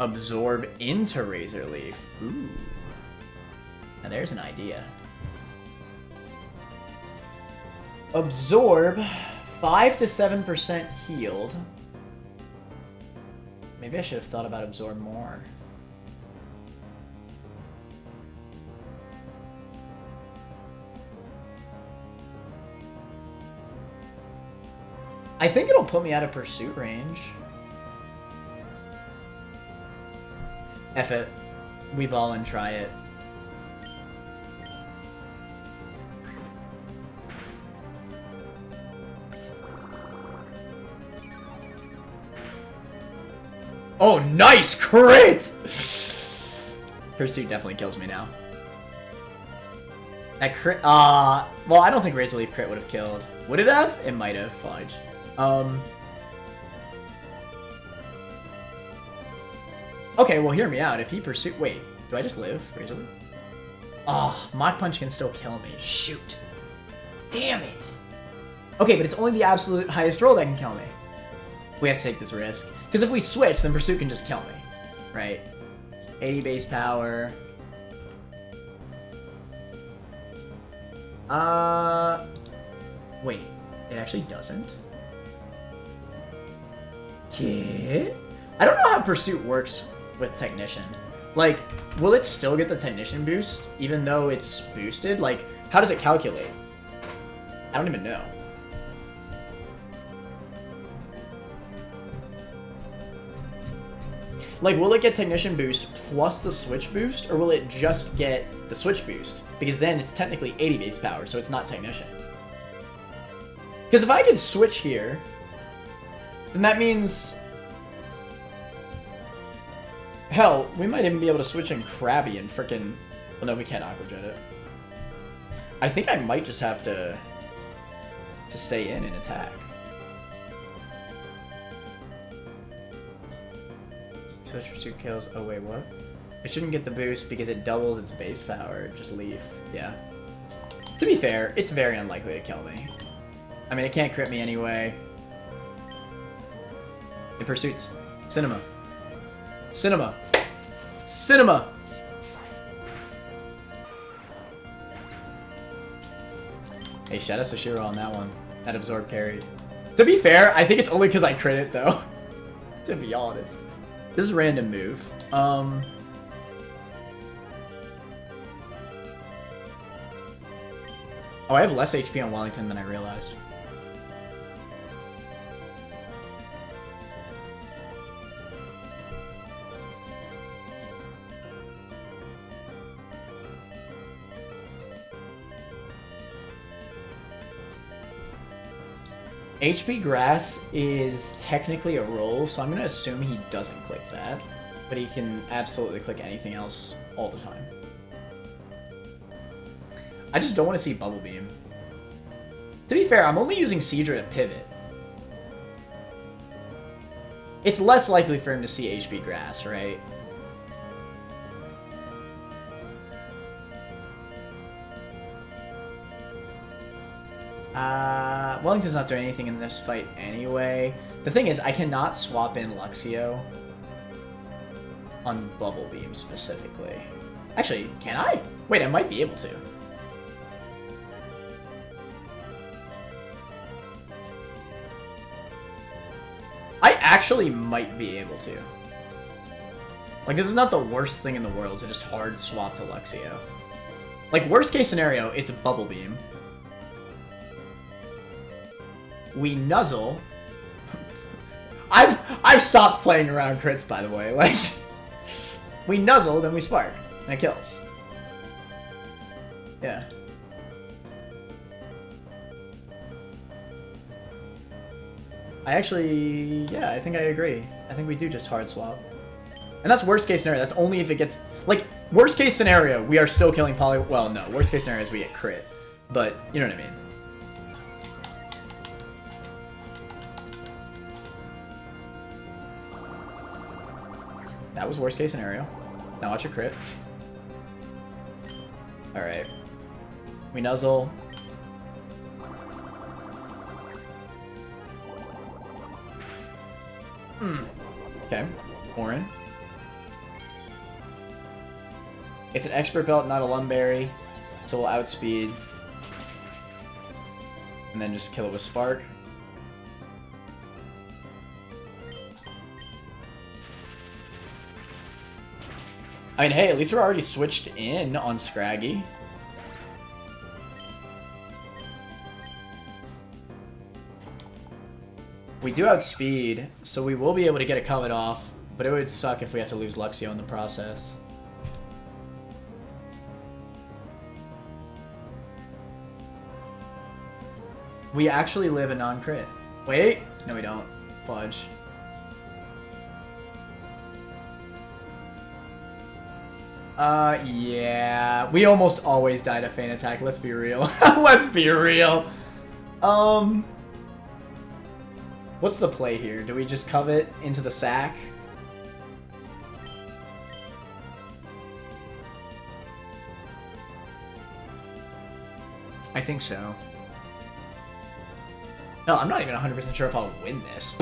Absorb into Razor Leaf. Ooh. Now there's an idea. Absorb 5 to 7% healed. Maybe I should have thought about absorb more. I think it'll put me out of pursuit range. F it. We ball and try it. Oh, nice crit! Pursuit definitely kills me now. That crit, well, I don't think Razor Leaf crit would have killed. Would it have? It might have, fudge. Okay, well, hear me out. If he pursue, wait, do I just live, Razor Leaf? Oh, Mach Punch can still kill me. Shoot. Damn it. Okay, but it's only the absolute highest roll that can kill me. We have to take this risk. Because if we switch, then Pursuit can just kill me. Right? 80 base power. Wait. It actually doesn't? Okay. I don't know how Pursuit works with Technician. Like, will it still get the Technician boost, even though it's boosted? Like, how does it calculate? I don't even know. Like, will it get Technician boost plus the Switch boost, or will it just get the Switch boost? Because then it's technically 80 base power, so it's not Technician. Because if I could switch here, then that means... Hell, we might even be able to switch in Krabby and frickin'... Well, no, we can't Aqua Jet it. I think I might just have to stay in and attack. Switch Pursuit kills. Oh, wait, what? It shouldn't get the boost because it doubles its base power. Just leave. Yeah. To be fair, it's very unlikely to kill me. I mean, it can't crit me anyway. It pursues. Cinema. Cinema. Cinema! Hey, shout out to Shiro on that one. That absorb carried. To be fair, I think it's only because I crit it, though. To be honest. This is a random move. Oh, I have less HP on Wellington than I realized. HP Grass is technically a roll, so I'm going to assume he doesn't click that. But he can absolutely click anything else all the time. I just don't want to see Bubble Beam. To be fair, I'm only using Seadra to pivot. It's less likely for him to see HP Grass, right? Wellington's not doing anything in this fight anyway. The thing is, I cannot swap in Luxio on Bubble Beam specifically. Actually, can I? Wait, I might be able to. I actually might be able to. Like, this is not the worst thing in the world to just hard swap to Luxio. Like, worst case scenario, it's a Bubble Beam. We nuzzle. I've stopped playing around crits, by the way. Like, we nuzzle, then we spark, and it kills. Yeah. I think I agree. I think we do just hard swap. And that's worst case scenario. That's only if it gets... Like, worst case scenario, we are still killing poly... Well, no. Worst case scenario is we get crit. But, you know what I mean. That was worst case scenario. Now watch a crit. Alright. We nuzzle. Okay. Orin. It's an expert belt, not a Lumberry. So we'll outspeed. And then just kill it with Spark. I mean, hey, at least we're already switched in on Scraggy. We do outspeed, so we will be able to get a covet off, but it would suck if we have to lose Luxio in the process. We actually live a non-crit. Wait! No, we don't. Fudge. Yeah. We almost always die to Feint Attack, let's be real. Let's be real. What's the play here? Do we just covet into the sack? I think so. No, I'm not even 100% sure if I'll win this.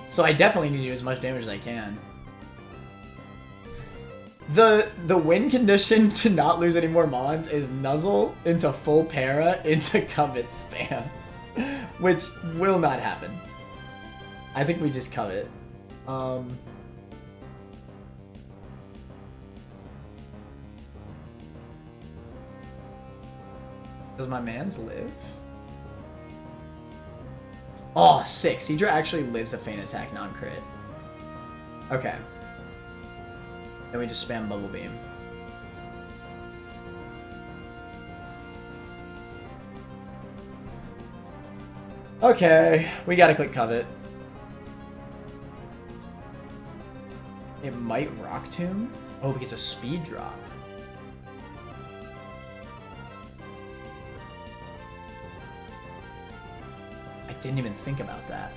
So I definitely need to do as much damage as I can. The win condition to not lose any more Mons is Nuzzle into full para into Covet spam. Which will not happen. I think we just covet. Does my mans live? Oh, sick. Seadra actually lives a Feint Attack non-crit. Okay. Then we just spam Bubble Beam. Okay, we gotta click Covet. It might Rock Tomb? Oh, because of speed drop. I didn't even think about that.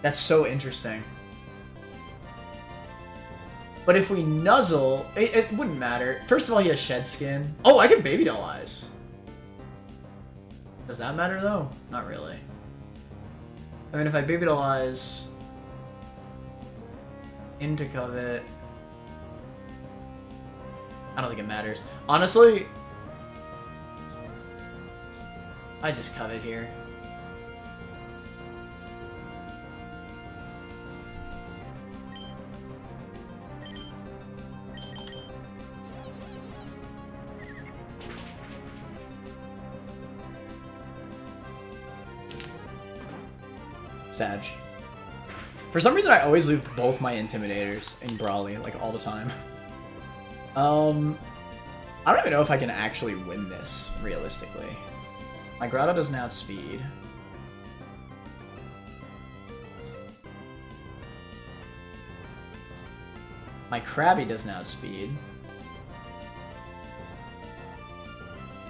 That's so interesting. But if we Nuzzle, it wouldn't matter. First of all, he has Shed Skin. Oh, I can Baby Doll Eyes. Does that matter, though? Not really. I mean, if I Baby Doll Eyes into Covet, I don't think it matters. Honestly, I just Covet here. Sag. For some reason, I always lose both my Intimidators in Brawly, like, all the time. I don't even know if I can actually win this, realistically. My Grotto doesn't outspeed. My Krabby doesn't outspeed.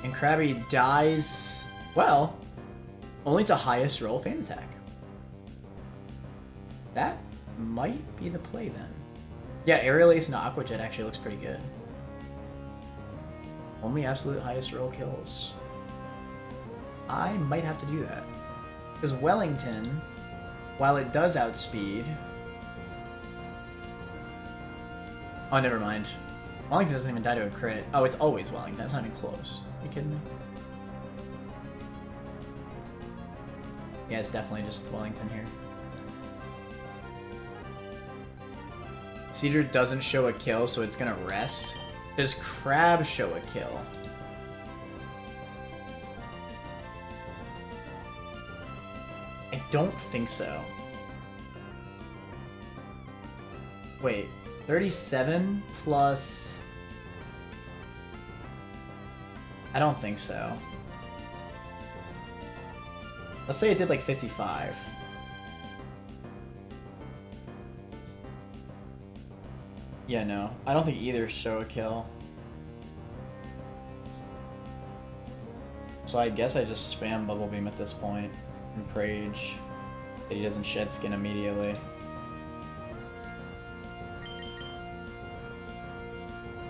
And Krabby dies, well, only to highest roll Feint Attack. That might be the play then. Yeah, Aerial Ace and Aqua Jet actually looks pretty good. Only absolute highest roll kills. I might have to do that. Because Wellington, while it does outspeed... Oh, never mind. Wellington doesn't even die to a crit. Oh, it's always Wellington. That's not even close. Are you kidding me? Yeah, it's definitely just Wellington here. Seadra doesn't show a kill, so it's gonna rest. Does Crab show a kill? I don't think so. Wait, 37 plus... I don't think so. Let's say it did like 55. Yeah, no. I don't think either show a kill. So I guess I just spam Bubble Beam at this point and Prage that he doesn't Shed Skin immediately.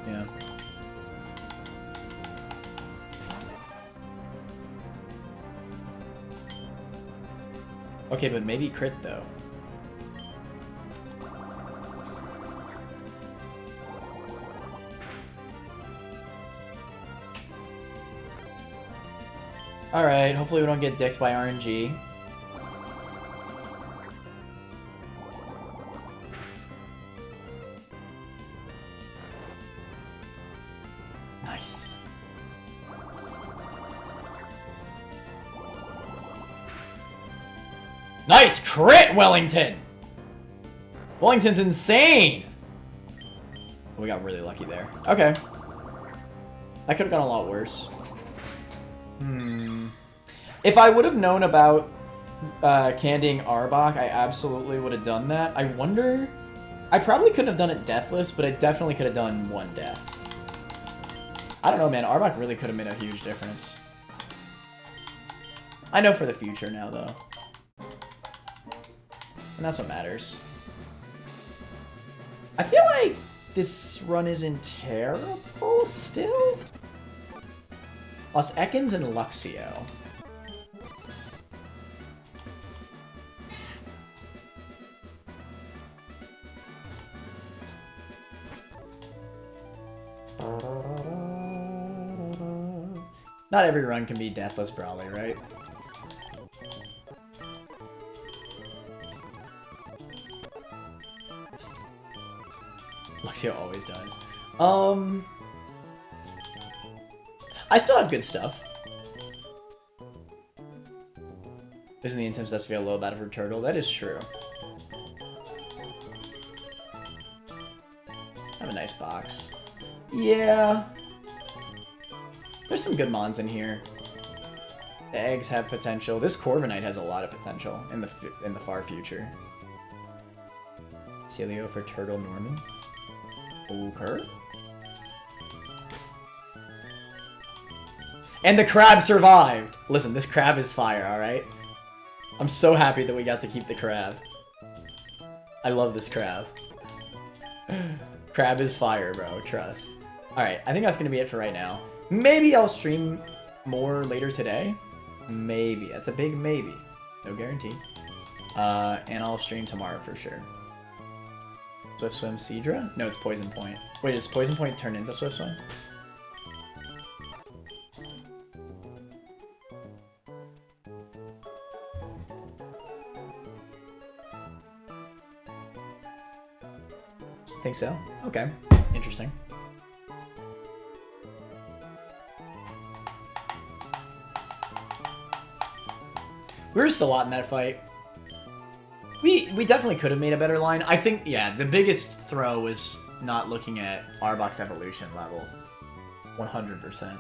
Yeah. Okay, but maybe crit though. Alright, hopefully we don't get dicked by RNG. Nice. Nice crit, Wellington! Wellington's insane! We got really lucky there. Okay. That could have gone a lot worse. If I would have known about candying Arbok, I absolutely would have done that. I wonder... I probably couldn't have done it deathless, but I definitely could have done one death. I don't know, man. Arbok really could have made a huge difference. I know for the future now, though. And that's what matters. I feel like this run isn't terrible still. Lost Ekans and Luxio. Not every run can be Deathless Brawley, right? Luxio always does. I still have good stuff. Isn't the intense SVL a little bad for Turtle? That is true. I have a nice box. Yeah. There's some good mons in here. The eggs have potential. This Corviknight has a lot of potential in the far future. Celio for Turtle Norman. Okay. And the crab survived! Listen, this crab is fire, alright? I'm so happy that we got to keep the crab. I love this crab. Crab is fire, bro. Trust. Alright, I think that's gonna be it for right now. Maybe I'll stream more later today. Maybe. That's a big maybe. No guarantee. And I'll stream tomorrow for sure. Swift Swim Seadra? No, it's Poison Point. Wait, does Poison Point turn into Swift Swim? Think so? Okay. Interesting. We were still a lot in that fight. We definitely could have made a better line. I think, yeah, the biggest throw was not looking at Arbok's evolution level. 100%.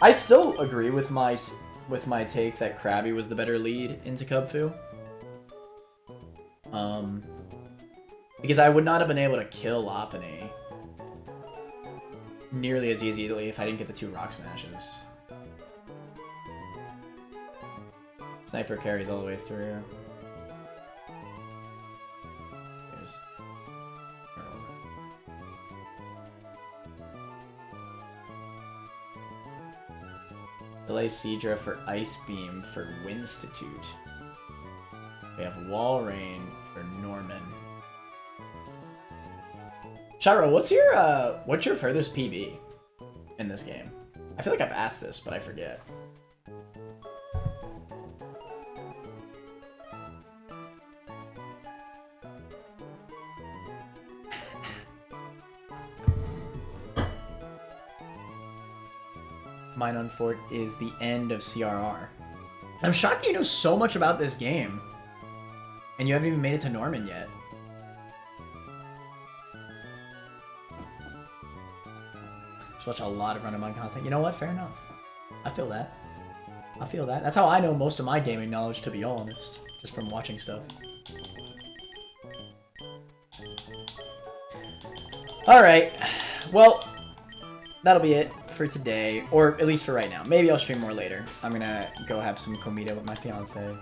I still agree with my take that Krabby was the better lead into Kubfu. Because I would not have been able to kill Lopunny nearly as easily if I didn't get the 2 rock smashes. Sniper carries all the way through. Delay Seadra for Ice Beam for Winstitute. We have Wall Rain for Norman. Shiro, what's your furthest PB in this game? I feel like I've asked this, but I forget. Minun Fort is the end of CRR. I'm shocked that you know so much about this game. And you haven't even made it to Norman yet. Just watch a lot of run-of-mine content. You know what? Fair enough. I feel that. I feel that. That's how I know most of my gaming knowledge, to be honest. Just from watching stuff. Alright. Well, that'll be it for today, or at least for right now. Maybe I'll stream more later. I'm gonna go have some comida with my fiance.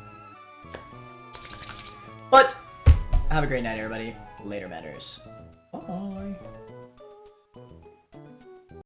But have a great night, everybody. Later matters. Bye.